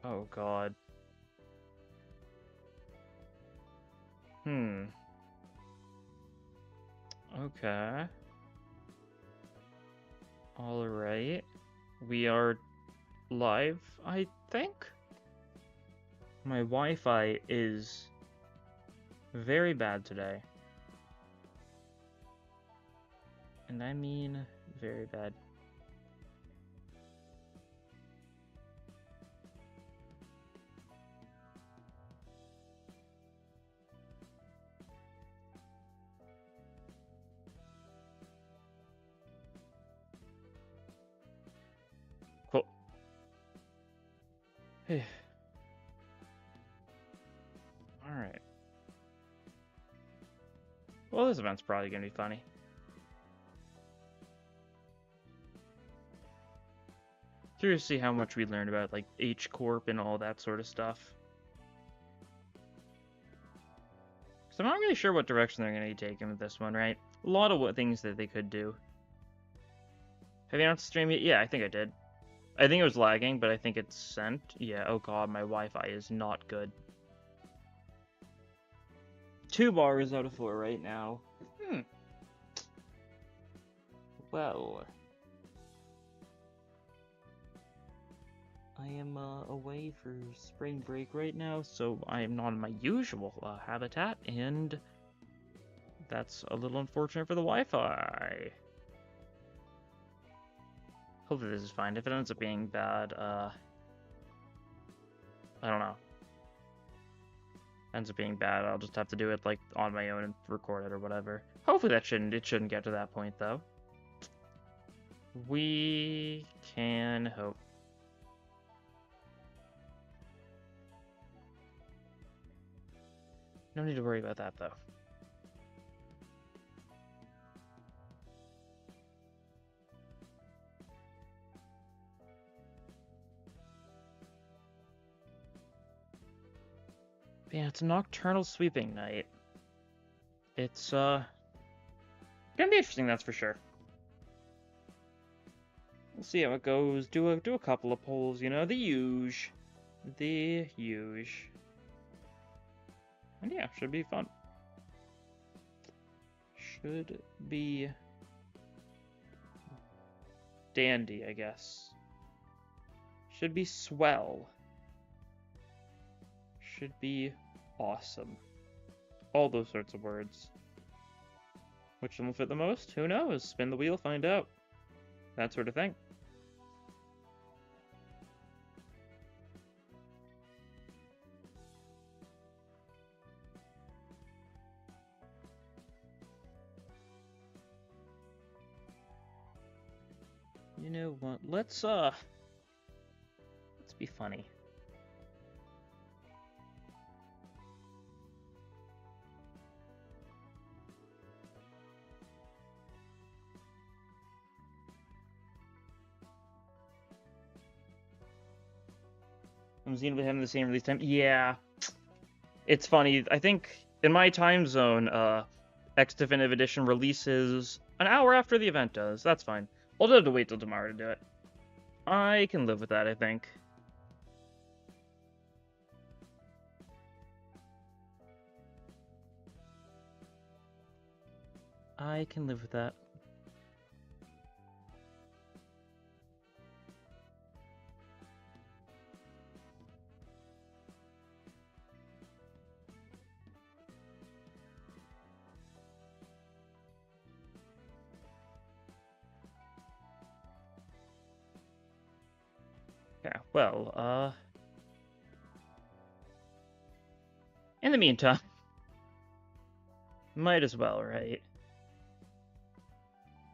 Oh god. Hmm. Okay. Alright. We are live, I think? My Wi-Fi is very bad today. And I mean very bad. Cool. Alright. Well, this event's probably gonna be funny. Curious to see how much we learned about, like, H-Corp and all that sort of stuff. Because I'm not really sure what direction they're going to be taking with this one, right? A lot of things that they could do. Have you announced the stream yet? Yeah, I think I did. I think it was lagging, but I think it's sent. Yeah, oh god, my Wi-Fi is not good. 2 bars out of 4 right now. Well. I am away for spring break right now, so I am not in my usual habitat, and that's a little unfortunate for the Wi-Fi. Hopefully this is fine. If it ends up being bad, I don't know. Ends up being bad, I'll just have to do it like on my own and record it or whatever. Hopefully it shouldn't get to that point though. We can hope. No need to worry about that though. Yeah, it's a nocturnal sweeping night. It's gonna be interesting, that's for sure. We'll see how it goes. Do a couple of polls, you know, the huge. The huge. And yeah, should be fun. Should be dandy, I guess. Should be swell. Should be awesome. All those sorts of words. Which one will fit the most? Who knows? Spin the wheel, find out. That sort of thing. You know what? Let's be funny. I'm Xenoblade having the same release time. Yeah. It's funny. I think in my time zone, X Definitive Edition releases an hour after the event does. That's fine. I'll just have to wait till tomorrow to do it. I can live with that, I think. I can live with that. Yeah, well, in the meantime, might as well, right?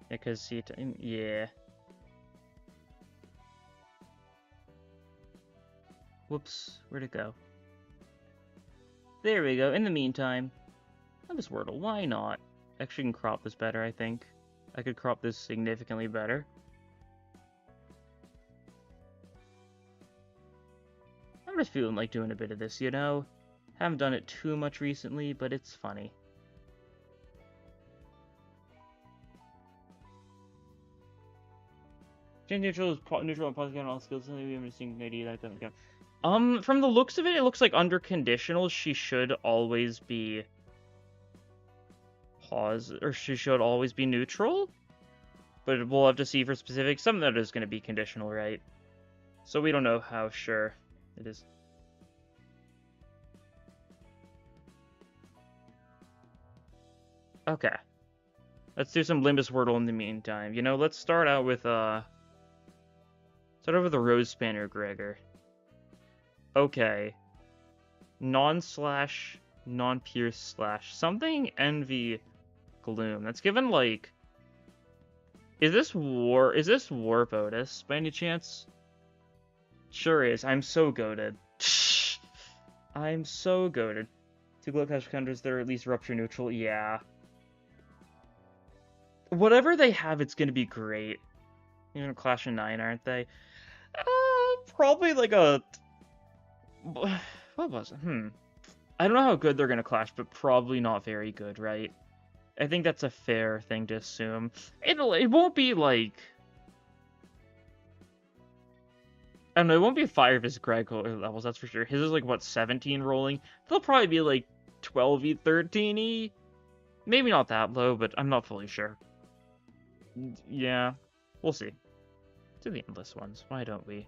Because yeah. Whoops, where'd it go? There we go. In the meantime, I'll just wordle. Why not? Actually, can crop this better, I think. I could crop this significantly better. I'm just feeling like doing a bit of this, you know? Haven't done it too much recently, but it's funny. Change neutral is neutral and positive on all skills. Maybe I'm just seeing an idea that doesn't count. From the looks of it, it looks like under conditionals, she should always be she should always be neutral. But we'll have to see for specifics. Some of that is going to be conditional, right? So we don't know how sure it is. Okay. Let's do some Limbus wordle in the meantime. You know, let's start out with the Rose Spanner Gregor. Okay. Non/, non-pierce / something envy gloom. That's given like. Is this Warp Otis by any chance? Sure is. I'm so goated. I'm so goated. Two glow cash counters that are at least rupture neutral. Yeah. Whatever they have, it's gonna be great. You're gonna Clash of 9, aren't they? Probably like a. What was it? I don't know how good they're gonna clash, but probably not very good, right? I think that's a fair thing to assume. It won't be like. I don't know, it won't be 5 of his Greg levels, that's for sure. His is like, what, 17 rolling? They'll probably be like 12-y, 13-y? Maybe not that low, but I'm not fully sure. Yeah, we'll see. Do the endless ones, why don't we?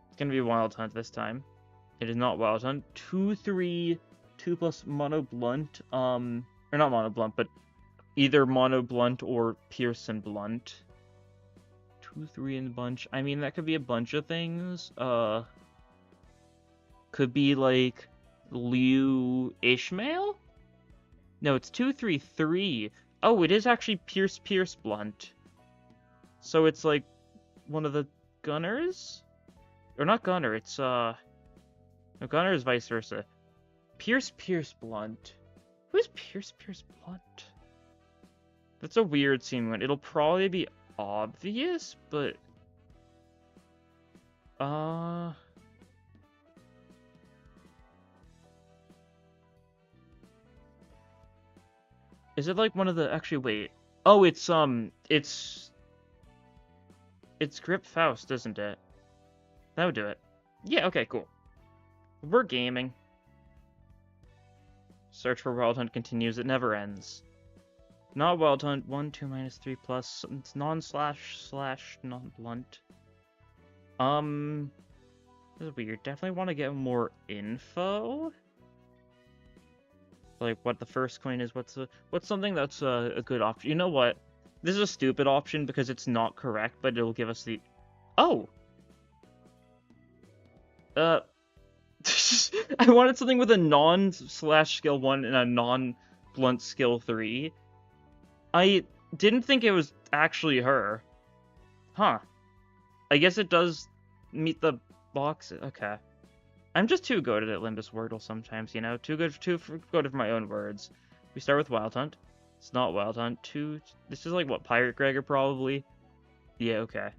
It's gonna be Wild Hunt this time. It is not Wild Hunt. 2/3, 2+ Mono Blunt. Or not Mono Blunt, but either Mono Blunt or Pearson Blunt. 2/3 in the bunch. I mean, that could be a bunch of things. Could be like Liu Ishmael? No, it's 2/3/3. Oh, it is actually Pierce Blunt. So it's like one of the Gunners? Or not Gunner, it's no, Gunner is vice versa. Pierce Blunt. Who's Pierce Blunt? That's a weird scene one. It'll probably be obvious, but is it like one of the actually wait. Oh, it's Grip Faust, isn't it? That would do it. Yeah, okay, cool. We're gaming. Search for Wild Hunt continues, it never ends. Not Wild Hunt, 1, 2, -3+, it's non/ non-blunt. This is weird. Definitely want to get more info. Like what the first coin is, what's something that's a good option. You know what? This is a stupid option because it's not correct, but it'll give us the... Oh! I wanted something with a non/ skill 1 and a non-blunt skill 3. I didn't think it was actually her. Huh. I guess it does meet the box. Okay. I'm just too goated at Limbus Wordle sometimes, you know? Too goated for my own words. We start with Wild Hunt. It's not Wild Hunt. This is like, what, Pirate Gregor, probably? Yeah, okay.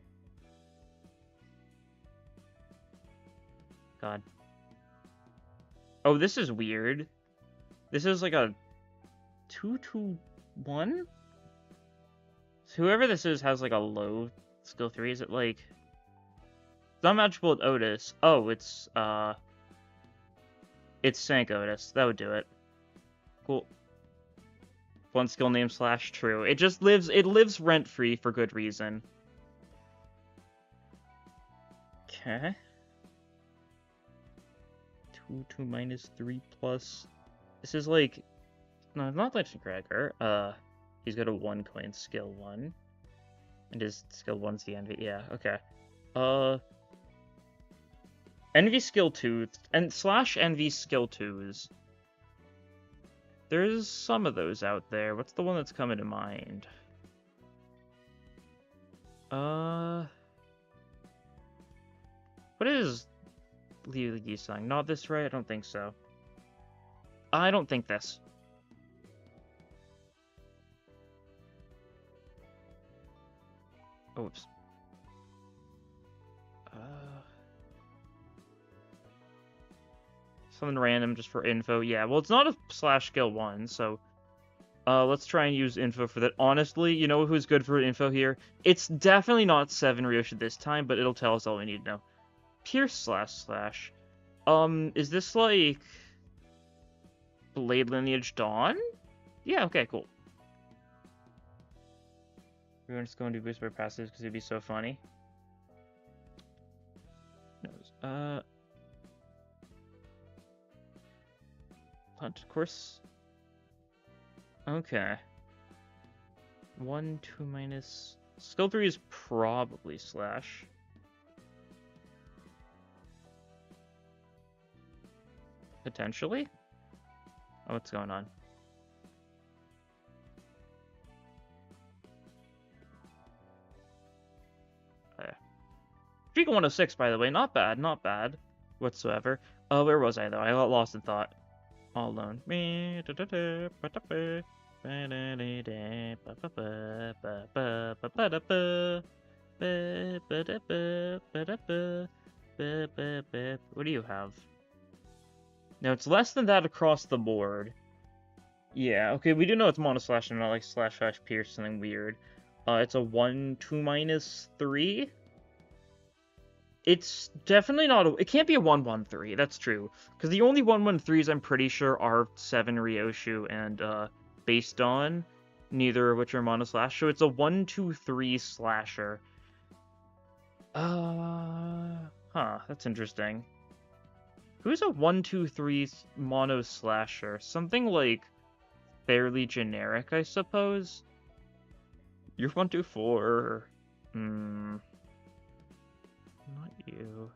God. Oh, this is weird. This is like a 2/1? So whoever this is has like a low skill 3. Is it like... It's not magical with Otis. Oh, it's Sank Otis. That would do it. Cool. One skill name / true. It just lives rent-free for good reason. Okay. 2 -3+. This is like... No, not Legend Gregor. He's got a 1 coin skill 1. And his skill 1's the envy. Yeah, okay. Envy skill 2 and / envy skill 2s. There's some of those out there. What's the one that's coming to mind? What is Liu Yisang? Not this, right? I don't think so. I don't think this. Oops. Something random just for info. Yeah, well, it's not a / skill 1, so let's try and use info for that. Honestly, you know who's good for info here? It's definitely not 7 Ryosha this time, but it'll tell us all we need to know. Pierce slash. Is this like Blade Lineage Dawn? Yeah, okay, cool. We're just going to boost by passives because it'd be so funny. Hunt, of course. Okay. 1, 2 minus. Skill 3 is probably slash. Potentially? Oh, what's going on? Streak 106, by the way. Not bad, not bad whatsoever. Where was I, though? I got lost in thought. All alone. What do you have? Now, it's less than that across the board. Yeah, okay, we do know it's mono slash and not like slash pierce, something weird. It's a 1, 2 minus 3. It's definitely not it can't be a 1-1-3, that's true. Because the only 1-1-3s I'm pretty sure are 7 Ryoshu and based on, neither of which are mono slash. So it's a 1-2-3 slasher. That's interesting. Who's a 1-2-3 mono slasher? Something like fairly generic, I suppose. You're 1-2-4. Not you.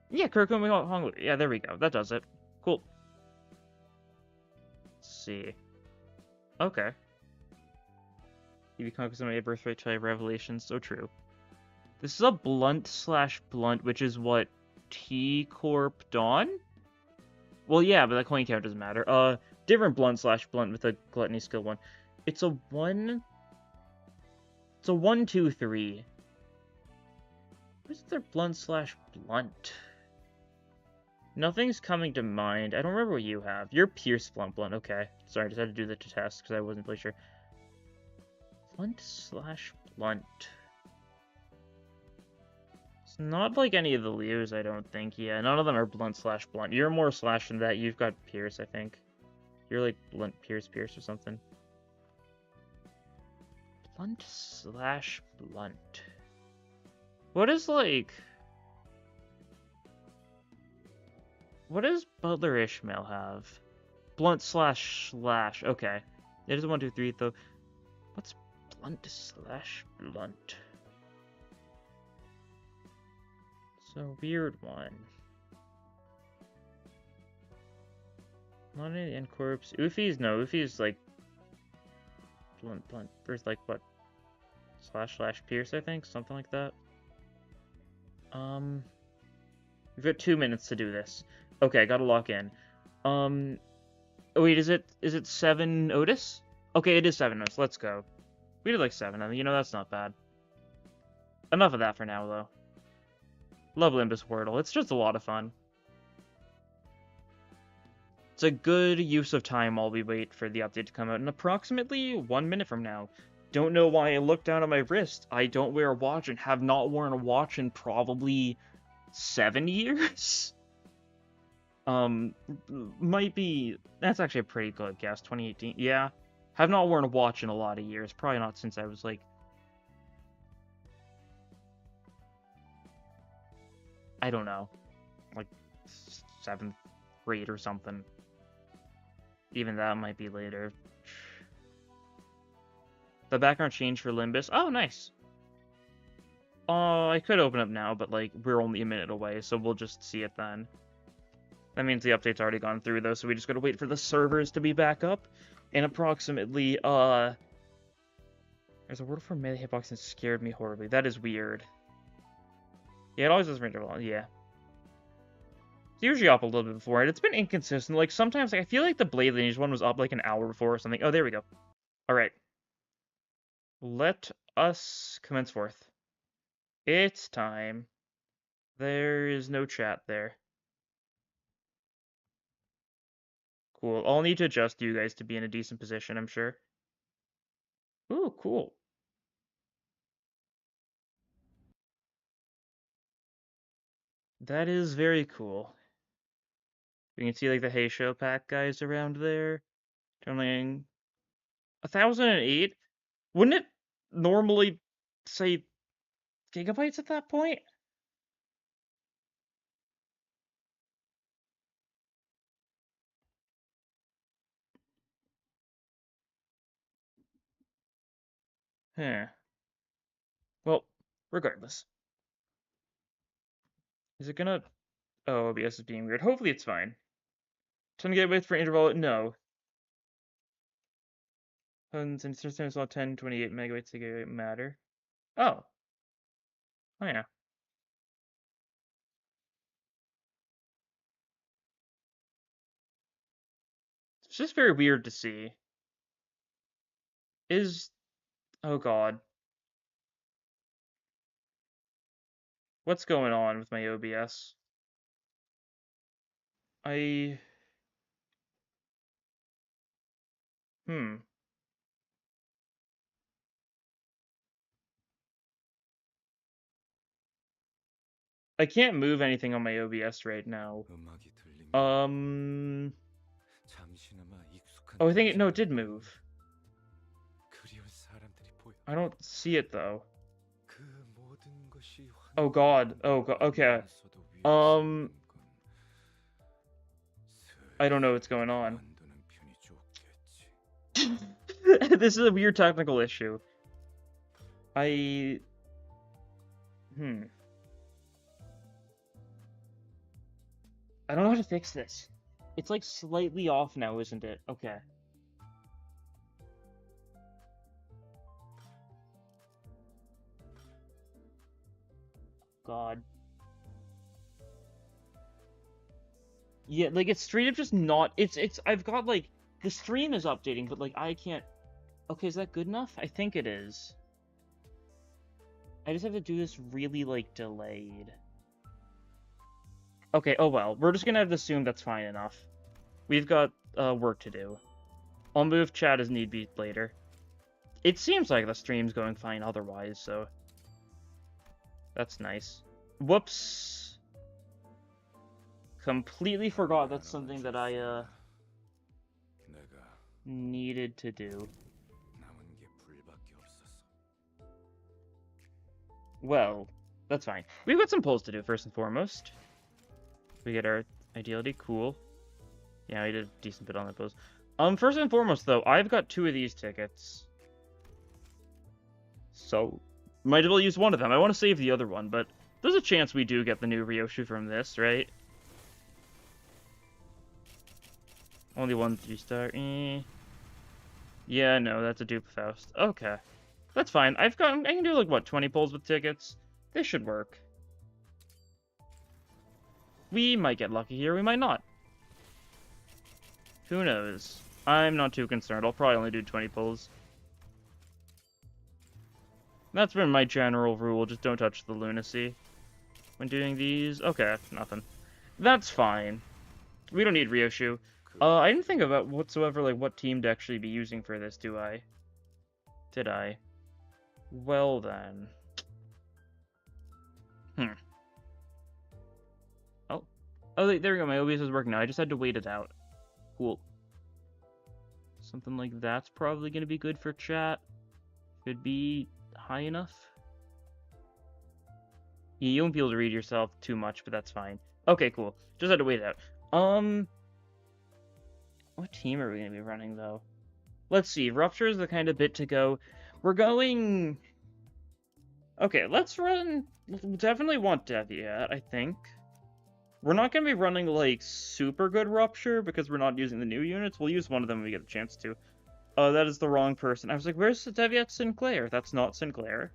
Yeah, Kurokumi Honglu. Yeah, there we go. That does it. Cool. Let's see. Okay. You become a birthright to revelation. So true. This is a blunt slash blunt, which is what? T-Corp Dawn? Well, yeah, but that coin count doesn't matter. Different blunt slash blunt with a gluttony skill 1. It's a 1... It's a 1-2-3. What's their blunt slash blunt? Nothing's coming to mind. I don't remember what you have. You're Pierce blunt. Okay. Sorry, I just had to do the test because I wasn't really sure. Blunt slash blunt. It's not like any of the Leos, I don't think. Yeah, none of them are blunt slash blunt. You're more slash than that. You've got Pierce, I think. You're like blunt Pierce or something. Blunt slash blunt. What is like... What does Butler Ishmael have? Blunt slash. Okay. It is a 1-2-3 though. What's blunt slash blunt? It's a weird one. Not any of the end corpse. Ufi's no. Ufi's like blunt. There's like what? Slash pierce, I think, something like that. We've got 2 minutes to do this. Okay, gotta lock in. Oh, wait, is it 7 Otis? Okay, it is 7 Otis. Let's go. We did like 7. I mean, you know, that's not bad. Enough of that for now, though. Love Limbus Wordle. It's just a lot of fun. It's a good use of time while we wait for the update to come out in approximately 1 minute from now. Don't know why I looked down at my wrist. I don't wear a watch and have not worn a watch in probably 7 years? Might be... That's actually a pretty good guess. 2018. Yeah. Have not worn a watch in a lot of years. Probably not since I was like... I don't know. Like 7th grade or something. Even that might be later. The background changed for Limbus. Oh, nice. I could open up now, but like we're only a minute away, so we'll just see it then. That means the update's already gone through though, so we just gotta wait for the servers to be back up. And approximately, there's a word for melee hitbox that scared me horribly. That is weird. Yeah, it always does range well. Yeah. It's usually up a little bit before it. It's been inconsistent. Like sometimes, like I feel like the Blade Lineage one was up like an hour before or something. Oh, there we go. All right. Let us commence forth. It's time. There is no chat there. Cool. I'll need to adjust you guys to be in a decent position, I'm sure. Ooh, cool. That is very cool. We can see like the Hey Show Pack guys around there. Turning 1008. Wouldn't it normally say gigabytes at that point? Huh. Well, regardless. Is it gonna... Oh, OBS is being weird. Hopefully it's fine. 10 gigabytes for interval? No. And systems saw 10, 28 megabytes to gigabyte matter. Oh. Oh yeah. It's just very weird to see. Is... Oh god. What's going on with my OBS? I... Hmm. I can't move anything on my OBS right now. Oh, I think it... No, it did move. I don't see it, though. Oh god. Oh god. Okay. I don't know what's going on. This is a weird technical issue. I don't know how to fix this. It's like slightly off now, isn't it? Okay. God. Yeah, like it's straight up just not... I've got like... The stream is updating, but like I can't... Okay, is that good enough? I think it is. I just have to do this really like delayed. Okay, oh well. We're just gonna have to assume that's fine enough. We've got work to do. I'll move chat as need be later. It seems like the stream's going fine otherwise, so... That's nice. Whoops. Completely forgot that's something that I, needed to do. Well, that's fine. We've got some polls to do, first and foremost. We get our ideality, cool. Yeah, we did a decent bit on that post. First and foremost, though, I've got 2 of these tickets. So, might as well use one of them. I want to save the other one, but there's a chance we do get the new Ryoshu from this, right? Only 1 3-star. Yeah, no, that's a dupe Faust. Okay. That's fine. I can do, like, what, 20 pulls with tickets? This should work. We might get lucky here, we might not. Who knows? I'm not too concerned. I'll probably only do 20 pulls. That's been my general rule, just don't touch the lunacy when doing these. Okay, nothing. That's fine. We don't need Ryoshu. I didn't think about whatsoever, like, what team to actually be using for this, do I? Did I? Well, then. Oh, there we go. My OBS is working now. I just had to wait it out. Cool. Something like that's probably going to be good for chat. Should be high enough. Yeah, you won't be able to read yourself too much, but that's fine. Okay, cool. Just had to wait it out. What team are we going to be running, though? Let's see. Rupture is the kind of bit to go. We're going... Okay, let's run... We'll definitely want Deviat, I think. We're not going to be running, like, super good Rupture, because we're not using the new units. We'll use one of them when we get a chance to. Oh, that is the wrong person. I was like, where's the Deviat Sinclair? That's not Sinclair.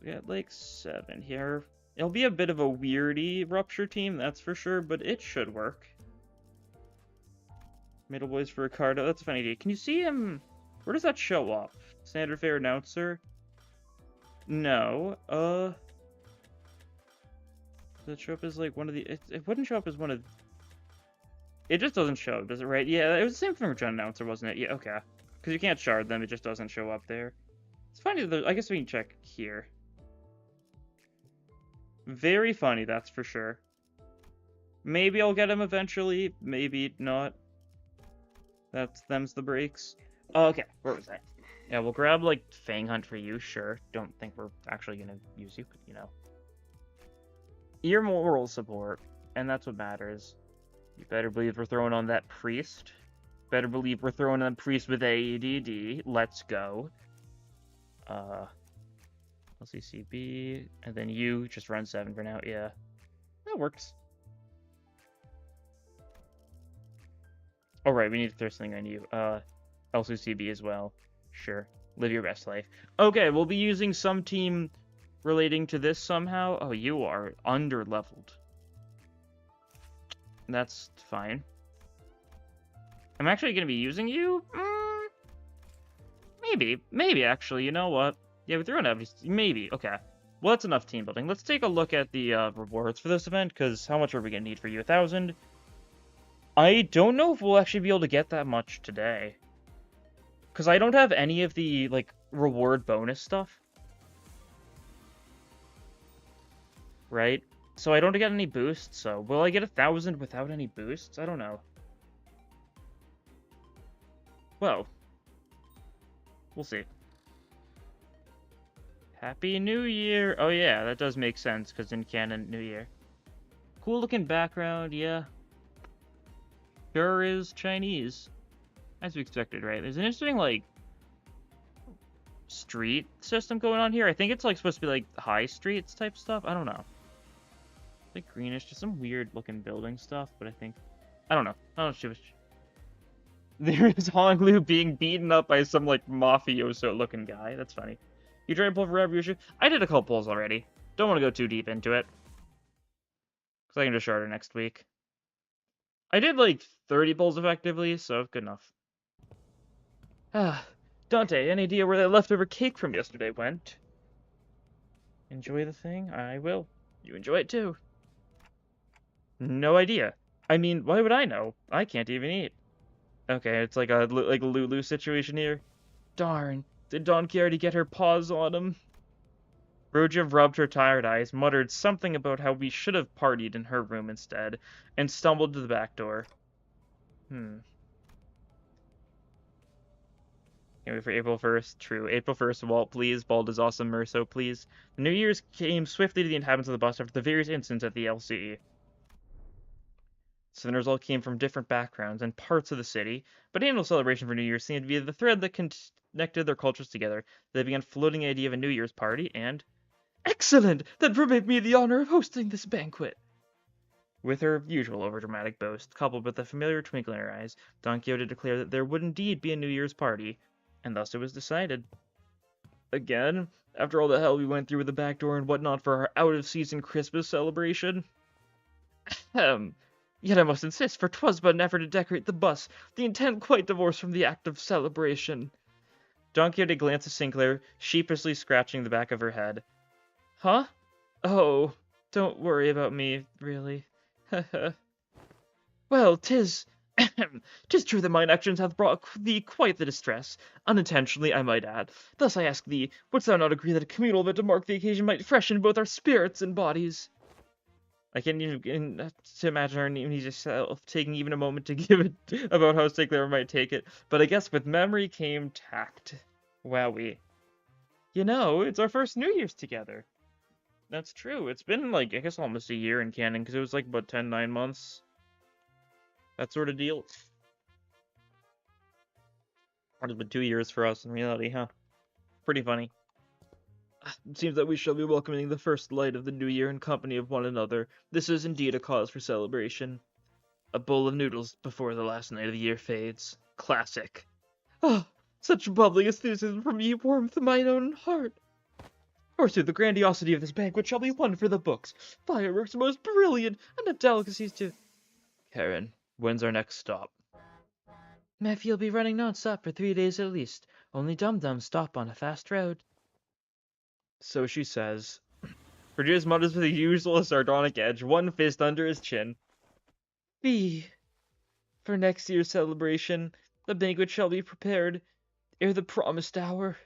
We got, like, 7 here. It'll be a bit of a weirdy Rupture team, that's for sure, but it should work. Middle boys for Ricardo. That's a funny idea. Can you see him? Where does that show up? Standard fare announcer? No. Does it show up as like one of the... It wouldn't show up as one of... It just doesn't show up, does it, right? Yeah, it was the same thing for Gen Announcer, wasn't it? Yeah, okay. Because you can't shard them, it just doesn't show up there. It's funny, I guess we can check here. Very funny, that's for sure. Maybe I'll get him eventually, maybe not. Them's the breaks. Okay, where was I? Yeah, we'll grab, like, Fang Hunt for you, sure. Don't think we're actually gonna use you, but, you know. Your moral support, and that's what matters. You better believe we're throwing on that priest. Better believe we're throwing on priest with AEDD. Let's go. LCCB, and then you just run 7 for now. Yeah, that works. Oh, right, we need to throw something on you. LCCB as well. Sure. Live your best life. Okay, we'll be using some team relating to this somehow. Oh, you are under-leveled. That's fine. I'm actually going to be using you? Maybe, actually. You know what? Yeah, we threw an heavy... Maybe. Okay. Well, that's enough team building. Let's take a look at the rewards for this event, because how much are we going to need for you? 1,000? I don't know if we'll actually be able to get that much today. Because I don't have any of the, like, reward bonus stuff. Right? So I don't get any boosts, so... Will I get 1,000 without any boosts? I don't know. Well. We'll see. Happy New Year! Oh yeah, that does make sense, because in canon, New Year. Cool looking background, yeah. Sure is Chinese. As we expected, right? There's an interesting, like, street system going on here. I think it's, like, supposed to be, like, high streets type stuff. I don't know. Like, greenish, just some weird looking building stuff, but I think... I don't know. I don't know. There is Honglu being beaten up by some, like, mafioso looking guy. That's funny. You try to pull for Revolution? I did a couple pulls already. Don't want to go too deep into it. Because I can just shard her next week. I did, like, 30 pulls effectively, so good enough. Ah, Dante, any idea where that leftover cake from yesterday went? Enjoy the thing? I will. You enjoy it too. No idea. I mean, why would I know? I can't even eat. Okay, it's like a Lulu situation here. Darn, did Don Quixote get her paws on him? Roja rubbed her tired eyes, muttered something about how we should have partied in her room instead, and stumbled to the back door. Can't wait for April 1st. True. April 1st, Walt, please. Bald is awesome. Merso, please. The New Year's came swiftly to the inhabitants of the bus after the various incidents at the LCE. Sinners all came from different backgrounds and parts of the city, but annual celebration for New Year's seemed to be the thread that connected their cultures together. They began floating the idea of a New Year's party, and... Excellent! Then permit me the honor of hosting this banquet! With her usual overdramatic boast, coupled with a familiar twinkle in her eyes, Don Quixote declared that there would indeed be a New Year's party, and thus it was decided. Again, after all the hell we went through with the back door and whatnot for our out-of-season Christmas celebration? Yet I must insist, for 'twas but an effort to decorate the bus, the intent quite divorced from the act of celebration. Don Quixote glanced at Sinclair, sheepishly scratching the back of her head. Huh? Oh, don't worry about me, really. Well, 'tis true that mine actions hath brought thee quite the distress, unintentionally, I might add. Thus I ask thee, wouldst thou not agree that a communal event to mark the occasion might freshen both our spirits and bodies? I can't even to imagine her needs herself taking even a moment to give it about how Sinclair might take it, but I guess with memory came tact. Wowee. You know, it's our first New Year's together. That's true. It's been, like, I guess almost a year in canon, because it was, like, about 9 months. That sort of deal. It's been 2 years for us in reality, huh? Pretty funny. It seems that we shall be welcoming the first light of the new year in company of one another. This is indeed a cause for celebration. A bowl of noodles before the last night of the year fades. Classic. Oh, such bubbling enthusiasm from ye warmth mine own heart. Forsooth, the grandiosity of this banquet shall be one for the books. Fireworks most brilliant, and of delicacies too. Karen, when's our next stop? Matthew'll be running non-stop for 3 days at least. Only dum-dums stop on a fast road. So she says. Produce mutters with the usual sardonic edge, one fist under his chin. For next year's celebration, the banquet shall be prepared ere the promised hour.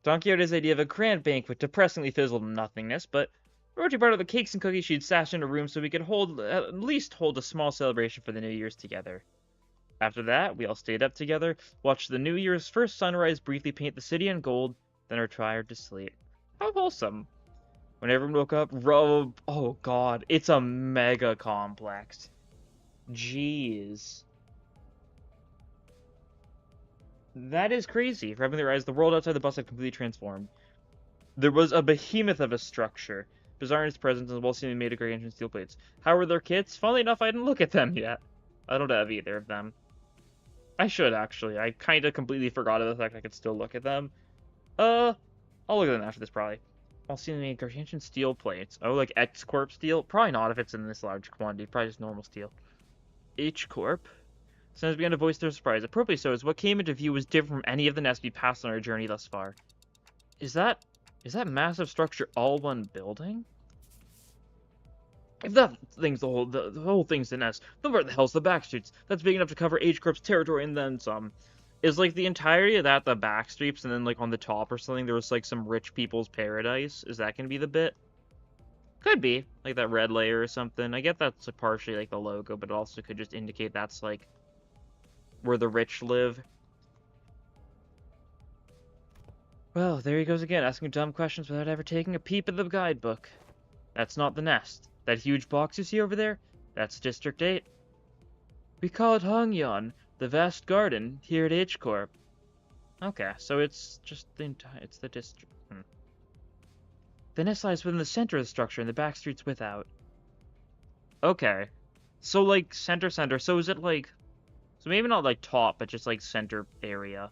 Don Quixote's idea of a grand banquet depressingly fizzled in nothingness, but Orochi brought out the cakes and cookies she'd stashed in her room so we could at least hold a small celebration for the New Year's together. After that, we all stayed up together, watched the New Year's first sunrise briefly paint the city in gold, then retired to sleep. How wholesome. When everyone woke up, oh god, it's a mega complex. Jeez. That is crazy. For having their eyes, the world outside the bus had completely transformed. There was a behemoth of a structure. Bizarre in its presence and well-seemingly made of gargantuan steel plates. How were their kits? Funnily enough, I didn't look at them yet. I don't have either of them. I should, actually. I kind of completely forgot about the fact I could still look at them. I'll look at them after this, probably. Well-seemingly made gargantuan steel plates. Oh, like X-Corp steel? Probably not if it's in this large quantity. Probably just normal steel. H-Corp? Senators began to voice their surprise. Appropriately so, as what came into view was different from any of the nests we passed on our journey thus far. Is that massive structure all one building? If that thing's the whole thing's the nest, then where the hell's the backstreets? That's big enough to cover H-Corp's territory and then some. Is, like, the entirety of that the backstreets, and then, like, on the top or something, there was, like, some rich people's paradise? Is that gonna be the bit? Could be. Like, that red layer or something. I get that's, like, partially, like, the logo, but it also could just indicate that's, like, where the rich live. Well, there he goes again, asking dumb questions without ever taking a peep at the guidebook. That's not the nest. That huge box you see over there? That's District 8. We call it Hongyon, the vast garden, here at H-Corp. Okay, so it's just it's the district. The nest lies within the center of the structure and the back streets without. Okay. So, like, center. So is it, like... So maybe not, like, top, but just, like, center area.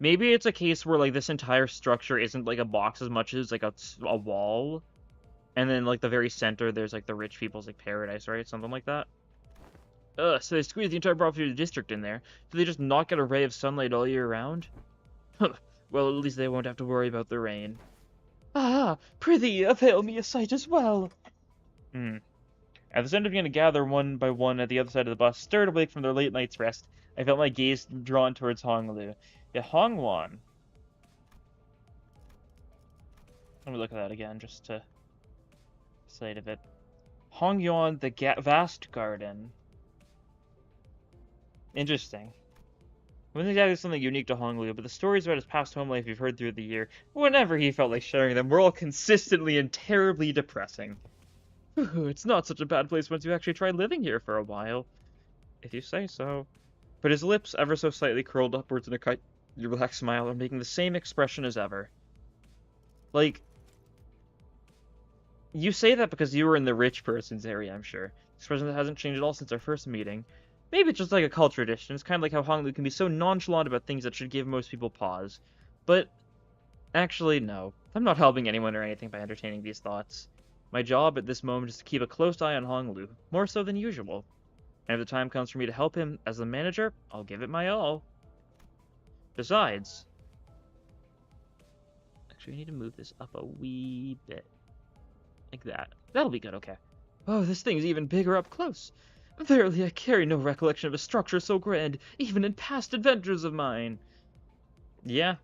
Maybe it's a case where, like, this entire structure isn't, like, a box as much as, like, a wall. And then, like, the very center, there's, like, the rich people's, like, paradise, right? Something like that. So they squeeze the entire property of the district in there. Do they just not get a ray of sunlight all year round? Well, at least they won't have to worry about the rain. Ah, prithee, avail me a sight as well. As the center began to gather one by one at the other side of the bus, stirred awake from their late night's rest, I felt my gaze drawn towards Honglu. Yeah, Hongwon. Let me look at that again, just to sight of it. Hongyon, the vast garden. Interesting. It wasn't exactly something unique to Honglu, but the stories about his past home life you've heard through the year, whenever he felt like sharing them, were all consistently and terribly depressing. It's not such a bad place once you actually try living here for a while. If you say so. But his lips, ever so slightly curled upwards in a relaxed smile, are making the same expression as ever. Like, you say that because you were in the rich person's area, I'm sure. Expression that hasn't changed at all since our first meeting. Maybe it's just like a culture tradition. It's kind of like how Honglu can be so nonchalant about things that should give most people pause. But, actually, no. I'm not helping anyone or anything by entertaining these thoughts. My job at this moment is to keep a close eye on Honglu, more so than usual. And if the time comes for me to help him as the manager, I'll give it my all. Besides... Actually, we need to move this up a wee bit. Like that. That'll be good, okay. Oh, this thing's even bigger up close. Verily, I carry no recollection of a structure so grand, even in past adventures of mine. Yeah.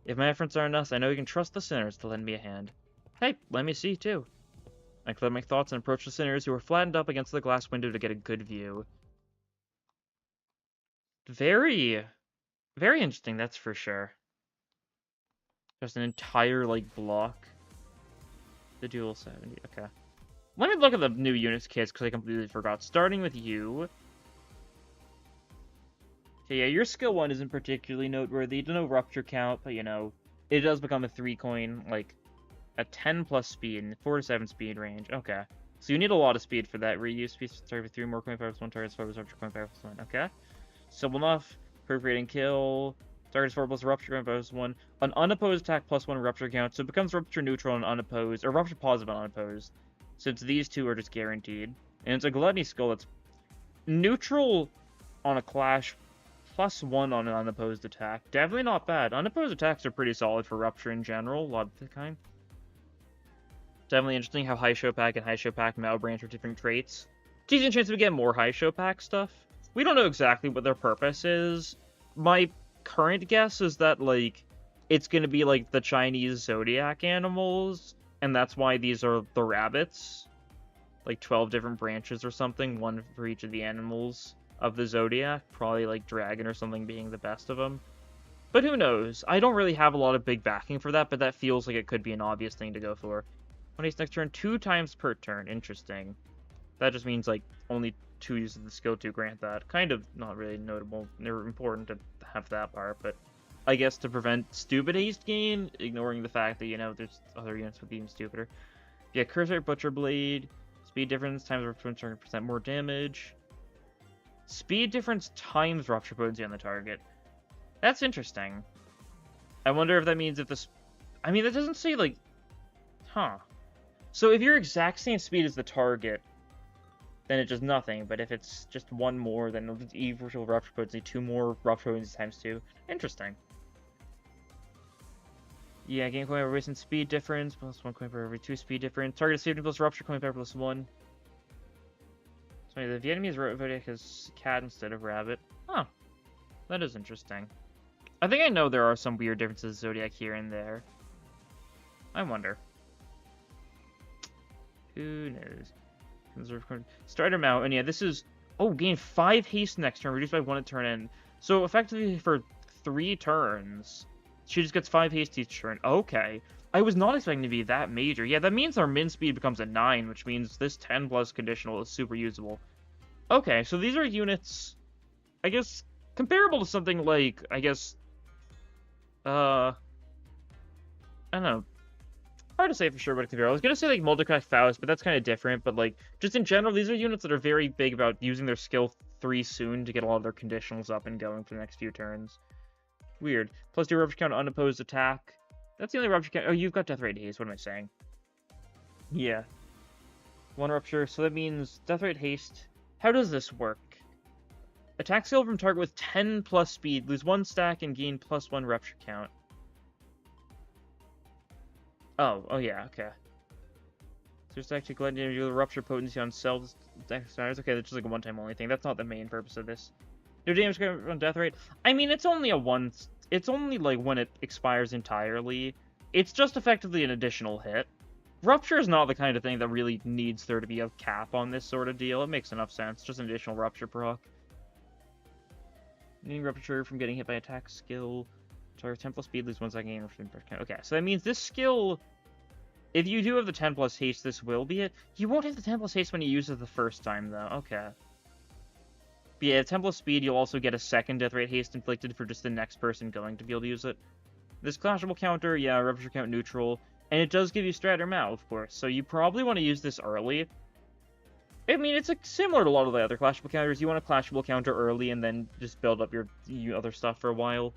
If my efforts aren't enough, I know you can trust the sinners to lend me a hand. Hey, let me see, too. I cleared my thoughts and approached the sinners who were flattened up against the glass window to get a good view. Very interesting, that's for sure. Just an entire, like, block. The duel 70, okay. Let me look at the new units kits, because I completely forgot. Starting with you. Okay, yeah, your skill 1 isn't particularly noteworthy. No rupture count, but, you know, it does become a 3-coin, like, a 10 plus speed and 4 to 7 speed range. Okay. So you need a lot of speed for that. Reuse speed target with 3 more coin 5 plus 1 targets 4 plus rupture coin 5 plus 1. Okay. Simple enough. Perforating kill. Targets 4 plus rupture coin 5 plus 1. An unopposed attack plus 1 rupture count. So it becomes rupture neutral and unopposed. Or rupture positive and unopposed. Since these two are just guaranteed. And it's a gluttony skill that's neutral on a clash. Plus 1 on an unopposed attack. Definitely not bad. Unopposed attacks are pretty solid for rupture in general. A lot of the kind. Definitely interesting how High Shopak and High Shopak Mao branch are different traits. Decent chance we get more High Shopak stuff. We don't know exactly what their purpose is. My current guess is that, like, it's gonna be like the Chinese zodiac animals, and that's why these are the rabbits. Like 12 different branches or something, one for each of the animals of the zodiac. Probably like dragon or something being the best of them. But who knows? I don't really have a lot of big backing for that, but that feels like it could be an obvious thing to go for. When he's next turn, 2 times per turn. Interesting. That just means like only 2 uses of the skill to grant that. Kind of not really notable. They're important to have that part, but I guess to prevent stupid haste gain, ignoring the fact that, you know, there's other units with even stupider. Yeah, Cursory Butcher Blade. Speed difference times rupture potency 20% more damage. Speed difference times rupture potency on the target. That's interesting. I wonder if that means if this... I mean, that doesn't say, like... Huh. So if you're exact same speed as the target, then it does nothing. But if it's just 1 more, then it'll just equal rupture potency, 2 more rupture potency times 2. Interesting. Yeah, gain coin per recent speed difference, plus 1 coin per every 2 speed difference. Target safety plus rupture coin per plus 1. So the Vietnamese zodiac has cat instead of rabbit. Huh. That is interesting. I think I know there are some weird differences in zodiac here and there. I wonder. Who knows? Strider Mount, and yeah, this is... Oh, gain 5 haste next turn, reduced by 1 at turn end. So effectively for 3 turns... She just gets 5 haste each turn. Okay. I was not expecting to be that major. Yeah, that means our min speed becomes a 9, which means this 10 plus conditional is super usable. Okay, so these are units, I guess, comparable to something like, I guess, I don't know. Hard to say for sure what it compares. I was going to say, like, Multicraft Faust, but that's kind of different. But, like, just in general, these are units that are very big about using their skill 3 soon to get a lot of their conditionals up and going for the next few turns. Weird. Plus 2 rupture count unopposed attack. That's the only rupture count. Oh, you've got Death Rate Haste. What am I saying? Yeah. 1 rupture. So that means Death Rate Haste. How does this work? Attack skill from target with 10 plus speed. Lose 1 stack and gain plus 1 rupture count. Oh yeah, okay. So just actually go ahead and do the rupture potency on selves. Okay, that's just like a one-time only thing. That's not the main purpose of this. No damage on death rate. I mean, it's only a one. It's only like when it expires entirely. It's just effectively an additional hit. Rupture is not the kind of thing that really needs there to be a cap on this sort of deal. It makes enough sense. Just an additional rupture proc. Needing rupture from getting hit by attack skill. Target 10 plus speed, lose 1 second gain. Okay, so that means this skill. If you do have the 10 plus haste, this will be it. You won't have the 10 plus haste when you use it the first time, though. Okay. But yeah, 10 plus speed, you'll also get a second death rate haste inflicted for just the next person going to be able to use it. This clashable counter, yeah, rupture count neutral. And it does give you Strider Mao, of course, so you probably want to use this early. I mean, it's similar to a lot of the other clashable counters. You want a clashable counter early and then just build up your other stuff for a while.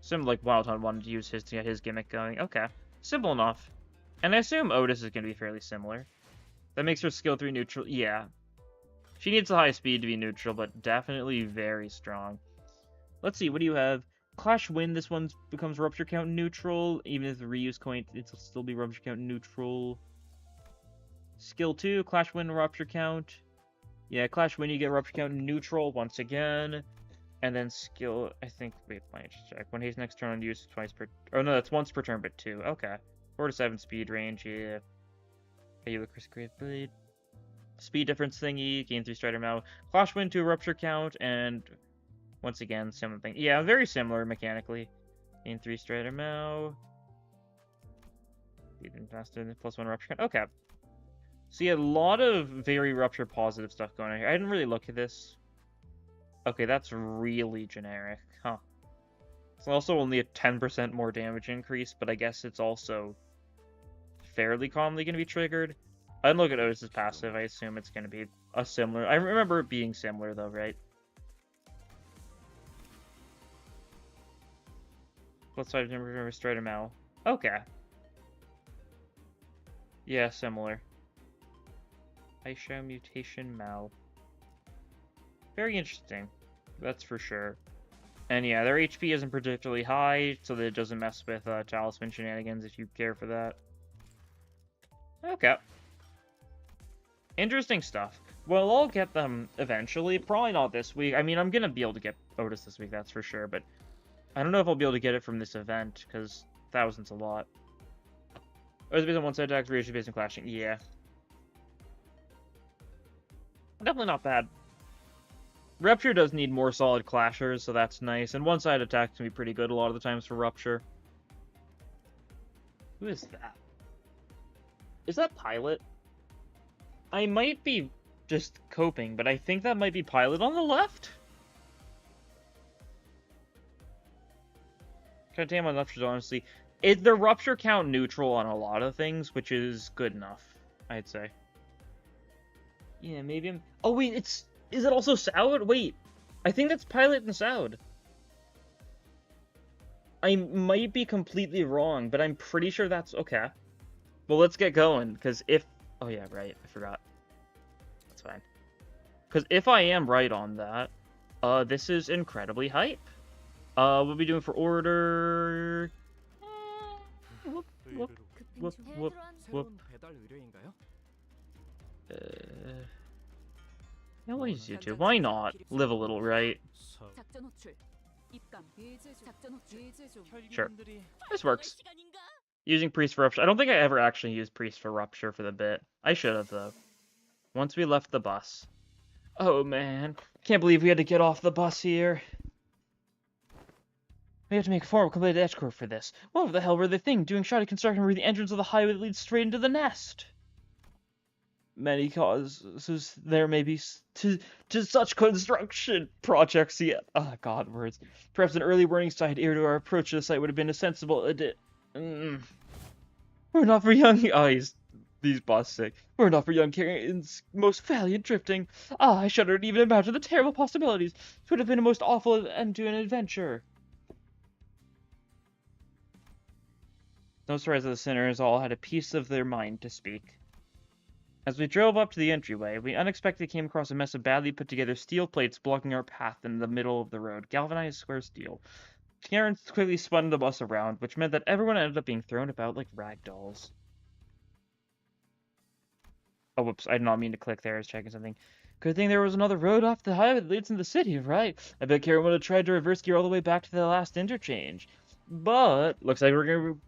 Similar like Wild Hunt wanted to use his to get his gimmick going. Okay, simple enough. And I assume Otis is going to be fairly similar. That makes her skill 3 neutral. Yeah. She needs the high speed to be neutral, but definitely very strong. Let's see, what do you have? Clash Wind, this one becomes Rupture Count neutral. Even if the reuse coin, it'll still be Rupture Count neutral. Skill 2, Clash Wind, Rupture Count. Yeah, Clash Wind, you get Rupture Count neutral once again. And then skill, I think, wait, let me just check. When he's next turn on use, twice per... Oh, no, that's once per turn, but 2. Okay. 4 to 7 speed range, yeah. Okay, you look for Great Blade. Speed difference thingy, gain 3 Strider Mao. Clash Wind 2 Rupture Count, and once again, similar thing. Yeah, very similar mechanically. Gain 3 Strider Mao. Even faster than plus 1 Rupture Count. Okay. So yeah, a lot of very Rupture positive stuff going on here. I didn't really look at this. Okay, that's really generic. Huh. It's also only a 10% more damage increase, but I guess it's also fairly commonly going to be triggered. I didn't look at Otis's passive. I assume it's going to be a similar... I remember it being similar, though, right? Plus 5 number Strider Mao. Okay. Yeah, similar. Aisha Mutation Mao. Very interesting. That's for sure. And yeah, their HP isn't particularly high, so that it doesn't mess with Talisman shenanigans if you care for that. Okay. Interesting stuff. Well, I'll get them eventually. Probably not this week. I mean, I'm going to be able to get Otis this week, that's for sure. But I don't know if I'll be able to get it from this event, because 1000's a lot. Or is it based on one-side attacks, ratio based on clashing? Yeah. Definitely not bad. Rupture does need more solid clashers, so that's nice. And one-side attacks can be pretty good a lot of the times for Rupture. Who is that? Is that Pilot? I might be just coping, but I think that might be Pilot on the left? Can't tame on Ruptures, honestly. The Rupture count neutral on a lot of things, which is good enough, I'd say. Yeah, maybe I'm... Oh, wait, is it also Saude? Wait, I think that's Pilot and Saude. I might be completely wrong, but I'm pretty sure that's... Okay. Well, let's get going, because if... Oh, yeah, right, I forgot. That's fine. Because if I am right on that, this is incredibly hype. We'll be doing for order... Whoop, whoop, whoop, whoop, whoop. Yeah, we'll use YouTube. Why not? Live a little, right? Sure. This works. Using Priest for Rupture. I don't think I ever actually used Priest for Rupture for the bit. I should have, though. Once we left the bus. Oh, man. Can't believe we had to get off the bus here. We have to make a formal completed escort for this. What the hell were they thinking? Doing shoddy construction where the entrance of the highway that leads straight into the nest? Many causes there may be to such construction projects yet. Oh, God, words. Perhaps an early warning sign ere to our approach to the site would have been a sensible We're not for young... Oh, these boss sick. We're not for young Karen's most valiant drifting. Ah, I shudder to even imagine the terrible possibilities. It would have been a most awful end to an adventure. No surprise that the sinners all had a piece of their mind to speak. As we drove up to the entryway, we unexpectedly came across a mess of badly put together steel plates blocking our path in the middle of the road. Galvanized square steel. Karen quickly spun the bus around, which meant that everyone ended up being thrown about like rag dolls. Oh, whoops, I did not mean to click there. I was checking something. Good thing there was another road off the highway that leads into the city, right? I bet Karen would have tried to reverse gear all the way back to the last interchange. But, looks like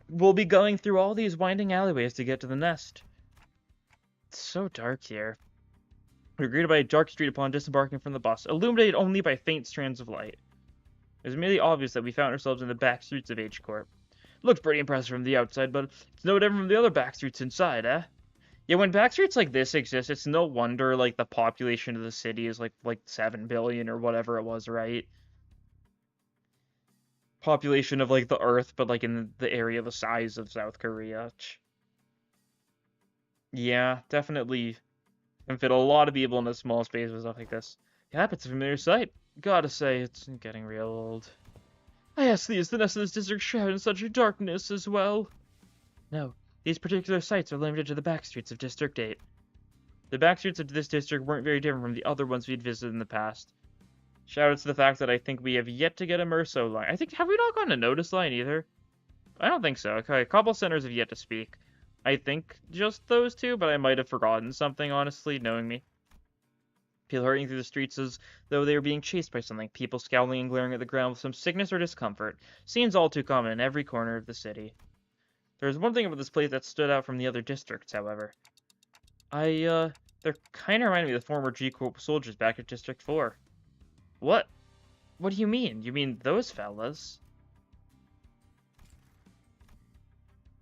we'll be going through all these winding alleyways to get to the nest. It's so dark here. We were greeted by a dark street upon disembarking from the bus, illuminated only by faint strands of light. It was merely obvious that we found ourselves in the back streets of H Corp. Looked pretty impressive from the outside, but it's no different from the other back streets inside, eh? Yeah, when back streets like this exist, it's no wonder, like, the population of the city is, like 7 billion or whatever it was, right? Population of, like, the Earth, but, like, in the area the size of South Korea. Yeah, definitely can fit a lot of people in a small space with stuff like this. Yeah, it's a familiar sight. Gotta say, it's getting real old. I ask thee, is the nest of this district shrouded in such darkness as well? No, these particular sites are limited to the backstreets of District 8. The backstreets of this district weren't very different from the other ones we'd visited in the past. Shout out to the fact that I think we have yet to get a Merso line. Have we not gotten a Notice line either? I don't think so. Okay, a couple centers have yet to speak. I think just those two, but I might have forgotten something, honestly, knowing me. People hurrying through the streets as though they were being chased by something. People scowling and glaring at the ground with some sickness or discomfort. Seems all too common in every corner of the city. There was one thing about this place that stood out from the other districts, however. They're kind of reminding me of the former G-Corp soldiers back at District 4. What? What do you mean? You mean those fellas?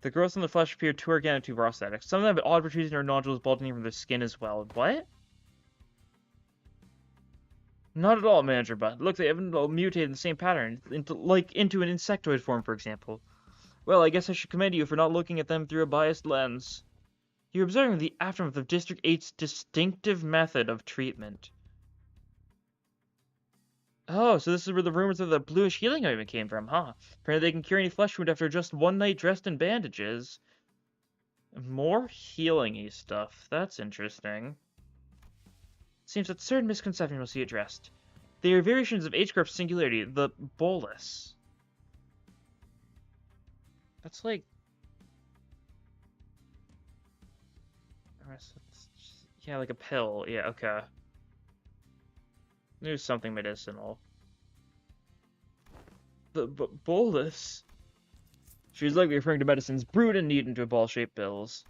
The growths on the flesh appear too organic, too prosthetic. Some of them have odd protrusions or nodules bulging from their skin as well. What? Not at all, Manager Butt. Look, they haven't all mutated in the same pattern, into an insectoid form, for example. Well, I guess I should commend you for not looking at them through a biased lens. You're observing the aftermath of District 8's distinctive method of treatment. Oh, so this is where the rumors of the bluish healing ointment came from, huh? Apparently they can cure any flesh wound after just one night dressed in bandages. More healing-y stuff. That's interesting. Seems that certain misconceptions must be addressed. They are variations of H-Corp's singularity, the bolus. That's like... Yeah, like a pill. Yeah, okay. There's something medicinal. The bolus? She's likely referring to medicines brewed and kneaded into ball-shaped pills.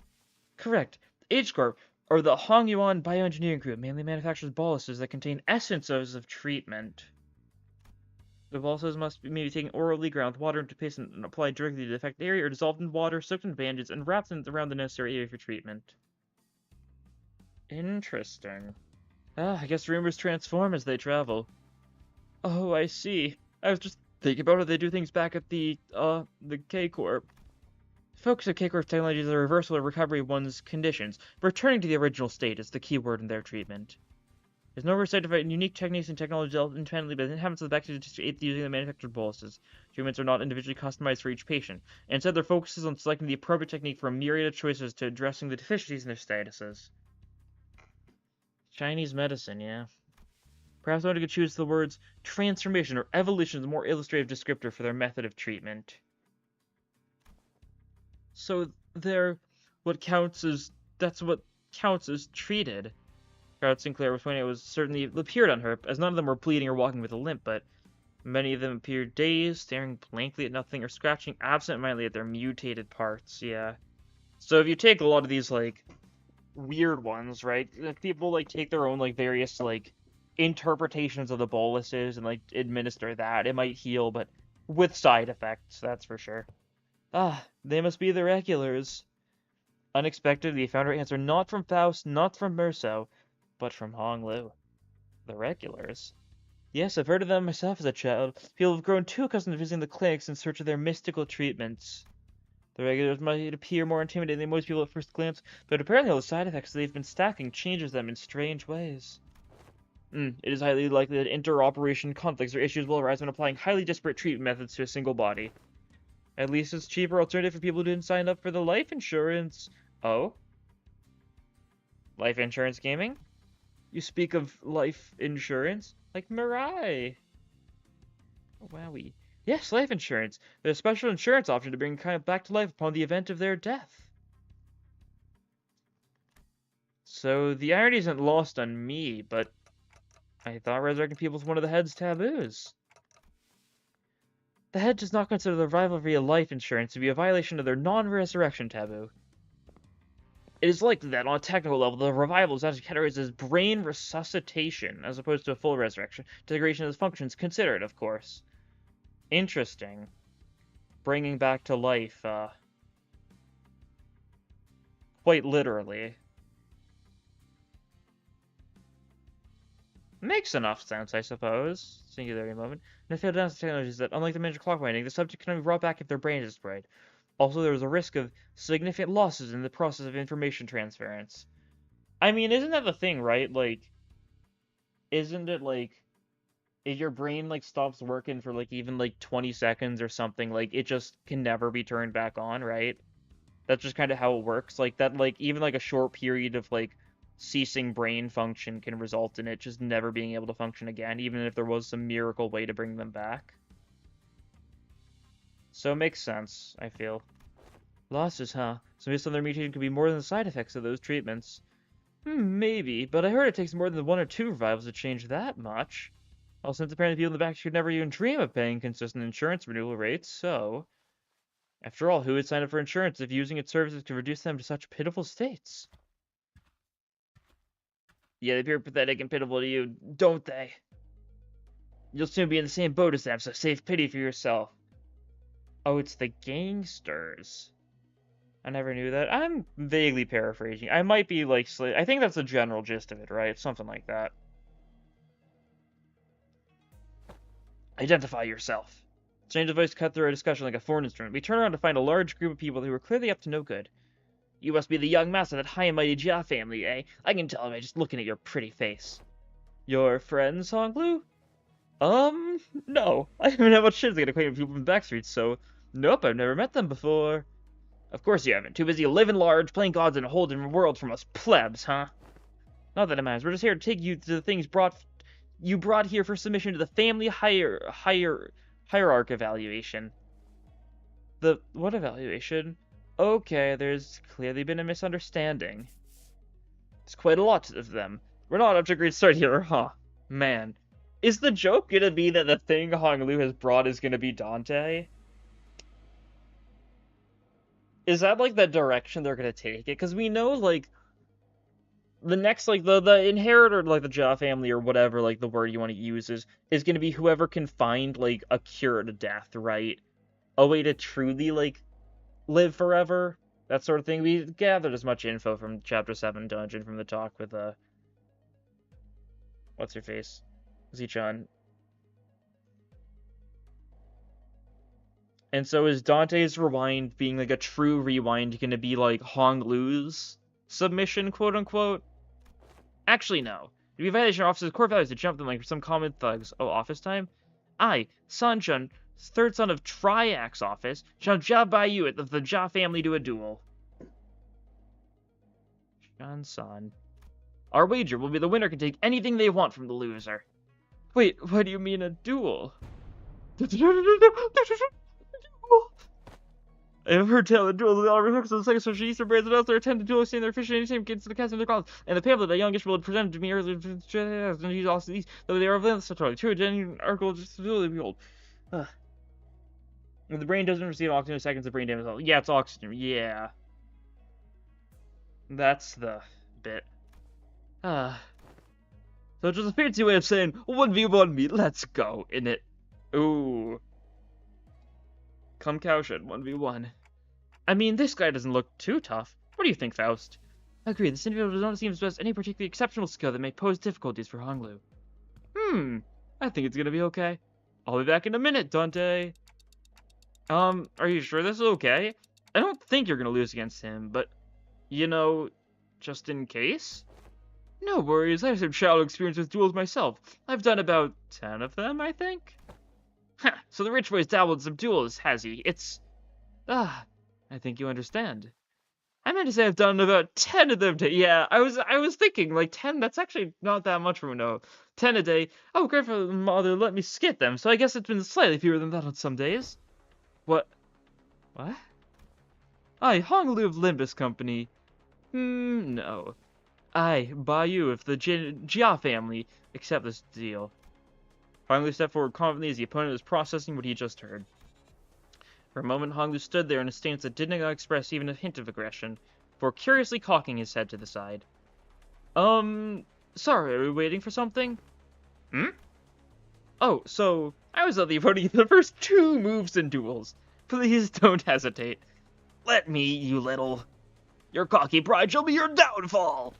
Correct. H-Corp, or the Hongyuan Bioengineering Group, mainly manufactures boluses that contain essences of treatment. The boluses must be maybe taken orally, ground with water into paste, and applied directly to the affected area, or dissolved in water, soaked in bandages, and wrapped around the necessary area for treatment. Interesting. I guess rumors transform as they travel. Oh, I see. I was just thinking about how they do things back at the K-Corp. Focus of K-Corp technology is the reversal or recovery of one's conditions. Returning to the original state is the key word in their treatment. There's no oversight of unique techniques and technology developed independently by the inhabitants of the bacteria to aid using the manufactured boluses. Treatments are not individually customized for each patient. Instead, their focus is on selecting the appropriate technique from a myriad of choices to addressing the deficiencies in their statuses. Chinese medicine, yeah. Perhaps one could choose the words transformation or evolution as a more illustrative descriptor for their method of treatment. So that's what counts as treated. Crowd Sinclair was pointing out was certainly appeared on her, as none of them were bleeding or walking with a limp, but many of them appeared dazed, staring blankly at nothing, or scratching absent-mindedly at their mutated parts, yeah. So if you take a lot of these, like, weird ones, right, people, like, take their own, like, various, like, interpretations of the boluses and, like, administer that. It might heal, but with side effects, that's for sure. They must be the regulars. Unexpectedly, they found her answer not from Faust, not from Merceau, but from Hong Lu. The regulars. Yes, I've heard of them myself as a child. People have grown too accustomed to visiting the clinics in search of their mystical treatments. The regulars might appear more intimidating than most people at first glance, but apparently all the side effects they've been stacking changes them in strange ways. It is highly likely that interoperation conflicts or issues will arise when applying highly disparate treatment methods to a single body. At least it's a cheaper alternative for people who didn't sign up for the life insurance. Oh? Life insurance gaming? You speak of life insurance? Like Mirai. Oh, wowie. Yes, life insurance. There's a special insurance option to bring kind of back to life upon the event of their death. So the irony isn't lost on me, but I thought resurrecting people was one of the head's taboos. The head does not consider the revival via life insurance to be a violation of their non-resurrection taboo. It is likely that, on a technical level, the revival is actually categorized as brain resuscitation, as opposed to a full resurrection. Integration of functions considered, of course. Interesting. Bringing back to life, quite literally. Makes enough sense, I suppose. Singularity moment. And I failed to announce the technology is that, unlike the major clock winding, the subject can only be brought back if their brain is destroyed. Also, there is a risk of significant losses in the process of information transference. I mean, isn't that the thing, right? Like, isn't it, like, if your brain, like, stops working for, like, even, like, 20 seconds or something, like, it just can never be turned back on, right? That's just kind of how it works. Like, that, like, even, like, a short period of, like, ceasing brain function can result in it just never being able to function again, even if there was some miracle way to bring them back. So it makes sense, I feel. Losses, huh? So maybe some of their mutation could be more than the side effects of those treatments. Maybe, but I heard it takes more than 1 or 2 revivals to change that much. Well, since apparently people in the back should never even dream of paying consistent insurance renewal rates, so... After all, who would sign up for insurance if using its services could reduce them to such pitiful states? Yeah, they appear pathetic and pitiful to you, don't they? You'll soon be in the same boat as them, so save pity for yourself. Oh, it's the gangsters. I never knew that. I'm vaguely paraphrasing. I might be, like, I think that's the general gist of it, right? Something like that. Identify yourself. Change of voice cut through a discussion like a foreign instrument. We turn around to find a large group of people who were clearly up to no good. You must be the young master of that high and mighty Jia family, eh? I can tell by just looking at your pretty face. Your friends, Honglu? No. I haven't had much chance to get acquainted with people from the backstreets, so... Nope, I've never met them before. Of course you haven't. Too busy living large, playing gods in a whole different world from us plebs, huh? Not that it matters. We're just here to take you to the things you brought here for submission to the family hierarch evaluation. The what evaluation? Okay, there's clearly been a misunderstanding. There's quite a lot of them. We're not up to a great start here, huh? Man. Is the joke gonna be that the thing Hong Lu has brought is gonna be Dante? is that, like, the direction they're gonna take it? Because we know, like, the next, like, the inheritor, like, the Ja family or whatever, like, the word you want to use is gonna be whoever can find, like, a cure to death, right? A way to truly, like, live forever, that sort of thing. We gathered as much info from Chapter 7 Dungeon from the talk with, what's her face? Zichan. And so is Dante's rewind being, like, a true rewind gonna be, like, Hong Lu's submission, quote-unquote? Actually, no. If you've had your office's core values to jump them like some common thugs. Oh, office time? I, Sanchun, third son of Triax's office, shall job by you if the Ja family do a duel. Shan-san. Our wager will be the winner can take anything they want from the loser. Wait, what do you mean a duel? I have heard tell the duel of the all reflects of the second social Easter brands and elsewhere attend the duel seeing their fish and anytime gets to the cast of their calls. And the pamphlet that youngish will presented to me earlier and use also these, though they are of the totally true, genuine article just to behold. If the brain doesn't receive oxygen in seconds of brain damage, yeah, it's oxygen, yeah. That's the bit. So it's just a fancy way of saying, 1v1 me, let's go, innit? Ooh. Come cowshed, 1v1. I mean, this guy doesn't look too tough. What do you think, Faust? I agree, this individual does not seem to possess any particularly exceptional skill that may pose difficulties for Honglu. I think it's gonna be okay. I'll be back in a minute, Dante. Are you sure this is okay? I don't think you're gonna lose against him, but, you know, just in case? No worries, I have some childhood experience with duels myself. I've done about 10 of them, I think? Ha, so the rich boy's dabbled in some duels, has he? It's... I think you understand. I meant to say I've done about 10 of them yeah, I was thinking, like, 10, that's actually not that much for no. 10 a day. Oh, grandfather and mother let me skip them, so I guess it's been slightly fewer than that on some days. What? I, Honglu of Limbus Company. No. I, Bayou of the Jia family, accept this deal. Honglu stepped forward confidently as the opponent was processing what he just heard. For a moment, Honglu stood there in a stance that did not express even a hint of aggression, before curiously cocking his head to the side. Sorry, are we waiting for something? Oh, so, I was the opponent of the first 2 moves in duels. Please don't hesitate. Let me, you little... Your cocky pride shall be your downfall!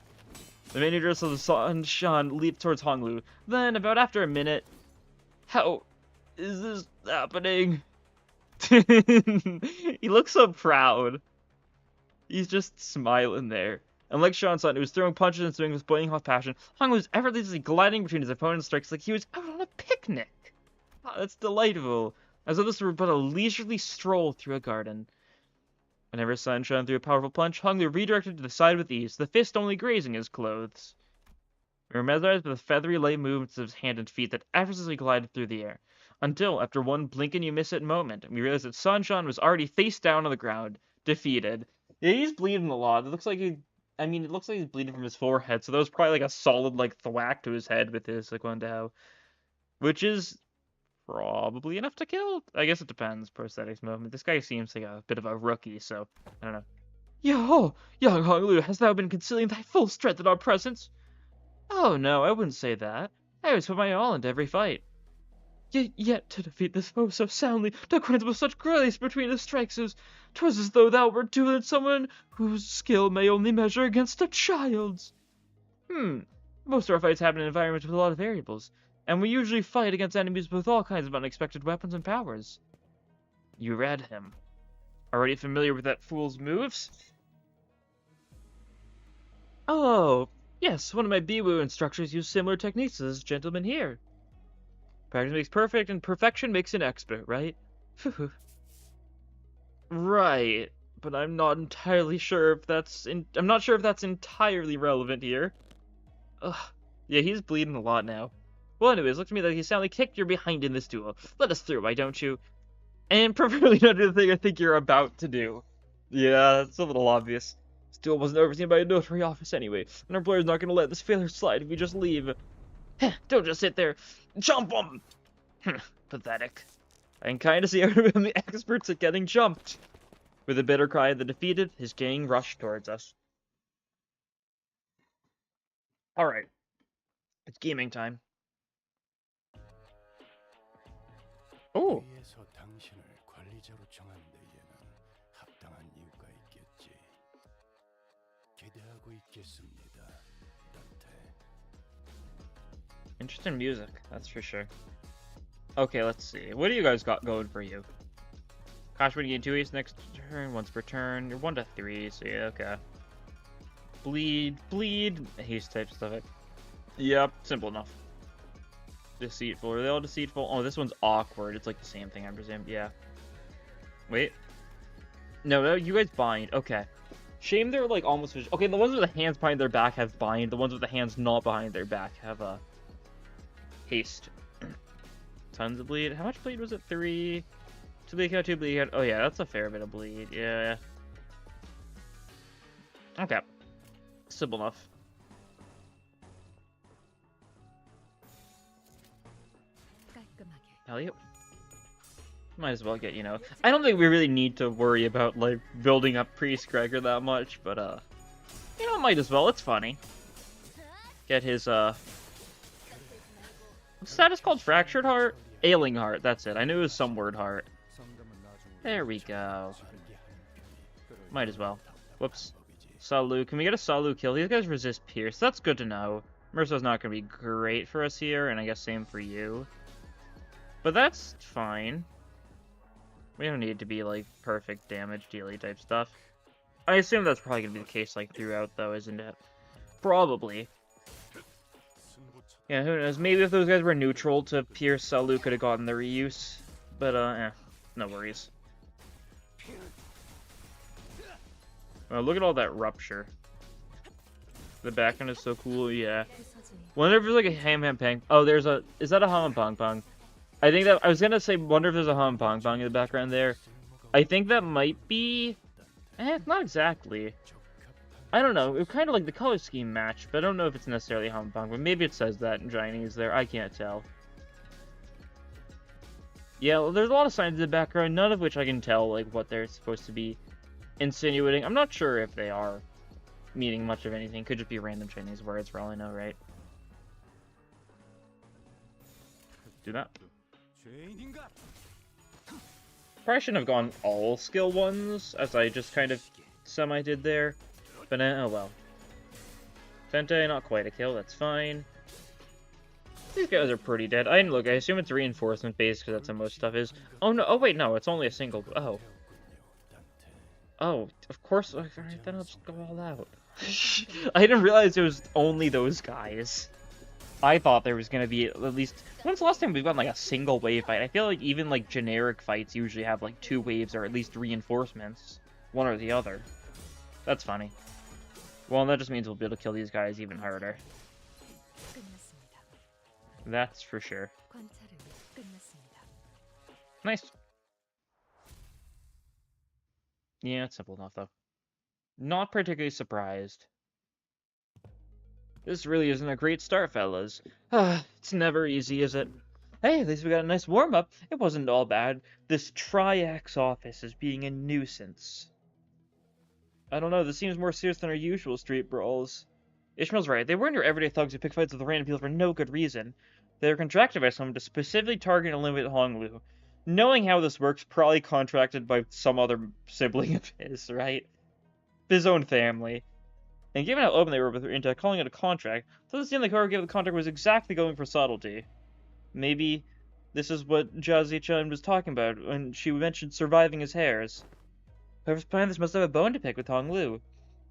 The manager of the Shan leaped towards Honglu. Then, about after a minute... How is this happening? He looks so proud. He's just smiling there. Unlike Shan-san, who was throwing punches and swings with boiling hot passion, Honglu was effortlessly gliding between his opponent's strikes like he was out on a picnic. Oh, that's delightful. As though this were but a leisurely stroll through a garden. Whenever Sun-shan threw a powerful punch, Honglu redirected to the side with ease, the fist only grazing his clothes. We were mesmerized by the feathery light movements of his hand and feet that effortlessly glided through the air. Until, after one blink-and-you-miss-it moment, we realized that Sun-shan was already face down on the ground, defeated. Yeah, he's bleeding a lot. It looks like it looks like he's bleeding from his forehead, so that was probably like a solid, like, thwack to his head with his, like, Dao. Which is probably enough to kill? I guess it depends, prosthetics movement. This guy seems like a bit of a rookie, so, I don't know. Yo, young Honglu, hast thou been concealing thy full strength in our presence? Oh no, I wouldn't say that. I always put my all into every fight. Yet to defeat this foe so soundly, to quench with such grace between his strikes, 'twas as though thou wert dueling someone whose skill may only measure against a child's. Most of our fights happen in environments with a lot of variables, and we usually fight against enemies with all kinds of unexpected weapons and powers. You read him. Already familiar with that fool's moves? Oh, yes, one of my Biwu instructors used similar techniques as this gentleman here. Practice makes perfect, and perfection makes an expert, right? Right, but I'm not entirely sure if that's I'm not sure if that's entirely relevant here. Ugh. Yeah, he's bleeding a lot now. Well, anyways, look to me like you sound like kicked you're behind in this duel. Let us through, why don't you? And preferably not do the thing I think you're about to do. Yeah, that's a little obvious. This duel wasn't overseen by a notary office anyway, and our employer's not gonna let this failure slide if we just leave. Don't just sit there. Jump them! Pathetic. I can kind of see how the experts at getting jumped. With a bitter cry of the defeated, his gang rushed towards us. Alright. It's gaming time. Oh! Interesting music, that's for sure. Okay, let's see. What do you guys got going for you? Cash when you gain 2 ace next turn, once per turn. You're 1 to 3, so yeah, okay. Bleed, haste type stuff. Yep, simple enough. Deceitful. Are they all deceitful? Oh, this one's awkward. It's like the same thing, I presume. Yeah. Wait. No, you guys bind. Okay. Shame they're like almost... Okay, the ones with the hands behind their back have bind. The ones with the hands not behind their back have haste. Tons of bleed. How much bleed was it? 3? 2 bleed count, 2 bleed count. Oh yeah, that's a fair bit of bleed. Yeah. Okay. Simple enough. Hell yeah. Might as well get, you know... I don't think we really need to worry about, like, building up Priest Gregor that much, but, you know, might as well. It's funny. Get his, What's the status called? Fractured Heart? Ailing Heart, that's it. I knew it was some word heart. There we go. Might as well. Whoops. Salu. Can we get a Salu kill? These guys resist Pierce. That's good to know. Mercer's not going to be great for us here, and I guess same for you. But that's fine. We don't need to be, like, perfect damage dealy type stuff. I assume that's probably going to be the case, like, throughout, though, isn't it? Probably. Yeah, who knows? Maybe if those guys were neutral to Pierce, Salu could have gotten the reuse. But, no worries. Oh, look at all that rupture. The background is so cool, yeah. Wonder if there's, like, a ham-ham-pang. Oh, there's a... Is that a ham-pong-pong? I think that... I was gonna say, wonder if there's a ham-pong-pong in the background there. I think that might be... not exactly. I don't know. It kind of like the color scheme match, but I don't know if it's necessarily ham-pong, but maybe it says that in Chinese there. I can't tell. Yeah, well, there's a lot of signs in the background, none of which I can tell, like, what they're supposed to be insinuating. I'm not sure if they are meaning much of anything. Could just be random Chinese words for all I know, right? Do that. Probably shouldn't have gone all skill ones, as I just kind of semi-did there. But, oh well. Fente, not quite a kill, that's fine. These guys are pretty dead. I didn't look, I assume it's reinforcement based, because that's how most stuff is. Oh no, oh wait, no, it's only a single, oh. Oh, of course, alright, then I'll just go all out. I didn't realize it was only those guys. I thought there was gonna be at least... When's the last time we've gotten, like, a single wave fight? I feel like even, like, generic fights usually have, like, 2 waves or at least reinforcements. One or the other. That's funny. Well, that just means we'll be able to kill these guys even harder. That's for sure. Nice. Yeah, it's simple enough, though. Not particularly surprised. This really isn't a great start, fellas. It's never easy, is it? Hey, at least we got a nice warm-up. It wasn't all bad. This Triax office is being a nuisance. I don't know, this seems more serious than our usual street brawls. Ishmael's right. They weren't your everyday thugs who pick fights with random people for no good reason. They were contracted by someone to specifically target and eliminate Honglu. Knowing how this works, probably contracted by some other sibling of his, right? His own family. And given how open they were with into calling it a contract, it doesn't seem like whoever gave the contract was exactly going for subtlety. Maybe this is what Jia was talking about when she mentioned surviving his hairs. Whoever's planning this must have a bone to pick with Honglu.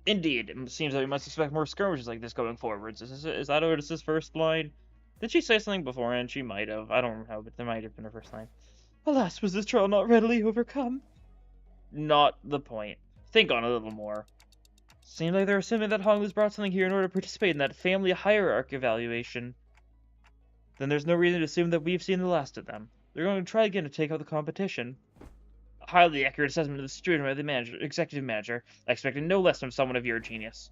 Indeed, it seems that we must expect more skirmishes like this going forwards. Is that Otis's first line? Did she say something beforehand? She might have. I don't know, but that might have been her first line. Alas, was this trial not readily overcome? Not the point. Think on it a little more. Seems like they're assuming that Honglu's brought something here in order to participate in that family hierarchy evaluation. Then there's no reason to assume that we've seen the last of them. They're going to try again to take out the competition. A highly accurate assessment of the situation by the executive manager. I expected no less from someone of your genius.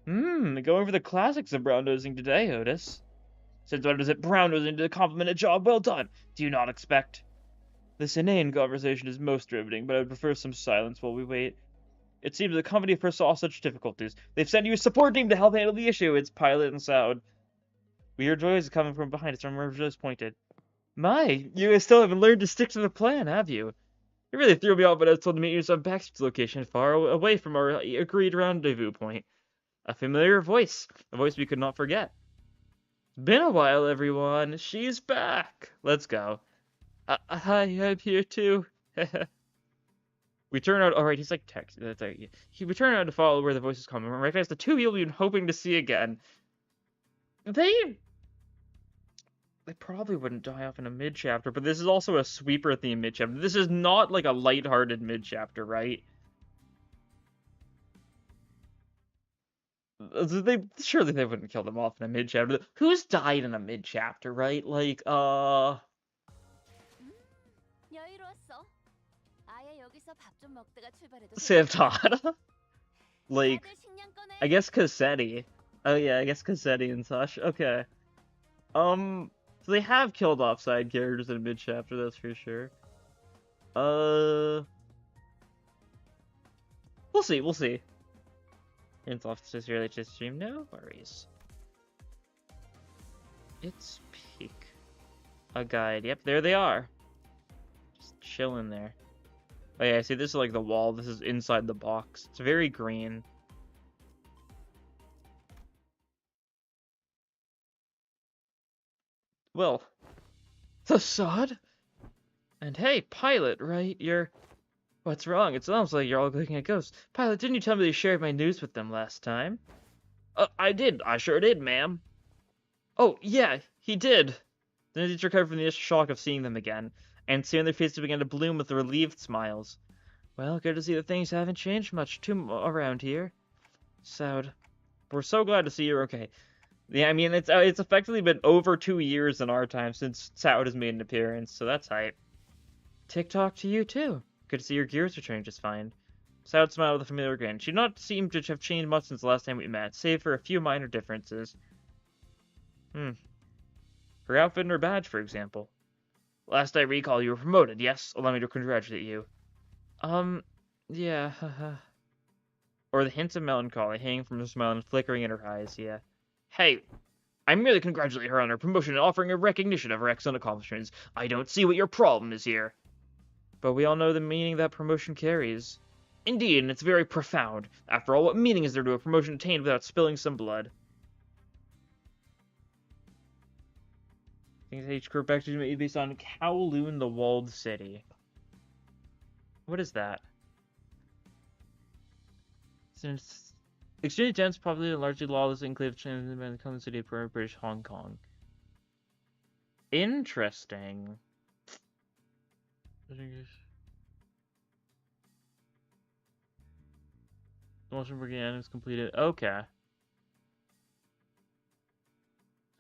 Going for the classics of brown nosing today, Otis. Since when does it brown nosing to compliment a job well done? Do you not expect? This inane conversation is most riveting, but I would prefer some silence while we wait. It seems the company foresaw such difficulties. They've sent you a support team to help handle the issue. It's Pilot and Saude. We hear joys coming from behind us. Our just pointed. My, you still haven't learned to stick to the plan, have you? It really threw me off when I was told to meet you at some backstreets location far away from our agreed rendezvous point. A familiar voice. A voice we could not forget. It's been a while, everyone. She's back. Let's go. Hi, I'm here too. We turn out. Alright, he's like text. We turn out to follow where the voice is coming from. Recognize the two people we've been hoping to see again. They probably wouldn't die off in a mid-chapter, but this is also a sweeper theme mid-chapter. This is not like a lighthearted mid-chapter, right? Surely they wouldn't kill them off in a mid-chapter. Who's died in a mid-chapter, right? Like, Santana? Like, I guess Cassetti. Oh yeah, I guess Cassetti and such. Okay. So they have killed off side characters in mid-chapter, that's for sure. We'll see. It's off to your latest stream, no worries. It's peak. A guide, yep, there they are. Just chilling there. Oh yeah, see, this is like the wall, this is inside the box. It's very green. Well, the Saude? And hey, Pilot, right? What's wrong? It sounds like you're all looking at ghosts. Pilot, didn't you tell me you shared my news with them last time? I did. I sure did, ma'am. Oh, yeah, he did. Then he recovered from the initial shock of seeing them again, and soon their faces began to bloom with relieved smiles. Well, good to see that things haven't changed much around here. Saude, we're so glad to see you're okay. Yeah, I mean, it's effectively been over 2 years in our time since Saude has made an appearance, so that's hype. TikTok to you, too. Good to see your gears returning just fine. Saude smiled with a familiar grin. She did not seem to have changed much since the last time we met, save for a few minor differences. Her outfit and her badge, for example. Last I recall, you were promoted, yes? Allow me to congratulate you. Yeah, haha. Or the hints of melancholy hanging from her smile and flickering in her eyes, yeah. Hey, I'm merely congratulating her on her promotion and offering a recognition of her excellent accomplishments. I don't see what your problem is here. But we all know the meaning that promotion carries. Indeed, and it's very profound. After all, what meaning is there to a promotion attained without spilling some blood? Things H group back to based on Kowloon, the walled city. What is that? Since extremely dense, probably largely lawless enclave in the city of British Hong Kong. Interesting. The motion began is completed. Okay.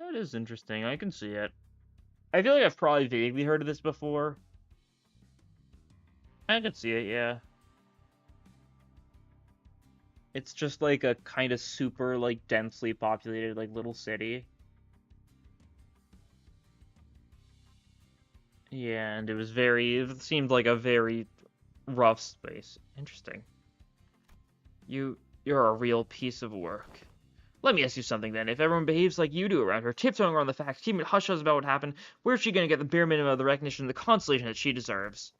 That is interesting. I can see it. I feel like I've probably vaguely heard of this before. I can see it, yeah. It's just like a kind of super, like, densely populated, like, little city. Yeah, and it seemed like a very rough space. Interesting. You're a real piece of work. Let me ask you something then. If everyone behaves like you do around her, tiptoeing around the facts, keeping hush-hush about what happened, where's she gonna get the bare minimum of the recognition and the consolation that she deserves?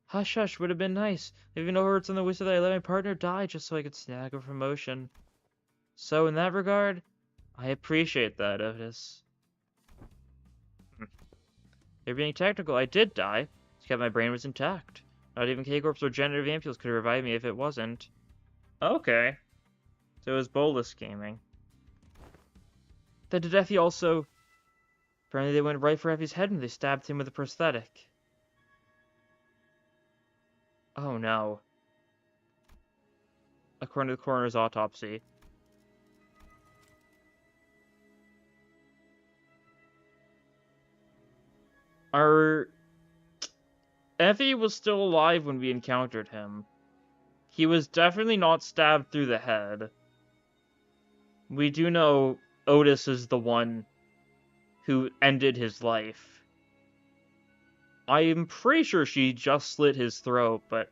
Hush-hush would have been nice. If you know hurts on the whistle that I let my partner die just so I could snag a promotion. So in that regard, I appreciate that, Otis. If being technical, I did die. It's kept my brain was intact. Not even K-Corp's regenerative ampules could revive me if it wasn't. Okay. So it was bolus gaming. Then did Effie also... Apparently they went right for Effie's head when they stabbed him with a prosthetic. Oh no. According to the coroner's autopsy. Effie was still alive when we encountered him. He was definitely not stabbed through the head. We do know Otis is the one who ended his life. I'm pretty sure she just slit his throat, but...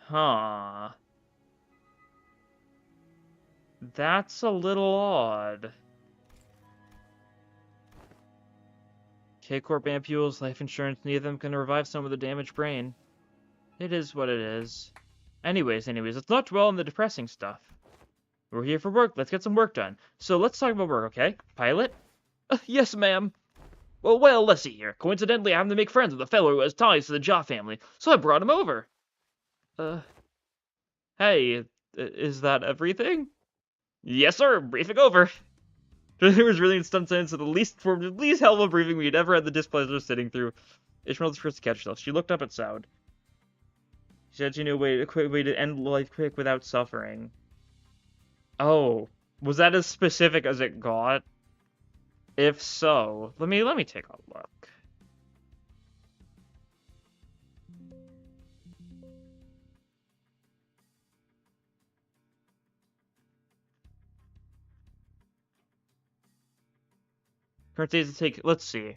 Huh. That's a little odd. K-Corp ampules, life insurance, neither of them can revive some of the damaged brain. It is what it is. Anyways, let's not dwell on the depressing stuff. We're here for work, let's get some work done. So let's talk about work, okay? Pilot? Yes, ma'am. Well, let's see here. Coincidentally, I happen to make friends with a fellow who has ties to the Jaw family, so I brought him over. Hey, is that everything? Yes, sir, briefing over. There was really instant sense of the least helpful briefing we'd ever had the displeasure of sitting through. Ishmael was first to catch herself. She looked up at Saude. She said she knew a quick way to end life quick without suffering. Oh, was that as specific as it got? If so, let me take a look. Current days to take. Let's see.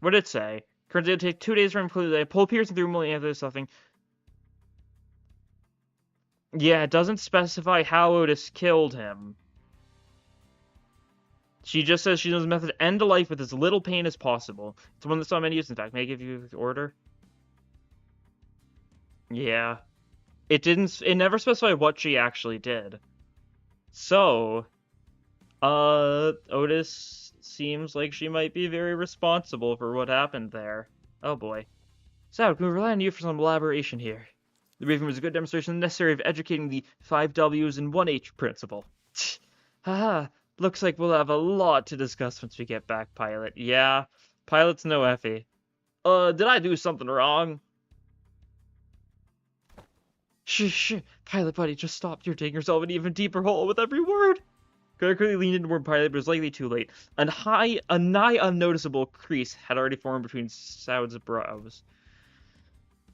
What did it say? Current day to take 2 days from completely. Pull piercing through multi after something. Yeah, it doesn't specify how Otis killed him. She just says she knows the method to end a life with as little pain as possible. It's one that's not many use, in fact. May I give you the order? Yeah. It never specified what she actually did. So, Otis seems like she might be very responsible for what happened there. Oh boy. So, can we rely on you for some elaboration here? The briefing was a good demonstration necessary of educating the 5 W's and 1 H principle. Haha, looks like we'll have a lot to discuss once we get back, Pilot. Yeah, Pilot's no Effie. Did I do something wrong? Shh, Pilot buddy, just stop. You're digging yourself an even deeper hole with every word. Greg quickly leaned into toward Pilot, but it was likely too late. A nigh unnoticeable crease had already formed between Saude's brows.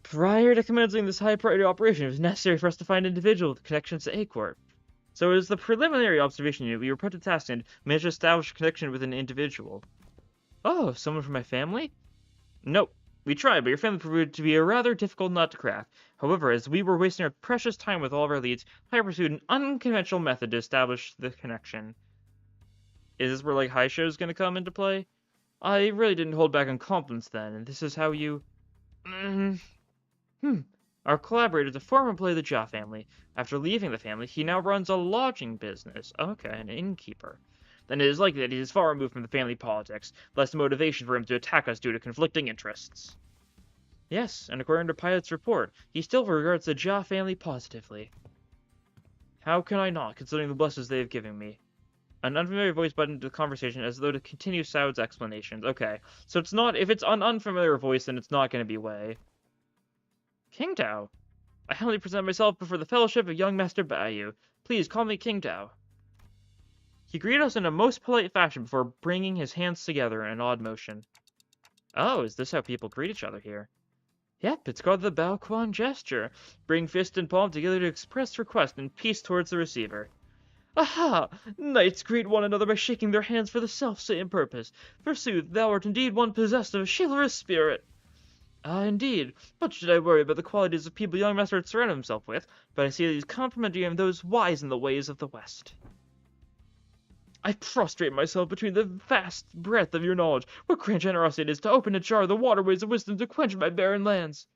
Prior to commencing this high-priority operation, it was necessary for us to find an individual with connections to A-Corp. So as the preliminary observation unit, we were put to task and managed to establish a connection with an individual. Oh, someone from my family? Nope. We tried, but your family proved to be a rather difficult nut to crack. However, as we were wasting our precious time with all of our leads, I pursued an unconventional method to establish the connection. Is this where, like, High Show's gonna come into play? I really didn't hold back on compliments then, and this is how you... Our collaborator is a former employee of the Jaw family. After leaving the family, he now runs a lodging business. Okay, an innkeeper. Then it is likely that he is far removed from the family politics, less motivation for him to attack us due to conflicting interests. Yes, and according to Pilot's report, he still regards the Jaw family positively. How can I not, considering the blessings they have given me? An unfamiliar voice buttoned into the conversation as though to continue Saude's explanations. Okay, so it's not, if it's an unfamiliar voice, then it's not going to be Wei. King Tao. I humbly present myself before the fellowship of young Master Bayou. Please call me King Tao. He greeted us in a most polite fashion before bringing his hands together in an odd motion. Oh, is this how people greet each other here? Yep, it's called the Bao Quan gesture. Bring fist and palm together to express request and peace towards the receiver. Aha! Knights greet one another by shaking their hands for the self-same purpose. Forsooth, thou art indeed one possessed of a chivalrous spirit. Indeed. Much did I worry about the qualities of people young master had surrounded himself with, but I see that he's complimenting him those wise in the ways of the West. I prostrate myself between the vast breadth of your knowledge. What grand generosity it is to open and jar the waterways of wisdom to quench my barren lands.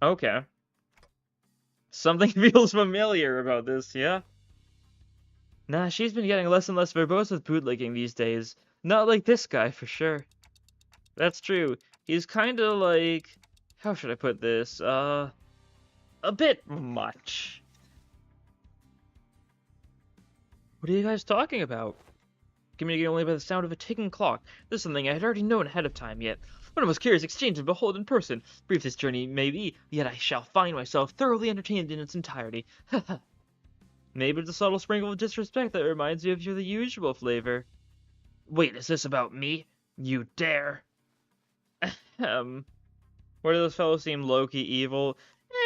Okay. Something feels familiar about this, yeah? Nah, she's been getting less and less verbose with bootlicking these days. Not like this guy, for sure. That's true. He's kind of like... How should I put this? A bit much. What are you guys talking about? Communicating only by the sound of a ticking clock. This is something I had already known ahead of time, yet one of the most curious exchange to behold in person. Brief this journey may be, yet I shall find myself thoroughly entertained in its entirety. Maybe it's a subtle sprinkle of disrespect that reminds you of the usual flavor. Wait, is this about me? You dare? Where do those fellows seem low-key evil?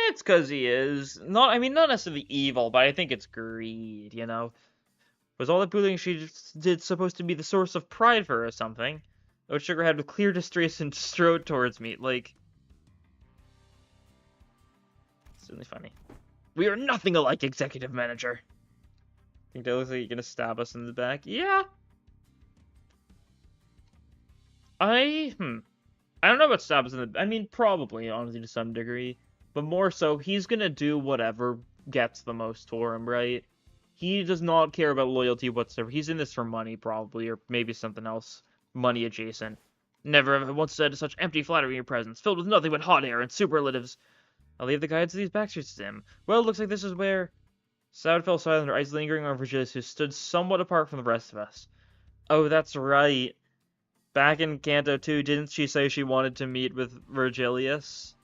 It's because he is. Not necessarily evil, but I think it's greed, you know? Was all the bullying she did supposed to be the source of pride for her or something? Oh, Sugarhead with clear distress and strode towards me, like... It's really funny. We are nothing alike, Executive Manager. Think that looks like you're gonna stab us in the back? Yeah. I don't know about stab us in the... I mean, probably, honestly, to some degree. But more so, he's gonna do whatever gets the most for him, right? He does not care about loyalty whatsoever. He's in this for money, probably, or maybe something else. Money adjacent. Never have I once said such empty flattery in your presence, filled with nothing but hot air and superlatives. I'll leave the guides to these backstreets to him. Well, it looks like this is where... Saude fell silent, her eyes lingering on Virgilius, who stood somewhat apart from the rest of us. Oh, that's right. Back in Canto 2, didn't she say she wanted to meet with Virgilius?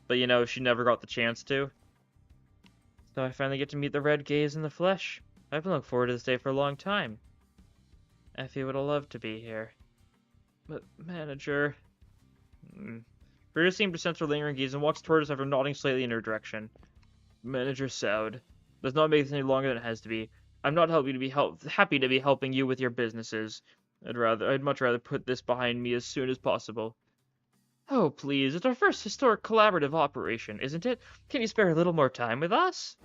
But, you know, she never got the chance to. So I finally get to meet the Red Gaze in the flesh. I've been looking forward to this day for a long time. Effie would have loved to be here. But, manager... Virgilius seemed to sense her lingering gaze and walks toward us after nodding slightly in her direction. Manager Saude. Does not make this any longer than it has to be. I'm not happy to be helping you with your businesses. I'd much rather put this behind me as soon as possible. Oh, please, it's our first historic collaborative operation, isn't it? Can you spare a little more time with us?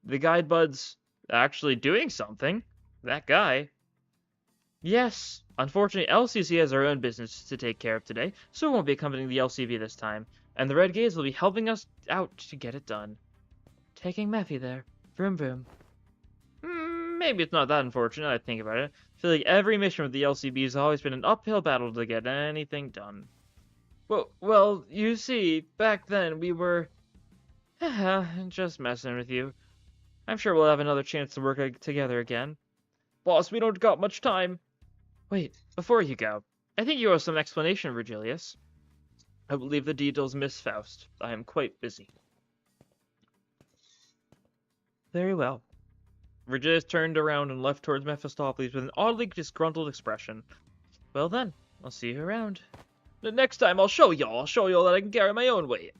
The guide bud's actually doing something. That guy. Yes, unfortunately, LCC has our own business to take care of today, so we won't be accompanying the LCB this time, and the Red Gaze will be helping us out to get it done. Taking Mephi there. Vroom vroom. Maybe it's not that unfortunate, I think about it. I feel like every mission with the LCB has always been an uphill battle to get anything done. Well, you see, back then we were... just messing with you. I'm sure we'll have another chance to work together again. Boss, we don't got much time. Wait, before you go, I think you owe some explanation, Virgilius. I will leave the details, Miss Faust. I am quite busy. Very well. Virgilius turned around and left towards Mephistopheles with an oddly disgruntled expression. Well then, I'll see you around. The next time I'll show y'all that I can carry my own weight.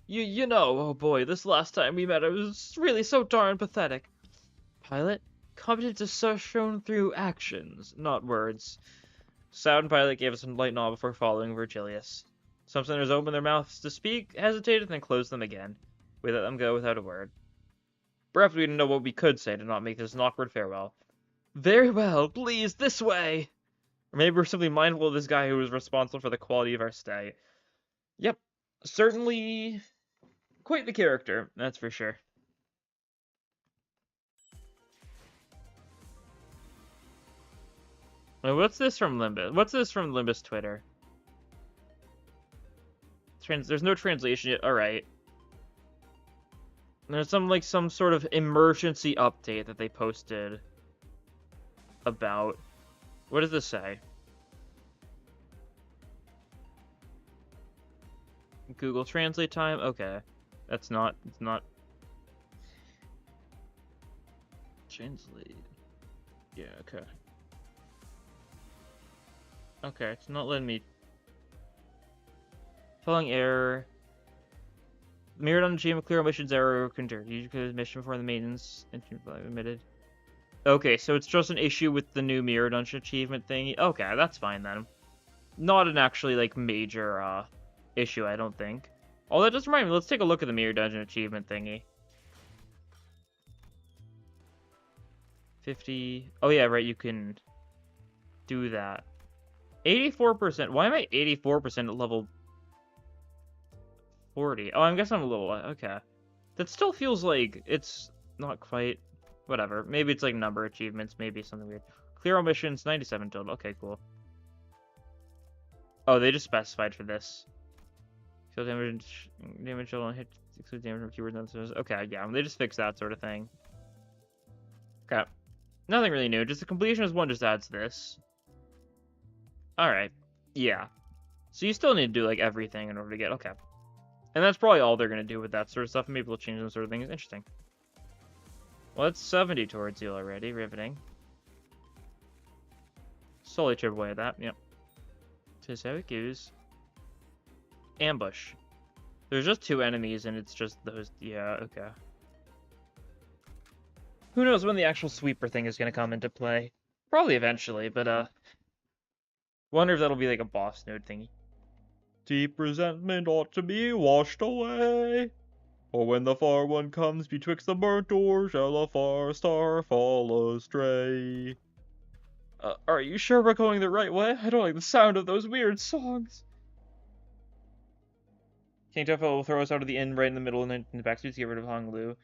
You know, oh boy, this last time we met, it was really so darn pathetic. Pilot, competence is so shown through actions, not words. Saude and Pilot gave us a light nod before following Virgilius. Some sinners opened their mouths to speak, hesitated, and then closed them again. We let them go without a word. Perhaps we didn't know what we could say to not make this an awkward farewell. Very well, please, this way! Or maybe we're simply mindful of this guy who was responsible for the quality of our stay. Yep, certainly quite the character, that's for sure. What's this from Limbus? What's this from Limbus Twitter? There's no translation yet. Alright. There's some sort of emergency update that they posted about. What does this say? Google Translate time? Okay. It's not Translate. Yeah, okay. Okay, it's not letting me... Following error. Mirrored on achievement, clear missions error, you could mission before the maintenance admitted. Okay, so it's just an issue with the new mirror dungeon achievement thingy. Okay, that's fine then. Not an actually like major issue, I don't think. Oh, that does remind me. Let's take a look at the mirror dungeon achievement thingy. 50. Oh yeah, right. You can do that. 84%. Why am I 84% at level 40? Oh, I guess I'm a little... Okay. That still feels like it's not quite... Whatever. Maybe it's like number achievements. Maybe something weird. Clear all missions. 97 total. Okay, cool. Oh, they just specified for this. Kill damage... Damage don't hit... Exclude damage from keywords and others. Okay, yeah. They just fixed that sort of thing. Okay. Nothing really new. Just the completionist one just adds this. Alright. Yeah. So you still need to do like everything in order to get... Okay. And that's probably all they're going to do with that sort of stuff. Maybe they'll change those sort of things. Interesting. Well, it's 70 towards you already. Riveting. Slowly chip away at that. Yep. This is how it goes. Ambush. There's just 2 enemies, and it's just those... Yeah, okay. Who knows when the actual sweeper thing is going to come into play? Probably eventually, but, Wonder if that'll be like a boss node thingy. Deep resentment ought to be washed away. Or when the far one comes betwixt the burnt door, shall a far star fall astray. Are you sure we're going the right way? I don't like the sound of those weird songs. King Topher will throw us out of the inn right in the middle and in the backstreets to get rid of Hong Lu.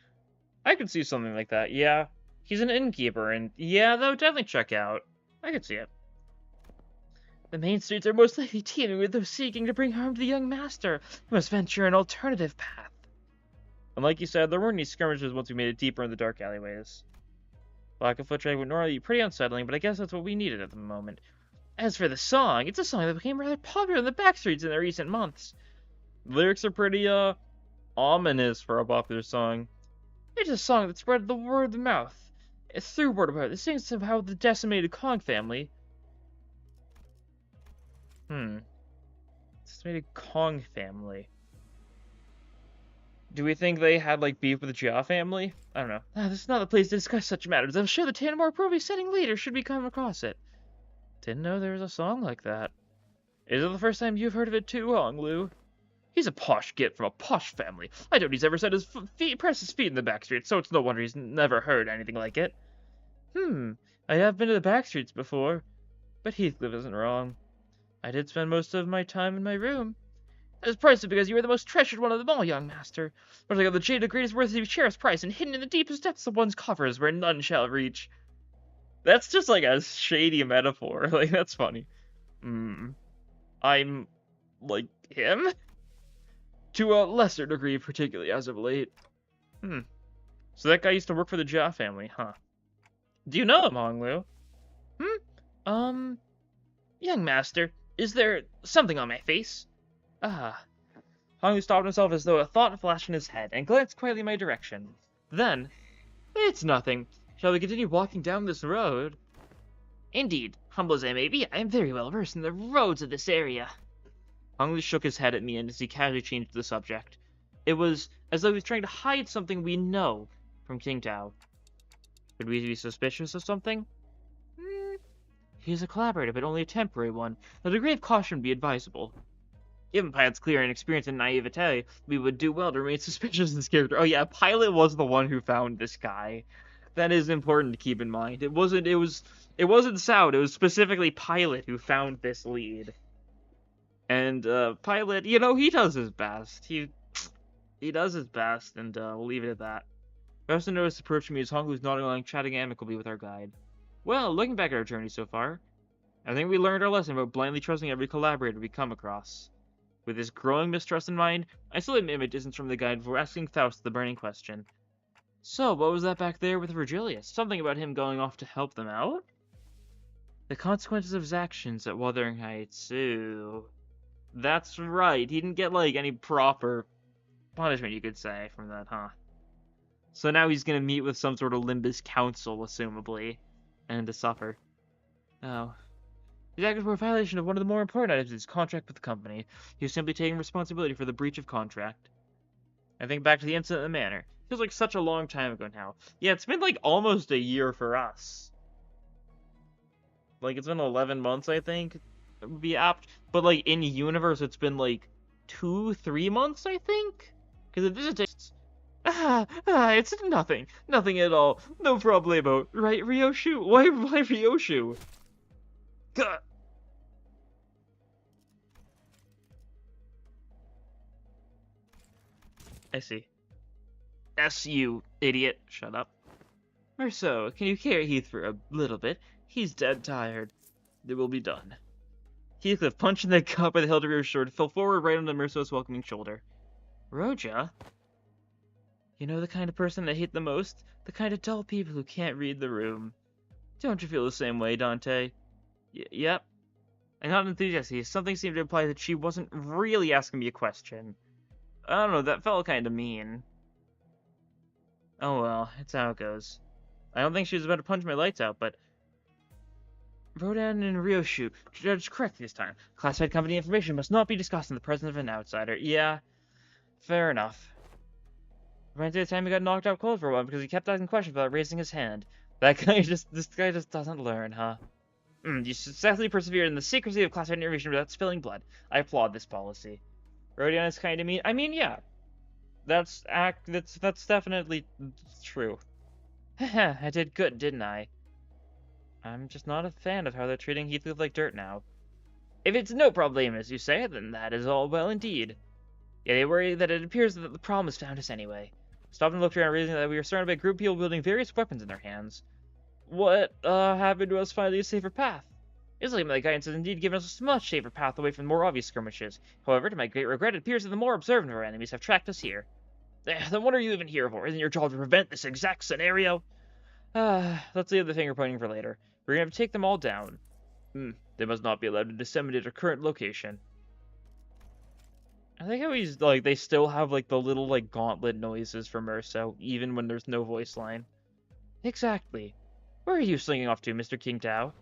I could see something like that, yeah. He's an innkeeper, and yeah, that would definitely check out. I could see it. The main streets are most likely teeming with those seeking to bring harm to the young master. We must venture an alternative path. And like you said, there weren't any skirmishes once we made it deeper in the dark alleyways. Lack of foot traffic would normally be pretty unsettling, but I guess that's what we needed at the moment. As for the song, it's a song that became rather popular in the backstreets in the recent months. The lyrics are pretty, ominous for a popular song. It's a song that spread the word of mouth. It's through word of mouth. It sings about the decimated Kong family. Decimated Kong family. Do we think they had, like, beef with the Jia family? I don't know. This is not the place to discuss such matters. I'm sure the Tanamore Provi setting leader should be come across it. Didn't know there was a song like that. Is it the first time you've heard of it too, Hong Lu? He's a posh git from a posh family. I doubt he's ever set his pressed his feet in the backstreets, so it's no wonder he's never heard anything like it. I have been to the backstreets before, but Heathcliff isn't wrong. I did spend most of my time in my room. That is precisely because you are the most treasured one of them all, young master. But like the jade of greatest worth to be cherished price, and hidden in the deepest depths of one's coffers where none shall reach. That's just like a shady metaphor. Like, that's funny. I'm like him? To a lesser degree, particularly as of late. So that guy used to work for the Jia family, huh? Do you know him, Hong Lu? Young master, is there something on my face? Hong Lu stopped himself as though a thought flashed in his head, and glanced quietly in my direction. Then, it's nothing. Shall we continue walking down this road? Indeed, humble as I may be, I am very well versed in the roads of this area. Hong Lu shook his head at me as he casually changed the subject. It was as though he was trying to hide something we know from King Tao. Could we be suspicious of something? He is a collaborator, but only a temporary one. A degree of caution would be advisable. Given Pilot's clear inexperience and naivete, we would do well to remain suspicious of this character. Oh yeah, Pilot was the one who found this guy. That is important to keep in mind. It wasn't Saude, it was specifically Pilot who found this lead. And Pilot, you know, he does his best. He does his best, and we'll leave it at that. Best to notice approaching me as Hong Lu's nodding along, chatting amicably with our guide. Well, looking back at our journey so far, I think we learned our lesson about blindly trusting every collaborator we come across. With this growing mistrust in mind, I slowly made my distance from the guide before asking Faust the burning question. So, what was that back there with Virgilius? Something about him going off to help them out? The consequences of his actions at Wuthering Heights. Ooh. That's right, he didn't get, like, any proper punishment, you could say, from that, huh? So now he's gonna meet with some sort of Limbus council, assumably, and to suffer. Oh. His actions were a violation of one of the more important items of his contract with the company. He was simply taking responsibility for the breach of contract. I think back to the incident in the manor. Feels like such a long time ago now. Yeah, it's been like almost a year for us. Like, it's been 11 months, I think. It would be apt. But, like, in universe, it's been like 2-3 months, I think? Because if this is it's nothing. Nothing at all. No problemo. Right, Ryoshu? Why Ryoshu? Gah! I see. You idiot. Shut up. Merceau, can you carry Heath for a little bit? He's dead tired. It will be done. Heathcliff, punched in the gut by the hilt of your sword, fell forward right onto Merceau's welcoming shoulder. Roja? You know the kind of person I hate the most? The kind of dull people who can't read the room. Don't you feel the same way, Dante? Yep. I'm not enthusiastic. Something seemed to imply that she wasn't really asking me a question. I don't know, that felt kind of mean. Oh well, it's how it goes. I don't think she was about to punch my lights out, but... Rodan and Ryoshu, judged correctly this time. Classified company information must not be discussed in the presence of an outsider. Yeah, fair enough. Reminds me of the time he got knocked out cold for a while because he kept asking questions without raising his hand. This guy just doesn't learn, huh? You successfully persevered in the secrecy of classified information without spilling blood. I applaud this policy. Rodion is kind of mean. I mean, yeah. That's definitely true. I did good, didn't I? I'm just not a fan of how they're treating Heathcliff like dirt now. If it's no problem, as you say, then that is all well indeed. Yet I worry that it appears that the problem has found us anyway. Stopped and looked around, realizing that we were surrounded by a group of people wielding various weapons in their hands. What happened to us finding a safer path? It looks like my guidance has indeed given us a much safer path away from more obvious skirmishes. However, to my great regret, it appears that the more observant of our enemies have tracked us here. Then what are you even here for? Isn't your job to prevent this exact scenario? Let's leave the finger pointing for later. We're gonna have to take them all down. They must not be allowed to disseminate our current location. I think how he's, like, they still have, like, the little, like, gauntlet noises from Urso, even when there's no voice line. Exactly. Where are you slinging off to, Mr. King Tao?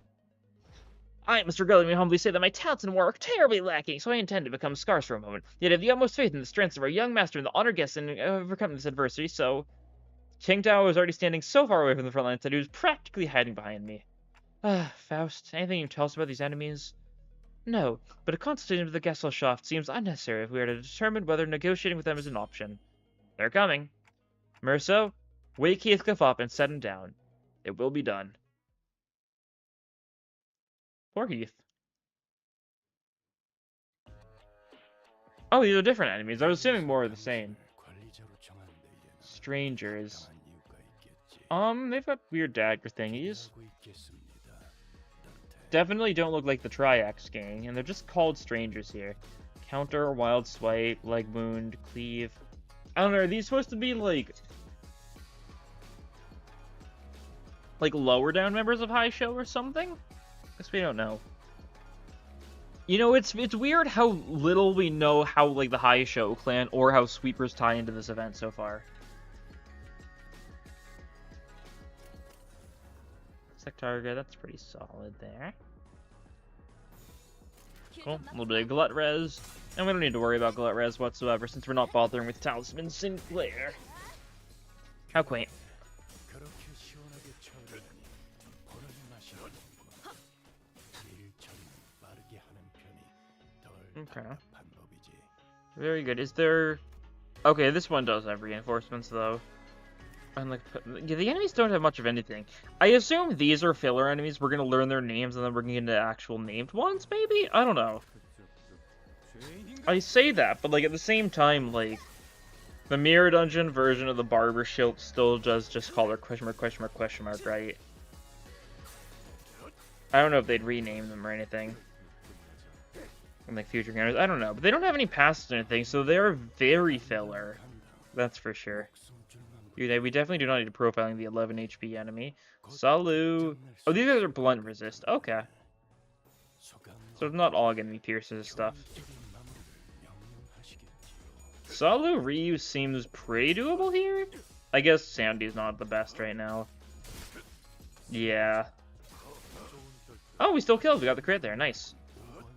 I must regretfully humbly say that my talents in war are terribly lacking, so I intend to become scarce for a moment. Yet I have the utmost faith in the strengths of our young master and the honored guests in overcoming this adversity, so... King Tao was already standing so far away from the front lines that he was practically hiding behind me. Faust, anything you can tell us about these enemies? No, but a consultation with the Gesellschaft seems unnecessary if we are to determine whether negotiating with them is an option. They're coming. Merso, wake Heathcliff up and set him down. It will be done. Poor Heath. Oh, these are different enemies. I was assuming more of the same. Strangers. They've got weird dagger thingies. Definitely don't look like the Triax gang, and they're just called strangers here. Counter, Wild Swipe, Leg Wound, Cleave. I don't know, are these supposed to be, like lower down members of High Show or something? Guess we don't know. You know, it's weird how little we know how, like, the High Show clan or how Sweepers tie into this event so far. Sectarga, that's pretty solid there. Cool, a little bit of Glut Res. And we don't need to worry about Glut Res whatsoever since we're not bothering with Talisman Sinclair. How quaint. Okay. Very good. Is there... Okay, this one does have reinforcements, though. And, like, yeah, the enemies don't have much of anything. I assume these are filler enemies. We're gonna learn their names, and then we're gonna get into actual named ones, maybe? I don't know. I say that, but, like, at the same time, like, the Mirror Dungeon version of the Barber Shield still does just call her question mark, right? I don't know if they'd rename them or anything. In, like, future games. I don't know. But they don't have any passes or anything, so they're very filler. That's for sure. We definitely do not need to profiling the 11 HP enemy. Salu. Oh, these guys are blunt resist. Okay. So it's not all gonna be pierces stuff. Salu Ryu seems pretty doable here. I guess Sandy's not the best right now. Yeah. Oh, we still killed. We got the crit there. Nice.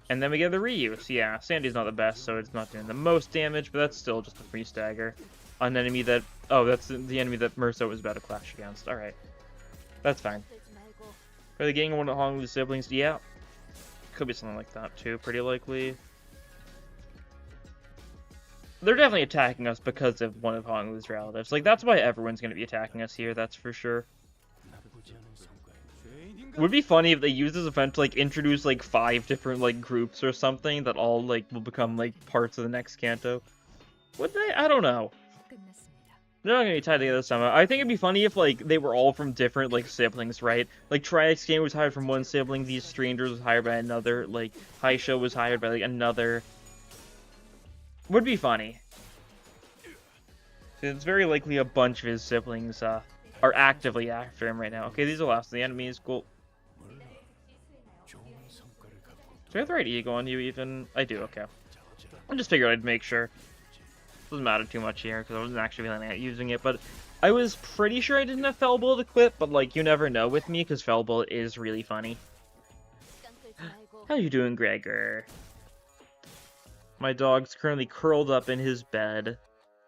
And then we get the Ryu. So yeah, Sandy's not the best, so it's not doing the most damage, but that's still just a free stagger. An enemy that... Oh, that's the enemy that Merso was about to clash against. Alright. That's fine. Are they getting one of Honglu's siblings? Yeah. Could be something like that, too. Pretty likely. They're definitely attacking us because of one of Honglu's relatives. Like, that's why everyone's going to be attacking us here, that's for sure. It would be funny if they use this event to, like, introduce, like, 5 different, like, groups or something that all, like, will become, like, parts of the next Kanto. Would they? I don't know. They're not gonna be tied together somehow. I think it'd be funny if, like, they were all from different, like, siblings, right? Like, Triax Game was hired from one sibling, these Strangers was hired by another, like, High Show was hired by, like, another. Would be funny. It's very likely a bunch of his siblings, are actively after him right now. Okay, these are the last of the enemies. Cool. Do I have the right ego on you, even? I do, okay. I just figured I'd make sure. Doesn't matter too much here, because I wasn't actually planning on using it, but I was pretty sure I didn't have Fell Bullet equipped, but, like, you never know with me, because Fell Bullet is really funny. How you doing, Gregor? My dog's currently curled up in his bed,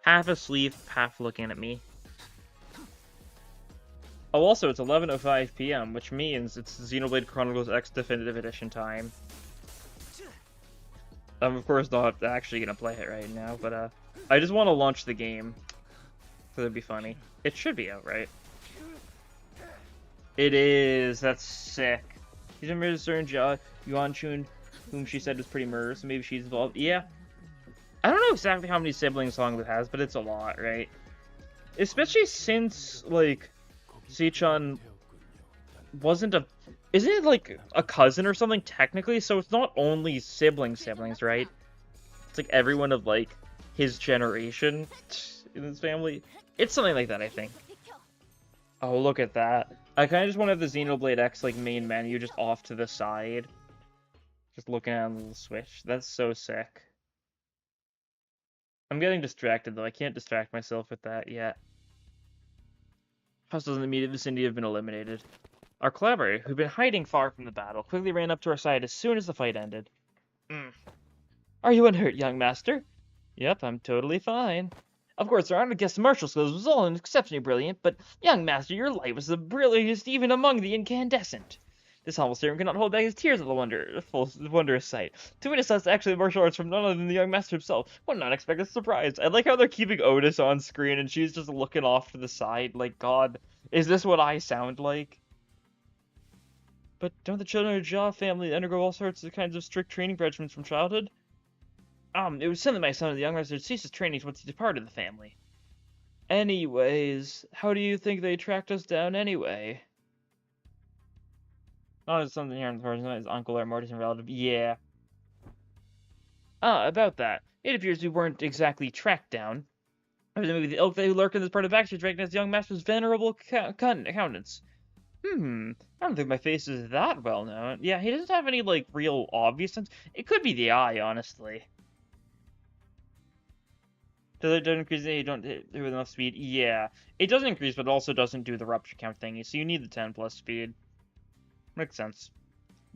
half asleep, half looking at me. Oh, also, it's 11:05 p.m., which means it's Xenoblade Chronicles X Definitive Edition time. I'm, of course, not actually gonna play it right now, but, I just want to launch the game. So that'd be funny. It should be out, right? It is. That's sick. She's a Minister in Yuan Chun, whom she said was pretty murder, so maybe she's involved. Yeah. I don't know exactly how many siblings Song it has, but it's a lot, right? Especially since, like, Seichun wasn't a... Isn't it, like, a cousin or something, technically? So it's not only siblings, right? It's, like, everyone of, like, his generation in his family. It's something like that, I think. Oh, look at that. I kind of just want to have the Xenoblade X, like, main menu just off to the side. Just looking at a little switch. That's so sick. I'm getting distracted, though. I can't distract myself with that yet. Hostiles in the immediate vicinity have been eliminated. Our collaborator, who'd been hiding far from the battle, quickly ran up to our side as soon as the fight ended. Are you unhurt, young master? Yep, I'm totally fine. Of course, our guest martial skills was all exceptionally brilliant, but, young master, your light was the brilliantest even among the incandescent. This humble servant cannot hold back his tears at the wondrous sight. To witness us actually martial arts from none other than the young master himself. What an unexpected surprise. I like how they're keeping Otis on screen and she's just looking off to the side like, God, is this what I sound like? But don't the children of the Jaw family undergo all sorts of kinds of strict training regimens from childhood? It was something my son, the young master, ceased his training once he departed the family. Anyways, how do you think they tracked us down anyway? Oh, there's something here in the person, his uncle or Morty's relative. Yeah. About that. It appears we weren't exactly tracked down. Maybe the ilk who lurk in this part of Backstreets recognize the young master's venerable countenance. I don't think my face is that well known. Yeah, he doesn't have any, like, real obvious sense. It could be the eye, honestly. Does it increase it? You don't hit with enough speed? Yeah. It doesn't increase, but it also doesn't do the rupture count thingy, so you need the 10 plus speed. Makes sense.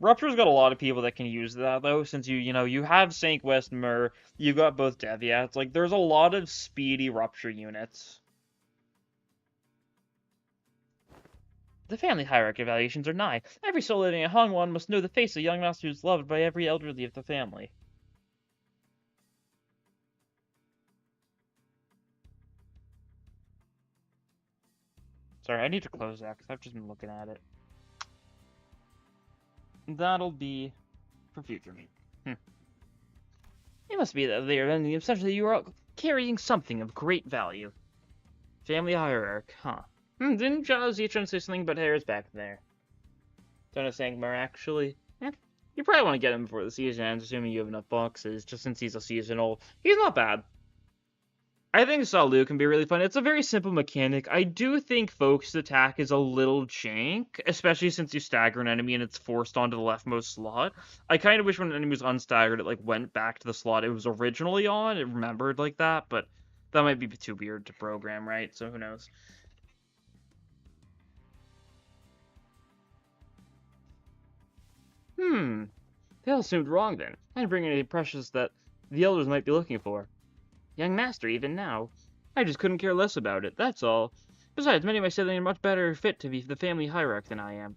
Rupture's got a lot of people that can use that, though, since you have Saint West Mur, you've got both Deviats. Like, there's a lot of speedy Rupture units. The family hierarchy evaluations are nigh. Every soul living at Hongwan must know the face of young master who's loved by every elderly of the family. Sorry, I need to close that, because I've just been looking at it. That'll be for future me. It must be that they are ending essentially you are carrying something of great value. Family hierarchy, huh? Didn't Jazzy trying to say something about hair is back there? Don't know Sangmar actually. You probably want to get him before the season ends, assuming you have enough boxes, just since he's a seasonal. He's not bad. I think Salu can be really fun. It's a very simple mechanic. I do think Focused Attack is a little jank, especially since you stagger an enemy and it's forced onto the leftmost slot. I kind of wish when an enemy was unstaggered, it like went back to the slot it was originally on. It remembered like that, but that might be too weird to program, right? So who knows? They all assumed wrong then. I didn't bring any precious that the elders might be looking for. Young master, even now. I just couldn't care less about it, that's all. Besides, many of my siblings are much better fit to be the family hierarch than I am.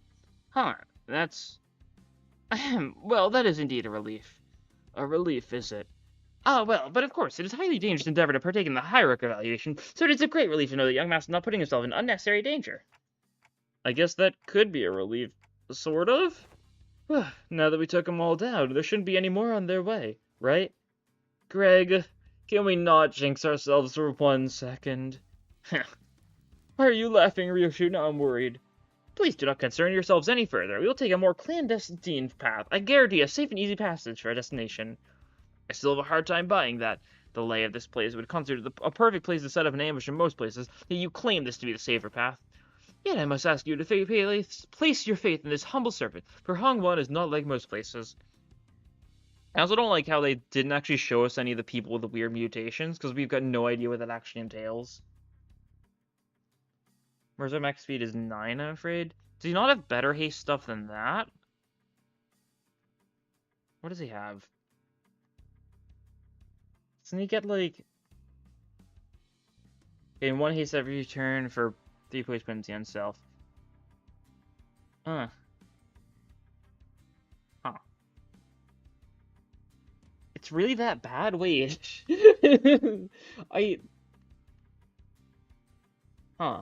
Huh, that's... well, that is indeed a relief. A relief, is it? Ah, well, but of course, it is a highly dangerous endeavor to partake in the hierarch evaluation, so it is a great relief to know that young master is not putting himself in unnecessary danger. I guess that could be a relief. Sort of? Now that we took them all down, there shouldn't be any more on their way, right? Greg, can we not jinx ourselves for 1 second? Why are you laughing, Ryushu? Now I'm worried. Please do not concern yourselves any further. We will take a more clandestine path. I guarantee a safe and easy passage for our destination. I still have a hard time buying that. The lay of this place would consider a perfect place to set up an ambush in most places, yet you claim this to be the safer path. Yet I must ask you to place your faith in this humble servant, for Hongwan is not like most places. I also don't like how they didn't actually show us any of the people with the weird mutations, because we've got no idea what that actually entails. Whereas our max speed is 9, I'm afraid. Does he not have better haste stuff than that? What does he have? Doesn't he get, like... in 1 haste every turn for 3 points penalty on self. Huh. It's really that bad? Wait. I... Huh.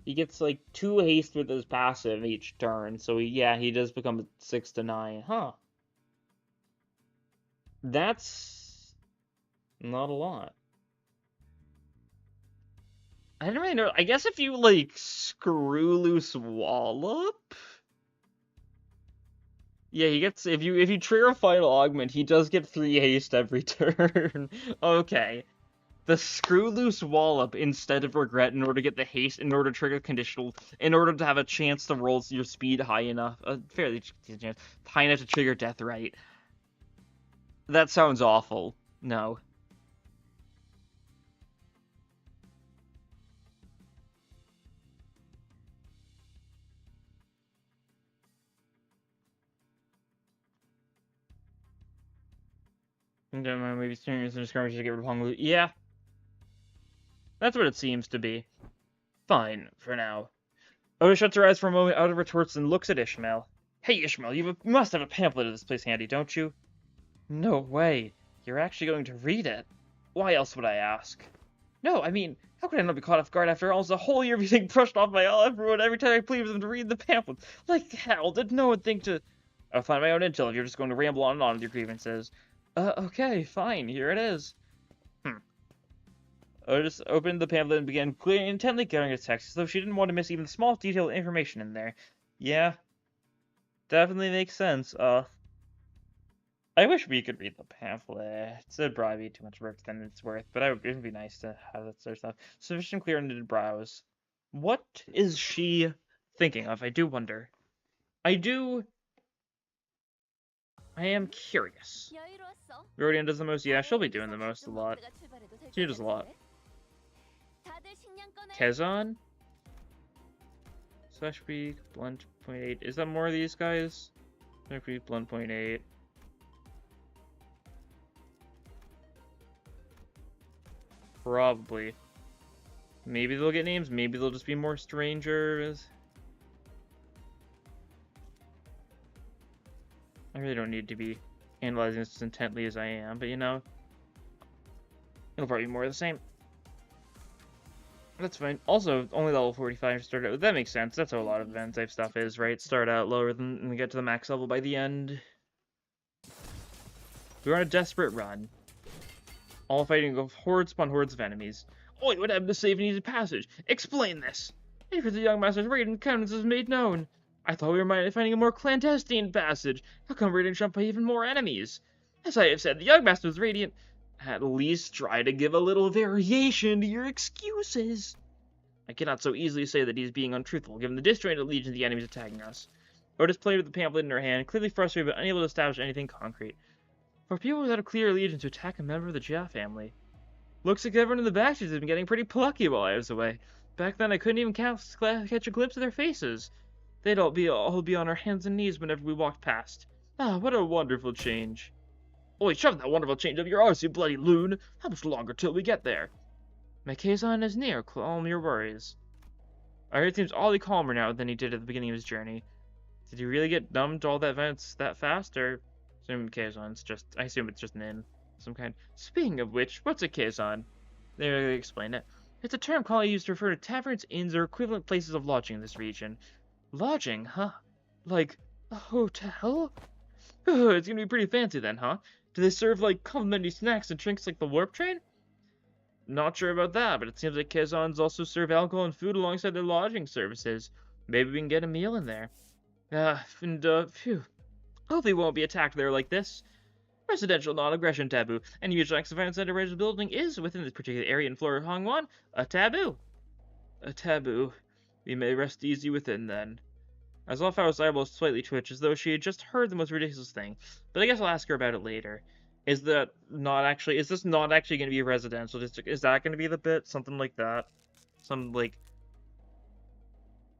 He gets, like, 2 haste with his passive each turn, so yeah, he does become 6 to 9. Huh. That's... not a lot. I didn't really know. I guess if you, like, screw loose Wallop... Yeah, he gets... If you trigger a final augment, he does get 3 haste every turn. Okay. The screw loose Wallop instead of regret in order to get the haste, in order to trigger conditional, in order to have a chance to roll your speed high enough, fairly decent chance, high enough to trigger death right. That sounds awful. No. Maybe streamers and skirmishes to get rid of Hong Lu. Yeah. That's what it seems to be. Fine, for now. Oda shuts her eyes for a moment out of retorts and looks at Ishmael. Hey, Ishmael, you must have a pamphlet of this place handy, don't you? No way. You're actually going to read it? Why else would I ask? No, I mean, how could I not be caught off guard after almost a whole year of being brushed off by everyone every time I plead with them to read the pamphlet? Like hell, did no one think to... I'll find my own intel if you're just going to ramble on and on with your grievances. Okay, fine, here it is. Otis opened the pamphlet and began intently going its text, as though she didn't want to miss even the smallest detail of information in there. Yeah, definitely makes sense. I wish we could read the pamphlet. It'd probably be too much work than it's worth, but it would be nice to have that sort of stuff. Sufficient clear knitted brows. What is she thinking of? I do wonder. I am curious. Rodian does the most? Yeah, she'll be doing the most a lot. She does a lot. Kezan? Slash Week, Blunt, 0.8. Is that more of these guys? Slash Week, Blunt, 0.8. Probably. Maybe they'll get names, maybe they'll just be more strangers. I really don't need to be analyzing this as intently as I am, but you know, it'll probably be more of the same. That's fine. Also, only level 45 to start out with. That makes sense. That's how a lot of event type stuff is, right? Start out lower than get to the max level by the end. We're on a desperate run. All fighting of hordes upon hordes of enemies. Oi, what happened to save and easy passage? Explain this! Maybe the young master's radiant countenance is made known. I thought we were finding a more clandestine passage. How come we didn't jump by even more enemies? As I have said, the young master's radiant. At least try to give a little variation to your excuses. I cannot so easily say that he's being untruthful, given the disjointed allegiance of the enemies attacking us. Otis played with the pamphlet in her hand, clearly frustrated but unable to establish anything concrete. For people without a clear allegiance to attack a member of the Jia family. Looks like everyone in the backstreets has been getting pretty plucky while I was away. Back then I couldn't even catch a glimpse of their faces. They'd all be on our hands and knees whenever we walked past. Ah, what a wonderful change. Oi, shove that wonderful change up your arse, you bloody loon! How much longer till we get there? My Kazan is near, calm your worries. I heard it seems oddly calmer now than he did at the beginning of his journey. Did he really get numb to all that events that fast, or... I assume it's just an inn of some kind. Speaking of which, what's a Kazan? They explain it. It's a term commonly used to refer to taverns, inns, or equivalent places of lodging in this region. Lodging, huh? Like a hotel? Oh, it's gonna be pretty fancy then, huh? Do they serve, like, complimentary snacks and drinks like the warp train? Not sure about that, but it seems like Kazans also serve alcohol and food alongside their lodging services. Maybe we can get a meal in there. Phew. Hopefully we won't be attacked there like this. Residential non-aggression taboo. Any usual acts of violence at a residential building is, within this particular area and floor of Hongwan, a taboo. A taboo. We may rest easy within, then. As Alpha's eyeballs slightly twitch, as though she had just heard the most ridiculous thing. But I guess I'll ask her about it later. Is this not actually going to be a residential district? Is that going to be the bit? Something like that? Some, like,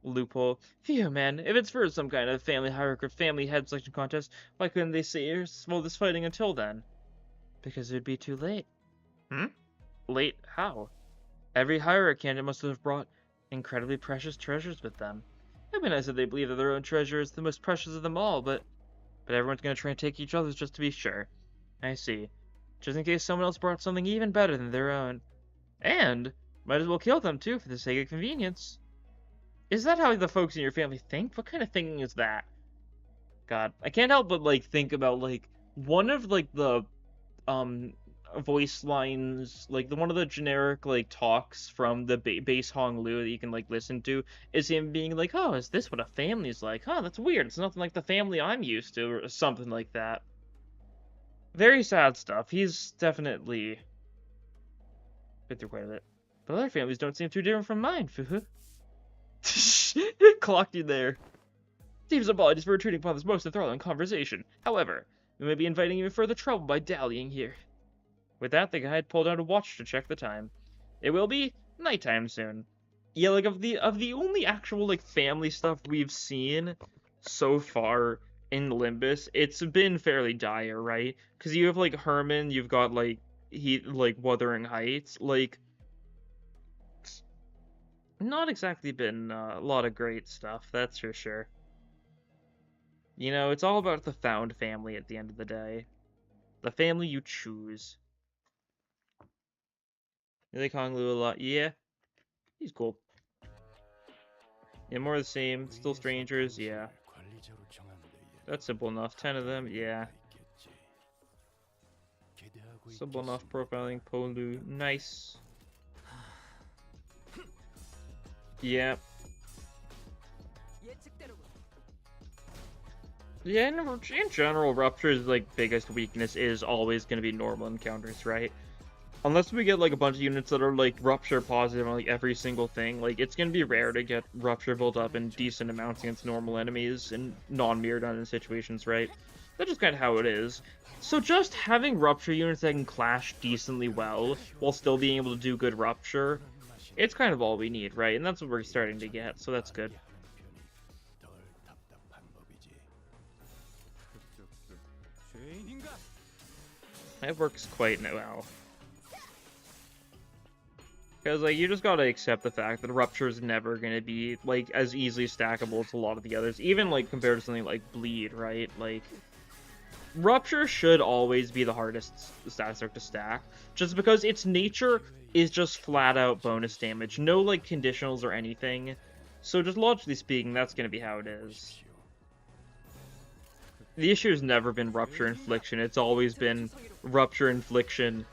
loophole. Phew, man. If it's for some kind of family hierarchy or family head selection contest, why couldn't they say slow this fighting until then? Because it'd be too late. Late how? Every hierarchy candidate must have brought incredibly precious treasures with them. It'd be nice if they believe that their own treasure is the most precious of them all, but everyone's gonna try and take each other's just to be sure. I see. Just in case someone else brought something even better than their own. And might as well kill them too for the sake of convenience. Is that how the folks in your family think? What kind of thinking is that? God, I can't help but like think about like one of like the um voice lines, like the one of the generic like talks from the base Hong Lu that you can like listen to is him being like, "Oh, is this what a family's like? Huh, that's weird. It's nothing like the family I'm used to," or something like that. Very sad stuff. He's definitely been through quite a bit. But other families don't seem too different from mine. Clocked you there. Steve's apologies for intruding upon this most enthralling conversation. However, we may be inviting even further trouble by dallying here. With that, the guide pulled out a watch to check the time. It will be nighttime soon. Yeah, like of the only actual like family stuff we've seen so far in Limbus, it's been fairly dire, right? Because you have like Herman, you've got like Wuthering Heights, like not exactly been a lot of great stuff, that's for sure. You know, it's all about the found family at the end of the day. The family you choose. You like Hong Lu a lot? Yeah. He's cool. Yeah, more of the same. Still strangers? Yeah. That's simple enough. 10 of them? Yeah. Simple enough. Profiling Polu. Nice. Yeah. Yeah, in general, Rupture's like biggest weakness is always going to be normal encounters, right? Unless we get like a bunch of units that are like Rupture positive on like every single thing, like it's going to be rare to get Rupture built up in decent amounts against normal enemies in non-mirror dungeon situations, right? That's just kind of how it is. So just having Rupture units that can clash decently well while still being able to do good Rupture, it's kind of all we need, right? And that's what we're starting to get, so that's good. That works quite well. Because, like, you just gotta accept the fact that Rupture is never gonna be, like, as easily stackable as a lot of the others. Even, like, compared to something like Bleed, right? Like, Rupture should always be the hardest status to stack. Just because its nature is just flat-out bonus damage. No, like, conditionals or anything. So, just logically speaking, that's gonna be how it is. The issue has never been Rupture Infliction. It's always been Rupture Infliction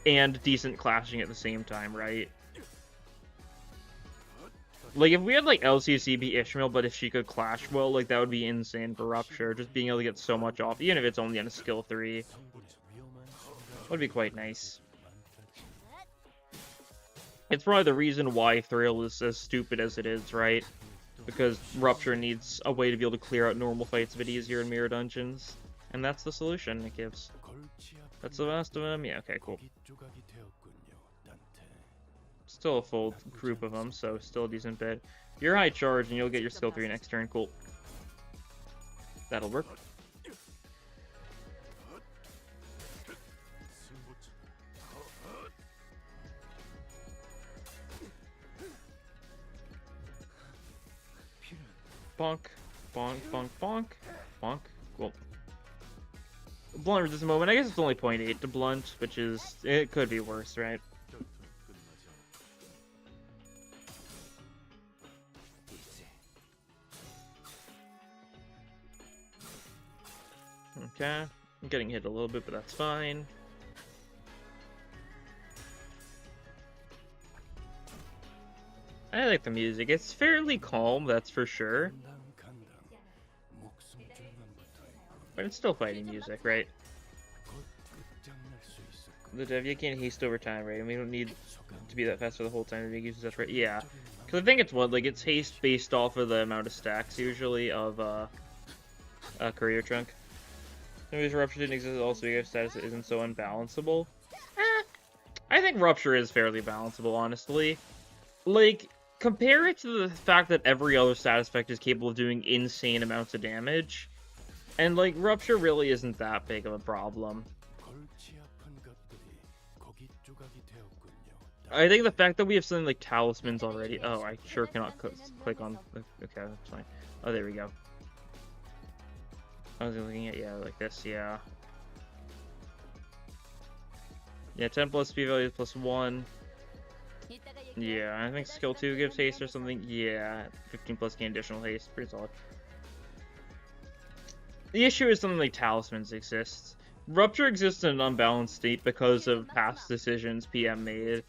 and decent clashing at the same time, right? Like, if we had, like, LCCB Ishmael, but if she could clash well, like, that would be insane for Rupture. Just being able to get so much off, even if it's only on a skill 3. Would be quite nice. It's probably the reason why Thrill is as stupid as it is, right? Because Rupture needs a way to be able to clear out normal fights a bit easier in mirror dungeons. And that's the solution it gives. That's the last of them? Yeah, okay, cool. Still a full group of them, so still a decent bit. You're high charge and you'll get your skill 3 next turn, cool. That'll work. Bonk, bonk, bonk, bonk, bonk. Cool. Blunt resistance moment. I guess it's only 0.8 to blunt, which is... it could be worse, right? Okay. I'm getting hit a little bit, but that's fine. I like the music. It's fairly calm, that's for sure. But it's still fighting music, right? The dev, you can't haste over time, right? And we don't need to be that fast for the whole time to make use of that, right? Yeah. Because I think it's what, like, it's haste based off of the amount of stacks, usually, of, a career chunk. Somebody's Rupture didn't exist, also your status isn't so unbalanceable. I think Rupture is fairly balanceable, honestly. Like, compare it to the fact that every other status effect is capable of doing insane amounts of damage. And, like, Rupture really isn't that big of a problem. I think the fact that we have something like talismans already. Oh, I sure cannot click on. Okay, that's fine. Oh, there we go. I was looking at, yeah, like this, yeah. Yeah, 10 plus speed value plus 1. Yeah, I think skill 2 gives haste or something. Yeah, 15 plus gain additional haste. Pretty solid. The issue is something like talismans exists. Rupture exists in an unbalanced state because of past decisions PM made.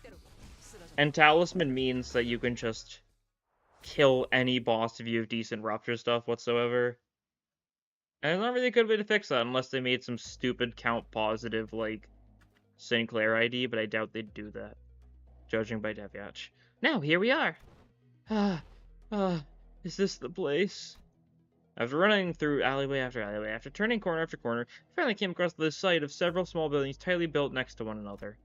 And talisman means that you can just kill any boss if you have decent rupture stuff whatsoever. And there's not really a good way to fix that unless they made some stupid count positive like Sinclair ID, but I doubt they'd do that, judging by Devyatch. Now, here we are! Is this the place? After running through alleyway after alleyway, after turning corner after corner, I finally came across the sight of several small buildings tightly built next to one another.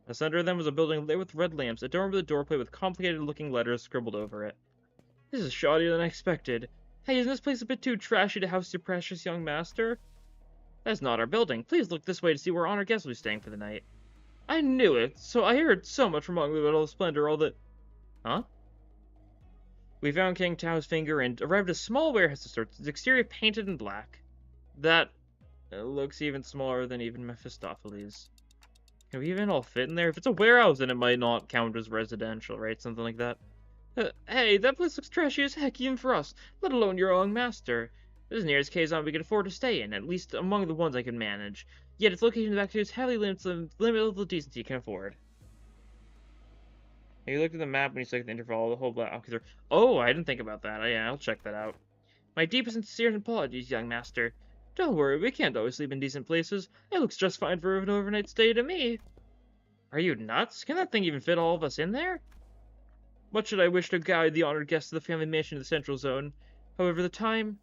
The center of them was a building lit with red lamps, a door with a doorplate with complicated-looking letters scribbled over it. This is shoddier than I expected. Hey, isn't this place a bit too trashy to house your precious young master? That's not our building. Please look this way to see where honored guests will be staying for the night. I knew it. So I heard so much from Ugly about all the splendor, all the... Huh? We found King Tao's finger and arrived at a small warehouse of sorts, its exterior painted in black. That looks even smaller than even Mephistopheles. Can we even all fit in there? If it's a warehouse, then it might not count as residential, right? Something like that. Hey, that place looks trashy as heck even for us, let alone your own master. This is the nearest Kazan we can afford to stay in, at least among the ones I can manage. Yet its location in the back to its heavily limited the decency can afford. You looked at the map when you selected the interval, the whole black. Okay, oh, I didn't think about that. Yeah, I'll check that out. My deepest and sincere apologies, young master. Don't worry, we can't always sleep in decent places. It looks just fine for an overnight stay to me. Are you nuts? Can that thing even fit all of us in there? What should I wish to guide the honored guests of the family mansion to the central zone? However, the time...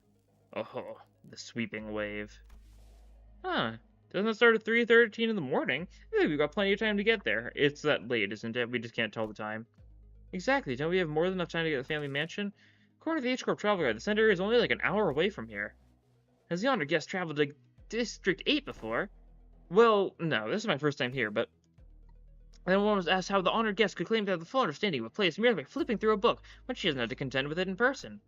Oh, the sweeping wave. Huh. Doesn't it start at 3:13 in the morning? Maybe we've got plenty of time to get there. It's that late, isn't it? We just can't tell the time. Exactly. Don't we have more than enough time to get to the family mansion? According to the H-Corp travel guide, the center is only like an hour away from here. Has the honored guest traveled to District 8 before? Well, no. This is my first time here, but... Then one was asked how the honored guest could claim to have the full understanding of a place merely by flipping through a book when she hasn't had to contend with it in person.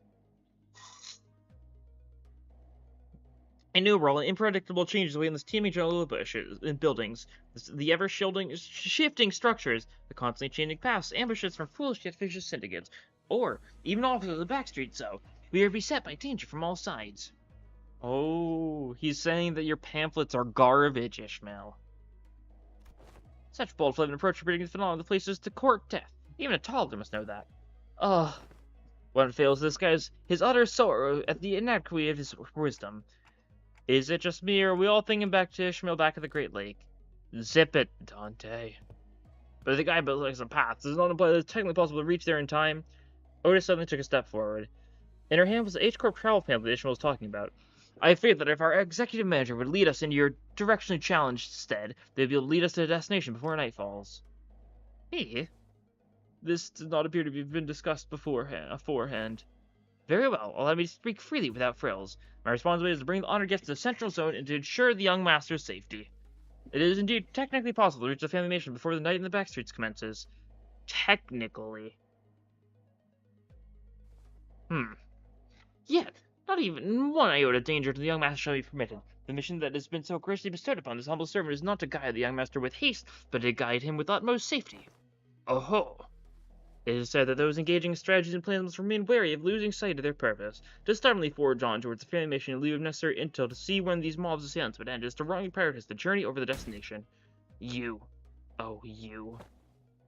Innumerable and unpredictable changes away in this teeming jungle of bushes and buildings, the ever-shifting structures, the constantly changing paths, ambushes from foolish yet vicious syndicates, or even officers of the backstreets. So we are beset by danger from all sides. Oh, he's saying that your pamphlets are garbage, Ishmael. Such bold-flavoured approach to predicting the phenomenon of the place is to court death. Even a toddler must know that. Ugh. What fails this guy is his utter sorrow at the inadequacy of his wisdom. Is it just me, or are we all thinking back to Ishmael back at the Great Lake? Zip it, Dante. But if the guy built like some paths, does not imply that it's technically possible to reach there in time. Otis suddenly took a step forward. In her hand was the H-Corp travel pamphlet Ishmael was talking about. I feared that if our executive manager would lead us into your directionally challenged stead, they'd be able to lead us to the destination before night falls. Hey, this does not appear to have been discussed beforehand. Very well, allow me to speak freely without frills. My responsibility is to bring the honored guests to the central zone and to ensure the young master's safety. It is indeed technically possible to reach the family mansion before the night in the backstreets commences. Technically. Yet, not even one iota of danger to the young master shall be permitted. The mission that has been so graciously bestowed upon this humble servant is not to guide the young master with haste, but to guide him with utmost safety. Oh-ho! It is said that those engaging in strategies and plans must remain wary of losing sight of their purpose. To stubbornly forge on towards the family mission and leave necessary intel to see when these mobs of assailants would end is to wrongly prioritize the journey over the destination. You. Oh, you.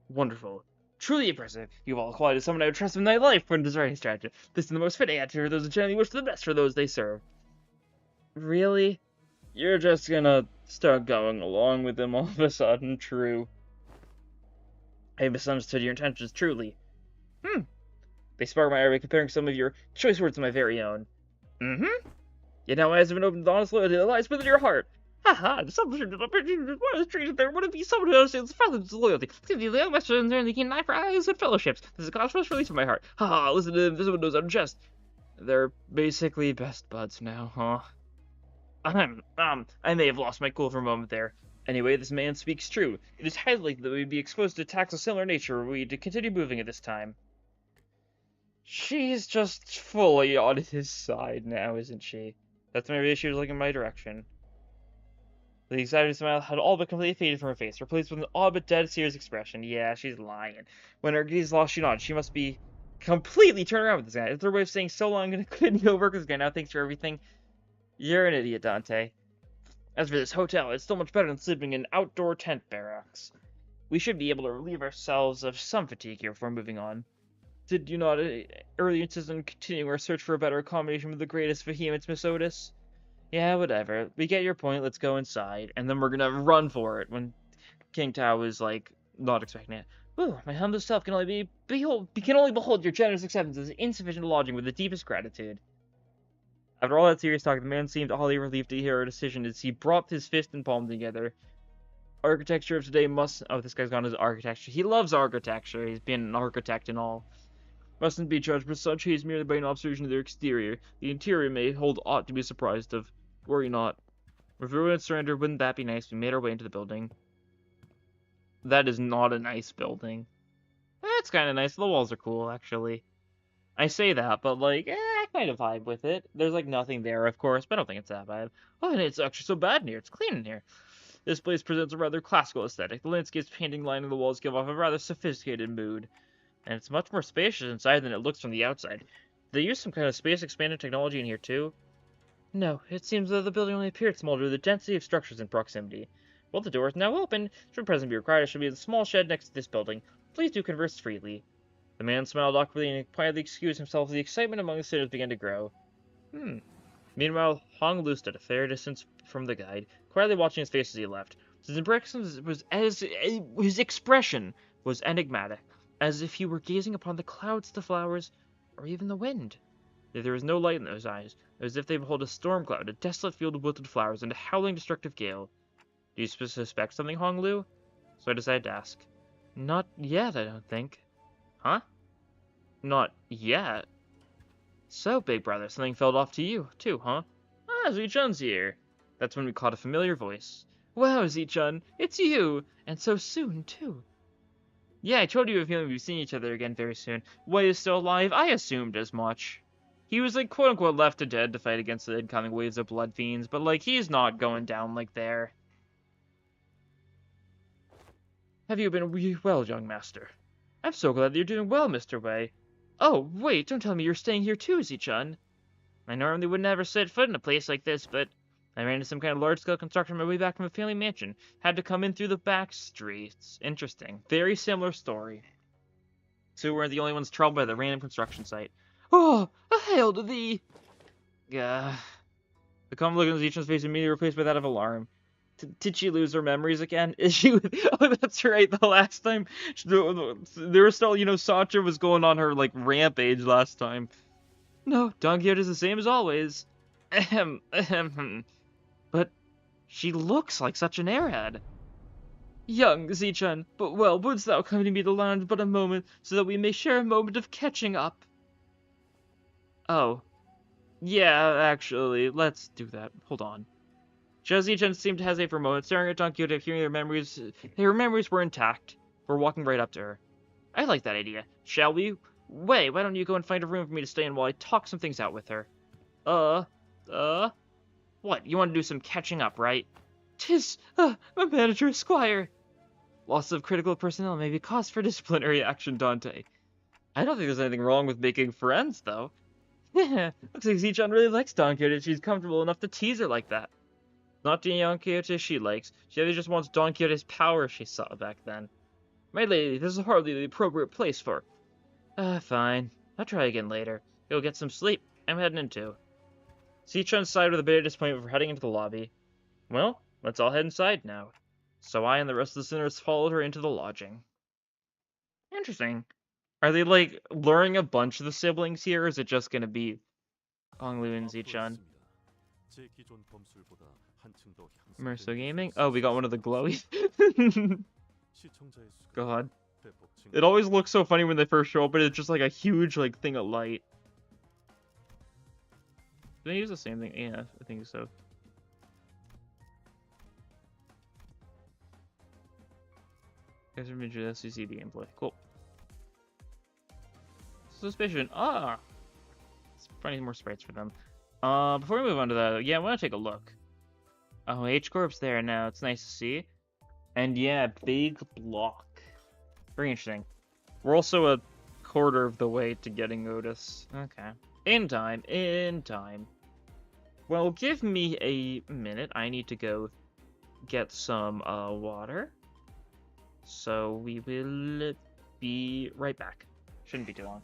Wonderful. Truly impressive. You've all qualified someone I would trust with my life for a deserting strategy. This is the most fitting attitude for those who genuinely wish for the best for those they serve. Really? You're just gonna start going along with them all of a sudden, true. I misunderstood your intentions, truly. They spark my eye by comparing some of your choice words to my very own. Yet now my eyes have been opened to the honest loyalty that lies within your heart. Ha! The substitute of opportunity what is treated there would it be someone who understands the father's loyalty. See the young master and the keen eye for eyes and fellowships. This is a cause for release from my heart. Ha! Listen to them, this one knows I'm just. They're basically best buds now, huh? I may have lost my cool for a moment there. Anyway, this man speaks true. It is highly likely that we'd be exposed to attacks of similar nature were we to continue moving at this time. She's just fully on his side now, isn't she? That's maybe she was looking in my direction. The excited smile had all but completely faded from her face, replaced with an odd but dead serious expression. Yeah, she's lying. When her gaze lost, she nodded. She must be completely turned around with this guy. It's their way of saying, so long, and I couldn't go work with this guy. Now, thanks for everything. You're an idiot, Dante. As for this hotel, it's still much better than sleeping in outdoor tent barracks. We should be able to relieve ourselves of some fatigue here before moving on. Did you not earlier insist on continuing our search for a better accommodation with the greatest vehemence, Miss Otis? Yeah, whatever. We get your point. Let's go inside, and then we're gonna run for it when King Tao is like not expecting it. Ooh, my humble self can only behold your generous acceptance as insufficient lodging with the deepest gratitude. After all that serious talk, the man seemed oddly relieved to hear our decision as he brought his fist and palm together. Architecture of today must... Oh, this guy's gone as architecture. He loves architecture. He's been an architect and all. Mustn't be judged by such haste merely by an observation of their exterior. The interior may hold aught to be surprised of. Worry not. If we were to surrender, wouldn't that be nice? We made our way into the building. That is not a nice building. It's kind of nice. The walls are cool, actually. I say that, but like, I kind of vibe with it. There's like nothing there, of course, but I don't think it's that bad. Oh, and it's actually so bad in here. It's clean in here. This place presents a rather classical aesthetic. The landscapes painting lining the walls give off a rather sophisticated mood. And it's much more spacious inside than it looks from the outside. They use some kind of space expanded technology in here too? No, it seems that the building only appeared small due to the density of structures in proximity. Well, the door is now open. Should present be required, I should be in the small shed next to this building. Please do converse freely. The man smiled awkwardly and quietly excused himself as the excitement among the sitters began to grow. Meanwhile, Hong Lu stood a fair distance from the guide, quietly watching his face as he left. His expression was enigmatic, as if he were gazing upon the clouds, the flowers, or even the wind. There was no light in those eyes, as if they beheld a storm cloud, a desolate field of wilted flowers, and a howling destructive gale. Do you suspect something, Hong Lu? So I decided to ask. Not yet, I don't think. Huh? Not yet? So, big brother, something fell off to you, too, huh? Ah, Zichun's here. That's when we caught a familiar voice. Wow, Zichun, it's you! And so soon, too. Yeah, I told you a feeling we'd be seeing each other again very soon. Wei is still alive? I assumed as much. He was, like, quote-unquote left to dead to fight against the incoming waves of blood fiends, but, like, he's not going down like there. Have you been well, young master? I'm so glad that you're doing well, Mr. Wei. Oh, wait, don't tell me you're staying here too, Zichun. I normally would never set foot in a place like this, but I ran into some kind of large-scale construction on my way back from a family mansion. Had to come in through the back streets. Interesting. Very similar story. So we're the only ones troubled by the random construction site. Oh, a hail to thee! The calm look on Zichun's face immediately replaced by that of alarm. Did she lose her memories again? Is she? Oh, that's right. The last time, there was still, Sancha was going on her, like, rampage last time. No, Don Quixote is the same as always. But she looks like such an airhead. Young Zichun, but well, wouldst thou come to me to lounge but a moment, so that we may share a moment of catching up? Oh. Yeah, actually, let's do that. Hold on. Zichun seemed to hesitate for a moment, staring at Don Quixote, hearing their memories were intact. We're walking right up to her. I like that idea. Shall we? Wait, why don't you go and find a room for me to stay in while I talk some things out with her? What, you want to do some catching up, right? 'Tis, my manager, Esquire. Loss of critical personnel may be cause for disciplinary action, Dante. I don't think there's anything wrong with making friends, though. Yeah, looks like Zichun really likes Don Quixote. She's comfortable enough to tease her like that. Not the Don Quixote she likes. She either just wants Don Quixote's power she saw back then. My lady, this is hardly the appropriate place for... fine. I'll try again later. Go get some sleep. I'm heading in too. Zichun sighed with a bit of disappointment for heading into the lobby. Well, let's all head inside now. So I and the rest of the sinners followed her into the lodging. Interesting. Are they, like, luring a bunch of the siblings here, or is it just gonna be Hong Lu and Zichun? Immersive gaming? Oh, we got one of the glowies. God. It always looks so funny when they first show up, but it's just like a huge, like, thing of light. Do they use the same thing? Yeah, I think so. Guys are major SCC gameplay. Cool. Suspicion. Ah! Let's find more sprites for them. Before we move on to that, yeah, I want to take a look. Oh, H-Corp's there now. It's nice to see. And yeah, big block. Very interesting. We're also a quarter of the way to getting Otis. Okay. In time. In time. Well, give me a minute. I need to go get some water. So we will be right back. Shouldn't be too long.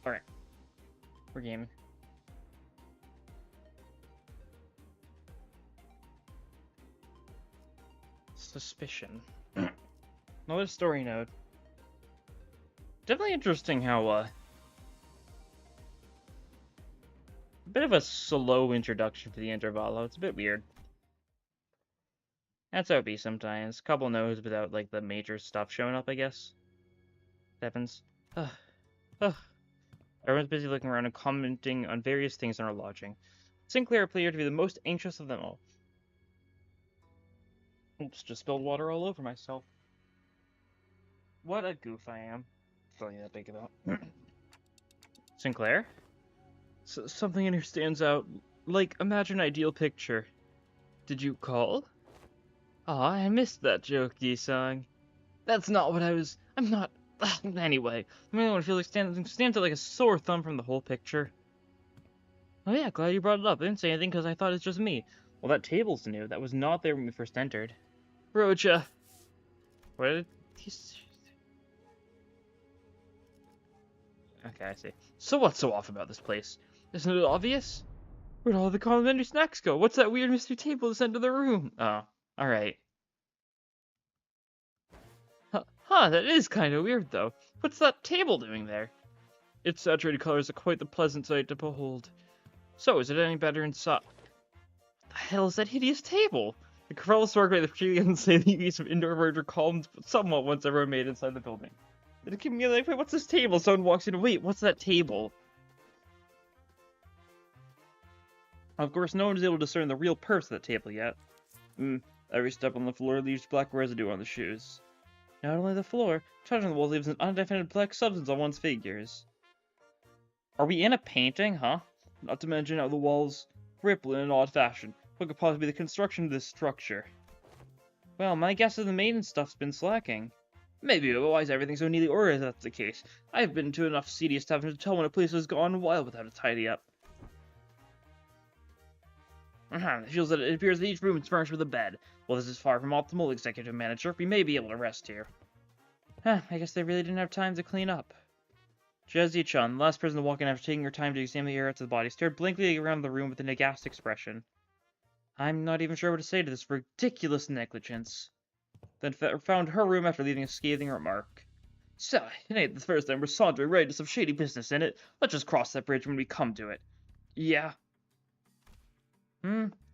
Alright. We're gaming. Suspicion. Another story node. Definitely interesting how, a bit of a slow introduction to the Intervallo. It's a bit weird. That's how it be sometimes. Couple nodes without, like, the major stuff showing up, I guess. Happens. Everyone's busy looking around and commenting on various things in our lodging. Sinclair appeared to be the most anxious of them all. Oops, just spilled water all over myself. What a goof I am. Feeling that big about. Sinclair? Something in here stands out. Like, imagine an ideal picture. Did you call? Aw, I missed that jokey song. That's not what I was... I'm not... Anyway, the only one feels like stands out like a sore thumb from the whole picture. Oh yeah, glad you brought it up. I didn't say anything because I thought it's just me. Well, that table's new. That was not there when we first entered. Rocha. What did he... Okay, I see. So what's so off about this place? Isn't it obvious? Where'd all the complimentary snacks go? What's that weird mystery table to send to the room? Oh, alright. Huh, that is kind of weird, though. What's that table doing there? Its saturated colors are quite the pleasant sight to behold. So, is it any better inside? What the hell is that hideous table? The Corella Sorg made the particularly unsafe use of indoor verger columns, but somewhat once ever made inside the building. It keep me like, wait, what's this table? Someone walks in, wait, what's that table? Of course, no one is able to discern the real purpose of that table yet. Every step on the floor leaves black residue on the shoes. Not only the floor, touching the wall leaves an undefined black substance on one's figures. Are we in a painting, huh? Not to mention how the walls ripple in an odd fashion. What could possibly be the construction of this structure? Well, my guess is the maintenance stuff's been slacking. Maybe, but why is everything so neatly ordered if that's the case? I've been to enough seedy establishments to tell when a place has gone wild without a tidy up. It feels that it appears that each room is furnished with a bed. Well, this is far from optimal, Executive Manager. We may be able to rest here. I guess they really didn't have time to clean up. Jesse-chan, the last person to walk in after taking her time to examine the area to the body, stared blankly around the room with an aghast expression. I'm not even sure what to say to this ridiculous negligence. Then found her room after leaving a scathing remark. So, it ain't the first time we're sauntering right into some shady business in it. Let's just cross that bridge when we come to it. Yeah.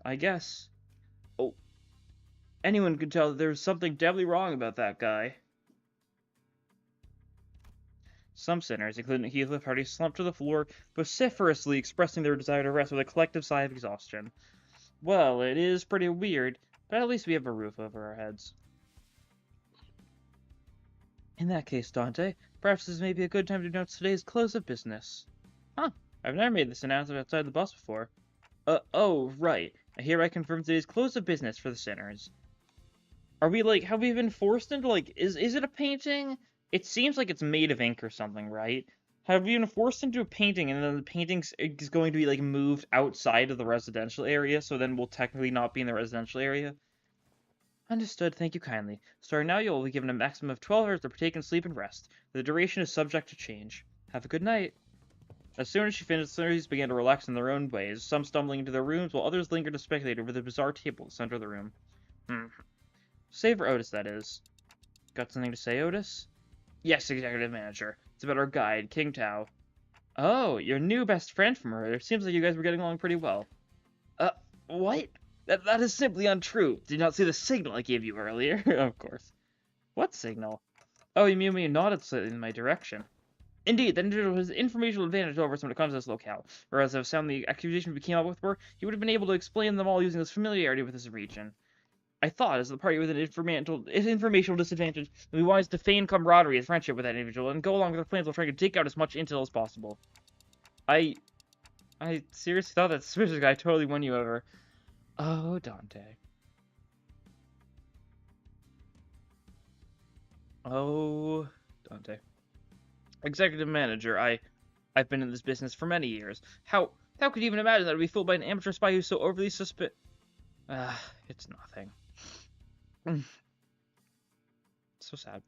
I guess. Oh. Anyone could tell that there was something deadly wrong about that guy. Some sinners, including the Heathcliff party, slumped to the floor, vociferously expressing their desire to rest with a collective sigh of exhaustion. Well, it is pretty weird, but at least we have a roof over our heads. In that case, Dante, perhaps this may be a good time to announce today's close of business. Huh, I've never made this announcement outside the bus before. Oh, right. I hereby confirm today's close of business for the sinners. Are we, like, have we been forced into, like, is it a painting? It seems like it's made of ink or something, right? Have we been forced into a painting, and then the painting is going to be, like, moved outside of the residential area, so then we'll technically not be in the residential area? Understood, thank you kindly. Starting now, you will be given a maximum of 12 hours to partake in sleep and rest. The duration is subject to change. Have a good night. As soon as she finished, the sinners began to relax in their own ways, some stumbling into their rooms, while others lingered to speculate over the bizarre table at the center of the room. Save for Otis, that is. Got something to say, Otis? Yes, Executive Manager. It's about our guide, King Tao. Oh, your new best friend from earlier. Seems like you guys were getting along pretty well. What? That is simply untrue. Did not see the signal I gave you earlier. Of course. What signal? Oh, you mean when you nodded slightly in my direction. Indeed, that individual has informational advantage over us when it comes to this locale. Whereas if some of the accusations we came up with were, he would have been able to explain them all using his familiarity with this region. I thought, as the party with an informational disadvantage, it would be wise to feign camaraderie and friendship with that individual and go along with our plans while trying to dig out as much intel as possible. I seriously thought that suspicious guy totally won you over. Oh, Dante. Oh, Dante. Executive Manager, I've been in this business for many years. How could you even imagine that I'd be fooled by an amateur spy who's so overly it's nothing. So sad.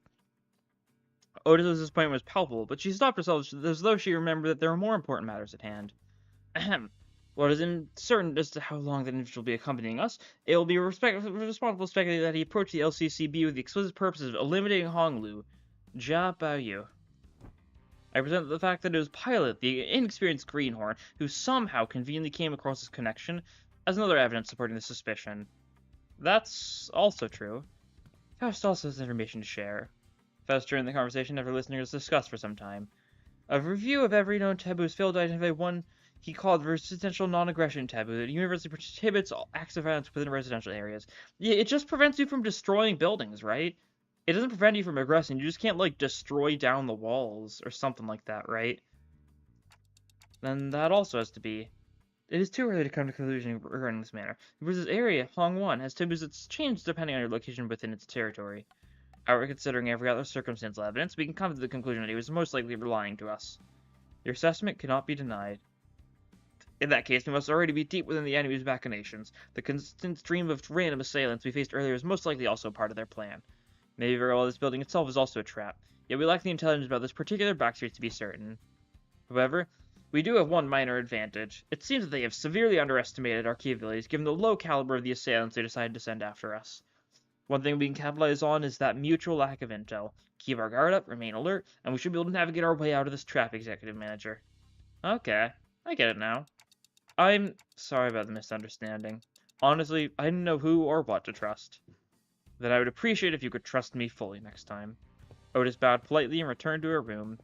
Otis's disappointment was palpable, but she stopped herself as though she remembered that there were more important matters at hand. Ahem. What is uncertain as to how long that individual will be accompanying us, it will be responsible to speculate that he approached the LCCB with the explicit purposes of eliminating Honglu. Jia Baoyu. I present the fact that it was Pilot, the inexperienced greenhorn, who somehow conveniently came across this connection, as another evidence supporting the suspicion. That's also true. Faust also has information to share. Faust, during the conversation, after listening, was discussed for some time. A review of every known taboo has failed to identify one he called residential non-aggression taboo that universally prohibits all acts of violence within residential areas. Yeah, it just prevents you from destroying buildings, right? It doesn't prevent you from aggressing. You just can't, like, destroy down the walls or something like that, right? Then that also has to be. It is too early to come to a conclusion regarding this matter. Because this area, Hong-1, has taboos that's changed depending on your location within its territory. However, considering every other circumstantial evidence, we can come to the conclusion that he was most likely lying to us. Your assessment cannot be denied. In that case, we must already be deep within the enemy's machinations. The constant stream of random assailants we faced earlier is most likely also part of their plan. Maybe very well this building itself is also a trap, yet we lack the intelligence about this particular backstreet to be certain. However, we do have one minor advantage. It seems that they have severely underestimated our capabilities given the low caliber of the assailants they decided to send after us. One thing we can capitalize on is that mutual lack of intel. Keep our guard up, remain alert, and we should be able to navigate our way out of this trap, Executive Manager. Okay, I get it now. I'm sorry about the misunderstanding. Honestly, I didn't know who or what to trust. Then I would appreciate if you could trust me fully next time. Otis bowed politely and returned to her room.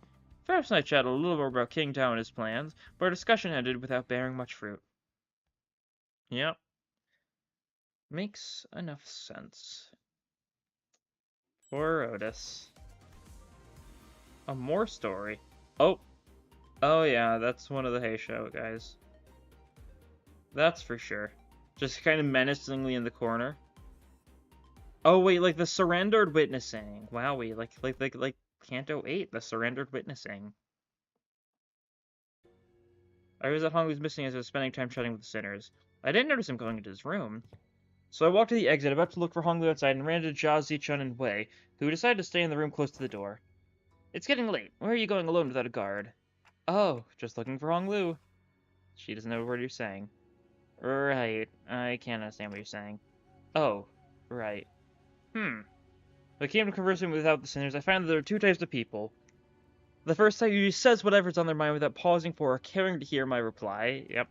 Perhaps I chatted a little more about King Tao and his plans, but our discussion ended without bearing much fruit. Yep. Makes enough sense. Poor Otis. A more story. Oh. Oh yeah, that's one of the Hay Show guys. That's for sure. Just kind of menacingly in the corner. Oh wait, like the surrendered witnessing. Wowie, like Canto 8, the surrendered witnessing. I was at Hong was missing as I was spending time chatting with the sinners. I didn't notice him going into his room. So I walked to the exit, about to look for Honglu outside, and ran into Jia Zichun and Wei, who decided to stay in the room close to the door. It's getting late. Where are you going alone without a guard? Oh, just looking for Honglu. She doesn't know what you're saying. Right. I can't understand what you're saying. Oh, right. When I came to conversing without the sinners, I found that there are two types of people. The first type usually says whatever's on their mind without pausing for or caring to hear my reply. Yep.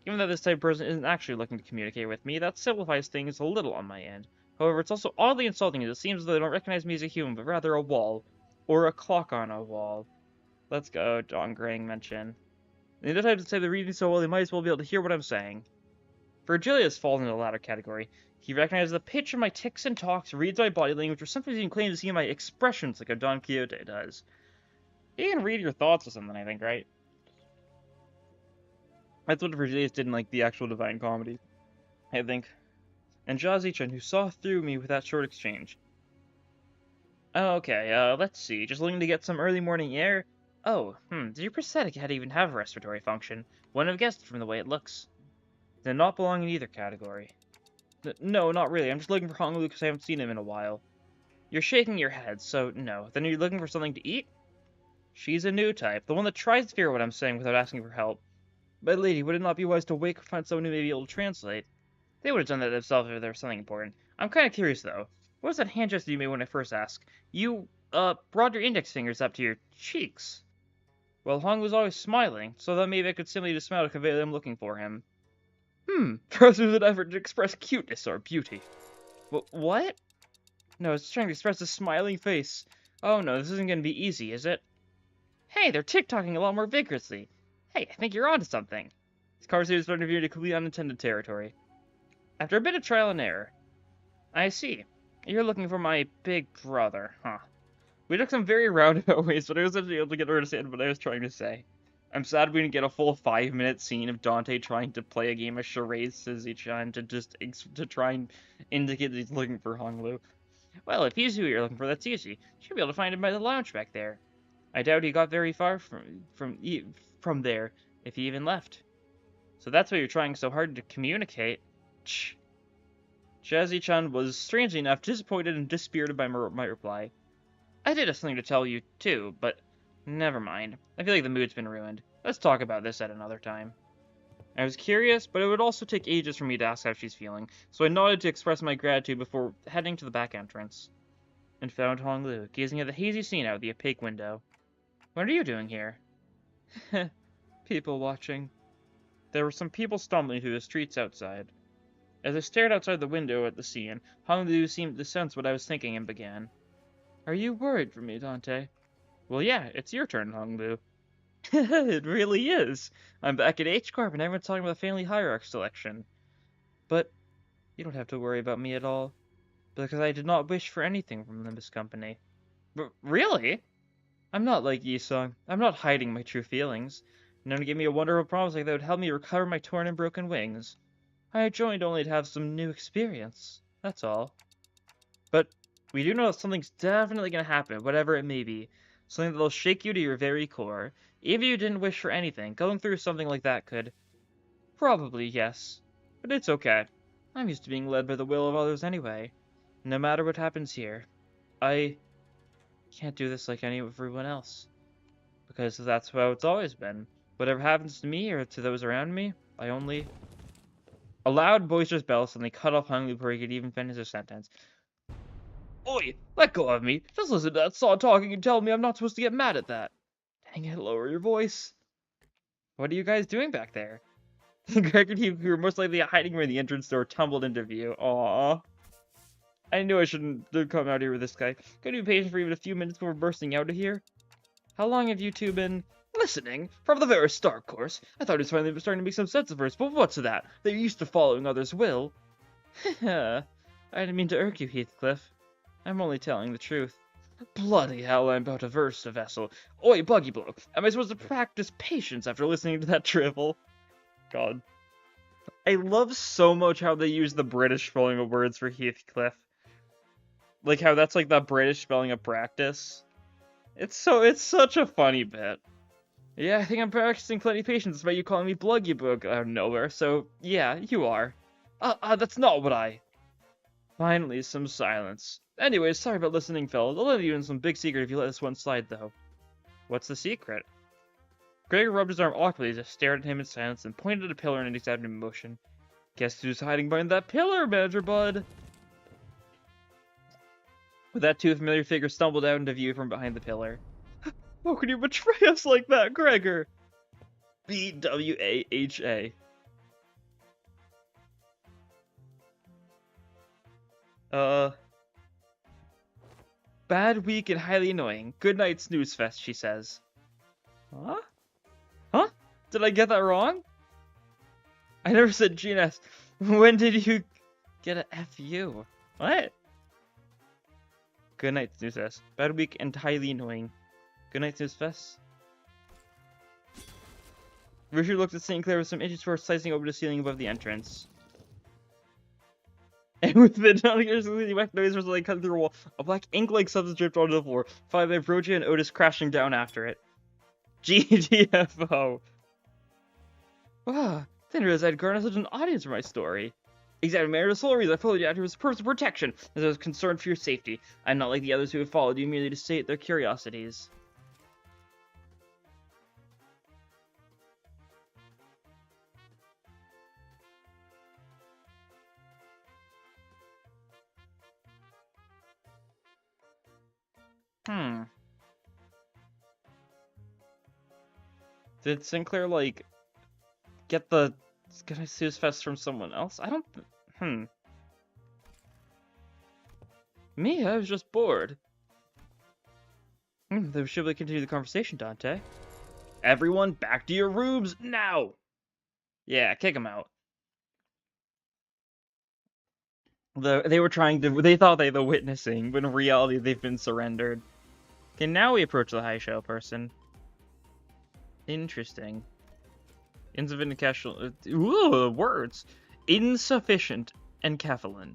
Given that this type of person isn't actually looking to communicate with me, that simplifies things a little on my end. However, it's also oddly insulting as it seems as though they don't recognize me as a human, but rather a wall. Or a clock on a wall. Let's go, Don Grang mention. The other type to say they're reading so well, they might as well be able to hear what I'm saying. Virgilius falls into the latter category. He recognizes the pitch of my tics and talks, reads my body language, or sometimes even claims to see my expressions like a Don Quixote does. He can read your thoughts or something, I think, right? That's what Virgilius did in, like, the actual Divine Comedy, I think. And Jia Zichun, who saw through me with that short exchange. Okay, let's see. Just looking to get some early morning air? Oh, does your prosthetic head even have a respiratory function? Wouldn't have guessed from the way it looks. Then not belong in either category. No, not really. I'm just looking for Honglu because I haven't seen him in a while. You're shaking your head, so no. Then you're looking for something to eat? She's a new type, the one that tries to figure what I'm saying without asking for help. But lady, would it not be wise to wait or find someone who may be able to translate? They would have done that themselves if there was something important. I'm kind of curious, though. What was that hand gesture you made when I first asked? You, brought your index fingers up to your cheeks. Well, Hong was always smiling, so that maybe I could simply just smile to convey that I'm looking for him. Perhaps it was an effort to express cuteness or beauty. What? No, it's trying to express a smiling face. Oh no, this isn't going to be easy, is it? Hey, they're tick-tocking a lot more vigorously. Hey, I think you're onto something. This conversation is starting to veer into completely unintended territory. After a bit of trial and error. I see. You're looking for my big brother, huh? We took some very roundabout ways, but I was able to get her to understand what I was trying to say. I'm sad we didn't get a full 5-minute scene of Dante trying to play a game of charades to Zichun to try and indicate that he's looking for Honglu. Well, if he's who you're looking for, that's easy. You should be able to find him by the lounge back there. I doubt he got very far from there, if he even left. So that's why you're trying so hard to communicate. Shh. Jia was, strangely enough, disappointed and dispirited by my reply. I did have something to tell you, too, but never mind. I feel like the mood's been ruined. Let's talk about this at another time. I was curious, but it would also take ages for me to ask how she's feeling, so I nodded to express my gratitude before heading to the back entrance. And found Honglu, gazing at the hazy scene out the opaque window. What are you doing here? People watching. There were some people stumbling through the streets outside. As I stared outside the window at the scene, Honglu seemed to sense what I was thinking and began. Are you worried for me, Dante? Well, yeah, it's your turn, Honglu. It really is. I'm back at H-Corp and everyone's talking about the family hierarchy selection. But you don't have to worry about me at all, because I did not wish for anything from Limbus Company. Really? I'm not like Yisung. I'm not hiding my true feelings. No one gave me a wonderful promise like that would help me recover my torn and broken wings. I joined only to have some new experience. That's all. But we do know that something's definitely going to happen, whatever it may be. Something that'll shake you to your very core. Even if you didn't wish for anything, going through something like that could... Probably, yes. But it's okay. I'm used to being led by the will of others anyway. No matter what happens here. I can't do this like everyone else. Because that's how it's always been. Whatever happens to me or to those around me, I only... A loud, boisterous bell suddenly cut off Honglu before he could even finish his sentence. Oi! Let go of me! Just listen to that saw talking and tell me I'm not supposed to get mad at that. Dang it, lower your voice. What are you guys doing back there? Greg and Hugh, who were most likely hiding near the entrance door, tumbled into view. Aww. I knew I shouldn't have come out here with this guy. Could you be patient for even a few minutes before bursting out of here? How long have you two been listening? From the very start, of course. I thought it was finally starting to make some sense at first, but what's that? They're used to following others' will. I didn't mean to irk you, Heathcliff. I'm only telling the truth. Bloody hell, I'm about to burst a vessel. Oi, Buggy Blow, am I supposed to practice patience after listening to that drivel? God. I love so much how they use the British spelling of words for Heathcliff. Like how that's like the British spelling of practice. It's such a funny bit. Yeah, I think I'm practicing plenty of patience despite you calling me Bluggy Book out of nowhere, so yeah, you are. That's not what I... Finally, some silence. Anyways, sorry about listening, fellas. I'll let you in some big secret if you let this one slide, though. What's the secret? Gregor rubbed his arm awkwardly as I stared at him in silence and pointed at a pillar in an exaggerated motion. Guess who's hiding behind that pillar, Manager Bud? With that, two familiar figures stumbled out into view from behind the pillar. How can you betray us like that, Gregor? B-W-A-H-A. Bad week and highly annoying. Good night, snooze fest, she says. Huh? Huh? Did I get that wrong? I never said GNS. When did you get a FU? What? Good night, snooze fest. Bad week and highly annoying. Good night, snooze fest. Richard looked at St. Clair with some inches before slicing over the ceiling above the entrance. And with the non-occasionally wet noise was like cutting through a wall, a black ink-like substance dripped onto the floor, followed by Brogia and Otis crashing down after it. GTFO. Didn't realize I'd garnered such an audience for my story. Exactly, Mayor. The sole reason I followed you out here was the purpose of protection, as I was concerned for your safety. I'm not like the others who have followed you merely to sate their curiosities. Did Sinclair, like, get the Snooze Fest from someone else? I don't... Me? I was just bored. Then we should continue the conversation, Dante. Everyone, back to your rooms, now! Yeah, kick them out. They were trying to... They thought they were witnessing, but in reality, they've been surrendered. Okay, now we approach the high show person. Interesting. Insufficient cash... Ooh, words! Insufficient and Kefalin.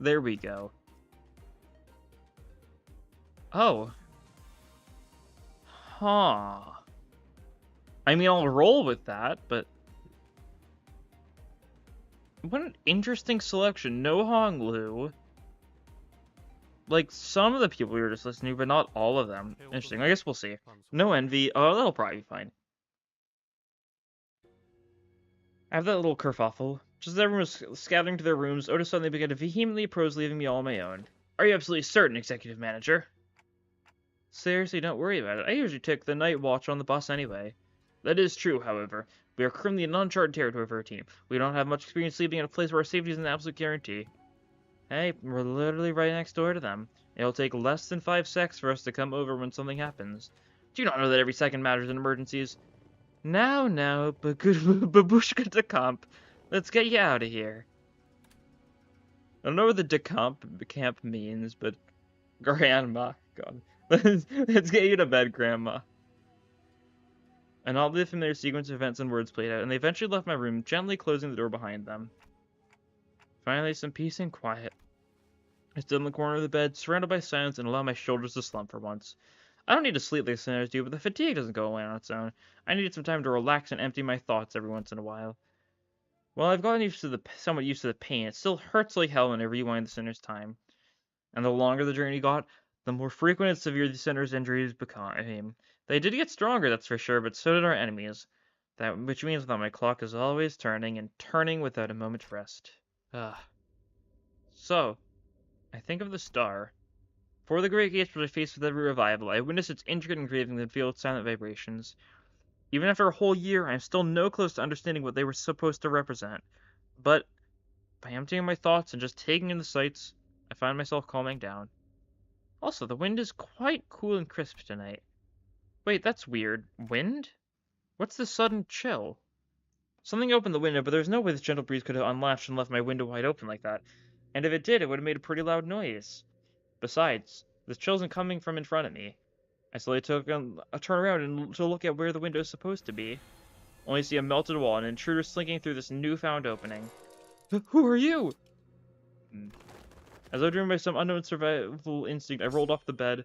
There we go. Oh. Huh. I mean, I'll roll with that, but... What an interesting selection. No Honglu. Like, some of the people we were just listening to, but not all of them. Interesting. I guess we'll see. No Envy. Oh, that'll probably be fine. I have that little kerfuffle. Just as everyone was scattering to their rooms, Otis suddenly began to vehemently oppose leaving me all on my own. Are you absolutely certain, Executive Manager? Seriously, don't worry about it. I usually take the night watch on the bus anyway. That is true, however. We are currently in uncharted territory for our team. We don't have much experience sleeping in a place where our safety is an absolute guarantee. Hey, we're literally right next door to them. It'll take less than 5 seconds for us to come over when something happens. Do you not know that every second matters in emergencies? Now, babushka de camp. Let's get you out of here. I don't know what the de camp means, but... Grandma. God. Let's get you to bed, Grandma. And all the familiar sequence of events and words played out, and they eventually left my room, gently closing the door behind them. Finally, some peace and quiet. I stood in the corner of the bed, surrounded by silence, and allowed my shoulders to slump for once. I don't need to sleep like sinners do, but the fatigue doesn't go away on its own. I needed some time to relax and empty my thoughts every once in a while. Well, I've gotten somewhat used to the pain. It still hurts like hell when I rewind the sinner's time. And the longer the journey got, the more frequent and severe the sinner's injuries became. They did get stronger, that's for sure, but so did our enemies. Which means that my clock is always turning, and turning without a moment's rest. So, I think of the star. For the great gates which I faced with every revival, I witnessed its intricate engravings and feel its silent vibrations. Even after a whole year, I am still no close to understanding what they were supposed to represent. But, by emptying my thoughts and just taking in the sights, I find myself calming down. Also, the wind is quite cool and crisp tonight. Wait, that's weird. Wind? What's this sudden chill? Something opened the window, but there's no way this gentle breeze could have unlatched and left my window wide open like that. And if it did, it would have made a pretty loud noise. Besides, this chill isn't coming from in front of me. I slowly took a turn around and to look at where the window is supposed to be. Only see a melted wall and an intruder slinking through this newfound opening. Who are you? As though driven by some unknown survival instinct, I rolled off the bed,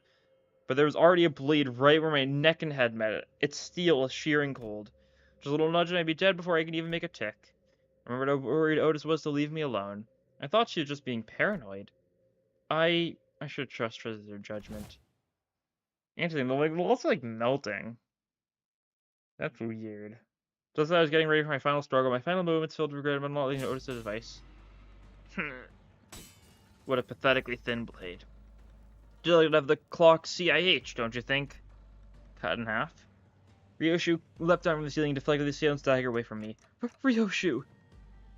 but there was already a blade right where my neck and head met. Its steel was shearing cold. Just a little nudge and I'd be dead before I could even make a tick. I remembered how worried Otis was to leave me alone. I thought she was just being paranoid. I should trust her judgment. Interesting, the walls are like melting. That's weird. Just as I was getting ready for my final struggle, my final moments filled with regret about not letting Otis' advice. What a pathetically thin blade. Just like to have the clock CIH, don't you think? Cut in half. Ryoshu leapt down from the ceiling and deflected the assailant's dagger away from me. Ryoshu!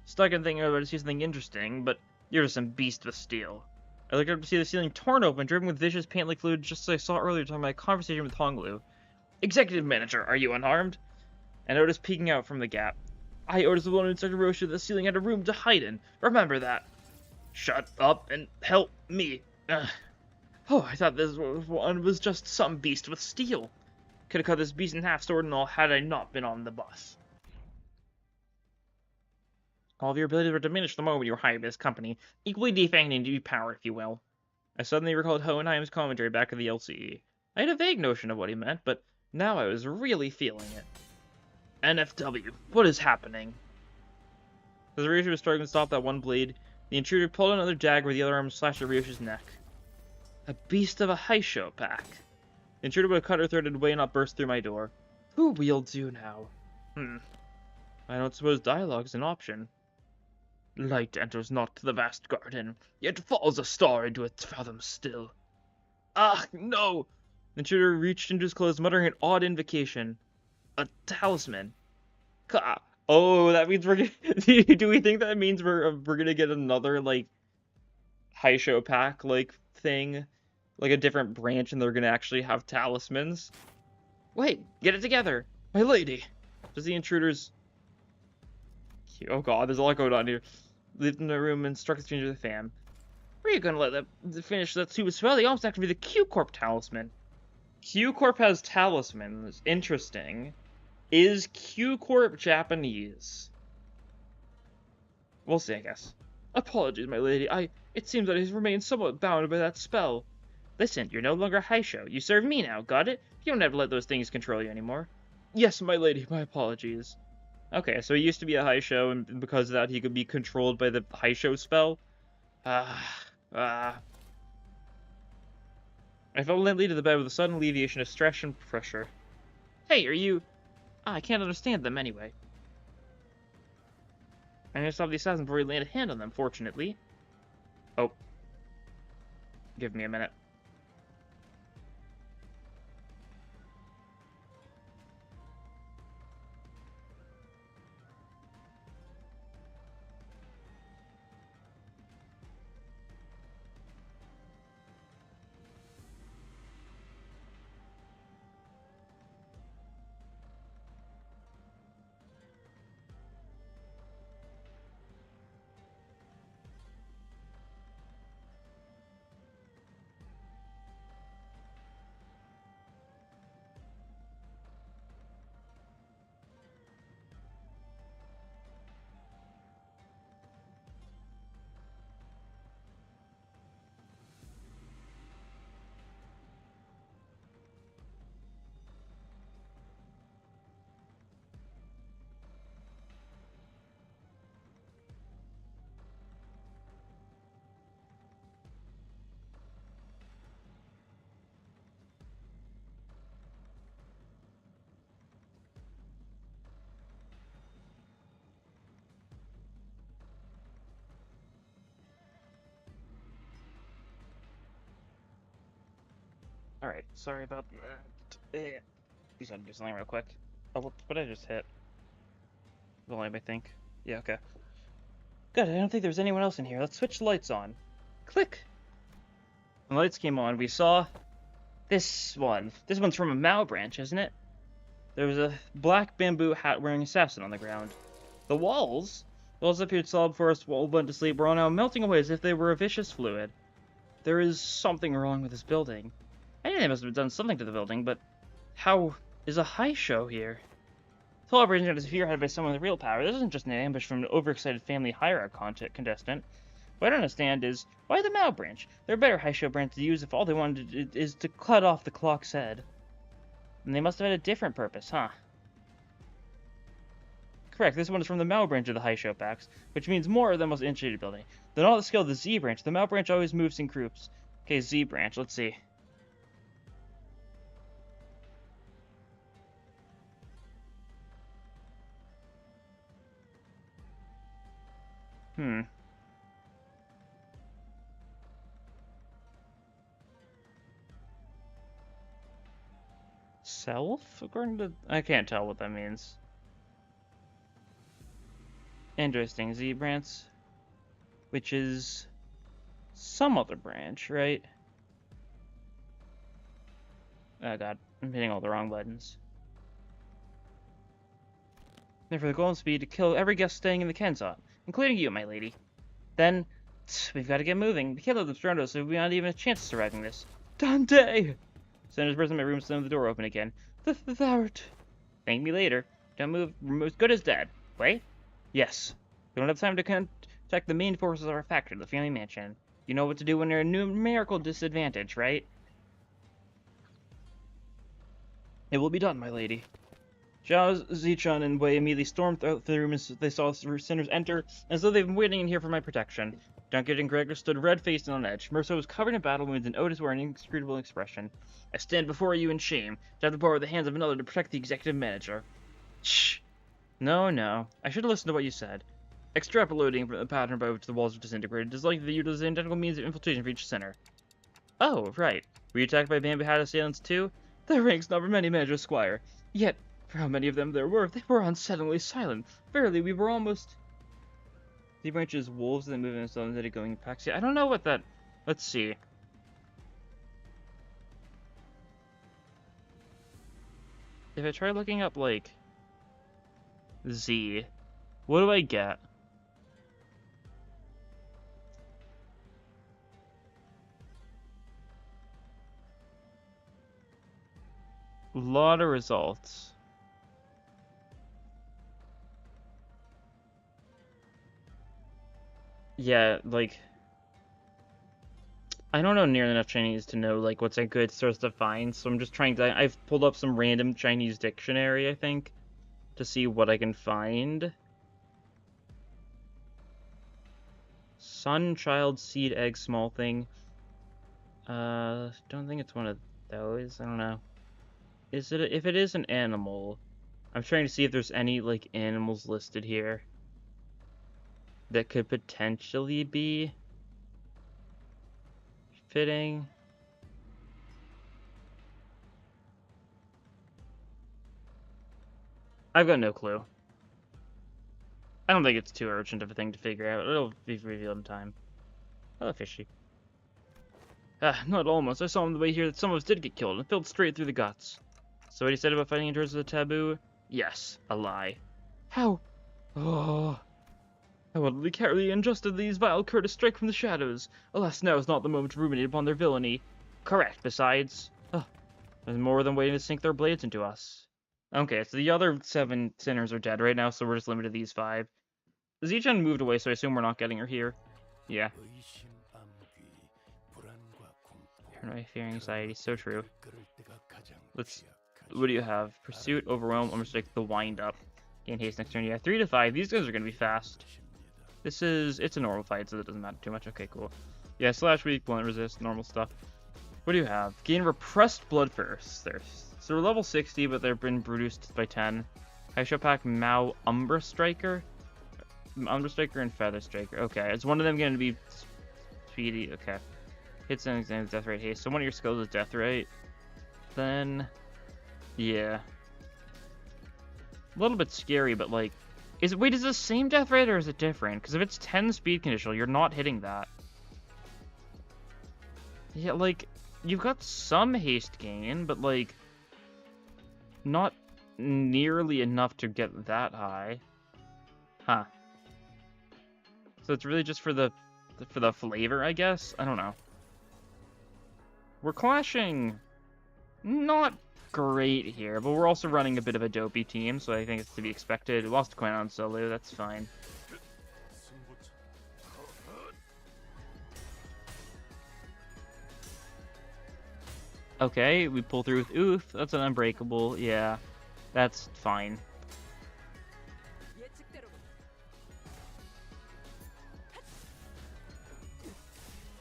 Stuck in thinking about to see something interesting, but you're just some beast with steel. I looked up to see the ceiling torn open, dripping with vicious paint-like fluid just as I saw earlier during my conversation with Honglu. Executive Manager, are you unharmed? And Otis peeking out from the gap. I, Otis, the one who instructed Ryoshu that the ceiling had a room to hide in. Remember that. Shut up and help me. Ugh. Oh, I thought this one was just some beast with steel. Could have cut this beast in half, sword and all, had I not been on the bus. All of your abilities were diminished the moment you were hired by this company, equally defanged into power, if you will. I suddenly recalled Hohenheim's commentary back at the LCE. I had a vague notion of what he meant, but now I was really feeling it. NFW, what is happening? As Ryoshu was struggling to stop that one blade, the intruder pulled another dagger with the other arm and slashed at Ryoshu's neck. A beast of a Haisho pack. The intruder would have cut her throat away and not burst through my door. Who wields you now? I don't suppose dialogue is an option. Light enters not the vast garden, yet falls a star into its fathom still. Ah, no! The intruder reached into his clothes, muttering an odd invocation. A talisman. Oh, that means we're gonna... Do we think that means we're gonna get another, like, Haisho pack, like, thing? Like a different branch, and they're gonna actually have talismans? Wait, get it together! My lady! Does the intruders... Oh god, there's a lot going on here. Lived in the room and struck the stranger with a fan. Where are you gonna let that finish that suit as well? They almost have to be the Q-Corp talisman. Q-Corp has talismans. Interesting. Is Q-Corp Japanese? We'll see, I guess. Apologies, my lady. It seems that he's remained somewhat bound by that spell. Listen, you're no longer Haisho. You serve me now, got it? You don't have to let those things control you anymore. Yes, my lady, my apologies. Okay, so he used to be a Haisho, and because of that, he could be controlled by the Haisho spell. I fell limply to the bed with a sudden alleviation of stress and pressure. Hey, are you... I can't understand them anyway. I need to stop the assassin before he laid a hand on them, fortunately. Oh. Give me a minute. Alright, sorry about that. Just gotta do something real quick. Oh, what did I just hit? Volume, I think. Yeah, okay. Good, I don't think there's anyone else in here. Let's switch the lights on. Click! When the lights came on, we saw this one. This one's from a Mao branch, isn't it? There was a black bamboo hat-wearing assassin on the ground. The walls appeared solid before us all went to sleep, were all now melting away as if they were a vicious fluid. There is something wrong with this building. I knew they must have done something to the building, but how is a high show here? The whole operation is spearheaded by someone with real power. This isn't just an ambush from an overexcited family hierarchy contestant. What I don't understand is, why the Mao branch? They're a better high show branch to use if all they wanted is to cut off the clock's head. And they must have had a different purpose, huh? Correct, this one is from the Mao branch of the high show packs, which means more than most initiated building. They're not the skill of the Z branch. The Mao branch always moves in groups. Okay, Z branch, let's see. Self? According to... I can't tell what that means. Interesting. Z branch, which is some other branch, right? Oh god, I'm hitting all the wrong buttons. Therefore, the goal and speed to kill every guest staying in the Kenzot, including you, my lady. Then, we've got to get moving. We can't let them surround us if we not even a chance of surviving this. Dante! Senator's person in my room slammed the door open again. Thou'rt. Thank me later. Don't move. We're as good as dead. Wait? Yes. We don't have time to contact the main forces of our factory, the family mansion. You know what to do when you're a numerical disadvantage, right? It will be done, my lady. Zhao, Zichun, and Wei immediately stormed through the room as they saw the sinners enter, as though they've been waiting in here for my protection. Dunkett and Gregor stood red-faced and on edge. Mercer was covered in battle wounds, and Otis wore an inscrutable expression. I stand before you in shame, to have the power of the hands of another to protect the executive manager. Shh. No. I should have listened to what you said. Extrapolating from the pattern by which the walls have disintegrated is likely to utilize identical means of infiltration for each center. Oh, right. Were you attacked by Bamboo Hat assailants too? Their ranks number many, Manager Squire. Yet, for how many of them there were, they were unsettlingly silent. Verily, we were almost... The branches wolves that move themselves into going packs. Yeah, I don't know what that... Let's see. If I try looking up, like... Z... What do I get? Lot of results. Yeah, like... I don't know nearly enough Chinese to know, like, what's a good source to find, so I'm just trying to... I've pulled up some random Chinese dictionary, I think, to see what I can find. Sun, child, seed, egg, small thing. Don't think it's one of those. I don't know. Is it? If it is an animal, I'm trying to see if there's any, like, animals listed here that could potentially be fitting. I've got no clue. I don't think it's too urgent of a thing to figure out. It'll be revealed in time. Oh, fishy. Not almost. I saw on the way here that some of us did get killed and filled straight through the guts. So what he said about fighting in terms of the taboo? Yes, a lie. How? Oh. I will carry the injustice of these vile curs strike from the shadows. Alas, now is not the moment to ruminate upon their villainy. Correct, besides. There's more than waiting to sink their blades into us. Okay, so the other 7 sinners are dead right now, so we're just limited to these 5. Zichun moved away, so I assume we're not getting her here. Yeah. Paranoia, fear, anxiety, so true. Let's... What do you have? Pursuit, overwhelm, I'm just like the wind up. Gain haste next turn. Yeah, 3 to 5. These guys are gonna be fast. This is... It's a normal fight, so it doesn't matter too much. Okay, cool. Yeah, slash weak, blunt resist, normal stuff. What do you have? Gain repressed blood thirst. So we're level 60, but they've been reduced by 10. I show pack Mao Umbra Striker. Umbra Striker and Feather Striker. Okay, is one of them going to be speedy? Okay. Hits and exams death rate haste. So one of your skills is death rate. Then, yeah. A little bit scary, but like, is it the same death rate or is it different? Because if it's 10 speed conditional, you're not hitting that. Yeah, like, you've got some haste gain, but, like, not nearly enough to get that high. Huh. So it's really just for the flavor, I guess? I don't know. We're clashing not great here, but we're also running a bit of a dopey team, so I think it's to be expected. We lost a coin on solo, that's fine. Okay, we pull through with Ooth. That's an unbreakable. Yeah, that's fine.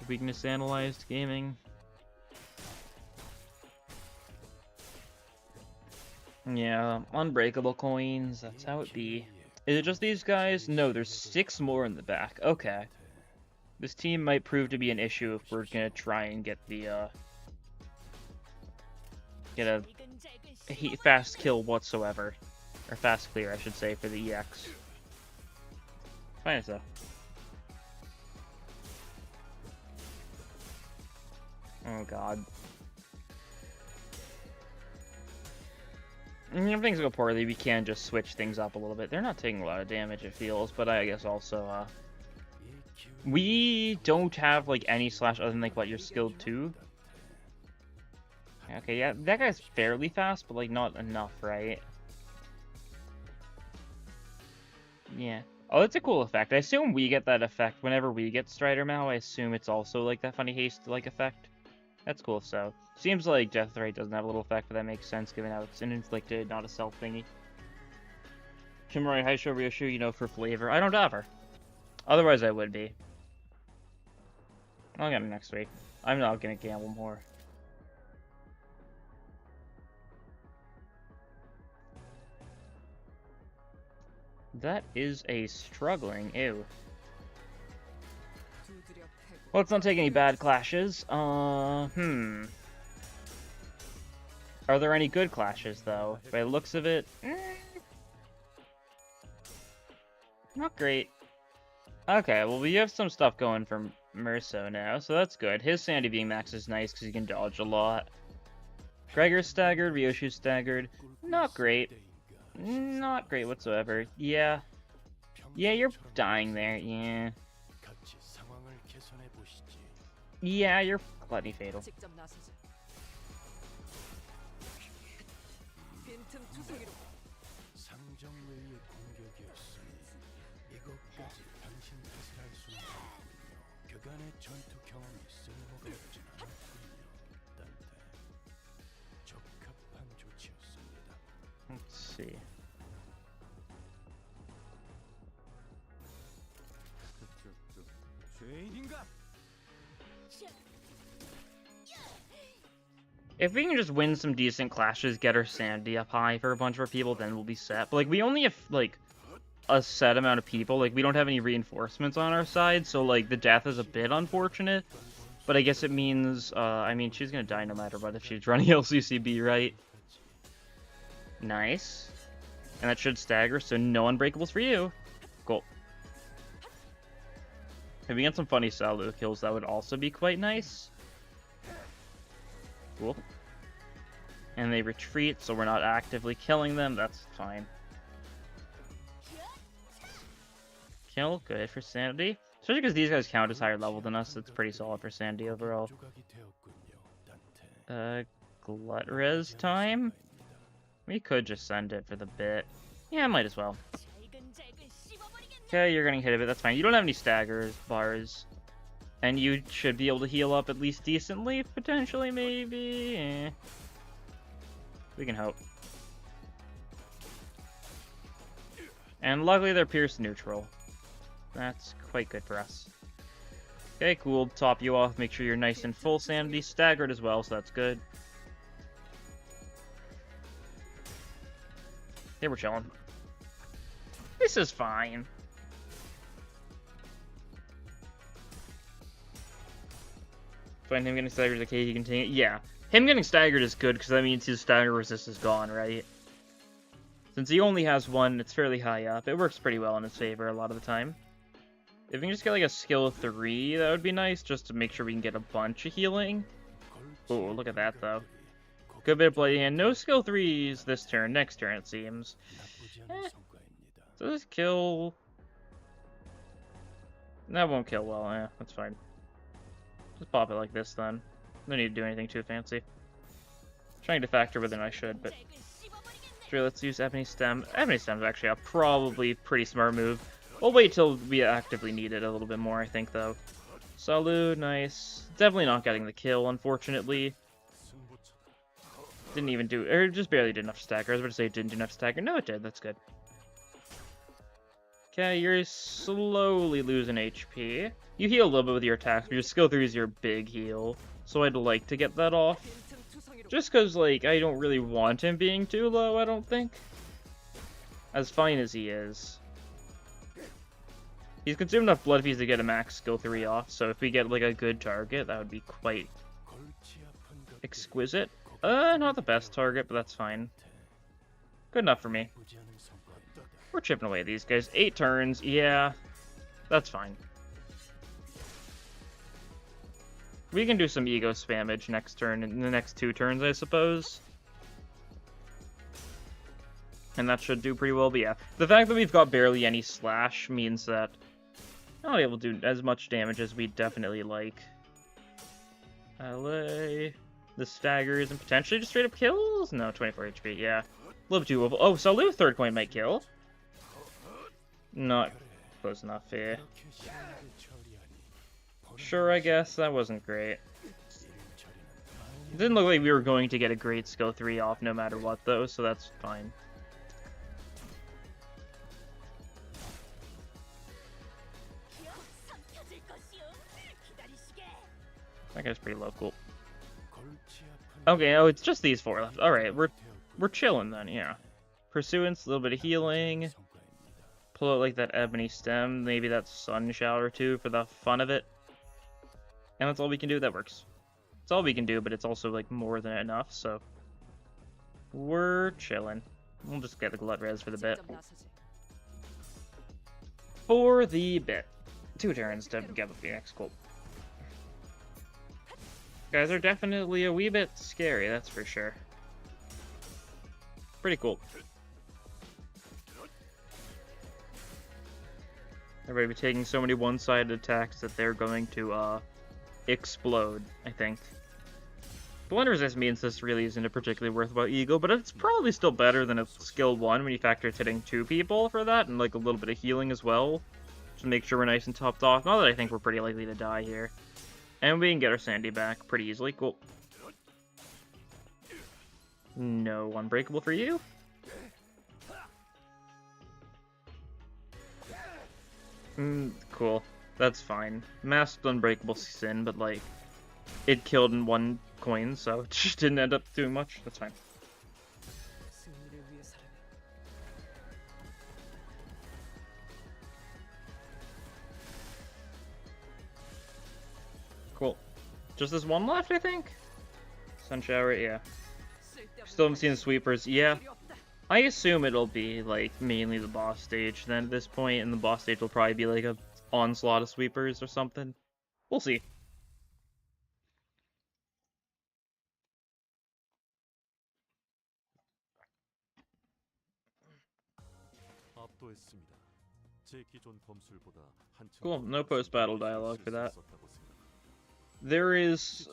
Weakness analyzed gaming. Yeah, unbreakable coins. That's how it be. Is it just these guys? No, there's 6 more in the back. Okay. This team might prove to be an issue if we're gonna try and get the, get a fast kill whatsoever. Or fast clear, I should say, for the EX. Fine as though. Oh god. If things go poorly, we can just switch things up a little bit. They're not taking a lot of damage, it feels, but I guess also, we don't have, like, any slash other than, like, what, you're skilled to? Okay, yeah, that guy's fairly fast, but, like, not enough, right? Yeah. Oh, that's a cool effect. I assume we get that effect whenever we get Strider Mao. I assume it's also, like, that funny haste-like effect. That's cool, so. Seems like Death Rate doesn't have a little effect, but that makes sense given how it's an inflicted, not a self thingy. Shimori Haisho Ryoshu, you know, for flavor. I don't have her. Otherwise, I would be. I'll get him next week. I'm not gonna gamble more. That is a struggling. Ew. Let's not take any bad clashes. Are there any good clashes, though? By the looks of it, not great. Okay, well, we have some stuff going for Merso now, so that's good. His sanity being max is nice because he can dodge a lot. Gregor's staggered, Ryoshu's staggered. Not great. Not great whatsoever. Yeah. Yeah, you're dying there, yeah. Yeah, you're Gluttony Fatal. Let's see. If we can just win some decent clashes, get our sanity up high for a bunch of our people, then we'll be set. But, like, we only have, like, a set amount of people. Like, we don't have any reinforcements on our side, so, like, the death is a bit unfortunate. But I guess it means, I mean, she's gonna die no matter what if she's running LCCB, right? Nice. And that should stagger, so no unbreakables for you. Cool. If we get some funny solo kills, that would also be quite nice. Cool. And they retreat, so we're not actively killing them. That's fine. Kill, good for sanity. Especially because these guys count as higher level than us. It's pretty solid for sanity overall. Glut res time? We could just send it for the bit. Yeah, might as well. Okay, you're getting hit a bit. That's fine. You don't have any staggers, bars. And you should be able to heal up at least decently, potentially, maybe. Eh. We can hope. And luckily they're pierced neutral. That's quite good for us. Okay, cool. Top you off. Make sure you're nice and full sanity. Staggered as well, so that's good. They were chilling. This is fine. Find him getting staggered is okay, he can take it. Yeah. Him getting staggered is good, because that means his stagger resist is gone, right? Since he only has one, it's fairly high up. It works pretty well in his favor a lot of the time. If we can just get like a skill 3, that would be nice, just to make sure we can get a bunch of healing. Oh, look at that though. Good bit of bloody hand. No skill 3s this turn. Next turn, it seems. So this kill... That won't kill well. That's fine. Just pop it like this then. No need to do anything too fancy. Trying to factor whether I should, but... Sure, let's use Ebony Stem. Ebony Stem's actually a probably pretty smart move. We'll wait till we actively need it a little bit more, I think, though. Salud, nice. Definitely not getting the kill, unfortunately. Didn't even do... Or just barely did enough stagger. I was about to say it didn't do enough stagger. No, it did. That's good. Okay, you're slowly losing HP. You heal a little bit with your attacks, but your skill 3 is your big heal. So I'd like to get that off. Just because, like, I don't really want him being too low, I don't think. As fine as he is. He's consumed enough blood fees to get a max skill 3 off, so if we get, like, a good target, that would be quite exquisite. Not the best target, but that's fine. Good enough for me. We're chipping away at these guys. 8 turns, yeah. That's fine. We can do some ego spammage next turn, in the next 2 turns, I suppose. And that should do pretty well, but yeah. The fact that we've got barely any slash means that I'm not able to do as much damage as we'd definitely like. LA... The staggers and potentially just straight up kills? No, 24 HP, yeah. A little too overall. Oh, Salud third coin might kill. Not close enough, yeah. Sure, I guess. That wasn't great. It didn't look like we were going to get a great skill 3 off no matter what, though, so that's fine. That guy's pretty low, cool. Okay, oh, it's just these 4 left. Alright, we're chilling then, yeah. Pursuance, a little bit of healing. Pull out, like, that Ebony Stem. Maybe that Sun Shower, too, for the fun of it. And that's all we can do. That works. It's all we can do, but it's also, like, more than enough, so... We're chilling. We'll just get the Glut Res for the bit. For the bit. 2 turns to get the next cool. Guys are definitely a wee bit scary, that's for sure. Pretty cool. Everybody be taking so many one-sided attacks that they're going to explode, I think. Blend Resist means this really isn't a particularly worthwhile ego, but it's probably still better than a skill 1 when you factor it's hitting 2 people for that, and like a little bit of healing as well. To make sure we're nice and topped off. Not that I think we're pretty likely to die here. And we can get our Sandy back pretty easily. Cool. No Unbreakable for you. Cool. That's fine. Masked Unbreakable Sin, but like, it killed in 1 coin, so it just didn't end up doing much. That's fine. Cool. Just this 1 left, I think? Sun Shower, yeah. Still haven't seen the sweepers. Yeah. I assume it'll be, like, mainly the boss stage then at this point, and the boss stage will probably be, like, a onslaught of sweepers or something. We'll see. Cool, no post-battle dialogue for that. There is...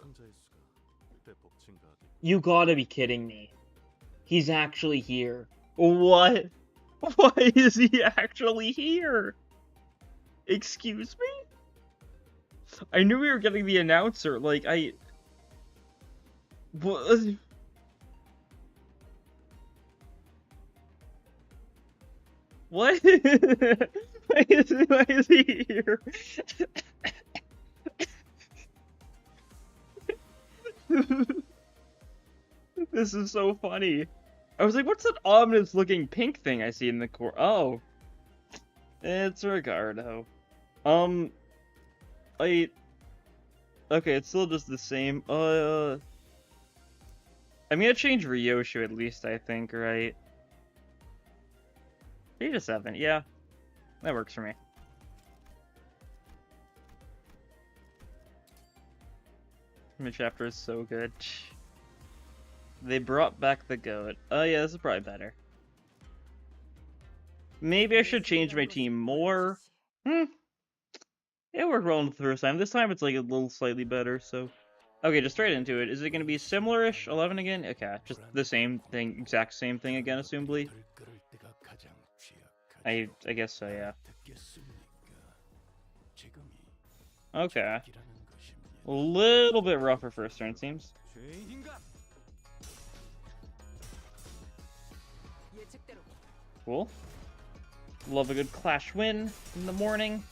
You gotta be kidding me. He's actually here. What? Why is he actually here? Excuse me? I knew we were getting the announcer, like, What? What? Why is he here? This is so funny. I was like, what's that ominous looking pink thing I see in the core? Oh. It's Ricardo. Okay, it's still just the same. I'm gonna change Ryoshu at least, I think, right? 3 to 7, yeah. That works for me. My chapter is so good. They brought back the goat. Oh yeah, this is probably better. Maybe I should change my team more. It worked well the first time. This time it's like a little slightly better, so... Okay, just straight into it. Is it going to be similar-ish? 11 again? Okay, just the same thing, exact same thing again, assumably. I guess so, yeah. Okay. A little bit rougher first turn, seems. Cool. Love a good clash win in the morning.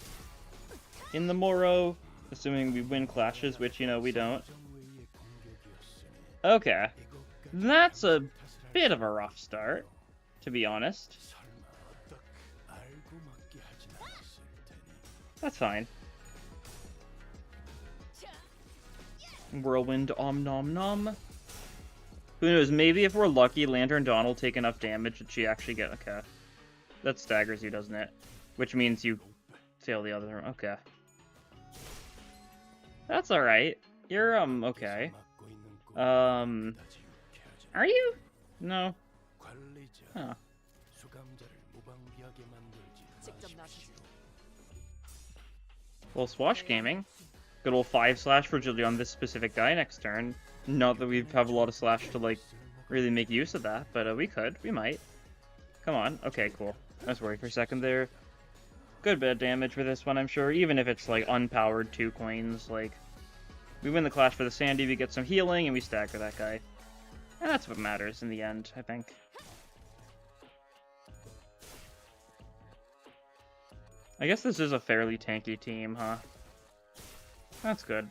In the morrow, assuming we win clashes, which, you know, we don't. Okay. That's a bit of a rough start, to be honest. That's fine. Whirlwind om nom nom. Who knows, maybe if we're lucky, Lantern Dawn will take enough damage that she actually get... Okay. That staggers you, doesn't it? Which means you fail the other... Okay. That's alright. You're, okay. Are you? No. Huh. Well, Swash Gaming. Good old 5 slash for Julie on this specific guy next turn. Not that we have a lot of slash to, like, really make use of that, but we could. We might. Come on. Okay, cool. I was worried for a second there. Good bit of damage for this one, I'm sure. Even if it's, like, unpowered 2 coins, like... We win the clash for the Sandy, we get some healing, and we stagger that guy. And that's what matters in the end, I think. I guess this is a fairly tanky team, huh? That's good.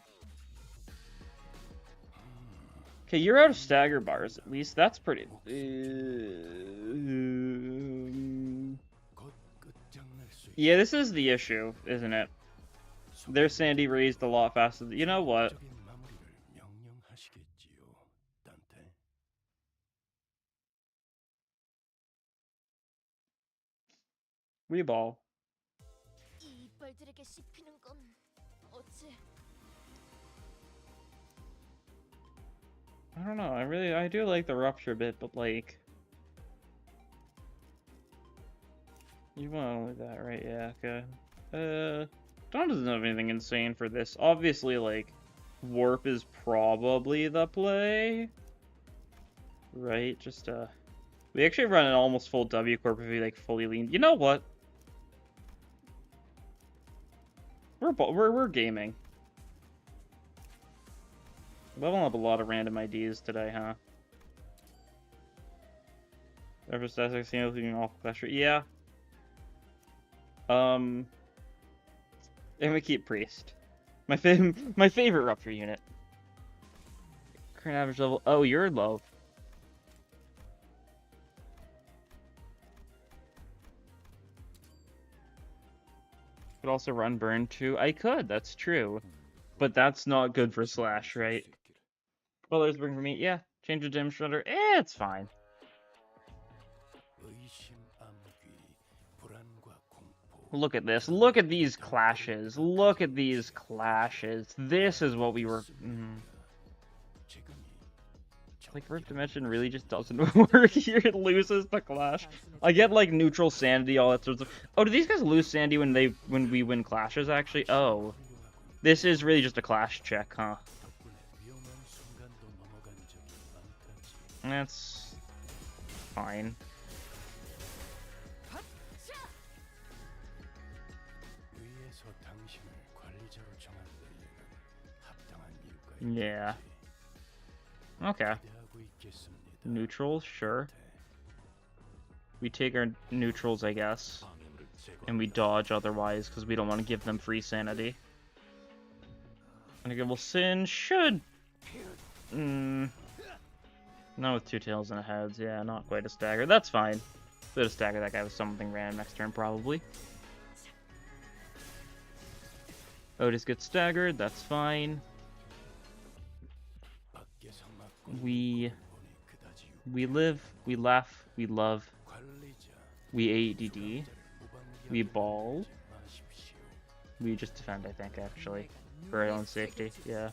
Okay, you're out of stagger bars, at least. That's pretty... Yeah, this is the issue, isn't it? Their Sandy raised a lot faster. You know what? Reball. I don't know. I do like the rupture bit, but like... You want only that, right? Yeah, okay. Dawn doesn't have anything insane for this. Obviously, like, Warp is probably the play. Right? Just, we actually run an almost full W Corp if we, like, fully lean. You know what? We're gaming. Leveling up a lot of random IDs today, huh? Ever static looking off pressure? Yeah. And we keep Priest. My favorite Rupture unit. Current average level. Oh, you're low. Could also run burn too. I could. That's true. But that's not good for slash, right? Well, there's bring for me. Yeah. Change the dim shredder. It's fine. Look at this. Look at these clashes. Look at these clashes. This is what we were... Like, First Dimension really just doesn't work here. It loses the clash. I get, like, neutral sanity, all that sorts of... Oh, do these guys lose sanity when we win clashes, actually? Oh. This is really just a clash check, huh? That's... fine. Yeah. Okay. Neutrals, sure. We take our neutrals, I guess. And we dodge otherwise, because we don't want to give them free sanity. Unforgivable Sin should... Not with 2 tails and a heads, yeah, not quite a stagger. That's fine. Could have staggered that guy with something random next turn, probably. Otis gets staggered, that's fine. We live, we laugh, we love, we ADD, we ball, we just defend, I think, actually, for our own safety, yeah.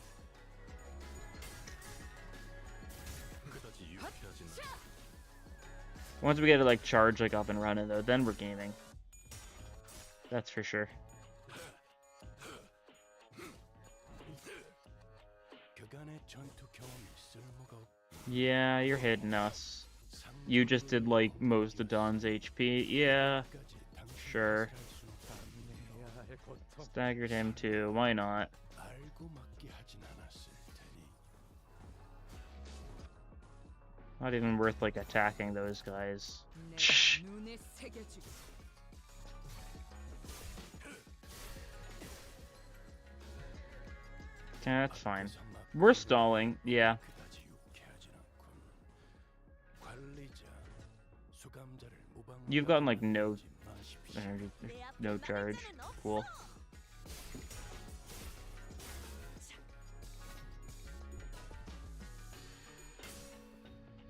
Once we get to like charge like up and running though, then we're gaming. That's for sure. Yeah, you're hitting us. You just did like most of Don's HP. Yeah, sure. Staggered him too. Why not? Not even worth like attacking those guys. Yeah, that's fine. We're stalling, yeah. You've gotten like no charge. Cool.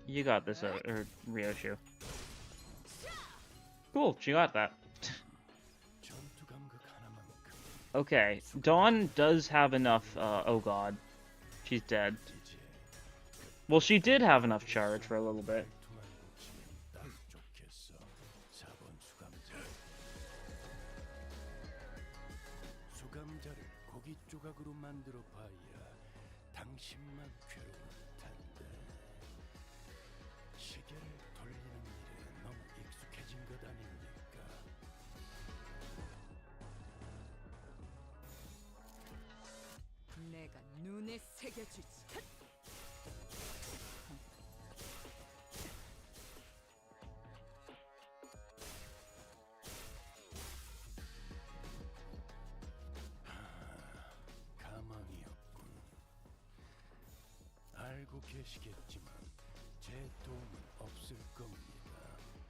You got this, or Ryoshu. Cool, she got that. Okay, Dawn does have enough, oh god. She's dead. Well, she did have enough charge for a little bit.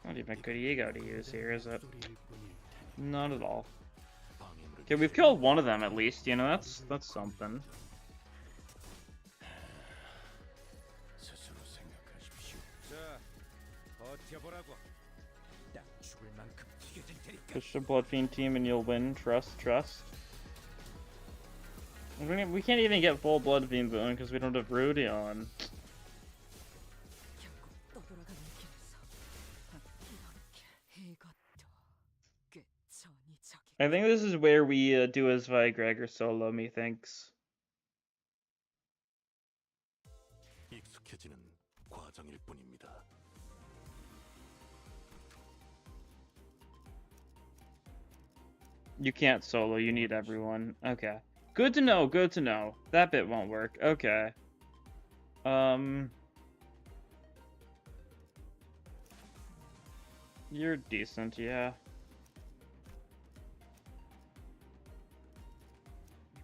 Not even a good ego to use here, is it? Not at all. Okay, we've killed one of them at least, you know, that's something. Push the Blood Fiend team and you'll win. Trust. We can't even get full Blood Fiend zone because we don't have Rudy on. I think this is where we do as Gregor solo, methinks. You can't solo, you need everyone. Okay. Good to know, good to know. That bit won't work. Okay. You're decent, yeah.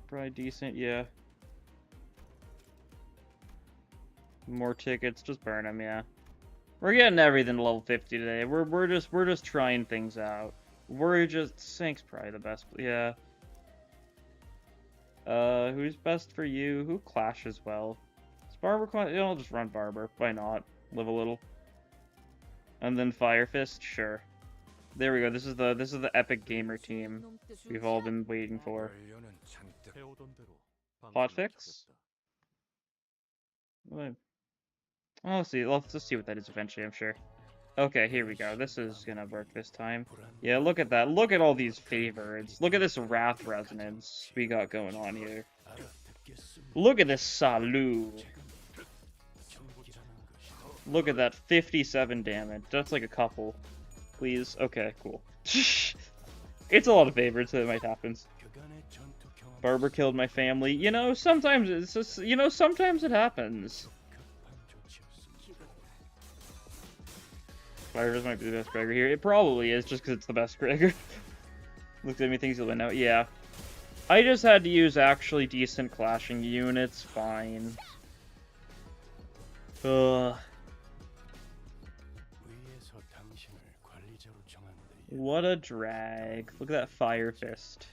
Probably decent, yeah. More tickets, just burn them, yeah. We're getting everything to level 50 today. We're just trying things out. We're just Sync's probably the best, yeah. Who's best for you? Who clashes well? Is Barber clash? I'll just run Barber. Why not? Live a little. And then Fire Fist, sure. There we go. This is the epic gamer team we've all been waiting for. Hotfix? Oh, let's see. Let's just see what that is eventually, I'm sure. Okay, here we go. This is gonna work this time. Yeah, look at that. Look at all these favorites. Look at this Wrath Resonance we got going on here. Look at this Salu. Look at that 57 damage. That's like a couple. Please. Okay, cool. It's a lot of favorites that might happen. Barber killed my family. You know, sometimes it's just, you know, sometimes it happens. Fires might be the best Gregor here. It probably is, just because it's the best Gregor. Looks at me, thinks he'll win out. Yeah. I just had to use actually decent clashing units. Fine. Ugh. What a drag. Look at that Fire Fist.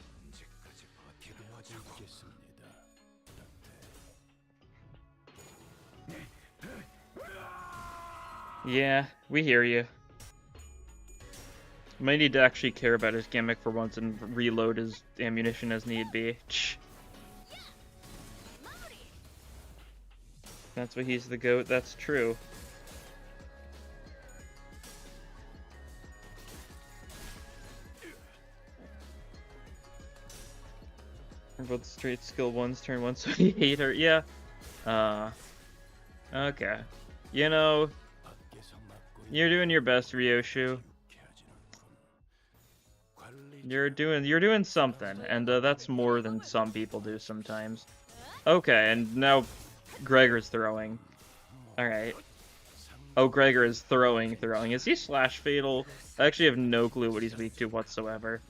Yeah, we hear you. Might need to actually care about his gimmick for once and reload his ammunition as need be. That's why he's the GOAT, that's true. Both straight skill 1s, turn 1, so you hate her. Yeah. Okay. You know, you're doing your best, Ryoshu. You're doing something, and that's more than some people do sometimes. Okay, and now Gregor's throwing. Alright. Oh, Gregor is throwing. Is he slash fatal? I actually have no clue what he's weak to whatsoever.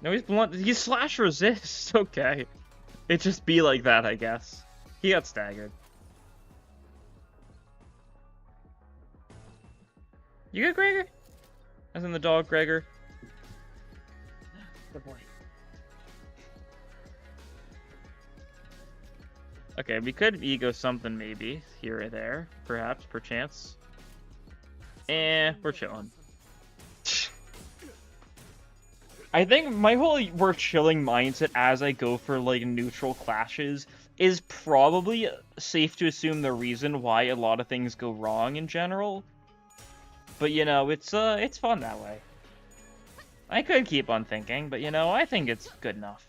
No, he's blunt. He's slash resist. Okay. It just be like that, I guess. He got staggered. You good, Gregor? As in the dog, Gregor? Good boy. Okay, we could ego something maybe, here or there. Perhaps, perchance. We're chilling. I think my whole we're chilling mindset as I go for, like, neutral clashes is probably safe to assume the reason why a lot of things go wrong in general. But, you know, it's fun that way. I could keep on thinking, but, you know, I think it's good enough.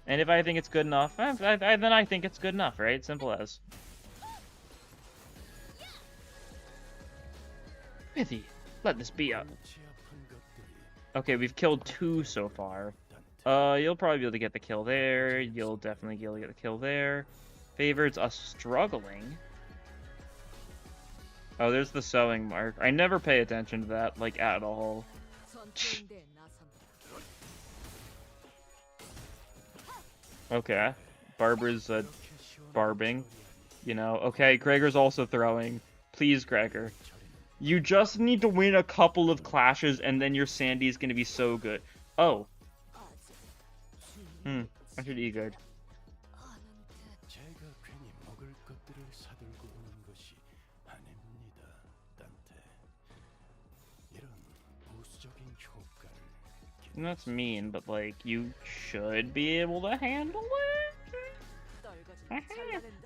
And if I think it's good enough, then I think it's good enough, right? Simple as. Prithee, let this be a... Okay, we've killed 2 so far. You'll probably be able to get the kill there. You'll definitely be able to get the kill there. Favors us struggling. Oh, there's the sewing mark. I never pay attention to that, like, at all. Okay. Barbara's, barbing. You know, okay, Gregor's also throwing. Please, Gregor. You just need to win a couple of clashes, and then your Sandy's gonna be so good. Oh. I should E-guard. And that's mean, but, like, you should be able to handle it.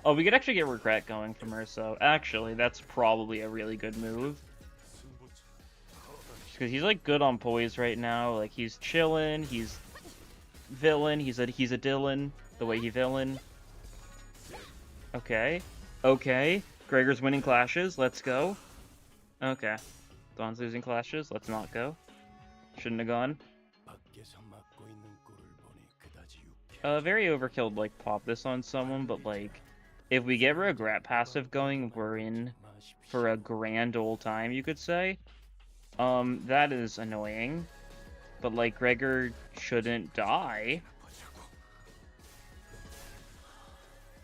Oh, we could actually get regret going from her, so actually, that's probably a really good move. Because he's, like, good on poise right now. Like, he's chillin', he's villain, he's a Dylan, the way he villain. Okay. Okay. Gregor's winning clashes, let's go. Okay. Dawn's losing clashes, let's not go. Shouldn't have gone. Very overkill to, like, pop this on someone, but, like, if we get regret passive going, we're in for a grand old time, you could say. That is annoying. But, like, Gregor shouldn't die.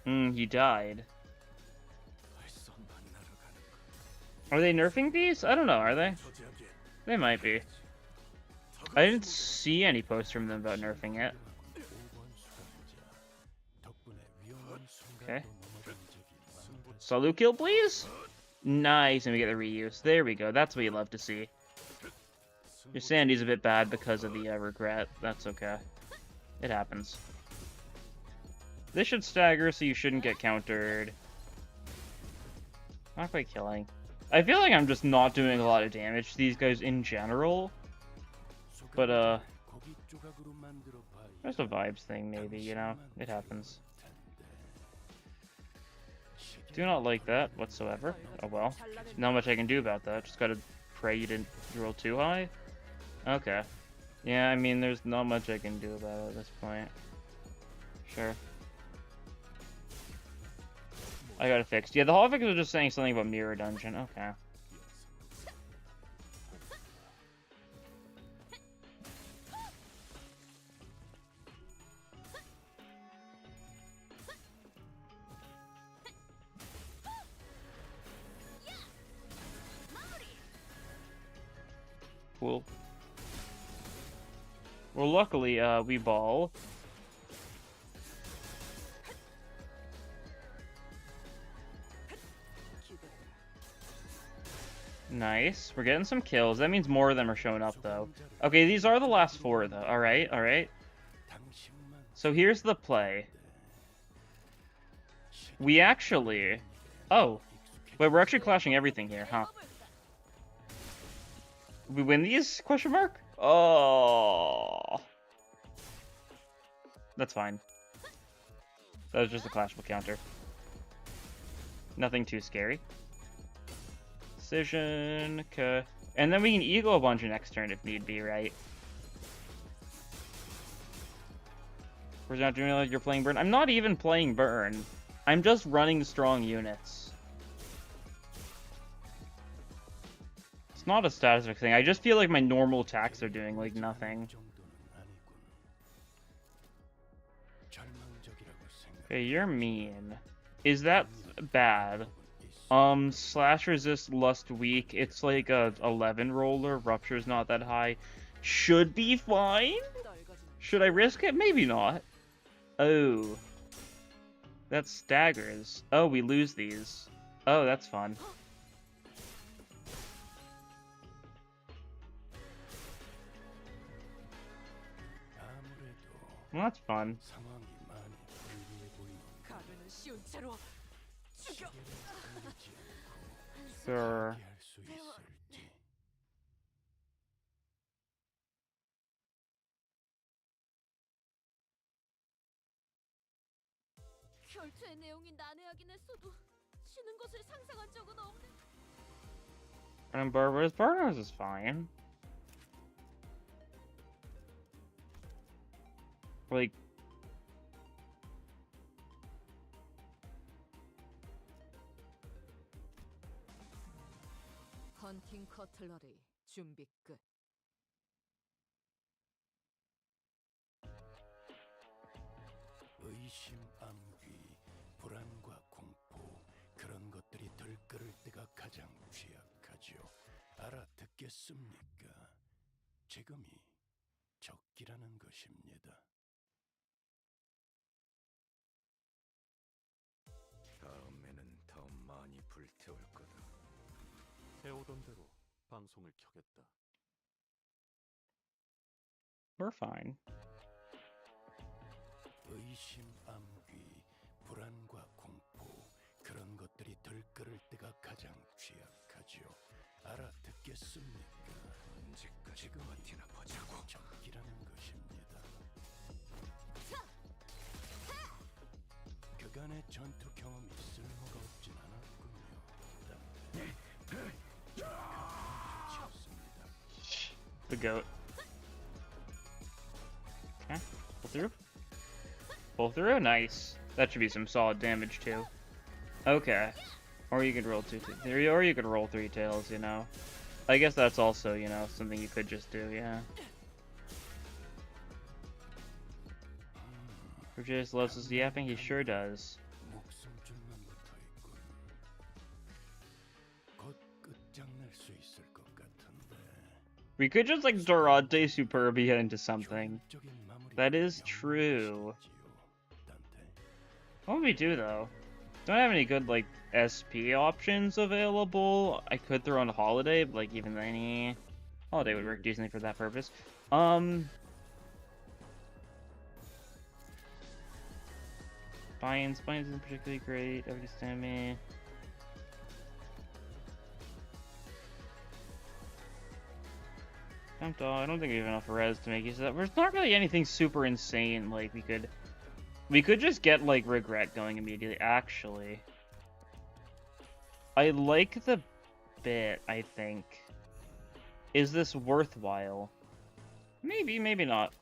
He died. Are they nerfing these? I don't know, are they? They might be. I didn't see any posts from them about nerfing it. Okay. Solo kill, please? Nice, and we get the reuse. There we go. That's what you love to see. Your Sandy's a bit bad because of the regret. That's okay. It happens. This should stagger, so you shouldn't get countered. Not quite killing. I feel like I'm just not doing a lot of damage to these guys in general. But, just a vibes thing, maybe, you know? It happens. Do not like that whatsoever. Oh well. Not much I can do about that. Just gotta pray you didn't roll too high. Okay. Yeah, I mean, there's not much I can do about it at this point. Sure. I got it fixed. Yeah, the holofic was just saying something about Mirror Dungeon. Okay. Cool. Well, luckily, we ball. Nice. We're getting some kills. That means more of them are showing up, though. Okay, these are the last 4, though. Alright, alright. So here's the play. We actually... Oh. Wait, we're actually clashing everything here, huh? We win these? Question mark? Oh. That's fine. That was just a clashable counter. Nothing too scary. Decision. Okay. And then we can ego a bunch next turn if need be, right? We're not doing it like you're playing burn. I'm not even playing burn. I'm just running strong units. It's not a status thing. I just feel like my normal attacks are doing like nothing. Okay, you're mean. Is that bad? Slash resist lust weak. It's like a 11 roller. Rupture's not that high. Should be fine? Should I risk it? Maybe not. Oh. That staggers. Oh, we lose these. Oh, that's fun. Well, that's fun. Sure. 결투의 내용이 난해하긴 했어도 쉬는 것을 상상한 적은 없네. And Barbaros is fine. Like, 헌팅 커틀러리 준비 끝. 의심, 암귀, 불안과 공포 그런 것들이 들끓을 때가 가장 취약하죠. 알아듣겠습니까? 지금이 적기라는 것입니다. 다음에는 더 많이 불태울 거다. 해오던 대로 방송을 켜겠다. we're fine. 의심, 암귀, 불안과 공포 그런 것들이 들끓을 때가 가장 취약하죠. 알아듣겠습니까? 언제까지 버티나 보자고. 적기라는 것입니다. 그간의 전투 경험이 쓸모가 없진 않았군요. The goat. Okay, pull through. Pull through, nice. That should be some solid damage too. Okay. Or you could roll or you could roll 3 tails, you know. I guess that's also, you know, something you could just do, yeah. Virgilius loves his yapping, he sure does. We could just like Dorante Superbia into something. That is true. What would we do though? Don't have any good like SP options available. I could throw on a holiday, but like even any holiday would work decently for that purpose. Spines isn't particularly great. Every stamina. I don't think we have enough res to make use of that. There's not really anything super insane. Like we could just get like regret going immediately. Actually, I like the bit. I think. Is this worthwhile? Maybe, maybe not.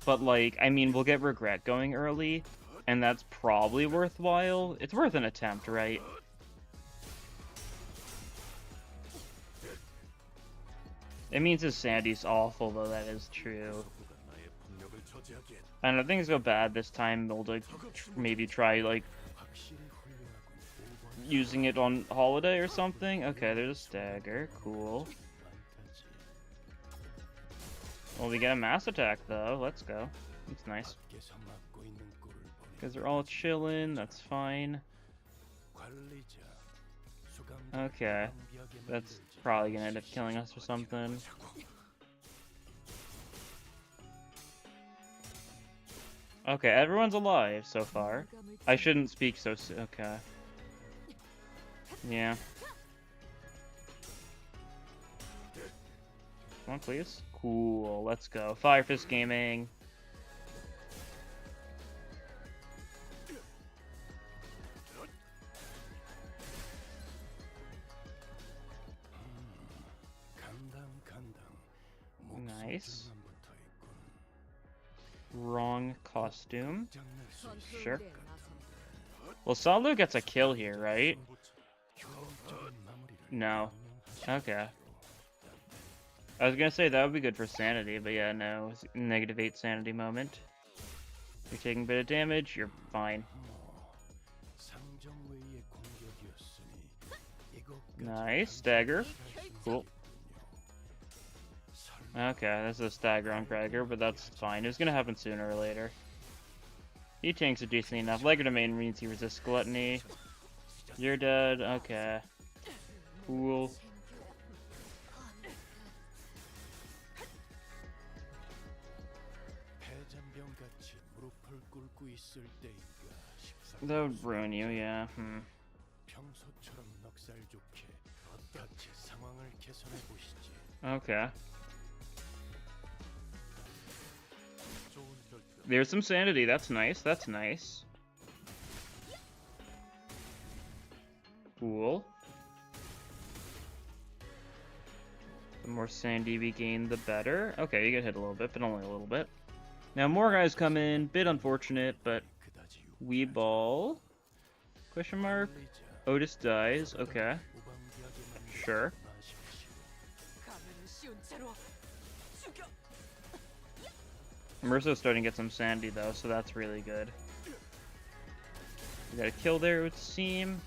But like, I mean, we'll get regret going early, and that's probably worthwhile. It's worth an attempt, right? It means his Sandy's awful, though, that is true. And if things go bad this time, we'll like, maybe try, like, using it on holiday or something. Okay, there's a stagger. Cool. Well, we get a mass attack, though. Let's go. That's nice. Because they're all chilling. That's fine. Okay. That's probably gonna end up killing us or something. Okay, everyone's alive so far. I shouldn't speak so soon. Okay. Yeah. Come on, please. Cool. Let's go. Fire Fist Gaming. Nice. Wrong costume. Sure. Well, Saude gets a kill here, right? No. Okay. I was gonna say that would be good for sanity, but yeah, no. -8 sanity moment. You're taking a bit of damage, you're fine. Nice. Stagger. Cool. Okay, that's a stagger on Gregor, but that's fine. It was gonna happen sooner or later. He tanks it decently enough. Leg domain means he resists gluttony. You're dead. Okay. Cool. That would ruin you, yeah. Okay. There's some sanity. That's nice. That's nice. Cool. The more sanity we gain, the better. Okay, you get hit a little bit, but only a little bit. Now more guys come in. Bit unfortunate, but we ball. Question mark. Otis dies. Okay. Sure. Merso's starting to get some sanity though, so that's really good. We got a kill there, it would seem.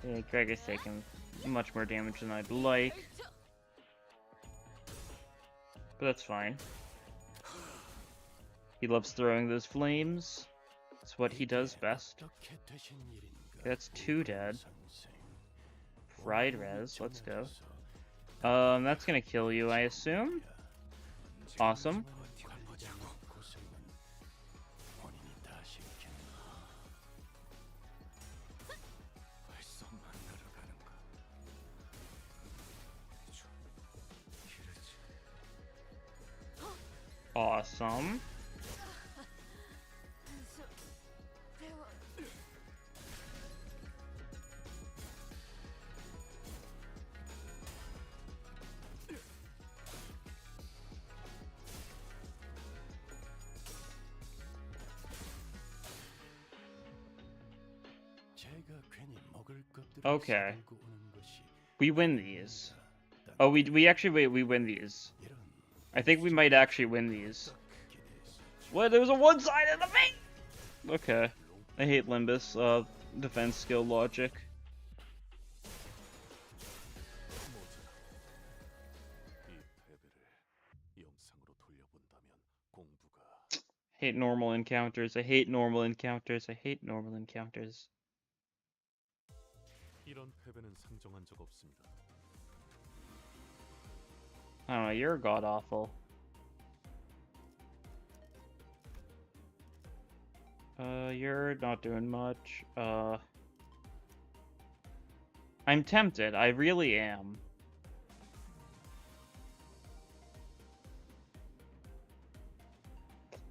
Yeah, Greg is taking much more damage than I'd like. But that's fine. He loves throwing those flames. It's what he does best. That's 2 dead. Pride res, let's go. That's gonna kill you, I assume. Awesome. Awesome. Okay. We win these. Oh, we actually wait. We win these. I think we might actually win these. What? There was a one-sided debate. Okay. I hate Limbus. Defense skill logic. Hate normal encounters. I hate normal encounters. I hate normal encounters. I don't know, you're god-awful. You're not doing much. I'm tempted, I really am.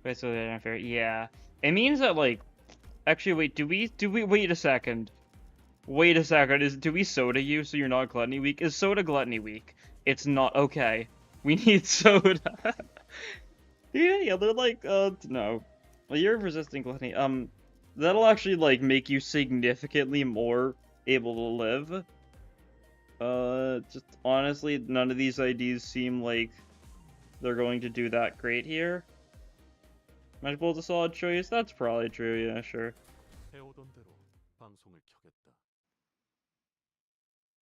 Basically unfair, yeah. It means that, like... Actually, wait, do we... Wait a second. Wait a second, do we soda you so you're not gluttony weak? Is soda gluttony weak? It's not. Okay. We need soda. yeah, they're like, no. Well, you're resisting gluttony. That'll actually, like, make you significantly more able to live. Just honestly, none of these IDs seem like they're going to do that great here. Magic Bolt's a solid choice? That's probably true, yeah, sure.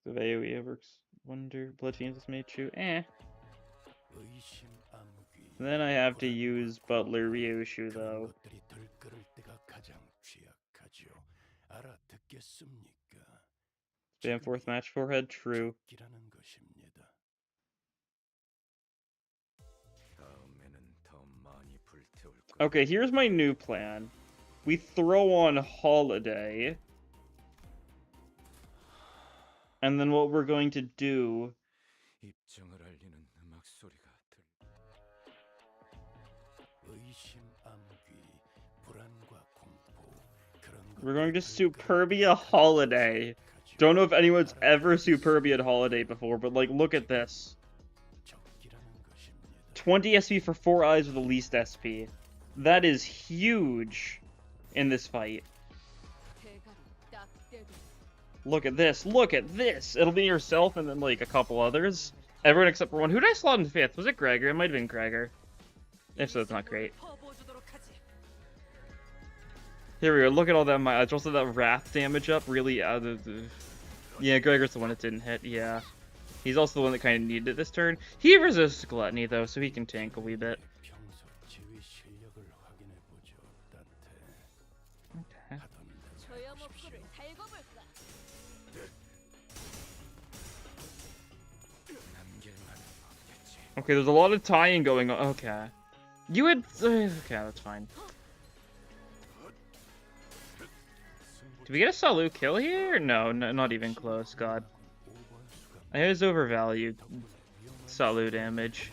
The AoE works wonder. Blood Fiends is made true. Eh. Then I have to use Butler Ryoshu though. Spam 4th match forehead, true. Okay, here's my new plan. We throw on Holiday. And then what we're going to do... 입장을 알리는 음악 소리가 들. 의심, 암귀, 불안과 공포 그런 We're going to 것들을 Superbia Holiday. Don't know if anyone's ever Superbia Holiday before, but like, look at this. 적기라는 것입니다. 20 SP for 4 eyes with the least SP. That is huge in this fight. 대가리 딱 떼도 Look at this. Look at this. It'll be yourself and then like a couple others. Everyone except for one. Who did I slot in 5th? Was it Gregor? It might have been Gregor. If so, it's not great. 퍼부어주도록 하지. Here we go. Look at all that mileage. Also, that wrath damage up really out of the... Yeah, Gregor's the one that didn't hit. Yeah. He's also the one that kind of needed it this turn. He resists Gluttony, though, so he can tank a wee bit. 평소 지휘 실력을 확인해 보죠, 단테. Okay. 하던 소염옥구를 달궈볼까? 남길 만은 없겠지. Okay, there's a lot of tying going on. Okay. You had... okay, that's fine. Did we get a Salu kill here? No, not even close, god. I was overvalued Salu damage.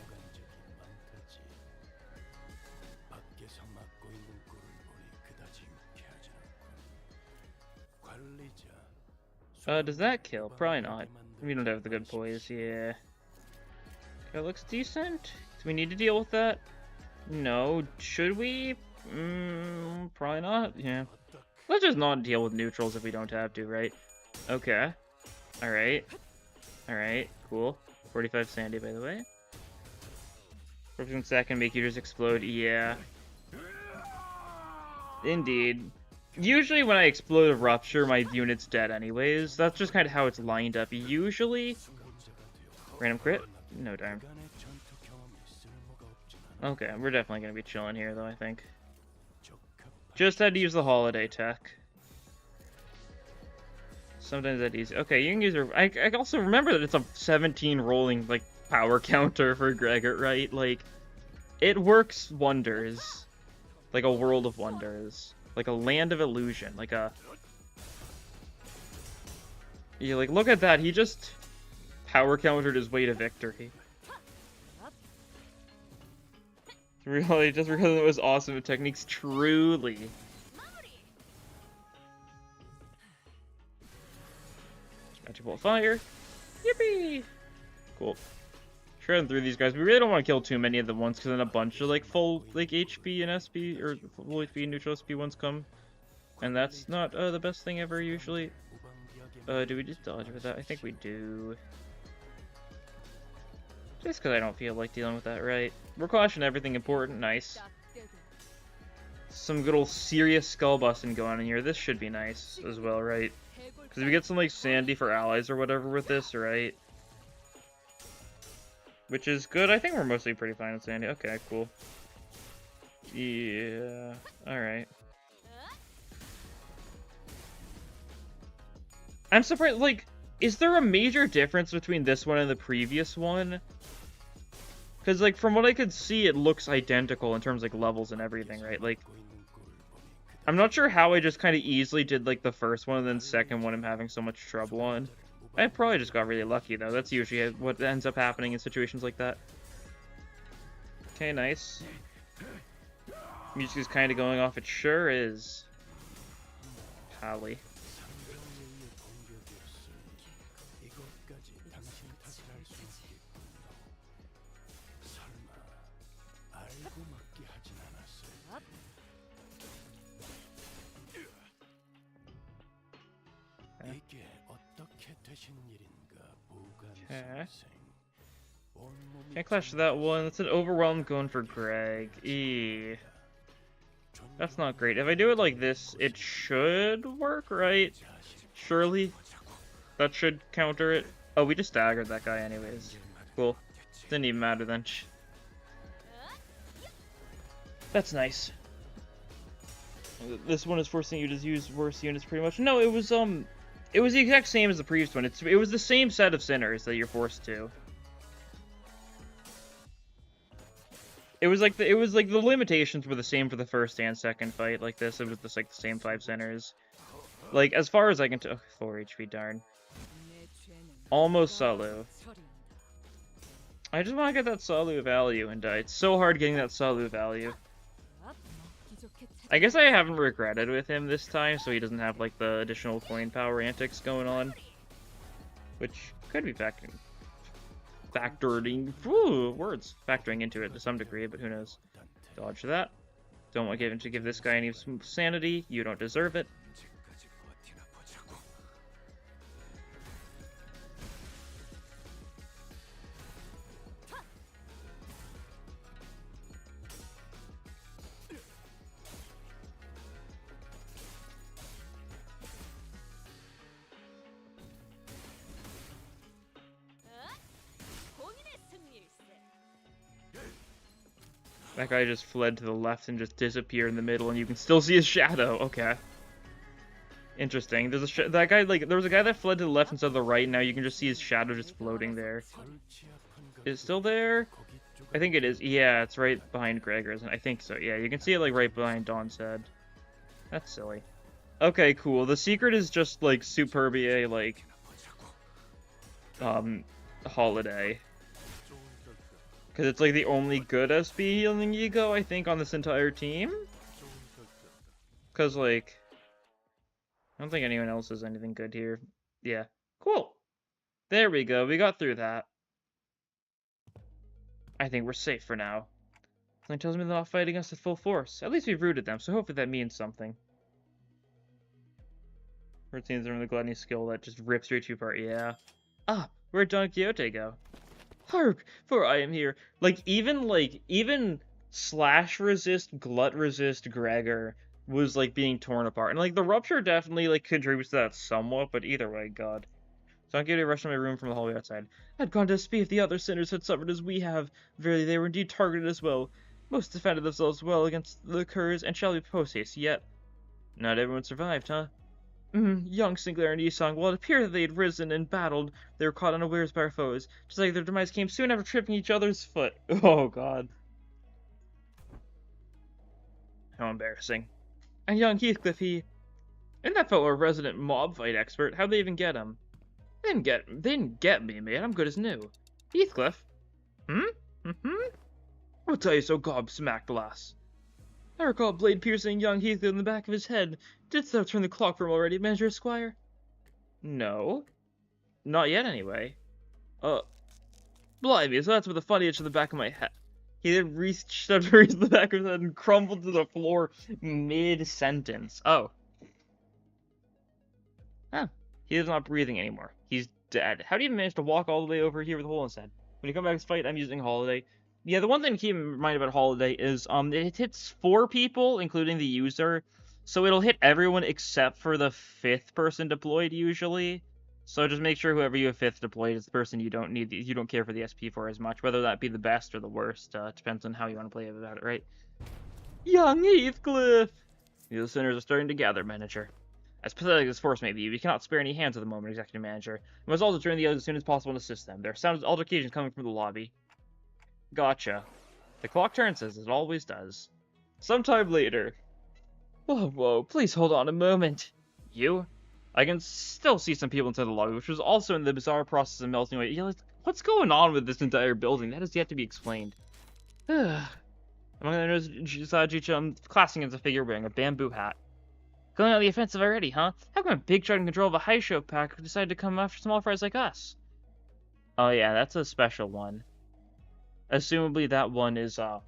밖에서 막고 있는 꼴을 보니 그다지 유쾌하지 않군. 관리자. Does that kill? Probably not. We don't have the good poise, yeah. That looks decent. Do we need to deal with that? No. Should we? Probably not, yeah. Let's just not deal with neutrals if we don't have to, right? Okay. Alright. Alright, cool. 45 Sandy, by the way. 14 second, make you just explode. Yeah. Indeed. Usually when I explode a rupture, my unit's dead anyways. That's just kind of how it's lined up. Usually... Random crit? No, darn. Okay, we're definitely going to be chilling here, though, I think. Just had to use the holiday tech. Sometimes that's easy. Okay, you can use her. I also remember that it's a 17 rolling, like, power counter for Gregor, right? Like, it works wonders. Like a world of wonders. Like a land of illusion. Like a... Yeah, like, look at that. He just power countered his way to victory. Really, just because it was awesome techniques, truly. Magic Bolt of Fire. Yippee! Cool. Shredding through these guys. We really don't want to kill too many of them once, because then a bunch of like full like HP and SP or full HP and neutral SP ones come, and that's not the best thing ever usually. Do we just dodge with that? I think we do. Just because I don't feel like dealing with that, right? We're caution everything important. Nice. Some good old serious skull busting going on in here. This should be nice as well, right? Because we get some like Sandy for allies or whatever with this, right? Which is good. I think we're mostly pretty fine with Sandy. Okay, cool. Yeah. Alright. I'm surprised, like, is there a major difference between this one and the previous one? Because, like, from what I could see, it looks identical in terms of, like, levels and everything, right? Like, I'm not sure how I just kind of easily did, like, the first one and then second one I'm having so much trouble on. I probably just got really lucky, though. That's usually what ends up happening in situations like that. Okay, nice. Music is kind of going off. It sure is. Pally. Okay. Can't clash that one. That's an overwhelm going for Greg. That's not great. If I do it like this, it should work, right? Surely? That should counter it. Oh, we just staggered that guy anyways. Cool. Didn't even matter then. That's nice. This one is forcing you to use worse units pretty much. No, it was the exact same as the previous one. It was the same set of sinners that you're forced to. It was like the limitations were the same for the first and second fight like this. It was just like the same 5 sinners. Like as far as I can tell, 4 HP, darn. Almost Salu. I just want to get that Salu value, and it's so hard getting that Salu value. I guess I haven't regretted with him this time, so he doesn't have like the additional coin power antics going on, which could be factoring into it to some degree, but who knows? Dodge that. Don't want to give this guy any sanity. You don't deserve it. 언제까지 버티나 보자고. 본인의 승리일세. That guy just fled to the left and just disappeared in the middle, and you can still see his shadow. Okay. Interesting. There's a that guy there was a guy that fled to the left instead of the right. And now you can just see his shadow just floating there. Is it still there? I think it is. Yeah, it's right behind Gregor's. I think so. Yeah, you can see it like right behind Dawn's head. That's silly. Okay, cool. The secret is just like Superbia, like holiday. Because it's like the only good SP healing ego, I think, on this entire team. Because, like, I don't think anyone else has anything good here. Yeah. Cool. There we go. We got through that. I think we're safe for now. Something tells me they're not fighting us at full force. At least we've rooted them, so hopefully that means something. Routines are the gluttony skill that just rips your two apart. Yeah. Ah, where'd Don Quixote go? Hark, for I am here. Even slash resist, glut resist Gregor was like being torn apart. And like the rupture definitely like contributes to that somewhat, but either way, God. So Don Quixote rushed to my room from the hallway outside. I'd gone to see if the other sinners had suffered as we have. Verily they were indeed targeted as well. Most defended themselves well against the curs and shall be post-haste, yet not everyone survived, huh? Young Sinclair and Esong, while it appeared that they had risen and battled, they were caught unawares by our foes. Just like their demise came soon after tripping each other's foot. Oh, God. How embarrassing. And young Heathcliff, and that fellow a resident mob fight expert, how'd they even get him? They didn't get me, mate. I'm good as new. Heathcliff? What's you so gobsmacked, lass? I recall blade piercing young Heathcliff in the back of his head. Didst thou turn the clock for him already, Manager Squire? No. Not yet, anyway. Blimey, so that's with the funny itch to the back of my head. He then reached up to reach the back of his head and crumbled to the floor mid-sentence. Oh. Huh. He is not breathing anymore. He's dead. How do you manage to walk all the way over here with a hole in his head? When you come back to this fight, I'm using Holiday. Yeah, the one thing to keep in mind about Holiday is it hits 4 people, including the user. So it'll hit everyone except for the 5th person deployed, usually. So just make sure whoever you have 5th deployed is the person you don't care for the SP for as much. Whether that be the best or the worst, depends on how you want to play about it, right? Young Heathcliff! The sinners are starting to gather, Manager. As pathetic as force may be, we cannot spare any hands at the moment, Executive Manager. We must also join the others as soon as possible and assist them. There are sounds of altercations coming from the lobby. Gotcha. The clock turns as it always does. Sometime later. Whoa, please hold on a moment. You? I can still see some people inside the lobby, which was also in the bizarre process of melting away. Yeah, what's going on with this entire building? That has yet to be explained. Among the others, classing as a figure wearing a bamboo hat. Going on the offensive already, huh? How come a big truck in control of a high show pack decided to come after small fries like us? Oh yeah, that's a special one. Assumably that one is the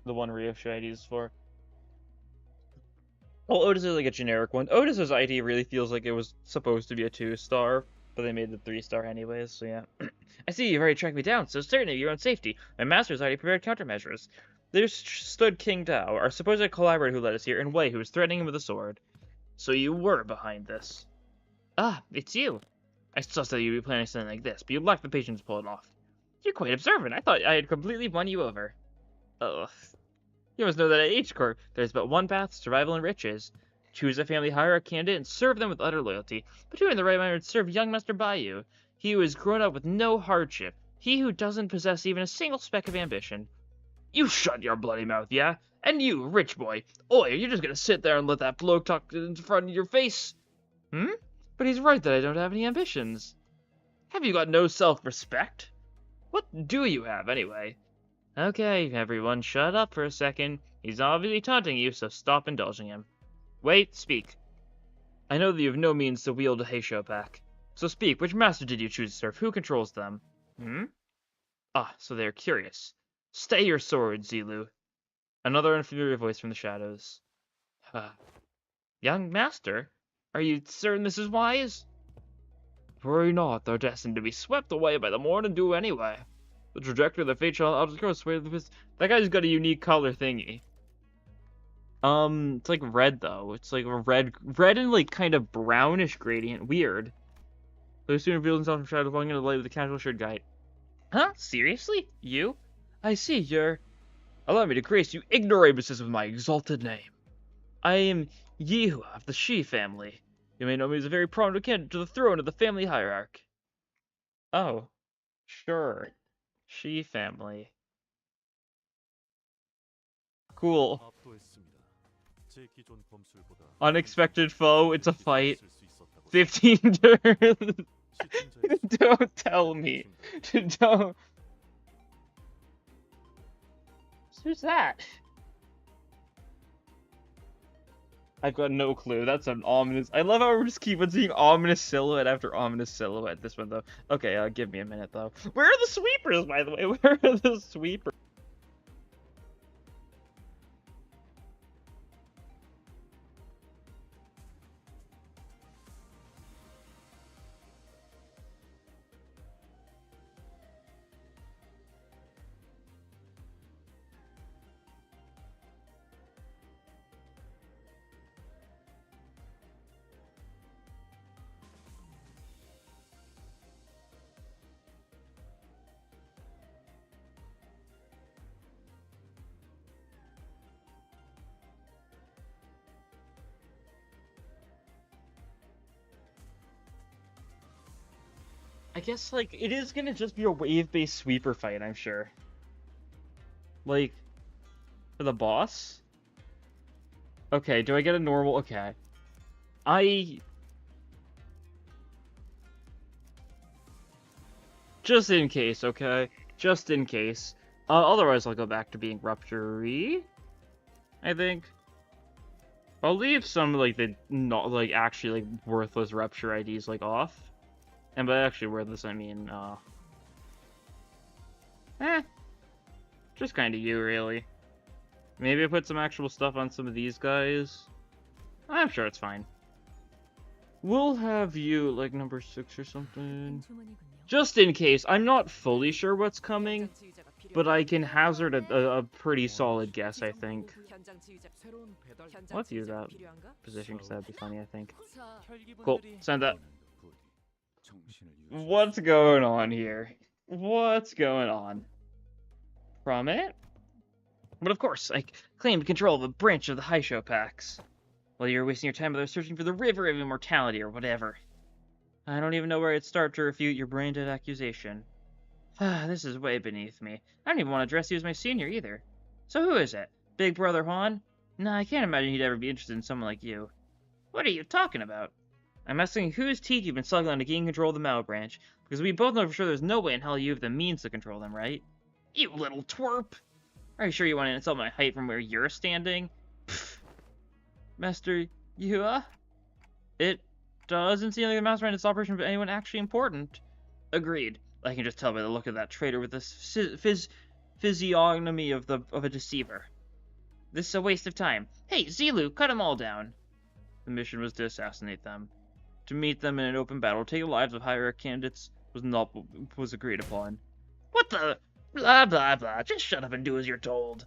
one Rio Shide uses for. Well, Otis is like a generic one. Otis's ID really feels like it was supposed to be a 2-star, but they made the 3-star anyways, so yeah. I see you've already tracked me down, so certain of your own safety. My master's already prepared countermeasures. There stood King Tao, our supposed collaborator who led us here, and Wei, who was threatening him with a sword. So you were behind this. Ah, it's you. I still thought you'd be planning something like this, but you lacked the patience to pull it off. You're quite observant. I thought I had completely won you over. Ugh. You must know that at H-Corp, there's but one path, survival and riches. Choose a family, hire a candidate, and serve them with utter loyalty. But who in the right mind would serve young Master Bayou? He who has grown up with no hardship. He who doesn't possess even a single speck of ambition. You shut your bloody mouth, yeah? And you, rich boy. Oi, you're just gonna sit there and let that bloke talk in front of your face? But he's right that I don't have any ambitions. Have you got no self-respect? What do you have, anyway? Okay, everyone, shut up for a second. He's obviously taunting you, so stop indulging him. Wait, speak. I know that you have no means to wield a Heisho pack. So speak, which master did you choose to serve? Who controls them? Hmm? Ah, so they're curious. Stay your sword, Zilu. Another unfamiliar voice from the shadows. Young master? Are you certain this is wise? Worry not, they're destined to be swept away by the morning dew anyway. The trajectory of the fate shall outgrow sway of the That guy's got a unique color thingy. It's like red though. It's like a red and like kind of brownish gradient. Weird. So he soon reveals himself from shadows, walking into the light with a casual shirt guy. Huh? Seriously? You? I see, you're... Allow me to grace you ignoramuses with my exalted name. I am Yehu of the Shi family. You may know me as a very prominent candidate to the throne of the family hierarchy. Oh. Sure. Shi family. Cool. Unexpected foe, it's a fight. 15 turns. Don't tell me. Don't. Who's that? I've got no clue. That's an ominous... I love how we just keep on seeing ominous silhouette after ominous silhouette. This one, though. Okay, give me a minute, though. Where are the sweepers, by the way? Where are the sweepers? I guess, like, it is gonna just be a wave-based sweeper fight, I'm sure. Like, for the boss? Okay, do I get a normal... Okay. Just in case, okay? Just in case. Otherwise I'll go back to being rupture-y, I think. I'll leave some, like, the not, like, actually, like, worthless rupture IDs, like, off. And by actually worthless, I mean, just kind of you, really. Maybe I put some actual stuff on some of these guys. I'm sure it's fine. We'll have you, like, number 6 or something. Just in case. I'm not fully sure what's coming, but I can hazard a pretty solid guess, I think. Let's use that position, because that'd be funny, I think. Cool. Send that. What's going on here? What's going on? From it? But of course, I claim control of a branch of the Heisho packs. While you're wasting your time searching for the river of immortality or whatever. I don't even know where I'd start to refute your brain-dead accusation. This is way beneath me. I don't even want to address you as my senior either. So who is it? Big Brother Juan? Nah, I can't imagine he'd ever be interested in someone like you. What are you talking about? I'm asking whose teeth you've been sucking on to gain control of the Mao branch, because we both know for sure there's no way in hell you have the means to control them, right? You little twerp! Are you sure you want to insult my height from where you're standing? Pfft. Master Yua? It doesn't seem like the mouse ran its operation for anyone actually important. Agreed. I can just tell by the look of that traitor with this physiognomy of a deceiver. This is a waste of time. Hey, Zilu, cut them all down. The mission was to assassinate them. To meet them in an open battle, take the lives of hierarchy candidates was agreed upon. What the? Blah, blah, blah. Just shut up and do as you're told.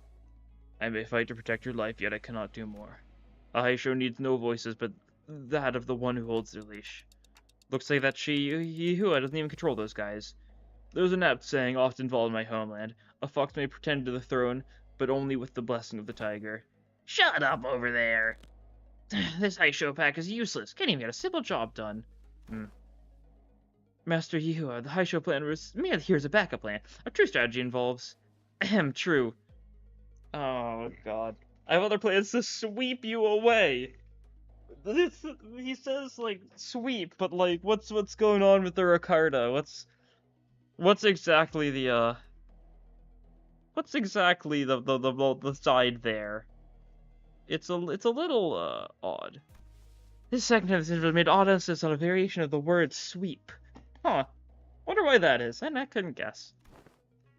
I may fight to protect your life, yet I cannot do more. A Heisho needs no voices but that of the one who holds their leash. Looks like that Yehua doesn't even control those guys. There's an apt saying often followed in my homeland. A fox may pretend to the throne, but only with the blessing of the tiger. Shut up over there! This Heisho pack is useless. Can't even get a simple job done. Master Yehua, the Heisho plan was... Here's a backup plan. A true strategy involves... true. Oh, God. I have other plans to sweep you away. He says like sweep, but like what's going on with the Ricardo? What's exactly the the side there? It's a little odd. This second time this was made odd emphasis on a variation of the word sweep. Huh. Wonder why that is. I couldn't guess.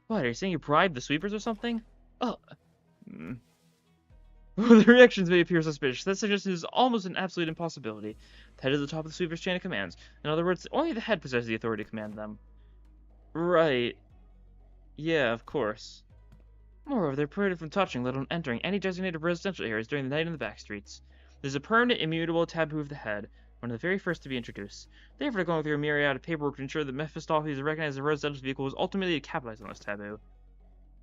What, are you saying you bribed the sweepers or something? Oh. The reactions may appear suspicious. That suggestion is almost an absolute impossibility. The head is the top of the sweeper's chain of commands. In other words, only the head possesses the authority to command them. Right. Yeah, of course. Moreover, they're prohibited from touching, let alone entering, any designated residential areas during the night in the backstreets. There's a permanent, immutable taboo of the head, one of the very first to be introduced. Therefore, they're going through a myriad of paperwork to ensure that Mephistopheles is recognized as a residential vehicle was ultimately to capitalize on this taboo.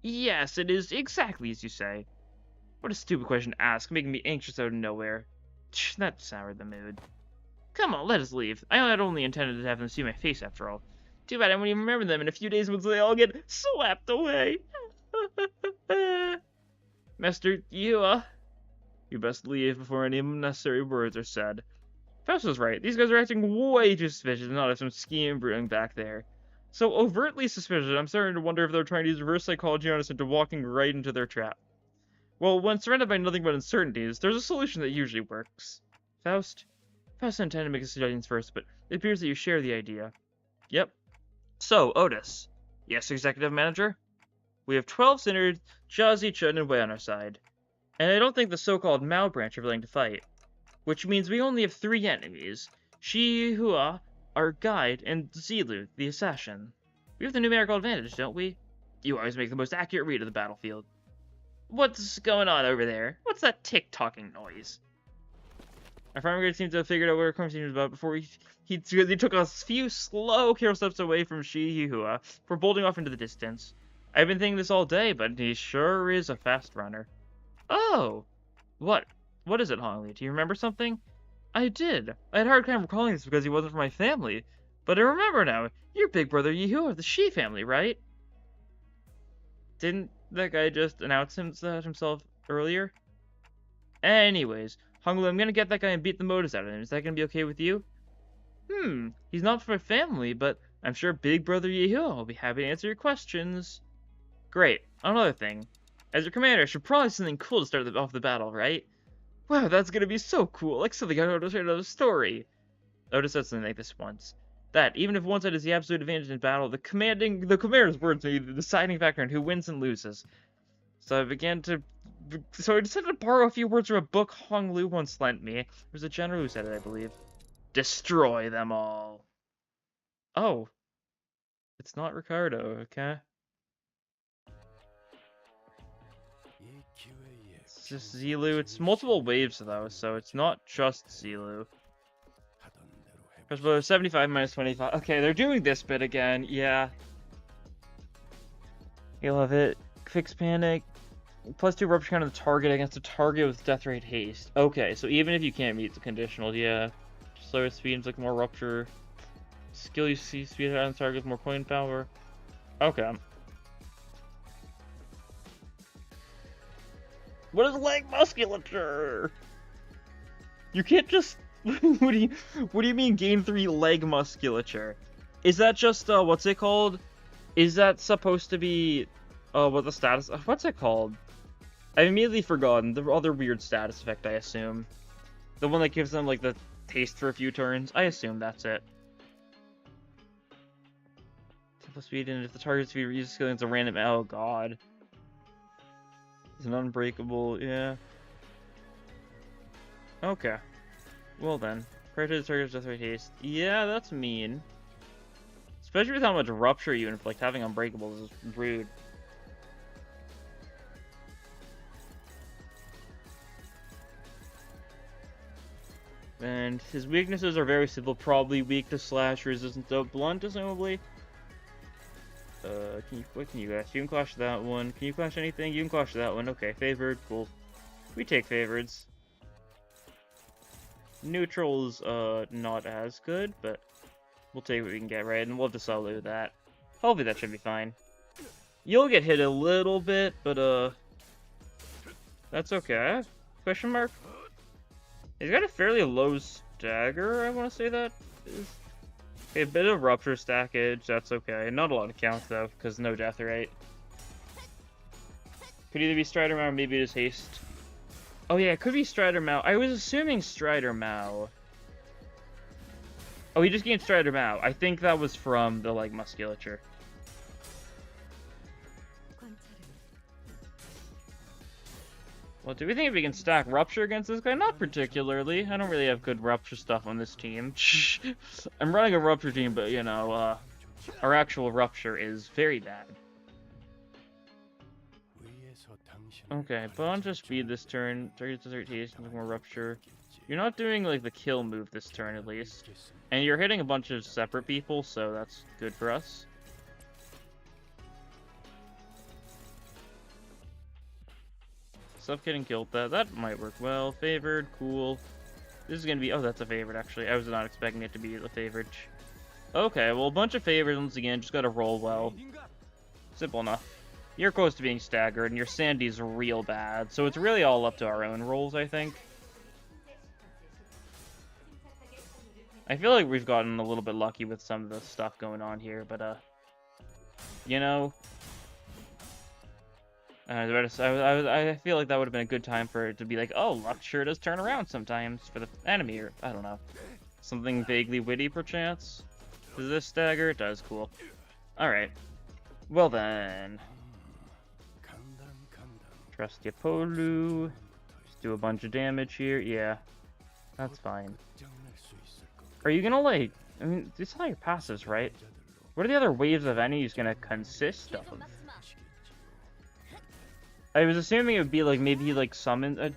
Yes, it is exactly as you say. What a stupid question to ask, making me anxious out of nowhere. That soured the mood. Come on, let us leave. I had only intended to have them see my face after all. Too bad I won't even remember them in a few days once they all get swept away. Master, you best leave before any unnecessary words are said. Faust was right. These guys are acting way too suspicious and not have some scheme brewing back there. So overtly suspicious, I'm starting to wonder if they're trying to use reverse psychology on us into walking right into their trap. Well, when surrounded by nothing but uncertainties, there's a solution that usually works. Faust intended to make a suggestions first, but it appears that you share the idea. Yep. So, Otis. Yes, Executive Manager? We have 12 sinners, Jazzy, Chun, and Wei on our side. And I don't think the so-called Mao branch are willing to fight. Which means we only have 3 enemies. Shi Hua, our guide, and Zilu, the assassin. We have the numerical advantage, don't we? You always make the most accurate read of the battlefield. What's going on over there? What's that tick-tocking noise? Our farmer guide seems to have figured out what our conversation was about before he took a few slow, careful steps away from Shi Hua before bolting off into the distance. I've been thinking this all day, but he sure is a fast runner. Oh! What is it, Hongli? Do you remember something? I did. I had a hard time recalling this because he wasn't from my family. But I remember now. You're big brother Yehu of the Shi family, right? Didn't that guy just announce himself earlier? Anyways, Honglu, I'm gonna get that guy and beat the Motus out of him. Is that gonna be okay with you? He's not from my family, but I'm sure Big Brother Yehu will be happy to answer your questions. Great. Another thing. As your commander, I should probably have something cool to start off the battle, right? Wow, that's gonna be so cool, like something out of a story. Otis said something like this once. That, even if one side has the absolute advantage in battle, the commander's words may be the deciding factor in who wins and loses. So I decided to borrow a few words from a book Hong Lu once lent me. There was a general who said it, I believe. Destroy them all. Oh. It's not Ricardo, okay? It's just Zilu. It's multiple waves, though, so it's not just Zilu. First of all, 75 minus 25. Okay, they're doing this bit again. Yeah. You love it. Fix panic. +2 rupture count of the target against a target with death rate haste. Okay, so even if you can't meet the conditional, yeah. Slower speed, like more rupture. Skill you see speed on target with more coin power. Okay. What is leg musculature? You can't just what do you mean gain 3 leg musculature? Is that just what's it called? Is that supposed to be what the status what's it called? I've immediately forgotten the other weird status effect, I assume. The one that gives them like the taste for a few turns. I assume that's it. Plus speed, and if the target's speed uses skill, it's a random. Oh god. It's an unbreakable, yeah. Okay. Well then. Prior to the target's death rate haste. Yeah, that's mean. Especially with how much rupture you inflict, having unbreakables is rude. And his weaknesses are very simple, probably weak to slash, resistant to blunt, assumably. What can you clash? You can clash that one. Can you clash anything? You can clash that one. Okay, favored, cool. We take favorites. Neutral's, not as good, but we'll take what we can get, right? And we'll have to solo that. Hopefully that should be fine. You'll get hit a little bit, but, that's okay. Question mark? He's got a fairly low stagger, I want to say that is. Okay, a bit of rupture stackage, that's okay. Not a lot of counts though, because no death rate. Could either be Strider Mao or maybe it is haste. Oh yeah, it could be Strider Mao. I was assuming Strider Mao. Oh, he just gained Strider Mao. I think that was from the, like, musculature. Well, do we think if we can stack Rupture against this guy? Not particularly. I don't really have good Rupture stuff on this team. I'm running a Rupture team, but, you know, our actual Rupture is very bad. Okay, bunch of speed this turn. 30 to 30, more Rupture. You're not doing, like, the kill move this turn, at least. And you're hitting a bunch of separate people, so that's good for us. Suffocating killed that. That might work well. Favored, cool. This is gonna be... Oh, that's a favorite, actually. I was not expecting it to be the favorite. Okay, well, a bunch of favorites once again. Just gotta roll well. Simple enough. You're close to being staggered, and your Sandy's real bad. So it's really all up to our own rolls, I think. I feel like we've gotten a little bit lucky with some of the stuff going on here, but, you know... I feel like that would have been a good time for it to be like, oh, luck sure does turn around sometimes for the enemy, or I don't know. Something vaguely witty, perchance? Does this stagger? It does, cool. Alright. Well then. Trust Yapolu. Just do a bunch of damage here. Yeah. That's fine. Are you gonna, like... I mean, these are all your passives, right? What are the other waves of enemies gonna consist of? I was assuming it would be, like, maybe, like, summon...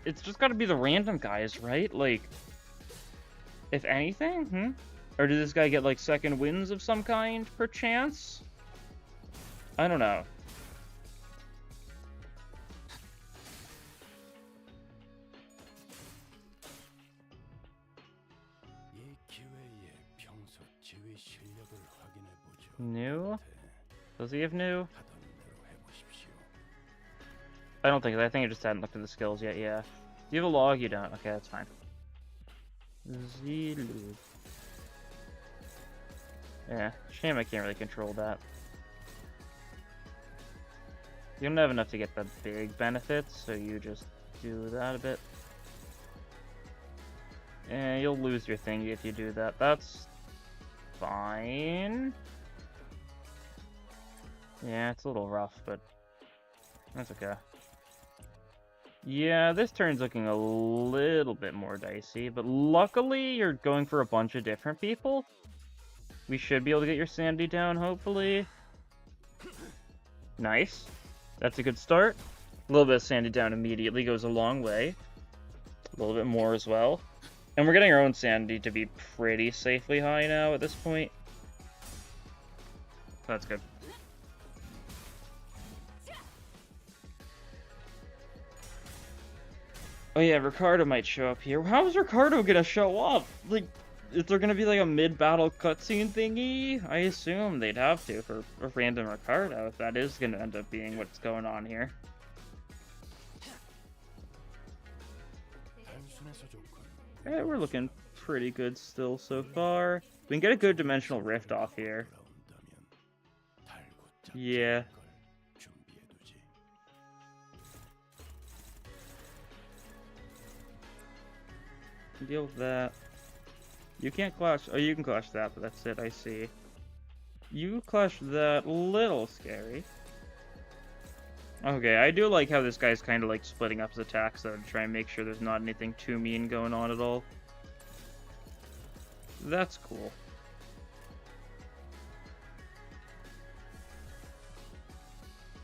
it's just gotta be the random guys, right? Like, if anything? Or did this guy get, like, second wins of some kind, perchance? I don't know. New? Does he have new? I don't think so. I think I just hadn't looked at the skills yet, yeah. Do you have a log? You don't. Okay, that's fine. Zilu. Yeah, shame I can't really control that. You don't have enough to get the big benefits, so you just do that a bit. And you'll lose your thingy if you do that. That's fine. Yeah, it's a little rough, but that's okay. Yeah, this turn's looking a little bit more dicey, but luckily you're going for a bunch of different people. We should be able to get your sanity down, hopefully. Nice. That's a good start. A little bit of sanity down immediately goes a long way. A little bit more as well. And we're getting our own sanity to be pretty safely high now at this point. That's good. Oh yeah, Ricardo might show up here. How is Ricardo gonna show up? Like, is there gonna be like a mid-battle cutscene thingy? I assume they'd have to for a random Ricardo, if that is gonna end up being what's going on here. Yeah, we're looking pretty good still so far. We can get a good dimensional rift off here. Yeah. Deal with that. You can't clash. Oh, you can clash that, but that's it. I see. You clash that. Little scary. Okay, I do like how this guy's kind of like splitting up his attacks though, to try and make sure there's not anything too mean going on at all. That's cool.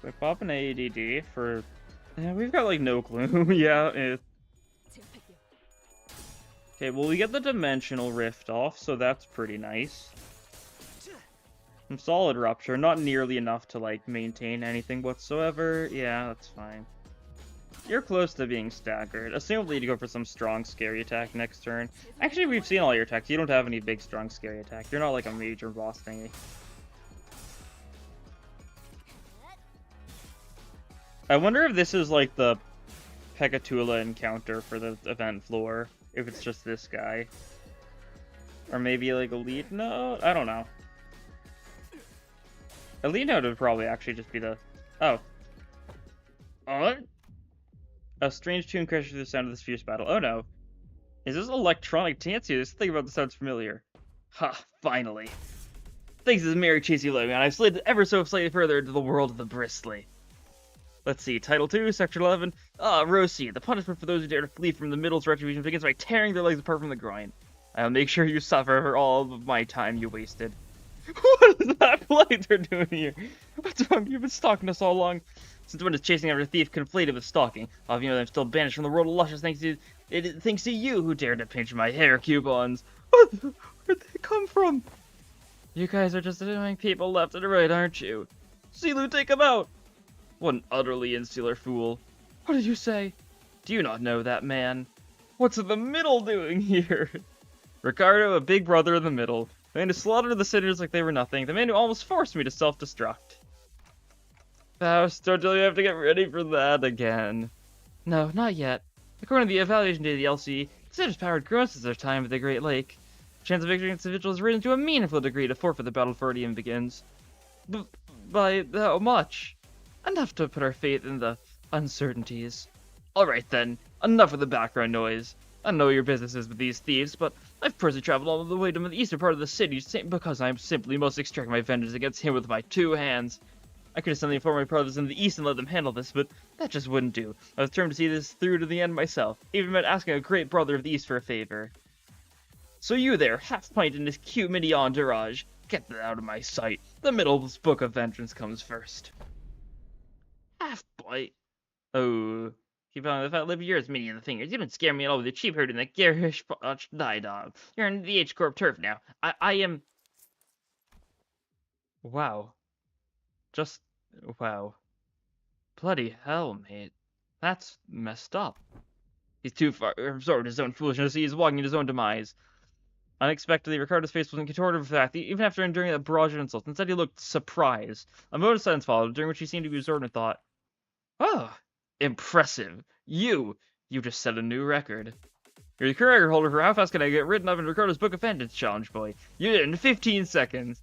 So I pop an AEDD for... Yeah, we've got like no clue. Yeah, Okay, well we get the dimensional rift off, so that's pretty nice. Some solid rupture, not nearly enough to like maintain anything whatsoever. Yeah, that's fine. You're close to being staggered. Assumably you go for some strong scary attack next turn. Actually, we've seen all your attacks. You don't have any big strong scary attack. You're not like a major boss thingy. I wonder if this is like the Pekatula encounter for the event floor, if it's just this guy. Or maybe like a lead note? I don't know. A lead note would probably actually just be the... Oh. A strange tune crashes through the sound of this fierce battle. Oh no. Is this electronic dance here? This thing about this sounds familiar. Ha, finally. Thanks to the merry chasey logo, I've slid ever so slightly further into the world of the bristly. Let's see, Title 2, Section 11. Rosie, the punishment for those who dare to flee from the middle's retribution begins by tearing their legs apart from the groin. I'll make sure you suffer for all of my time you wasted. What is that play they're doing here? What's wrong? You've been stalking us all along. Since when is chasing after a thief conflated with stalking? All of you know that I'm still banished from the world of luscious thanks to you who dared to pinch my hair coupons. Where'd they come from? You guys are just annoying people left and right, aren't you? Silu, take him out! What an utterly insular fool. What did you say? Do you not know that man? What's the middle doing here? Ricardo, a big brother in the middle. The man who slaughtered the sinners like they were nothing. The man who almost forced me to self-destruct. Faust, don't tell you have to get ready for that again. No, not yet. According to the evaluation data of the LC, considers powered grown since their time at the Great Lake. Chance of victory against the Vigil has risen to a meaningful degree to forfeit the battle before it even begins. By how much? Enough to put our faith in the uncertainties. Alright then, enough of the background noise. I know your business is with these thieves, but I've personally traveled all the way to the eastern part of the city because I am simply must extract my vengeance against him with my 2 hands. I could have suddenly informed my brothers in the east and let them handle this, but that just wouldn't do. I was determined to see this through to the end myself, even meant asking a great brother of the east for a favor. So you there, half-pint in this cute mini entourage, get that out of my sight. The middle's book of vengeance comes first. Half-pint? Oh, keep on the fat lip of yours, mini in the fingers. You don't scare me at all with your cheap herd and that garish die dog. You're on the H-Corp turf now. I am... Wow. Just... wow. Bloody hell, mate. That's messed up. He's too far absorbed in his own foolishness. He's walking in his own demise. Unexpectedly, Ricardo's face wasn't contorted with fact, even after enduring that barrage of insults. Instead, he looked surprised. A moment of silence followed, during which he seemed to be absorbed in thought. Oh, impressive. You just set a new record. You're the current record holder for how fast can I get written up in Ricardo's Book of Vengeance challenge, boy. You did it in 15 seconds.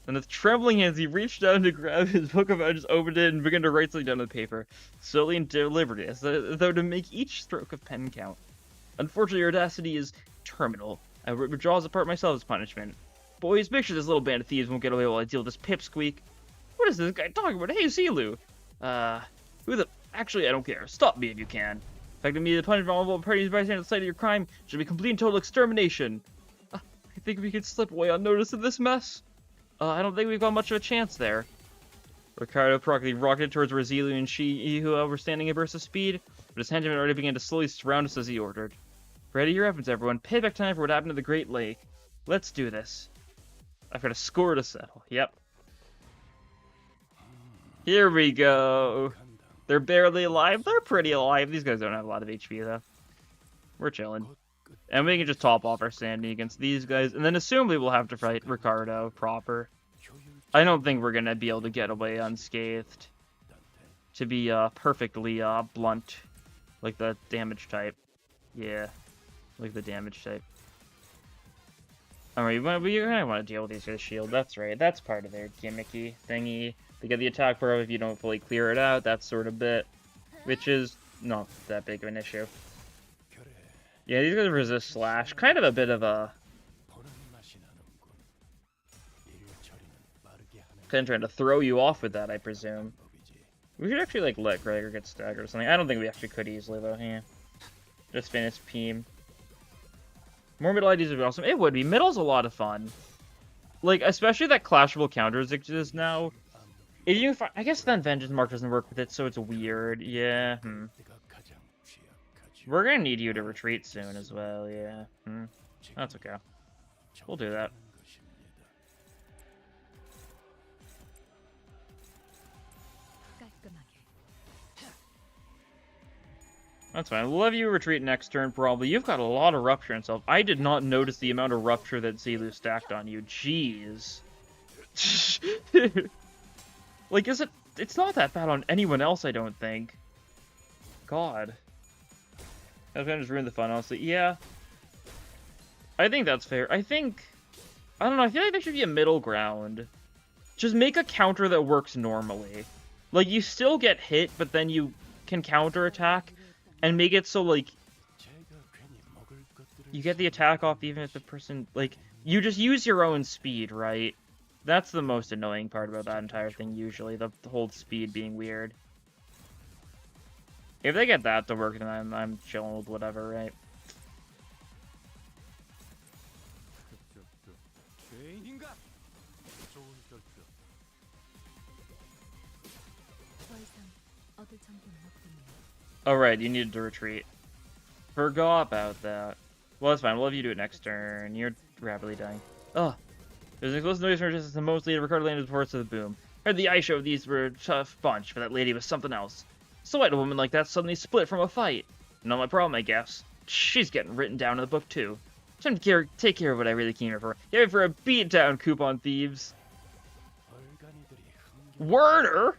And with trembling hands, he reached down to grab his Book of Vengeance, opened it, and began to write something down on the paper, slowly and deliberately, as though to make each stroke of pen count. Unfortunately, your audacity is terminal. I withdraws apart myself as punishment. Boys, make sure this little band of thieves won't get away while I deal with this pipsqueak. What is this guy talking about? Hey, Silu! Who the... Actually, I don't care. Stop me if you can. Affecting me the punishment of all parties by the sight of your crime should be complete and total extermination. I think we could slip away unnoticed in this mess. I don't think we've got much of a chance there. Ricardo promptly rocketed towards where Zilu and Shi-Ihu were standing at bursts of speed, but his henchmen already began to slowly surround us as he ordered. Ready your weapons, everyone. Payback time for what happened to the Great Lake. Let's do this. I've got a score to settle. Yep. Here we go. They're barely alive. They're pretty alive. These guys don't have a lot of HP, though. We're chilling. And we can just top off our sanity against these guys. And then assumably we'll have to fight Ricardo proper. I don't think we're going to be able to get away unscathed. To be perfectly blunt. Like the damage type. Yeah. Like the damage type. Alright, we kind of want to deal with these with a shield. That's right. That's part of their gimmicky thingy. They get the attack bar if you don't fully clear it out. That sort of bit. Which is not that big of an issue. Yeah, these guys resist slash. Kind of a bit of a... kind of trying to throw you off with that, I presume. We should actually, like, let Gregor get staggered or something. I don't think we actually could easily, though. Yeah. Just finish Peem. More middle IDs would be awesome. It would be. Middle's a lot of fun. Like, especially that clashable counters exists now. If you find, I guess then Vengeance Mark doesn't work with it, so it's weird. Yeah. We're gonna need you to retreat soon as well. Yeah. That's okay. We'll do that. That's fine. We'll have you retreat next turn, probably. You've got a lot of Rupture and stuff. I did not notice the amount of Rupture that Zilu stacked on you. Jeez. Like, is it... It's not that bad on anyone else, I don't think. God. That kind of just ruined the fun, honestly. Yeah. I think that's fair. I don't know, I feel like there should be a middle ground. Just make a counter that works normally. Like, you still get hit, but then you can counterattack, and make it so, like, you get the attack off even if the person, like, you just use your own speed, right? That's the most annoying part about that entire thing, usually, the whole speed being weird. If they get that to work, then I'm chilling with whatever, right? Oh, right, you needed to retreat. Forgot about that. Well, that's fine. We'll have you do it next turn. You're rapidly dying. Ugh. There's an explosive noise from just the most lead Ricardo landed before to the boom. Heard the ice show these were a tough bunch, but that lady was something else. So why did a woman like that suddenly split from a fight? Not my problem, I guess. She's getting written down in the book, too. Time to take care of what I really came here for. Get ready for a beatdown, coupon thieves. Werner?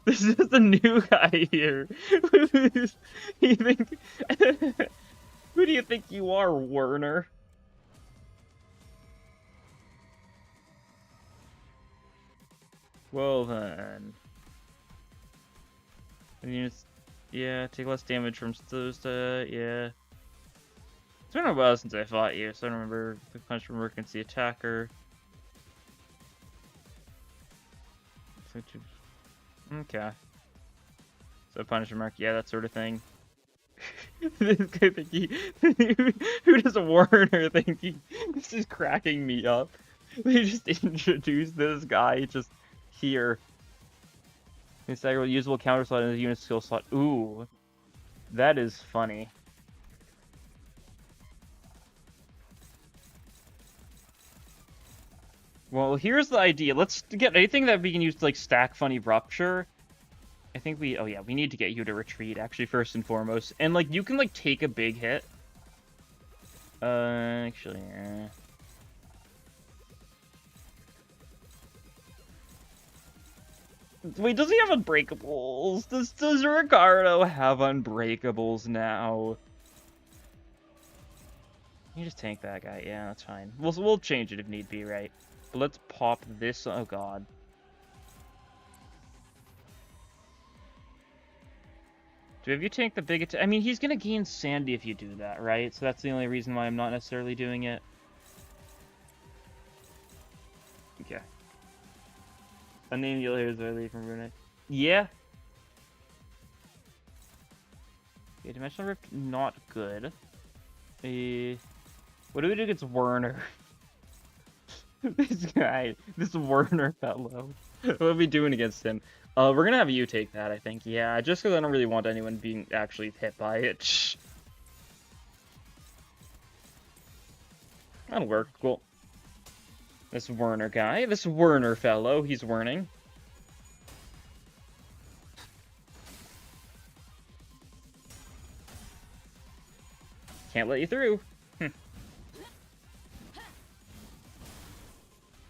This is the new guy here. Who do you think you are, Werner? Well then. Units, yeah, take less damage from those, yeah. It's been a while since I fought you, so I don't remember the punch from work against the attacker. Okay. So punishment mark, yeah, that sort of thing. This guy think who does Warner think this is cracking me up? They just introduced this guy just here. Stagger usable counter slot in the unit skill slot. Ooh, that is funny. Well, here's the idea. Let's get anything that we can use to like stack funny rupture. I think oh yeah, we need to get you to retreat, actually, first and foremost. And, like, you can, like, take a big hit. Actually, yeah. Wait, does he have unbreakables? Does Ricardo have unbreakables now? You just tank that guy. Yeah, that's fine. We'll change it if need be, right? But let's pop this. Oh, God. Have you tank the big attack? I mean, he's gonna gain Sandy if you do that, right? So that's the only reason why I'm not necessarily doing it. Okay. A name you'll hear is early from Rune. Yeah. Okay, Dimensional Rift, not good. What do we do against Werner? This guy, this Werner fellow. What are we doing against him? We're gonna have you take that, I think. Yeah, just because I don't really want anyone being actually hit by it. That'll work. Cool. This Werner guy, this Werner fellow, he's Werning. Can't let you through.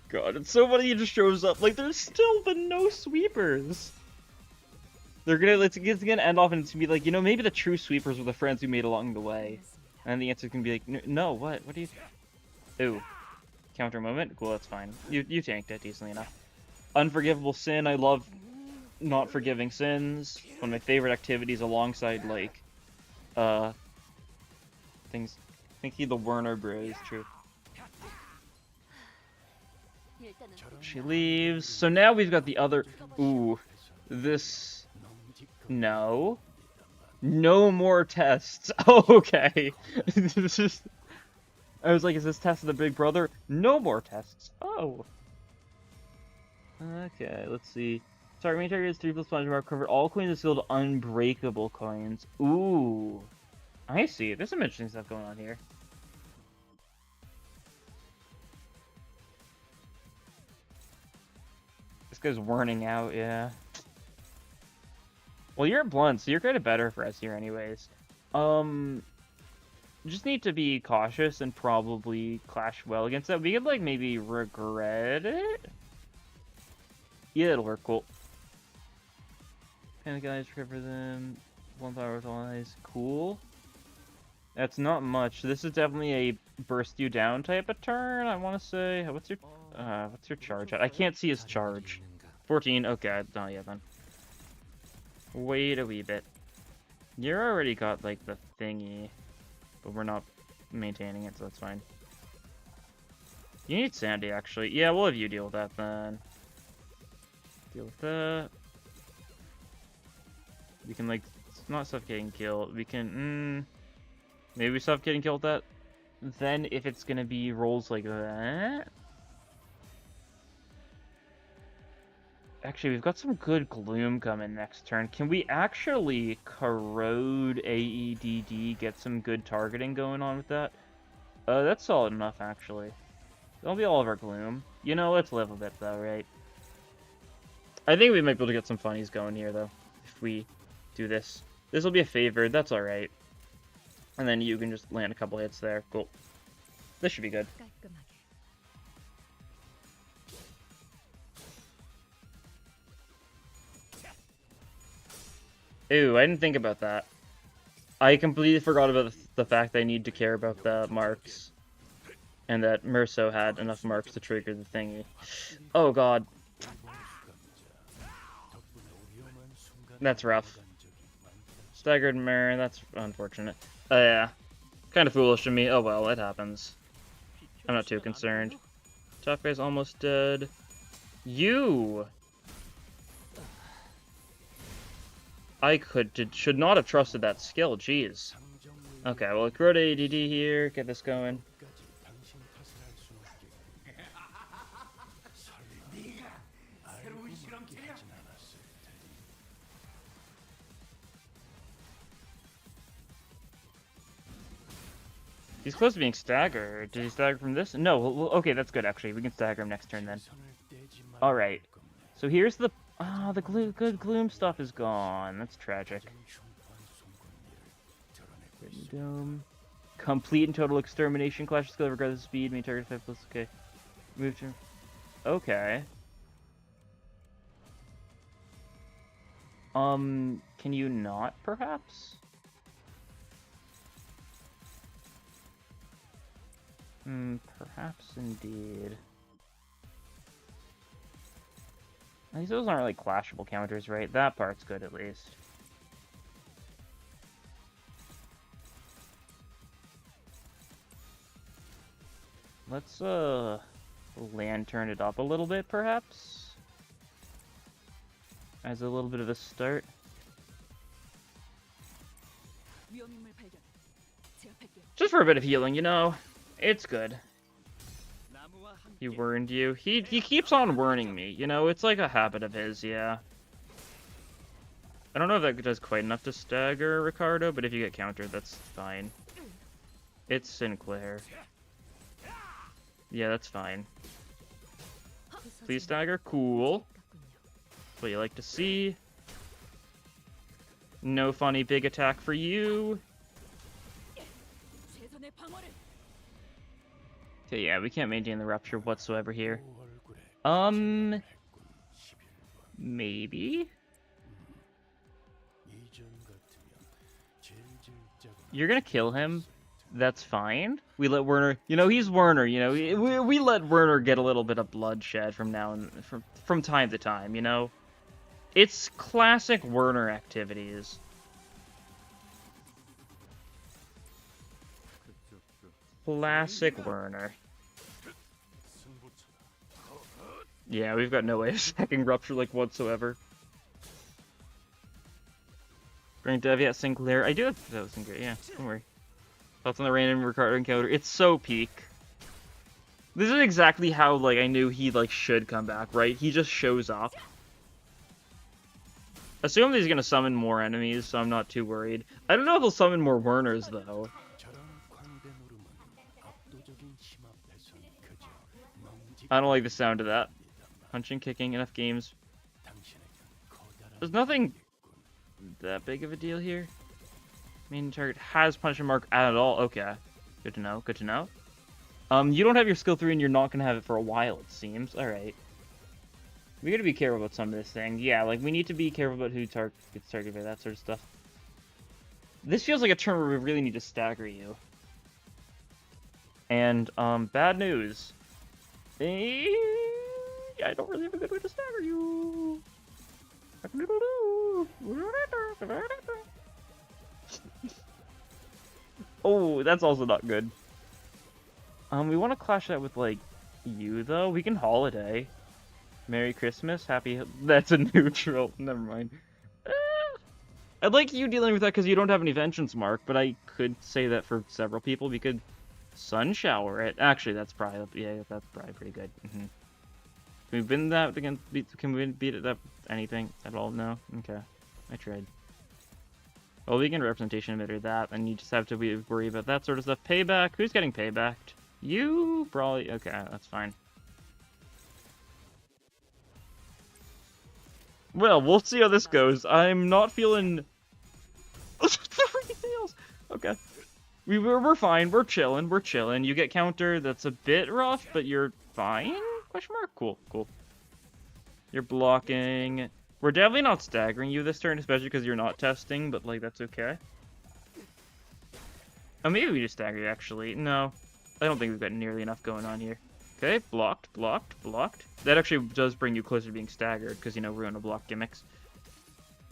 God, it's so funny he just shows up. Like, there's still been no sweepers. It's gonna end off and it's gonna be like, you know, maybe the true sweepers were the friends we made along the way. And the answer's gonna be like, no, what? What do you... Ooh. Counter moment? Cool, that's fine. You tanked it decently enough. Unforgivable sin, I love not forgiving sins. One of my favorite activities alongside, like, things... I think the Werner bro is true. She leaves. So now we've got the other... Ooh. This... No. No more tests. Oh, okay. This is... I was like, is this test of the big brother? No more tests. Oh. Okay, let's see. Sorry, main target is 3+ sponge mark. Cover all coins is sealed unbreakable coins. Ooh. I see. There's some interesting stuff going on here. This guy's warning out, yeah. Well, you're blunt, so you're kind of better for us here anyways. Just need to be cautious and probably clash well against that. We could, like, maybe regret it? Yeah, it'll work. Cool. Panic eyes, recover them. One power with all eyes. Cool. That's not much. This is definitely a burst you down type of turn, I want to say. What's your charge at? I can't see his charge. 14, okay. Oh, yeah, then. Wait a wee bit. You already got, like, the thingy. But we're not maintaining it, so that's fine. You need Sandy, actually. Yeah, we'll have you deal with that, then. Deal with that. We can, like, not suffocating kill. We can, maybe suffocating kill with that. Then, if it's gonna be rolls like that... Actually, we've got some good gloom coming next turn. Can we actually corrode AEDD, get some good targeting going on with that? That's solid enough, actually. That'll be all of our gloom. You know, let's live a bit, though, right? I think we might be able to get some funnies going here, though, if we do this. This will be a favor. That's alright. And then you can just land a couple hits there. Cool. This should be good. Ew, I didn't think about that. I completely forgot about the fact that I need to care about the marks. And that Merso had enough marks to trigger the thingy. Oh god. That's rough. Staggered mirror, that's unfortunate. Yeah. Kind of foolish of me. Oh well, it happens. I'm not too concerned. Top guy's almost dead. You! I should not have trusted that skill, jeez. Okay, well, grow to ADD here, get this going. He's close to being staggered. Did he stagger from this? No, well, okay, that's good, actually. We can stagger him next turn, then. Alright. So here's the... Ah, the good gloom stuff is gone. That's tragic. Dome. Complete and total extermination. Clash skill regardless of speed. Main target 5+. Okay. Move to... Okay. Can you not, perhaps? Perhaps indeed. Those aren't like clashable counters, right? That part's good at least. Let's lantern it up a little bit, perhaps? As a little bit of a start. Just for a bit of healing, you know? It's good. He warned you. He keeps on warning me, you know? It's like a habit of his, yeah. I don't know if that does quite enough to stagger Ricardo, but if you get countered, that's fine. It's Sinclair. Yeah, that's fine. Please stagger. Cool. That's what you like to see. No funny big attack for you. Okay, yeah, we can't maintain the rupture whatsoever here. Maybe? You're gonna kill him? That's fine. We let Werner... You know, he's Werner, you know? We let Werner get a little bit of bloodshed from now and... From time to time, you know? It's classic Werner activities. Classic Werner. Yeah, we've got no way of stacking Rupture, like, whatsoever. Bring Dev, yeah, Sinclair. I do have that was Sinclair, yeah, don't worry. Thoughts on the random Ricardo encounter. It's so peak. This is exactly how, like, I knew he, like, should come back, right? He just shows up. Assume he's gonna summon more enemies, so I'm not too worried. I don't know if he'll summon more Werners, though. I don't like the sound of that. Punching, kicking, enough games. There's nothing that big of a deal here. Main target has punch and mark at all. Okay. Good to know. Good to know. You don't have your skill 3 and you're not going to have it for a while, it seems. Alright. We gotta be careful about some of this thing. Yeah, like, we need to be careful about who gets targeted by that sort of stuff. This feels like a turn where we really need to stagger you. And, bad news. I don't really have a good way to stagger you. Oh, that's also not good. We want to clash that with, like, you, though. We can holiday. Merry Christmas, happy... That's a neutral. Never mind. I'd like you dealing with that because you don't have any vengeance mark, but I could say that for several people. We could sun shower it. Actually, that's probably... Yeah, that's probably pretty good. Can we win that against... Can we beat it up anything at all? No? Okay. I tried. Well, we can representation emitter that, and you just have to worry about that sort of stuff. Payback. Who's getting paybacked? You? Probably. Okay, that's fine. Well, we'll see how this goes. I'm not feeling... Okay. We're fine. We're chilling. We're chilling. You get counter. That's a bit rough, but you're fine? Question mark? Cool. Cool. You're blocking. We're definitely not staggering you this turn, especially because you're not testing, but, like, that's okay. Oh, maybe we just stagger you, actually. No. I don't think we've got nearly enough going on here. Okay, blocked, blocked, blocked. That actually does bring you closer to being staggered, because, you know, we're going to block gimmicks.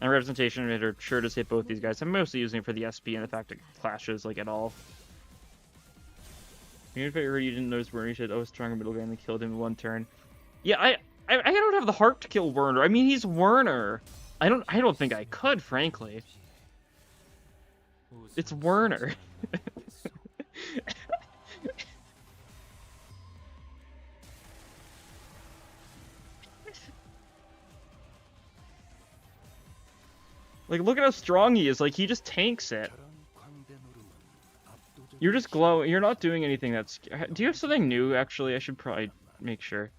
And representation emitter sure does hit both these guys. I'm mostly using it for the SP and the fact it clashes, like, at all. Even if I heard you didn't notice Werner, you said, oh, stronger middle guy, and they killed him in one turn. Yeah, I don't have the heart to kill Werner. I mean, he's Werner. I don't think I could, frankly. It's Werner. Like, look at how strong he is. Like, he just tanks it. You're just glowing. You're not doing anything that's... Do you have something new, actually? I should probably make sure.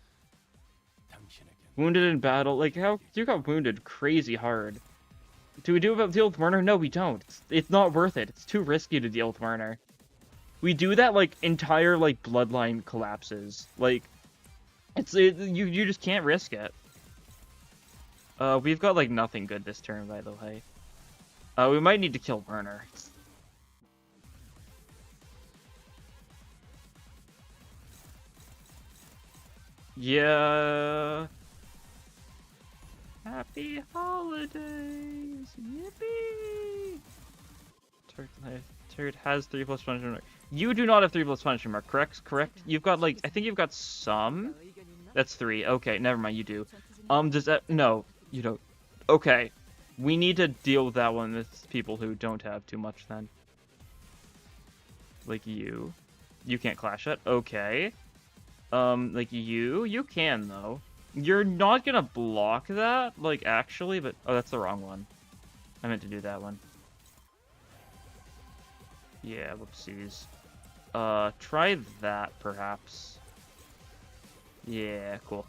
Wounded in battle. Like, how... You got wounded crazy hard. Do we deal with Werner? No, we don't. It's not worth it. It's too risky to deal with Werner. We do that, like, entire, like, bloodline collapses. Like, you just can't risk it. We've got, like, nothing good this turn, by the way. We might need to kill Werner. Yeah. Happy holidays. Yippee. Turret has 3+ punishment mark. You do not have 3+ punishment mark, correct? Correct? You've got, like, I think you've got some. That's 3. Okay, never mind, you do. Does that... No, you don't. Okay. We need to deal with that one with people who don't have too much, then. Like you. You can't clash it. Okay. Like you can, though. You're not gonna block that, like, actually, but... Oh, that's the wrong one. I meant to do that one. Yeah, whoopsies. Try that, perhaps. Yeah, cool.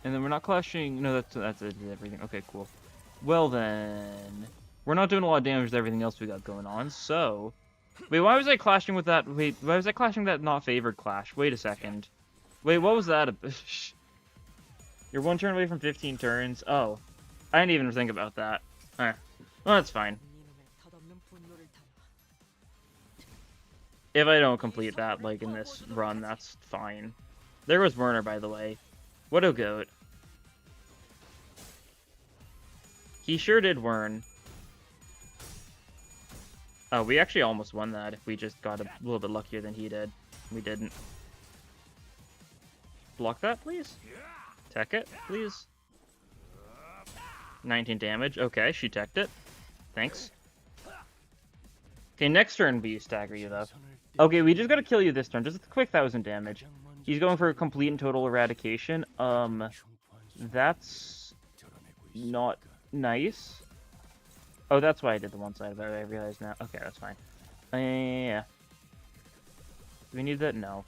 And then we're not clashing... No, that's everything. Okay, cool. Well, then... We're not doing a lot of damage to everything else we got going on, so... Wait, why was I clashing with that... Wait, why was I clashing that not favored clash? Wait a second. Wait, what was that? You're one turn away from 15 turns. Oh. I didn't even think about that. Well, that's fine. If I don't complete that, like, in this run, that's fine. There was Werner, by the way. What a goat. He sure did Wern. Oh, we actually almost won that if we just got a little bit luckier than he did. We didn't. Block that, please. Tech it, please. 19 damage. Okay, she teched it. Thanks. Okay, next turn we stagger you, though. Okay, we just gotta kill you this turn. Just a quick 1,000 damage. He's going for a complete and total eradication. That's not nice. Oh, that's why I did the one side of it. I realize now. Okay, that's fine. Yeah. Do we need that? No.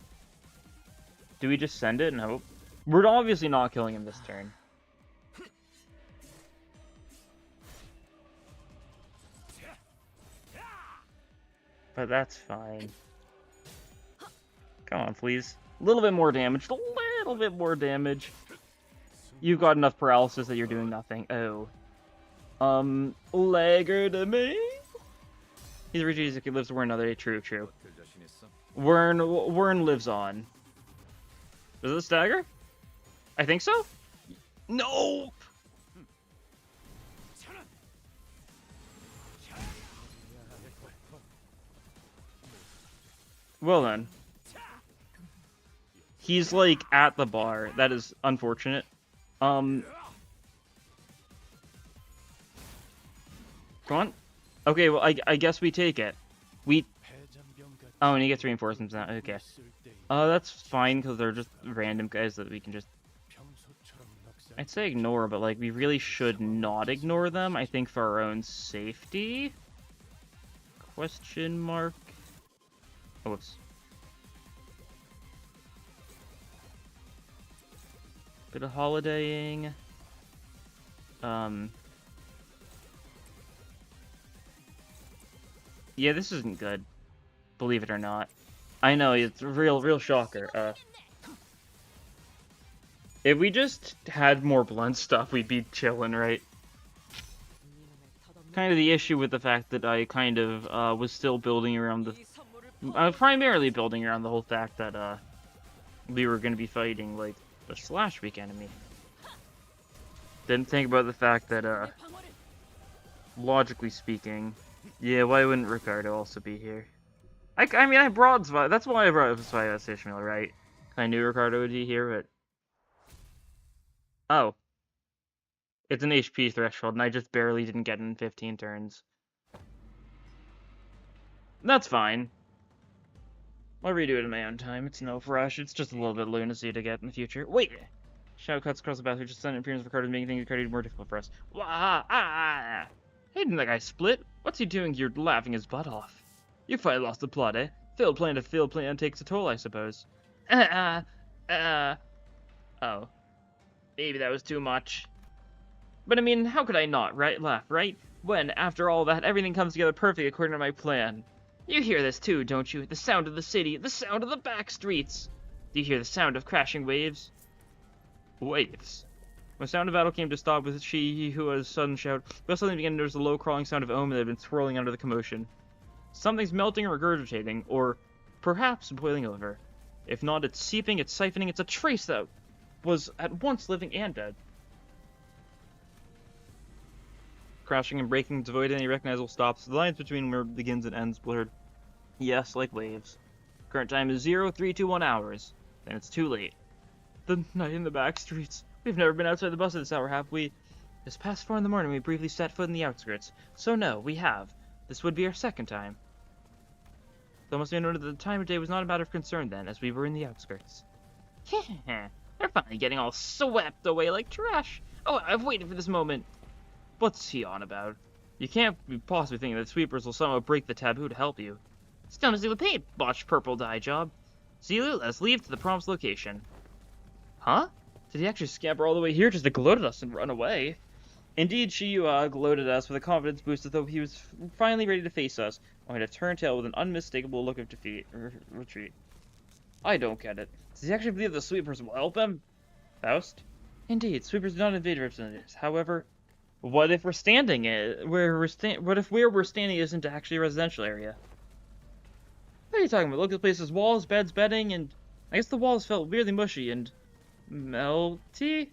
Do we just send it? No. We're obviously not killing him this turn. But that's fine. Come on, please. A little bit more damage. A little bit more damage. You've got enough paralysis that you're doing nothing. Oh. Laggard to me? He's reaches he lives to Wern another day. True. 버틸 자신 있어? Wern lives on. Is it a stagger? I think so? No! Well then. He's like at the bar. That is unfortunate. Come on. Okay, well I guess we take it. Oh, and he gets reinforcements now. Okay. That's fine because they're just random guys that we can just. I'd say ignore, but like we really should not ignore them. I think for our own safety. Question mark. Oh, whoops. Bit of holidaying. Yeah, this isn't good. Believe it or not. I know, it's a real shocker. If we just had more blunt stuff, we'd be chilling, right? Kind of the issue with the fact that I kind of, was still building around the... primarily building around the whole fact that, we were gonna be fighting, like, the Slash Week enemy. Didn't think about the fact that, logically speaking... Yeah, why wouldn't Ricardo also be here? I mean, I brought Zwei. That's why I brought Assassination, right? I knew Ricardo would be here, but... Oh. It's an HP threshold, and I just barely didn't get in 15 turns. That's fine. I'll redo it in my own time. It's no rush. It's just a little bit of lunacy to get in the future. Wait! Shadow cuts across the path. We just sent an appearance of Ricardo, making things Ricardo more difficult for us. Wah! Ah! Hey, didn't that guy split? What's he doing here laughing his butt off? You finally lost the plot, eh? Failed plan takes a toll, I suppose. Oh. Maybe that was too much. But I mean, how could I not, right? Laugh, right? When, after all that, everything comes together perfectly according to my plan. You hear this too, don't you? The sound of the city, the sound of the backstreets. Do you hear the sound of crashing waves? Waves. When the sound of battle came to stop with he who was sudden shout, we suddenly began to notice the low crawling sound of omen that had been swirling under the commotion. Something's melting or regurgitating, or perhaps boiling over. If not, it's seeping, it's siphoning, it's a trace that was at once living and dead. Crashing and breaking, devoid of any recognizable stops, the lines between where it begins and ends blurred. Yes, like waves. Current time is 0321 hours. Then it's too late. The night in the back streets. We've never been outside the bus at this hour, have we? It's past 4 in the morning, we briefly set foot in the outskirts. So no, we have. This would be our second time. Though must be noted that the time of day was not a matter of concern then, as we were in the outskirts. They're finally getting all swept away like trash. Oh, I've waited for this moment. What's he on about? You can't be possibly thinking that sweepers will somehow break the taboo to help you. Still to see the paint, botched purple dye job. Zilu, let's leave to the promised location. Huh? Did he actually scamper all the way here just to gloat at us and run away? Indeed, Shiyua gloated at us with a confidence boost as though he was finally ready to face us, only to turn tail with an unmistakable look of defeat retreat. I don't get it. Does he actually believe the sweepers will help him? Faust? Indeed, sweepers do not invade representatives. However, what if we're standing what if where we're standing isn't actually a residential area? What are you talking about? Look at the place's walls, beds, bedding, and I guess the walls felt weirdly mushy and melty?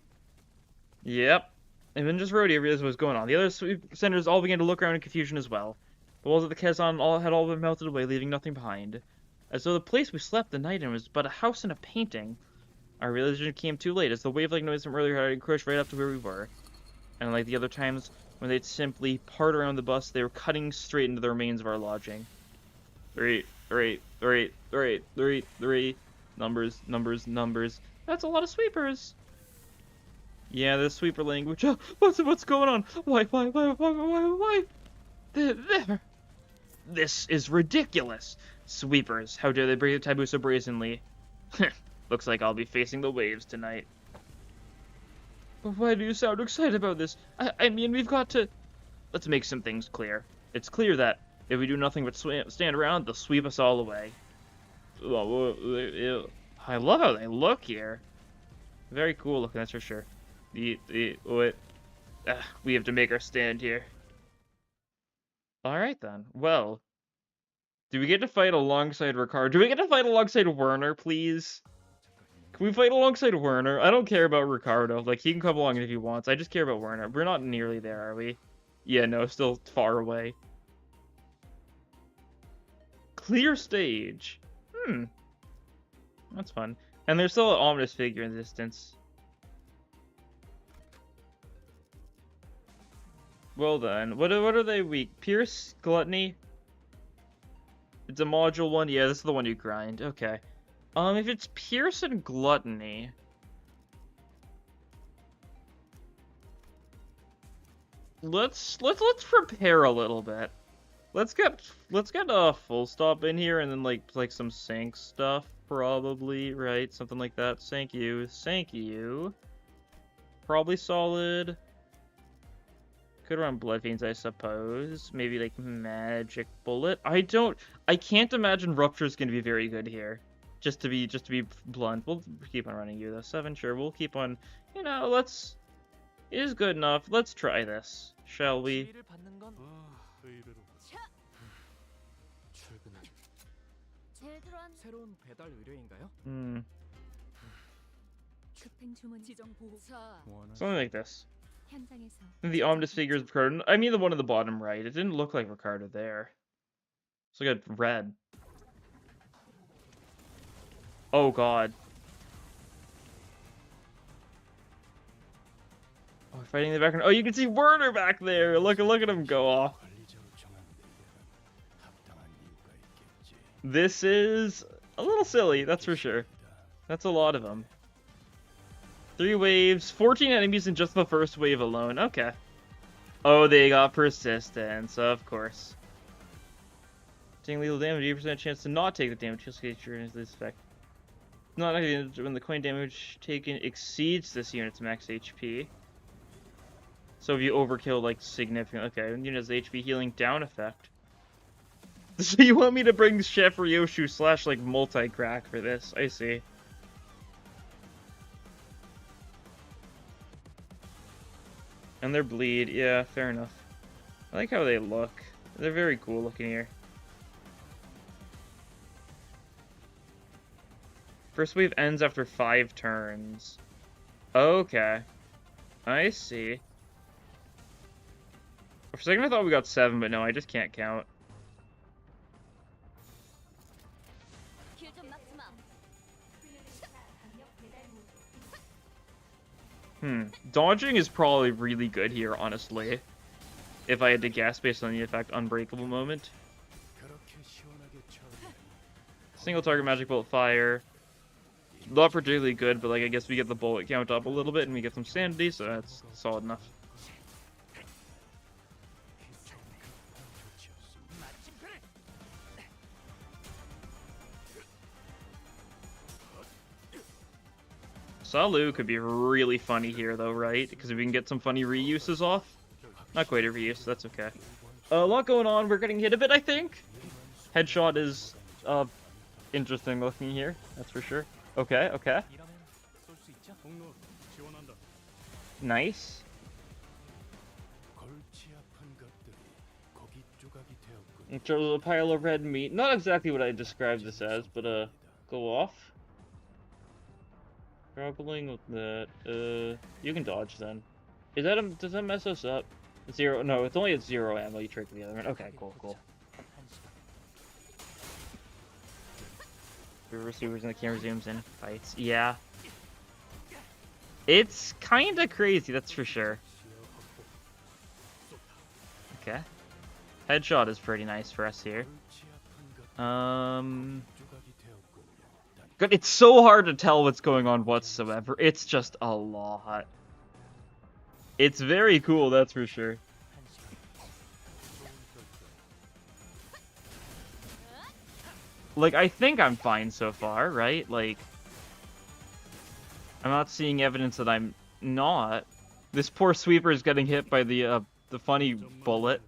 Yep. And then just Rhodey realized what was going on. The other sweep centers all began to look around in confusion as well. The walls of the caisson had all been melted away, leaving nothing behind. As though the place we slept the night in was but a house and a painting. Our realization came too late, as the wave-like noise from earlier had encroached right up to where we were. And like the other times, when they'd simply part around the bus, they were cutting straight into the remains of our lodging. 3. Numbers, numbers, numbers. That's a lot of sweepers. Yeah, the sweeper language. Oh, what's going on? Why? There. This is ridiculous. Sweepers, how dare they break the taboo so brazenly? Looks like I'll be facing the waves tonight. But why do you sound excited about this? I mean, we've got to... Let's make some things clear. It's clear that if we do nothing but stand around, they'll sweep us all away. I love how they look here. Very cool looking, that's for sure. What? We have to make our stand here. Alright then. Well. Do we get to fight alongside Ricardo? Do we get to fight alongside Werner, please? Can we fight alongside Werner? I don't care about Ricardo. Like, he can come along if he wants. I just care about Werner. We're not nearly there, are we? Yeah, no, still far away. Clear stage. That's fun. And there's still an ominous figure in the distance. Well done. What are they weak? Pierce? Gluttony? It's a module one? Yeah, this is the one you grind. Okay. If it's Pierce and Gluttony... Let's prepare a little bit. Let's get a full stop in here and then like some sync stuff probably, right? Something like that. Thank you. Probably solid. Could run Blood Fiends, I suppose. Maybe like Magic Bullet. I can't imagine Rupture is going to be very good here. Just to be blunt. We'll keep on running you though. 7, sure. We'll keep on. You know, let's. It is good enough. Let's try this, shall we? 새로운 배달 의뢰인가요? Something like this. The ominous figures of Ricardo. I mean the one in the bottom right. It didn't look like Ricardo there. It's like a red. Oh god. Oh, fighting in the background. Oh, you can see Werner back there. Look at him go off. This is a little silly, that's for sure. That's a lot of them. 3 waves, 14 enemies in just the first wave alone. Okay. Oh, they got persistence, of course. Taking lethal damage, 80% chance to not take the damage. Just get your this effect. Not when the coin damage taken exceeds this unit's max HP. So if you overkill like significant, okay, unit has the HP healing down effect. So you want me to bring Chef Ryoshu / like multi-crack for this? I see. And their bleed, yeah, fair enough. I like how they look. They're very cool looking here. First wave ends after 5 turns. Okay. I see. For a second I thought we got 7, but no, I just can't count. Dodging is probably really good here, honestly. If I had to guess based on the effect Unbreakable Moment. Single target magic bullet fire. Not particularly good, but like I guess we get the bullet count up a little bit and we get some sanity, so that's solid enough. Salu could be really funny here though, right? Because if we can get some funny reuses off. Not quite a reuse, that's okay. A lot going on, we're getting hit a bit, I think. Headshot is interesting looking here, that's for sure. Okay, okay. Nice. A pile of red meat. Not exactly what I described this as, but go off. Struggling with that. You can dodge then. Is that does that mess us up? 0? No, it's only at 0 ammo. You trigger the other one. Okay, cool. Receivers and the camera zooms in. Fights. Yeah. It's kind of crazy, that's for sure. Okay. Headshot is pretty nice for us here. Good. It's so hard to tell what's going on whatsoever. It's just a lot. It's very cool, that's for sure. Like, I think I'm fine so far, right? Like, I'm not seeing evidence that I'm not. This poor sweeper is getting hit by the funny bullet.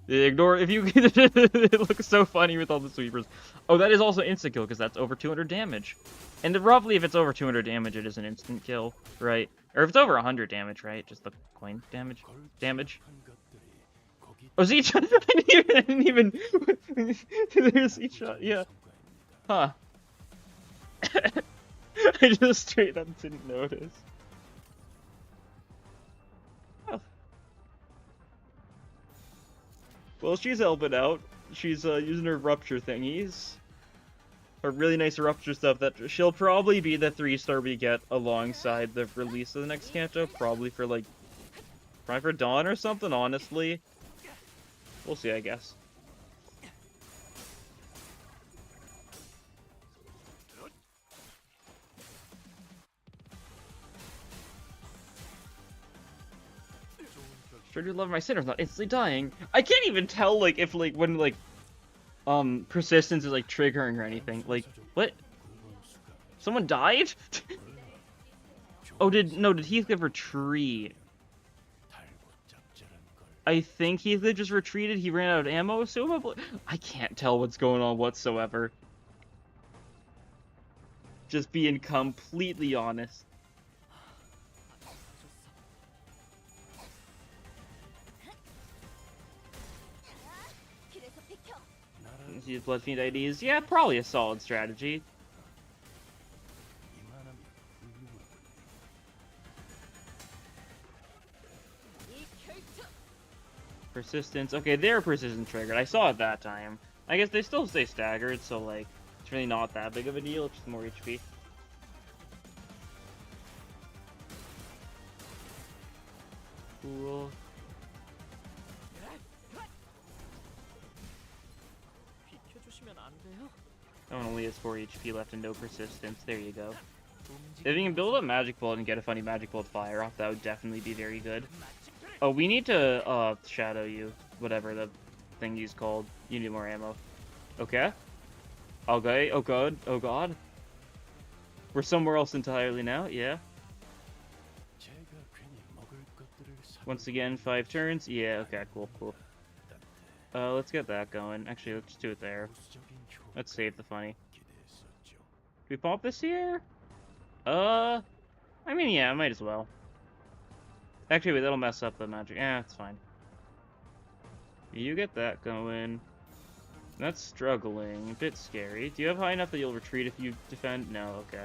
Ignore if you. It looks so funny with all the sweepers. Oh, that is also instant kill because that's over 200 damage. And roughly, if it's over 200 damage, it is an instant kill, right? Or if it's over 100 damage, right? Just the coin damage. Oh, Z-shot! I didn't even. There's Z-shot. Yeah. Huh. I just straight up didn't notice. Oh. Well, she's helping out. She's using her rupture thingies. Her really nice rupture stuff that she'll probably be the 3-star we get alongside the release of the next Kanto. Probably for like, probably for Dawn or something, honestly. We'll see, I guess. Sure do love my sinner's not instantly dying. I can't even tell, like, if, like, when, like, persistence is, like, triggering or anything. Like, what? Someone died? Oh, did Heathcliff retreat? I think Heathcliff just retreated. He ran out of ammo, assumably. I can't tell what's going on whatsoever. Just being completely honest. Use Bloodfiend IDs. Yeah, probably a solid strategy. Persistence. Okay, they're persistent triggered. I saw it that time. I guess they still stay staggered, so like, it's really not that big of a deal. It's just more HP. Cool. That one only has 4 HP left and no persistence. There you go. If you can build up Magic Bolt and get a funny Magic Bolt fire off, that would definitely be very good. Oh, we need to shadow you. Whatever the thing he's called. You need more ammo. Okay. Okay. Oh god. Oh god. We're somewhere else entirely now. Yeah. Once again, 5 turns. Yeah. Okay. Cool. Cool. Let's get that going. Actually, let's do it there. Let's save the funny. Can we pop this here? I mean, yeah, might as well. Actually, wait, that'll mess up the magic. Eh, it's fine. You get that going. That's struggling. A bit scary. Do you have high enough that you'll retreat if you defend? No, okay.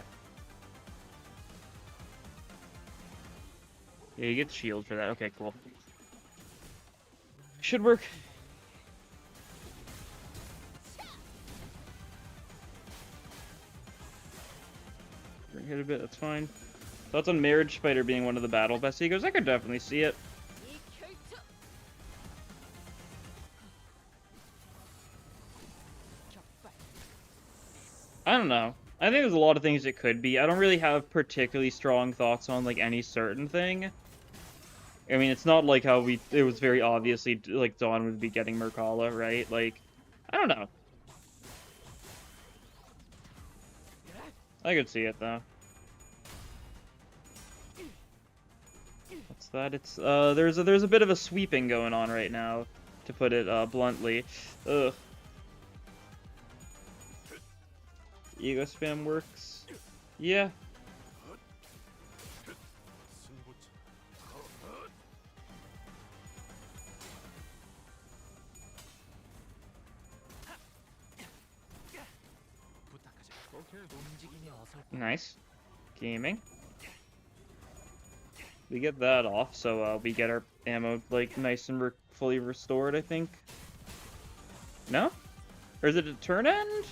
Yeah, you get the shield for that. Okay, cool. Should work. Hit a bit, that's fine. Thoughts on Marriage Spider being one of the battle best egos? I could definitely see it. I don't know. I think there's a lot of things it could be. I don't really have particularly strong thoughts on, like, any certain thing. I mean, it's not like how it was very obviously, like, Dawn would be getting Merkala, right? Like, I don't know. I could see it, though. What's that? It's, there's a bit of a sweeping going on right now, to put it, bluntly. Ugh. Ego spam works. Yeah. Nice. Gaming. We get that off, so we get our ammo, like, nice and fully restored, I think. No? Or is it a turn end?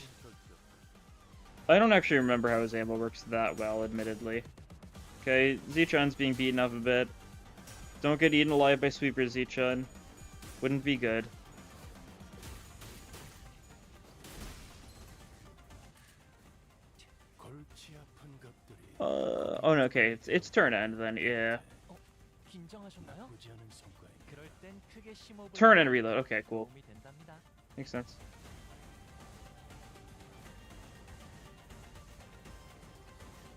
I don't actually remember how his ammo works that well, admittedly. Okay, Z-Chun's being beaten up a bit. Don't get eaten alive by Sweeper, Z-Chun. Wouldn't be good. Oh no, okay, it's turn end then, yeah. Turn and reload, okay, cool. Makes sense.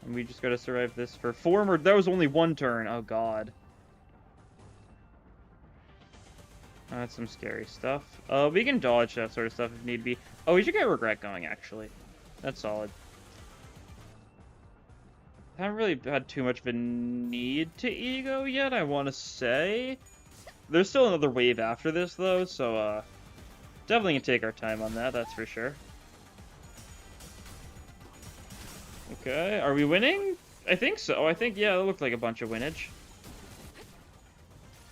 And we just gotta survive this for 4 more. That was only 1 turn, oh god. That's some scary stuff. We can dodge that sort of stuff if need be. Oh, we should get regret going, actually. That's solid. Haven't really had too much of a need to ego yet, I want to say. There's still another wave after this, though, so, definitely can take our time on that, that's for sure. Okay, are we winning? I think so. I think, yeah, it looked like a bunch of winnage.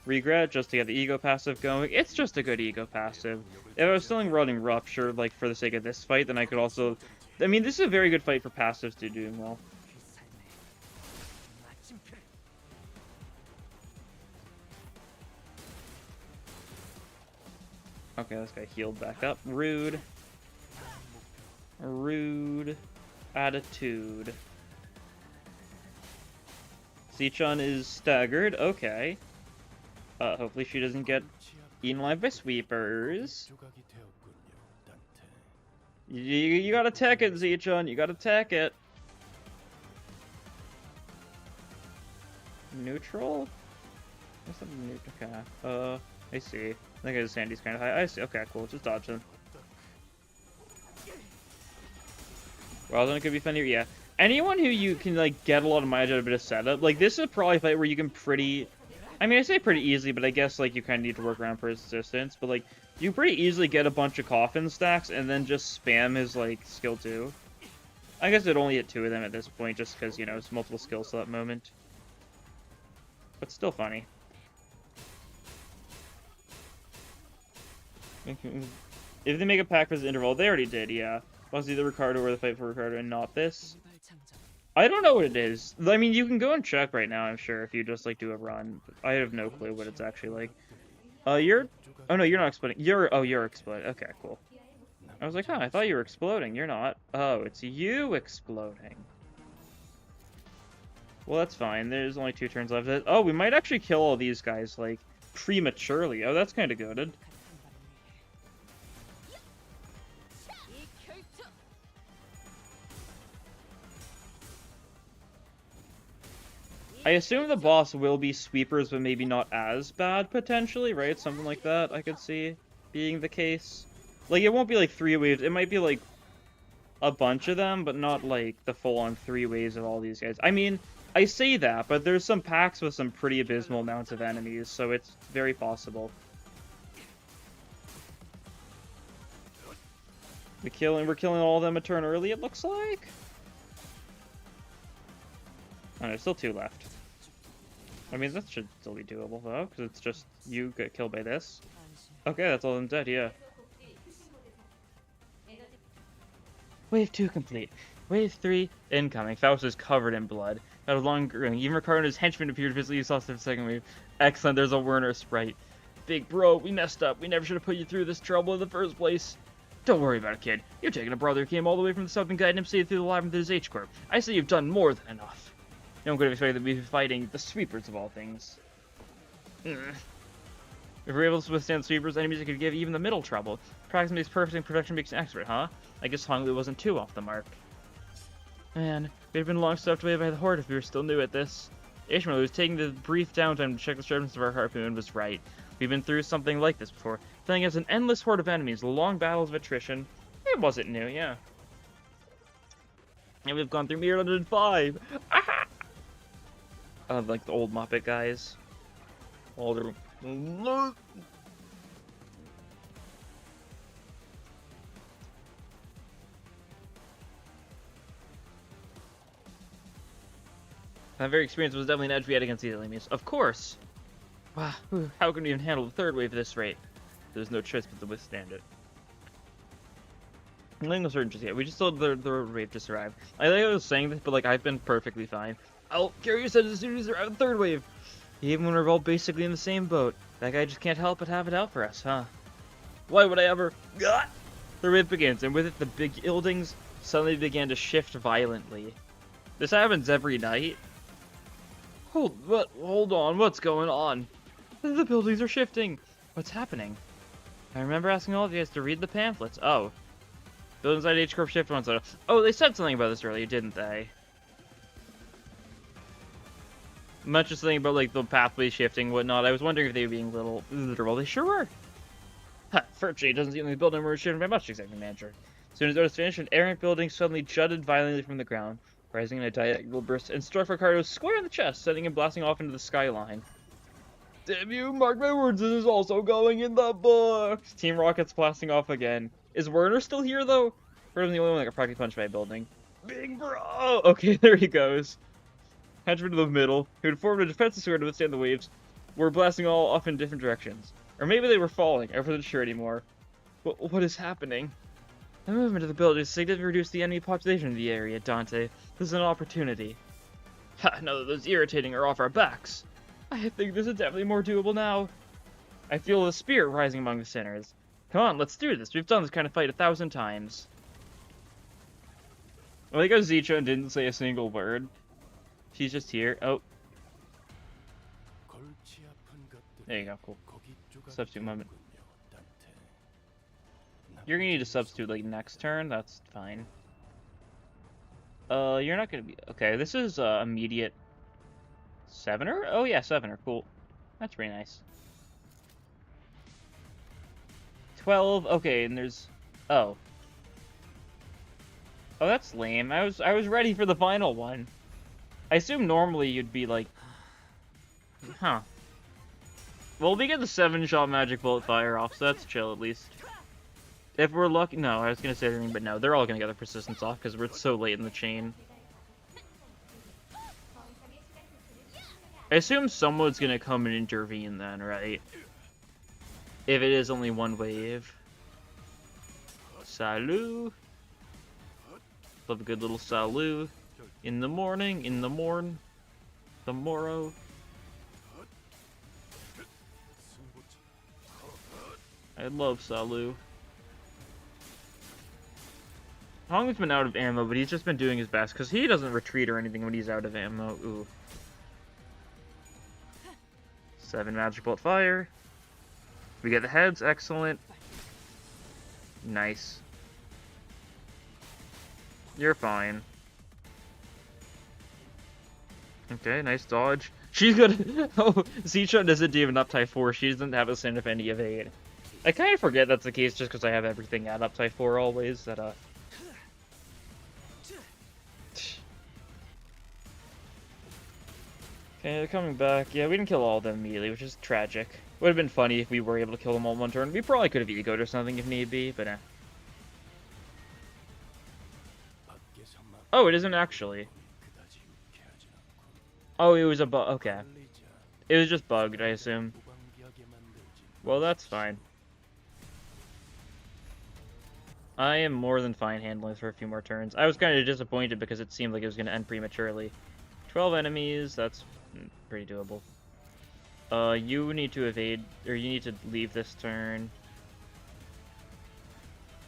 Regret, just to get the ego passive going. It's just a good ego passive. If I was still running Rupture, like, for the sake of this fight, then I could also... I mean, this is a very good fight for passives to do well. Okay, this guy healed back up. Rude. Rude. Attitude. Sichan is staggered. Okay. Hopefully she doesn't get eaten alive by sweepers. You gotta tech it, Sichan. You gotta tech it. Neutral? What's that neutral? Okay. I see. I think his Sandy's kind of high. I see. Okay, cool. Just dodge him. Well, then it could be funny. Yeah. Anyone who you can, like, get a lot of mileage out of a bit of setup, like, this is probably a fight where you can pretty... I mean, I say pretty easily, but I guess, like, you kind of need to work around persistence. But, like, you pretty easily get a bunch of coffin stacks and then just spam his, like, skill 2. I guess it'd only hit 2 of them at this point, just because, you know, it's multiple skills to that moment. But still funny. If they make a pack for this interval, they already did, yeah. Wants either Ricardo or the fight for Ricardo and not this. I don't know what it is. I mean, you can go and check right now, I'm sure, if you just, like, do a run. I have no clue what it's actually like. You're... Oh, no, you're not exploding. You're exploding. Okay, cool. I was like, huh, I thought you were exploding. You're not. Oh, it's you exploding. Well, that's fine. There's only 2 turns left. Oh, we might actually kill all these guys, like, prematurely. Oh, that's kind of goated. I assume the boss will be sweepers, but maybe not as bad, potentially, right? Something like that, I could see being the case. Like, it won't be, like, 3 waves. It might be, like, a bunch of them, but not, like, the full-on 3 waves of all these guys. I mean, I say that, but there's some packs with some pretty abysmal amounts of enemies, so it's very possible. We're killing all of them a turn early, it looks like? Oh, there's still 2 left. I mean, that should still be doable, though, because it's just you get killed by this. Okay, that's all of them dead, yeah. Wave 2 complete. Wave 3 incoming. Faust is covered in blood. That was long grinning. Even Ricardo and his henchmen appeared visibly exhausted for the second wave. Excellent, there's a Werner sprite. Big bro, we messed up. We never should have put you through this trouble in the first place. Don't worry about it, kid. You're taking a brother who came all the way from the south and guided him safely through the labyrinth of his H-Corp. I say you've done more than enough. No one could have expected that we'd be fighting the sweepers of all things. If we're able to withstand sweepers, enemies that could give even the middle trouble. Practice makes perfect and perfection makes an expert, huh? I guess Hongli wasn't too off the mark. Man, we'd have been long stuffed away by the Horde if we were still new at this. Ishmael, who was taking the brief downtime to check the sharpness of our harpoon, was right. We've been through something like this before. Filling us an endless horde of enemies, long battles of attrition. It wasn't new, yeah. And we've gone through Mirror 105! Like the old Muppet guys. Older. I'm very experienced. Was definitely an edge we had against these enemies. Of course! Wow, how can we even handle the 3rd wave at this rate? There's no choice but to withstand it. No certainty yet. We just told the 3rd wave to survive. I think I was saying this, but like I've been perfectly fine. Oh, Curious said as soon as they're out of the 3rd wave. Even when we're all basically in the same boat, that guy just can't help but have it out for us, huh? Why would I ever... The 3rd wave begins, and with it the big buildings suddenly began to shift violently. This happens every night. Hold on, what's going on? The buildings are shifting. What's happening? I remember asking all of you guys to read the pamphlets. Oh. Buildings inside H-Corp shift once. Oh, they said something about this earlier, didn't they? Much just something about, like, the pathway shifting and whatnot. I was wondering if they were being literal. They sure were. Ha! Fortunately, it doesn't seem like the building we're shooting by much, executive manager. As soon as it was finished, an errant building suddenly jutted violently from the ground, rising in a diagonal burst, and struck Ricardo square in the chest, sending him blasting off into the skyline. Damn you, mark my words, this is also going in the books! Team Rocket's blasting off again. Is Werner still here, though? Werner's the only one that got practically punched by a building. Big bro! Okay, there he goes. Henchman to the middle, who had formed a defensive square to withstand the waves, were blasting all off in different directions. Or maybe they were falling, I wasn't sure anymore. What is happening? The movement of the building has significantly reduced the enemy population in the area, Dante. This is an opportunity. Ha, now that those irritating are off our backs. I think this is definitely more doable now. I feel the spirit rising among the sinners. Come on, let's do this. We've done this kind of fight 1,000 times. I like how Zichon didn't say a single word. She's just here. Oh. There you go, cool. Substitute moment. You're gonna need to substitute like next turn, that's fine. You're not gonna be okay, this is immediate 7er? Oh yeah, 7er, cool. That's pretty nice. 12, okay, and there's oh. Oh, that's lame. I was ready for the final one. I assume normally you'd be like huh. Well, we get the 7-shot magic bullet fire off, so that's chill at least. If we're lucky, no, I was gonna say anything, but no, they're all gonna get their persistence off because we're so late in the chain. I assume someone's gonna come and intervene then, right? If it is only one wave. Salut. Love a good little salut. In the morning, in the morn. The morrow. I love salut. Hong's been out of ammo, but he's just been doing his best, because he doesn't retreat or anything when he's out of ammo. Ooh. 7 magic bolt fire. We get the heads, excellent. Nice. You're fine. Okay, nice dodge. She's good. Oh, Zichon doesn't do even up type 4. She doesn't have a sin of any evade. I kind of forget that's the case just because I have everything at up type 4 always. That Okay, they're coming back. Yeah, we didn't kill all of them immediately, which is tragic. Would have been funny if we were able to kill them all in one turn. We probably could have egoed or something if need be, but Oh, it isn't actually. Oh, it was a bug. Okay. It was just bugged, I assume. Well, that's fine. I am more than fine handling this for a few more turns. I was kind of disappointed because it seemed like it was going to end prematurely. 12 enemies, that's pretty doable. You need to evade, or you need to leave this turn.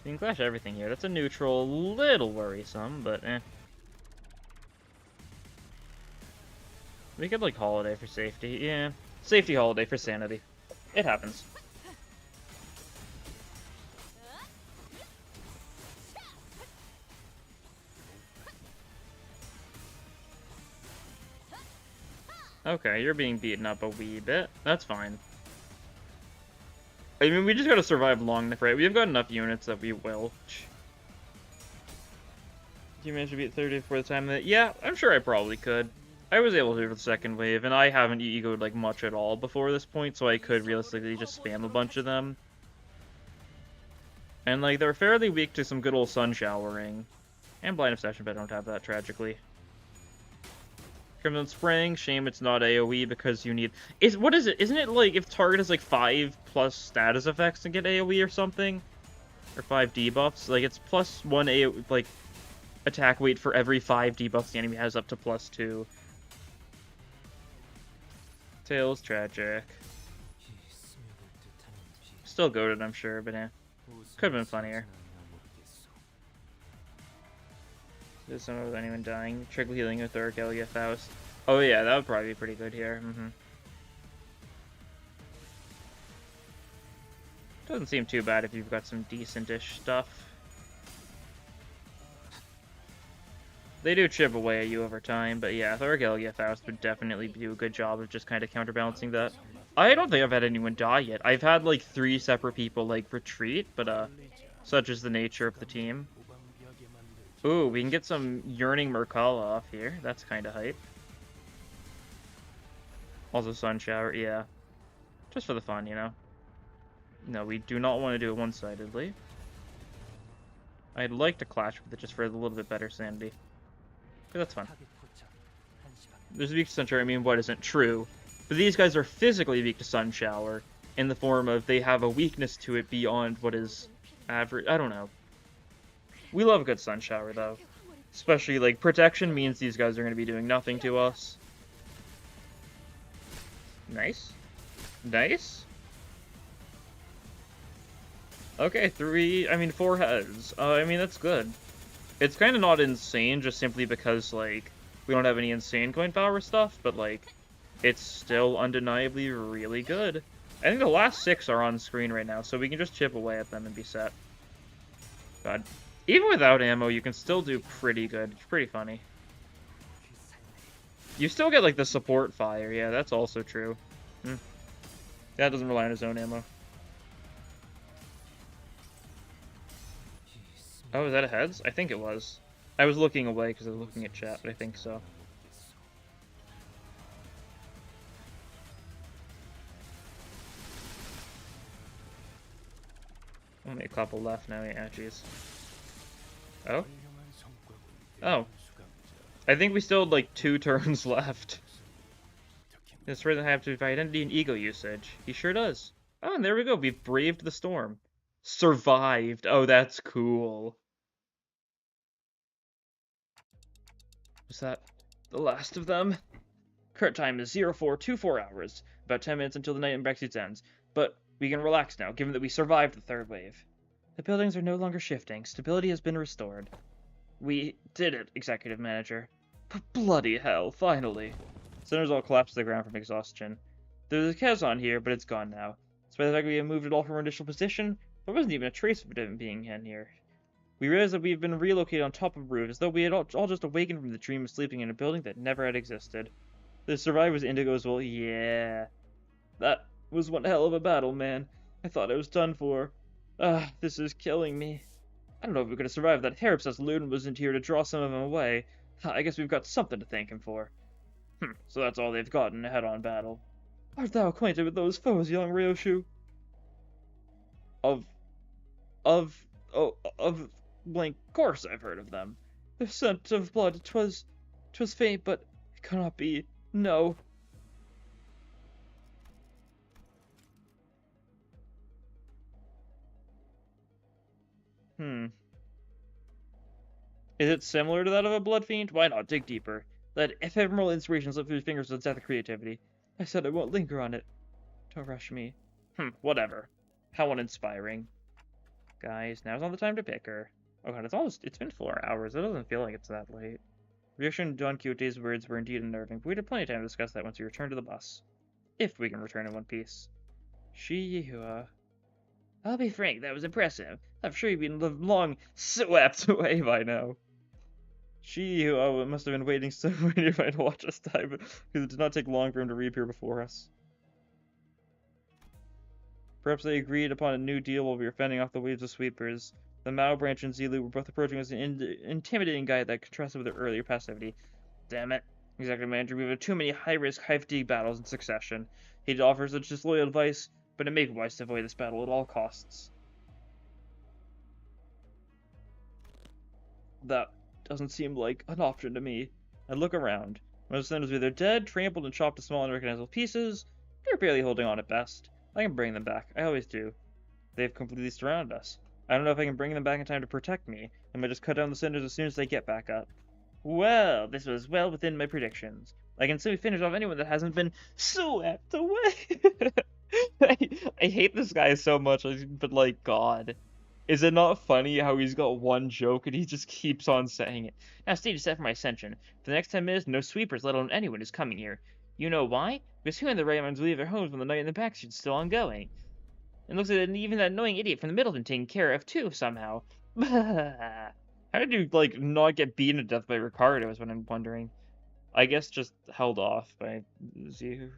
You can clash everything here. That's a neutral, little worrisome, but eh. We could, like, holiday for safety. Yeah. Safety holiday for sanity. It happens. Okay, you're being beaten up a wee bit. That's fine. I mean, we just gotta survive long enough, right? We've got enough units that we will. Do you manage to beat 30 before the time that? Yeah, I'm sure I probably could. I was able to for the second wave, and I haven't egoed like much at all before this point, so I could realistically just spam a bunch of them. And like they're fairly weak to some good old sun showering. And blind obsession, but I don't have that tragically. Crimson Spring, shame it's not AoE because you need what is it? Isn't it like if target has like 5+ status effects to get AoE or something? Or 5 debuffs? Like it's +1 AoE like attack weight for every 5 debuffs the enemy has up to +2. Tails tragic. Still goated, I'm sure, but could have been funnier. There's some of anyone dying. Trickle healing with Orgelia Faust. Oh yeah, that would probably be pretty good here. Doesn't seem too bad if you've got some decent-ish stuff. They do chip away at you over time, but yeah, Orgelia Faust would definitely do a good job of just kind of counterbalancing that. I don't think I've had anyone die yet. I've had like 3 separate people like retreat, but such is the nature of the team. 무방비하게 만들지. Ooh, we can get some Yearning Merkala off here. That's kind of hype. Also Sun Shower, yeah. Just for the fun, you know? No, we do not want to do it one-sidedly. I'd like to clash with it just for a little bit better sanity. But that's fun. 타겟 포착 1시간. There's weak to Sun Shower, I mean, what isn't true? But these guys are physically weak to Sun Shower, in the form of they have a weakness to it beyond what is average. I don't know. We love a good Sun Shower, though. Especially, like, protection means these guys are going to be doing nothing to us. Nice. Nice. Okay, 4 heads. I mean, that's good. It's kind of not insane, just simply because, like, we don't have any insane coin power stuff, but, like, it's still undeniably really good. I think the last 6 are on screen right now, so we can just chip away at them and be set. God. Even without ammo, you can still do pretty good. It's pretty funny. You still get, like, the support fire. Yeah, that's also true. That doesn't rely on his own ammo. Oh, is that a heads? I think it was. I was looking away because I was looking at chat, but I think so. Only a couple left now, yeah, jeez. Oh? Oh. I think we still had like 2 turns left. This doesn't have to do with identity and ego usage. He sure does. Oh, and there we go. We've braved the storm. Survived. Oh, that's cool. Was that the last of them? Current time is 0424 hours. About 10 minutes until the night in backstreets ends. But we can relax now, given that we survived the 3rd wave. The buildings are no longer shifting. Stability has been restored. We did it, Executive Manager. Bloody hell, finally. Centers all collapsed to the ground from exhaustion. There's a Kazon here, but it's gone now. Despite the fact we have moved it all from our initial position, there wasn't even a trace of it being in here. We realized that we have been relocated on top of a roof, as though we had all just awakened from the dream of sleeping in a building that never had existed. The survivors Indigos will, yeah. That was one hell of a battle, man. I thought I was done for. This is killing me. I don't know if we could have survived that hair-obsessed loon wasn't here to draw some of them away. I guess we've got something to thank him for. So that's all they've got in a head-on battle. Art thou acquainted with those foes, young Ryoshu? Blank course I've heard of them. The scent of blood, 'twas faint, but it cannot be. No. Is it similar to that of a blood fiend? Why not dig deeper? Let ephemeral inspiration slip through his fingers with death of creativity. I said I won't linger on it. Don't rush me. Whatever. How uninspiring. Guys, now's not the time to pick her. Oh god, it's been 4 hours. It doesn't feel like it's that late. Ryoshu and Don Quixote's words were indeed unnerving, but we had plenty of time to discuss that once we return to the bus. If we can return in one piece. I'll be frank, that was impressive. I'm sure you've been long swept away by now. Must have been waiting somewhere nearby to watch us die, because it did not take long for him to reappear before us. Perhaps they agreed upon a new deal while we were fending off the waves of sweepers. The Mao branch and Zilu were both approaching us an intimidating guy that contrasted with their earlier passivity. Damn it. Executive Manager, we've had too many high-risk, high-fatigue battles in succession. He'd offer such disloyal advice, but it may be wise to avoid this battle at all costs. That doesn't seem like an option to me. I look around. Most of them is either dead, trampled, and chopped to small unrecognizable pieces. They're barely holding on at best. I can bring them back. I always do. They've completely surrounded us. I don't know if I can bring them back in time to protect me. I might just cut down the cinders as soon as they get back up. Well, this was well within my predictions. I can simply finish off anyone that hasn't been swept away. I hate this guy so much, but like, God. Is it not funny how he's got one joke and he just keeps on saying it? Now, stage is set for my ascension. For the next 10 minutes, no sweepers, let alone anyone, is coming here. You know why? Because who in the right minds will leave their homes when the night in the backstreet's still ongoing? It looks like even that annoying idiot from the middle's been taken care of, too, somehow. How did you, like, not get beaten to death by Ricardo is what I'm wondering. I guess just held off by Zihu.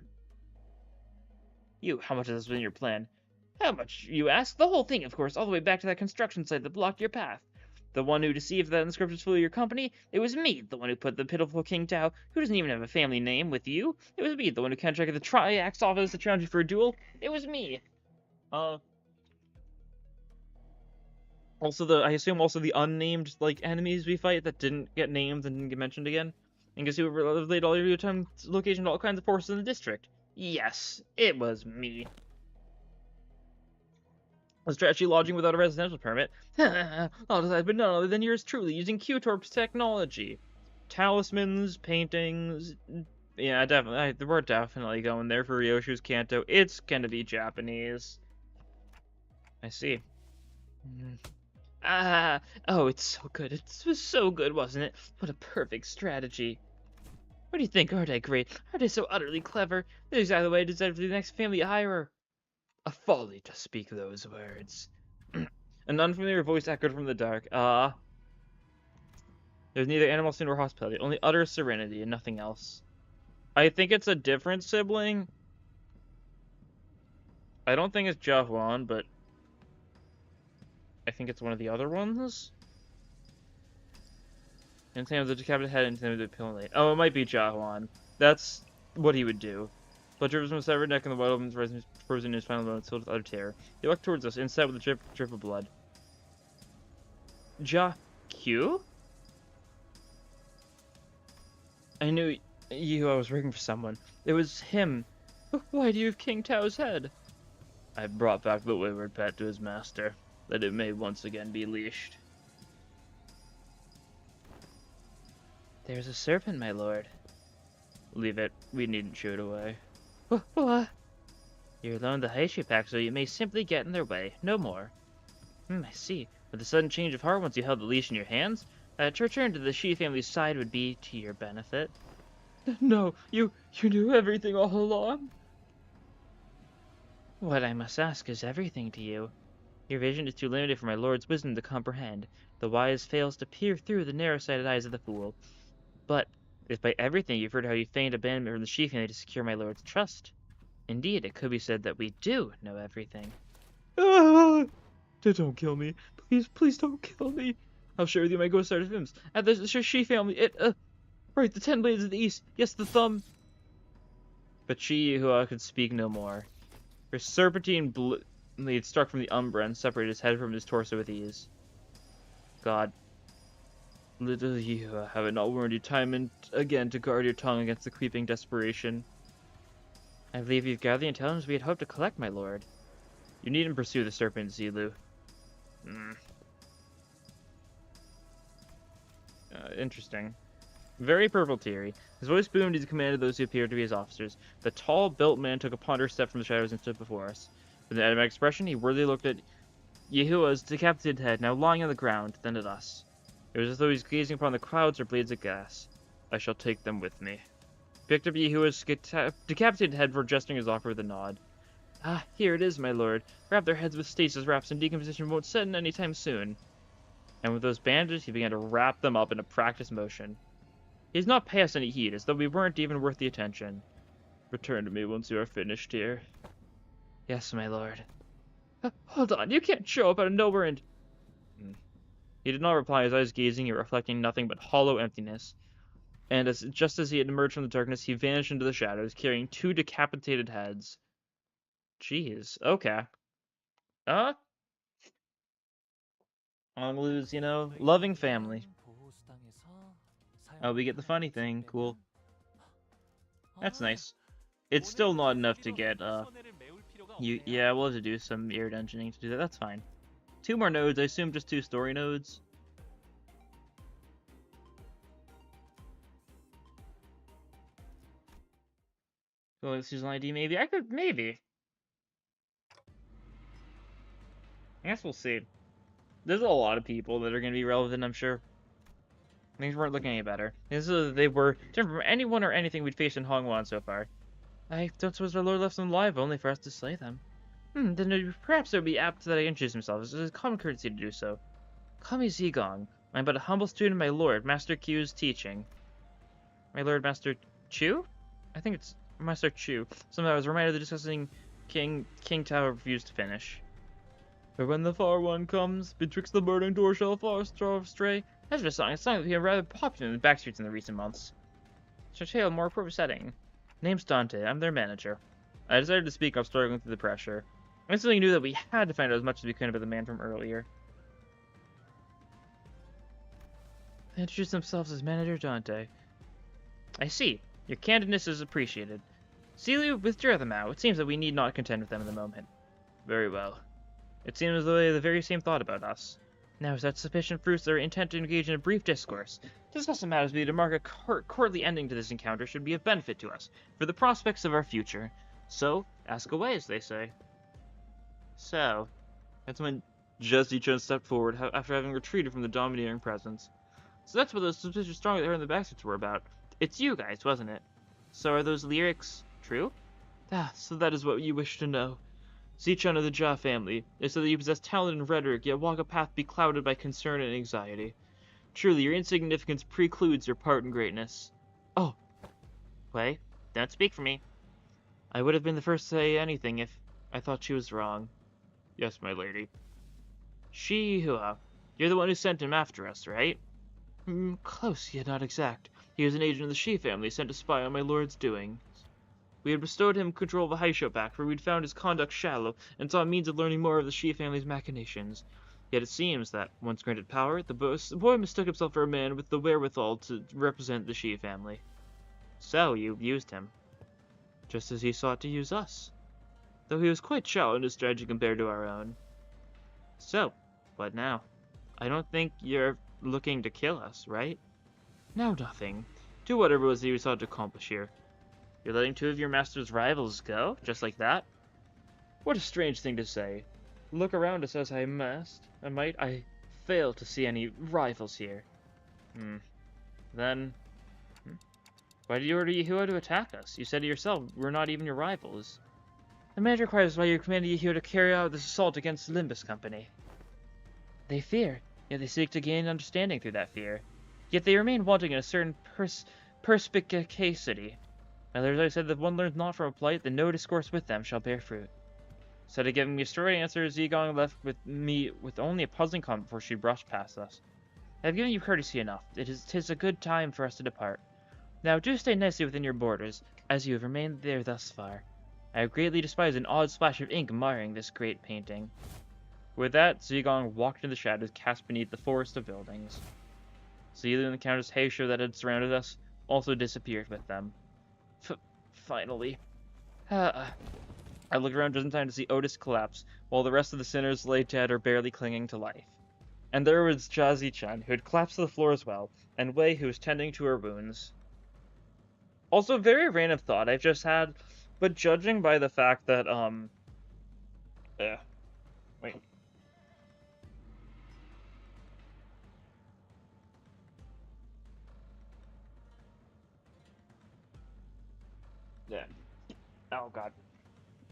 You, how much of this was in your plan? How much, you ask? The whole thing, of course, all the way back to that construction site that blocked your path. The one who deceived that inscription was your company? It was me, the one who put the pitiful King Tao, who doesn't even have a family name, with you. It was me, the one who contracted the Triax office to challenge you for a duel. It was me. Also, I assume also the unnamed, like, enemies we fight that didn't get named and didn't get mentioned again. And guess who relayed all your time location to all kinds of forces in the district? Yes, it was me. A strategy lodging without a residential permit? All decided, but none other than yours truly, using Q-Torp's technology. Talismans, paintings... Yeah, definitely. We're definitely going there for Ryoshu's Kanto. It's gonna be Japanese. I see. Oh, it's so good. It was so good, wasn't it? What a perfect strategy. What do you think? Aren't I great? Aren't I so utterly clever? That's exactly the way I decided for the next family hirer. A folly to speak those words. An unfamiliar voice echoed from the dark. There's neither animosity nor hospitality, only utter serenity and nothing else. I think it's a different sibling. I don't think it's Jahuan, but I think it's one of the other ones. And same as the decapitated head and same as the pillar. Oh, it might be Jahuan. That's what he would do. Blood drips from a severed neck and the white opens frozen in his final moments, filled with utter terror. He walked towards us, inside with a drip of blood. Q? I knew I was working for someone. It was him. Why do you have King Tao's head? I brought back the wayward pet to his master, that it may once again be leashed. There's a serpent, my lord. Leave it. We needn't shoo it away. What? You're alone in the Heishi pack, so you may simply get in their way. No more. I see. With a sudden change of heart once you held the leash in your hands, to return to the Shi family's side would be to your benefit. No, you knew everything all along? What I must ask is everything to you. Your vision is too limited for my lord's wisdom to comprehend. The wise fails to peer through the narrow-sighted eyes of the fool. But, despite everything, you've heard how you feigned abandonment from the Shi family to secure my lord's trust. Indeed, it could be said that we do know everything. Don't kill me. Please don't kill me. I'll share with you my ghost art of hymns. At the Shi family, right, the 10 blades of the east. Yes, the thumb. But she, who could speak no more. Her serpentine blade struck from the umbra and separated his head from his torso with ease. God. Little you, have it not warned you time and again to guard your tongue against the creeping desperation? I believe you've gathered the intelligence we had hoped to collect, my lord. You needn't pursue the serpent, Zilu. Interesting. Very purple teary. His voice boomed as he commanded those who appeared to be his officers. The tall, built man took a ponderous step from the shadows and stood before us. With an automatic expression, he worthily looked at Yehua's decapitated head, now lying on the ground, then at us. It was as though he was gazing upon the clouds or blades of gas. I shall take them with me. He picked up Yehua's decapitated head for gesturing his offer with a nod. Here it is, my lord. Wrap their heads with stasis wraps and decomposition won't set in any time soon. And with those bandages, he began to wrap them up in a practiced motion. He has not paid us any heed, as though we weren't even worth the attention. Return to me once you are finished here. Yes, my lord. Hold on, you can't show up out of nowhere and... He did not reply, his eyes gazing and reflecting nothing but hollow emptiness. And just as he had emerged from the darkness, he vanished into the shadows, carrying 2 decapitated heads. Jeez, okay. Onglu's, loving family. Oh, we get the funny thing. Cool. That's nice. It's still not enough to get, yeah, we'll have to do some ear dungeoning to do that. That's fine. 2 more nodes. I assume just 2 story nodes. Well, season ID, maybe? Maybe. I guess we'll see. There's a lot of people that are going to be relevant, I'm sure. Things weren't looking any better. They were different from anyone or anything we'd faced in Hongwan so far. I don't suppose our lord left them alive only for us to slay them. Then perhaps it would be apt that I introduce myself. It's a common courtesy to do so. Call me Zigong. I'm but a humble student of my lord, Master Q's teaching. My lord, Master Chu? I think it's Master Chu. Somehow I was reminded of discussing King Tao refused to finish. But when the far one comes, betwixt the burning door shall far stray. That's just a song that became rather popular in the backstreets in the recent months. Should tale a more appropriate setting. Name's Dante. I'm their manager. I decided to speak up, struggling through the pressure. I instantly knew that we had to find out as much as we could about the man from earlier. They introduced themselves as Manager Dante. I see. Your candidness is appreciated. Celia withdrew them out. It seems that we need not contend with them in the moment. Very well. It seems as though they have the very same thought about us. Now is that sufficient fruits their intent to engage in a brief discourse? Discuss the matters we to mark a courtly ending to this encounter should be of benefit to us, for the prospects of our future. So, ask away, as they say. So, that's when Jesse-chan stepped forward after having retreated from the dominating presence. So that's what those suspicious strong that are in the backstreets were about. It's you guys, wasn't it? So are those lyrics true? Ah, so that is what you wish to know. Zichan of the Ja family. They said that you possess talent and rhetoric, yet walk a path beclouded by concern and anxiety. Truly, your insignificance precludes your part in greatness. Oh. Wait, don't speak for me. I would have been the first to say anything if I thought she was wrong. Yes, my lady. You're the one who sent him after us, right? Close, yet not exact. He was an agent of the Shi family sent to spy on my lord's doings. We had bestowed him control of the Haisho back, for we'd found his conduct shallow, and saw means of learning more of the Shi family's machinations. Yet it seems that, once granted power, the boy mistook himself for a man with the wherewithal to represent the Shi family. So, you used him. Just as he sought to use us. Though he was quite shallow in his strategy compared to our own. So, what now? I don't think you're looking to kill us, right? Now nothing. Do whatever it was you sought to accomplish here. You're letting two of your master's rivals go? Just like that? What a strange thing to say. Look around us as I I fail to see any rivals here. Then... Why did you order Yahua to attack us? You said it yourself, we're not even your rivals. The manager inquires why you commanded Yahua to carry out this assault against the Limbus company. They fear, yet they seek to gain understanding through that fear. Yet they remain wanting in a certain perspicacity. As I said, that one learns not from a plight, then no discourse with them shall bear fruit. Instead of giving me a straight answer, Zigong left with me with only a puzzling comment before she brushed past us. I have given you courtesy enough. Tis a good time for us to depart. Now do stay nicely within your borders, as you have remained there thus far. I have greatly despised an odd splash of ink marring this great painting. With that, Zigong walked into the shadows cast beneath the forest of buildings. Celia and the Countess Haisho that had surrounded us also disappeared with them. Finally. I looked around just in time to see Otis collapse, while the rest of the sinners lay dead or barely clinging to life. And there was Jazi-chan, who had collapsed to the floor as well, and Wei, who was tending to her wounds. Also, very random thought I've just had, but judging by the fact that, wait. Yeah. Oh, God.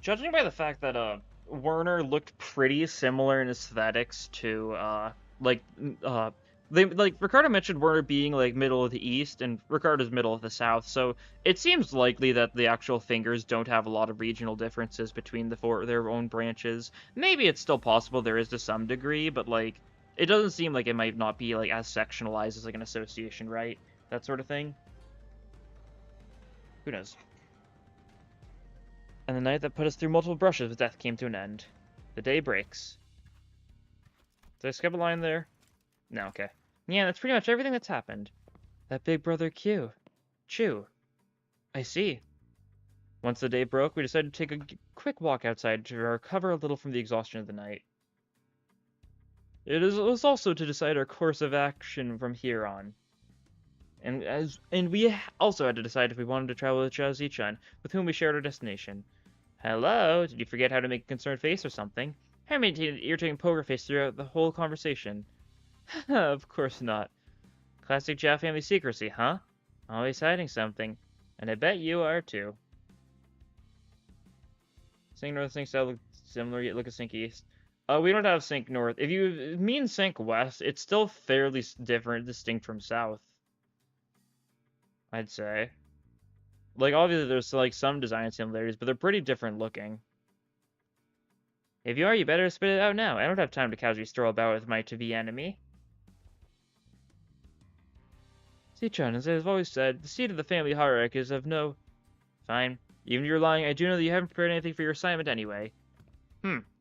Judging by the fact that, Werner looked pretty similar in aesthetics to, Ricardo mentioned Werner being, middle of the East, and Ricardo's middle of the South, so it seems likely that the actual fingers don't have a lot of regional differences between their own branches. Maybe it's still possible there is to some degree, but, it doesn't seem like it might not be, as sectionalized as, an association, right? That sort of thing. Who knows? And the night that put us through multiple brushes with death came to an end. The day breaks. Did I skip a line there? No, okay. Yeah, that's pretty much everything that's happened. That big brother Chew. I see. Once the day broke, we decided to take a quick walk outside to recover a little from the exhaustion of the night. It was also to decide our course of action from here on. And we also had to decide if we wanted to travel with Zhao Zichan, with whom we shared our destination. Hello? Did you forget how to make a concerned face or something? I maintained an irritating poker face throughout the whole conversation. Of course not. Classic Zhao family secrecy, huh? Always hiding something. And I bet you are too. Sync north, sync south look similar, yet look at sync east. We don't have sync north. If you mean sync west, it's still fairly distinct from south. I'd say. Obviously there's, some design similarities, but they're pretty different looking. If you are, you better spit it out now. I don't have time to casually stroll about with my to-be enemy. Sichan, as I've always said, the seat of the family hierarchy is of no... Fine. Even if you're lying, I do know that you haven't prepared anything for your assignment anyway.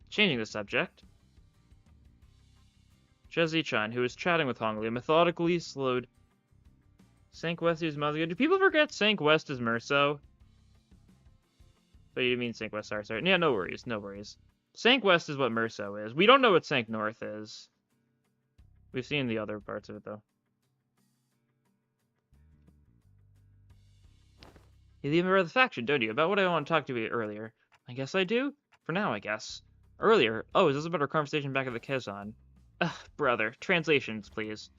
Changing the subject. Zhi-Chan, who was chatting with Hongli, methodically slowed... Sank West is mouth. Do people forget Sank West is Merso? But you mean Sank West, sorry. Yeah, no worries, no worries. Sank West is what Merso is. We don't know what Sank North is. We've seen the other parts of it, though. You leave me about the faction, don't you? About what I want to talk to you earlier. I guess I do? For now, I guess. Earlier? Oh, is this about our conversation back at the Kazan? Ugh, brother. Translations, please.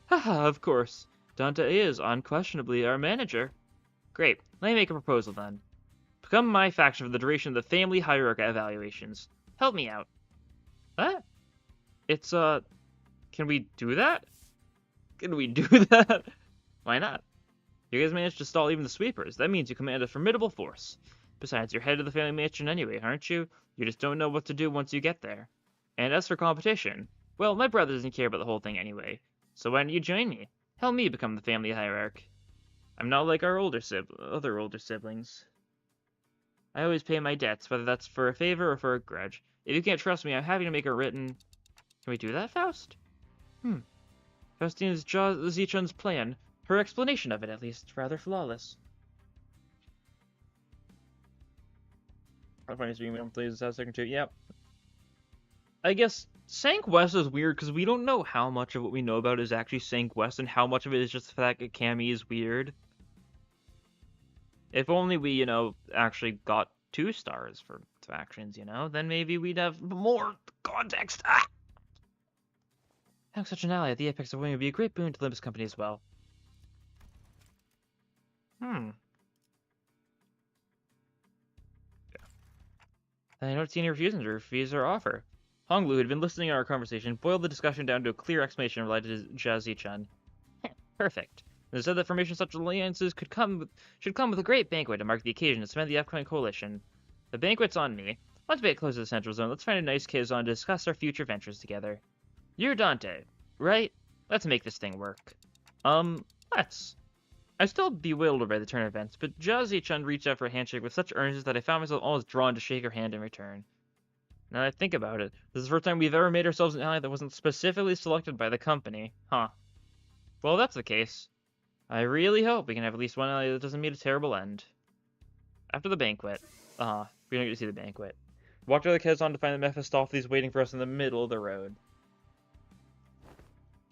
Haha, of course. Dante is, unquestionably, our manager. Great. Let me make a proposal, then. Become my faction for the duration of the family hierarchy evaluations. Help me out. What? It's, Can we do that? Can we do that? Why not? You guys managed to stall even the sweepers. That means you command a formidable force. Besides, you're head of the family mansion anyway, aren't you? You just don't know what to do once you get there. And as for competition, well, my brother doesn't care about the whole thing anyway. So why don't you join me? Help me become the family hierarch. I'm not like our other older siblings. I always pay my debts, whether that's for a favor or for a grudge. If you can't trust me, I'm happy to make a written... Can we do that, Faust? Faustina's Zichan's plan. Her explanation of it, at least, rather flawless. Funny speaking, please, second two. Yep. I guess Sank West is weird because we don't know how much of what we know about is actually Sank West and how much of it is just the fact that Cammy is weird. If only we, actually got 2 stars for factions, then maybe we'd have more context. Having such an ally at the apex of winning would be a great boon to Limbus Company as well. Yeah. I don't see any refusing to refuse our offer. Honglu, who had been listening to our conversation, boiled the discussion down to a clear explanation related to Zhi-Chan. Perfect. They said that formation of such alliances should come with a great banquet to mark the occasion to cement the upcoming coalition. The banquet's on me. Once we get close to the central zone, let's find a nice Kazan to discuss our future ventures together. You're Dante, right? Let's make this thing work. Let's. I was still bewildered by the turn of events, but Zhi-Chan reached out for a handshake with such earnestness that I found myself almost drawn to shake her hand in return. Now that I think about it, this is the first time we've ever made ourselves an ally that wasn't specifically selected by the company. Huh. Well, if that's the case, I really hope we can have at least one ally that doesn't meet a terrible end. After the banquet. We don't get to see the banquet. Walked to the Kazan to find the Mephistopheles waiting for us in the middle of the road.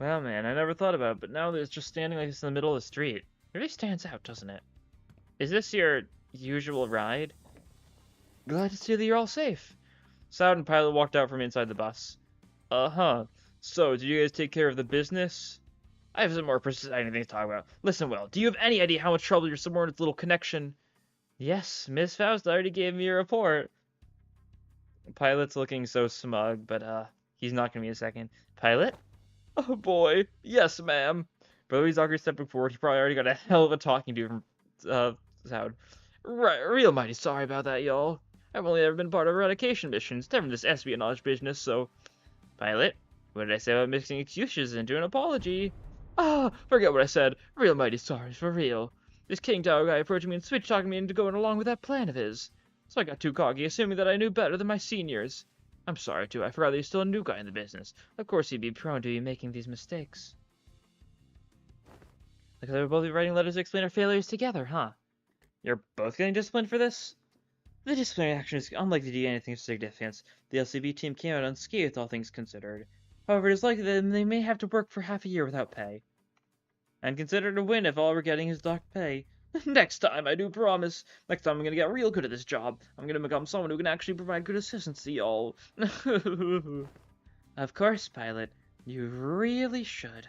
Well, man, I never thought about it, but now that it's just standing like this in the middle of the street. It really stands out, doesn't it? Is this your usual ride? Glad to see that you're all safe. Saude and Pilot walked out from inside the bus. So, did you guys take care of the business? I have some more exciting things to talk about. Listen, well, do you have any idea how much trouble your subordinate's little connection... Yes, Miss Faust already gave me a report. Pilot's looking so smug, but, he's not gonna be a second. Pilot? Oh boy, yes, ma'am. Brody's awkward stepping forward. He probably already got a hell of a talking to from, Saude. Right, real mighty sorry about that, y'all. I've only ever been part of eradication missions, never this espionage business, so... Pilot, what did I say about mixing excuses into an apology? Forget what I said. Real mighty sorry, for real. This King Tower guy approached me and switch-talking me into going along with that plan of his. So I got too cocky, assuming that I knew better than my seniors. I'm sorry, too. I forgot that he's still a new guy in the business. Of course he'd be prone to be making these mistakes. Looks like we'll both be writing letters to explain our failures together, huh? You're both getting disciplined for this? The disciplinary action is unlikely to do anything of significance. The LCB team came out unscathed, all things considered. However, it is likely that they may have to work for half a year without pay. And consider it a win if all we're getting is docked pay. Next time, I do promise. Next time I'm gonna get real good at this job. I'm gonna become someone who can actually provide good assistance to y'all. Of course, Pilot. You really should.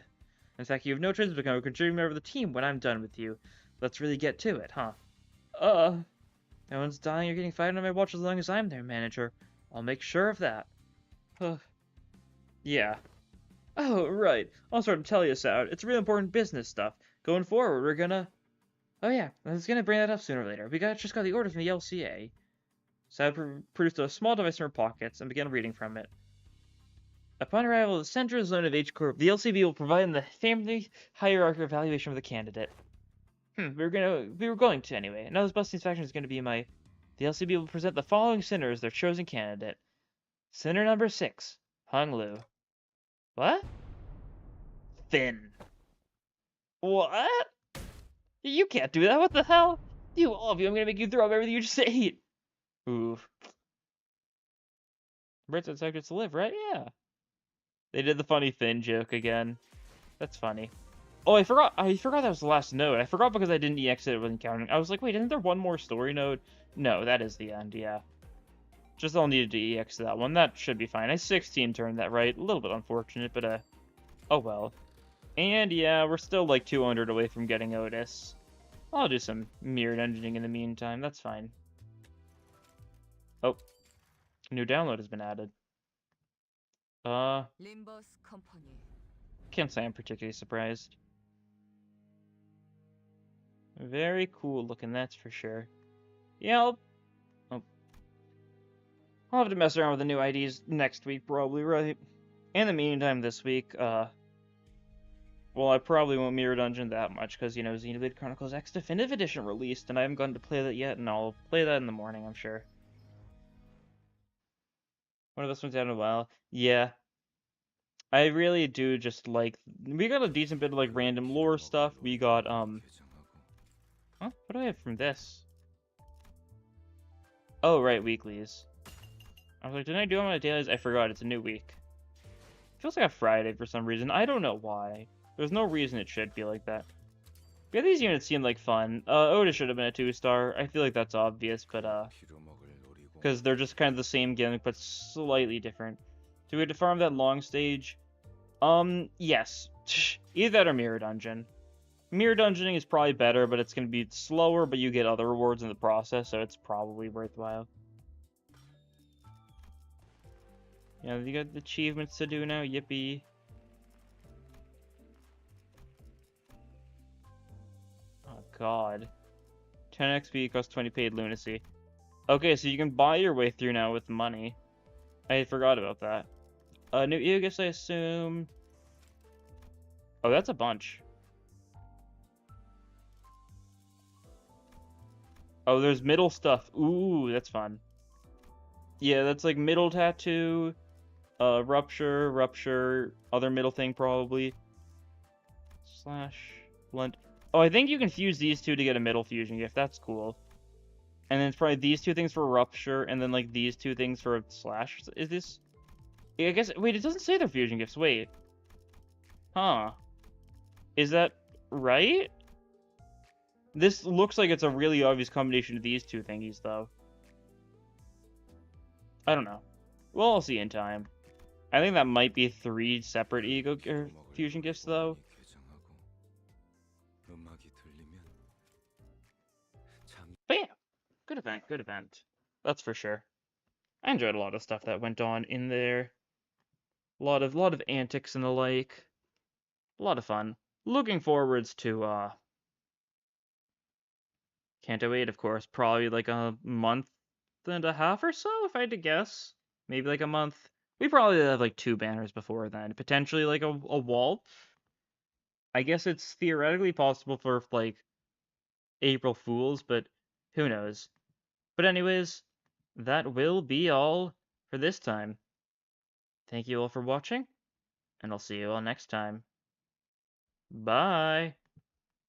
In fact, you have no choice but to become a contributing member of the team when I'm done with you. Let's really get to it, huh? No one's dying or getting fired on my watch as long as I'm their manager. I'll make sure of that. Yeah. Oh, right. I'll sort of tell you, Saude. It's real important business stuff. Going forward, we're gonna... Oh yeah, I was gonna bring that up sooner or later. We just got the order from the LCA. Saude produced a small device from her pockets and began reading from it. Upon arrival at the central zone of H Corp, the LCB will provide the family hierarchy evaluation of the candidate. We were going to anyway. Now this busting faction is going to be my. The LCB will present the following sinner as their chosen candidate. Sinner number 6, Hung Lu. What? Finn. What? You can't do that. What the hell? You, all of you, I'm gonna make you throw up everything you just ate. Oof. Birds and secrets to live, right? Yeah. They did the funny Finn joke again. That's funny. Oh, I forgot that was the last node. I forgot because I didn't EX it when counting. I was like, wait, isn't there one more story node? No, that is the end, yeah. Just all needed to EX that one. That should be fine. I 16 turned that right. A little bit unfortunate, but oh well. And yeah, we're still like 200 away from getting Otis. I'll do some mirrored engineering in the meantime. That's fine. Oh, new download has been added. Limbus company. Can't say I'm particularly surprised. Very cool looking, that's for sure. Yeah, I'll have to mess around with the new IDs next week, probably, right? In the meantime, this week, well, I probably won't Mirror Dungeon that much, because, you know, Xenoblade Chronicles X Definitive Edition released, and I haven't gotten to play that yet, and I'll play that in the morning, I'm sure. One of those ones out in a while. Yeah. I really do just like... We got a decent bit of, like, random lore stuff. We got, Huh? What do I have from this? Oh, right, weeklies. I was like, didn't I do them on my dailies? I forgot, it's a new week. Feels like a Friday for some reason. I don't know why. There's no reason it should be like that. Yeah, these units seem like fun. Oda should have been a 2-star. I feel like that's obvious, but, because they're just kind of the same gimmick, but slightly different. Do we have to farm that long stage? Yes. Either that or Mirror Dungeon. Mirror Dungeoning is probably better, but it's going to be slower, but you get other rewards in the process, so it's probably worthwhile. Yeah, you got achievements to do now, yippee. Oh god. 10 XP costs 20 paid lunacy. Okay, so you can buy your way through now with money. I forgot about that. New Aegis, I assume. Oh, that's a bunch. Oh, there's middle stuff. Ooh, that's fun. Yeah, that's like middle tattoo, rupture, other middle thing probably. Slash, blunt. Oh, I think you can fuse these two to get a middle fusion gift. That's cool. And then it's probably these two things for rupture, and then like these two things for slash. Is this? I guess. Wait, it doesn't say they're fusion gifts. Wait. Huh. Is that right? This looks like it's a really obvious combination of these two thingies, though. I don't know. Well, I'll see in time. I think that might be 3 separate ego fusion gifts, though. But yeah, good event, good event. That's for sure. I enjoyed a lot of stuff that went on in there. A lot of antics and the like. A lot of fun. Looking forwards to Canto 8, of course. Probably like a month and a half or so, if I had to guess. Maybe like a month. We probably have like 2 banners before then. Potentially like a wall. I guess it's theoretically possible for like April Fools, but who knows. But anyways, that will be all for this time. Thank you all for watching, and I'll see you all next time. Bye!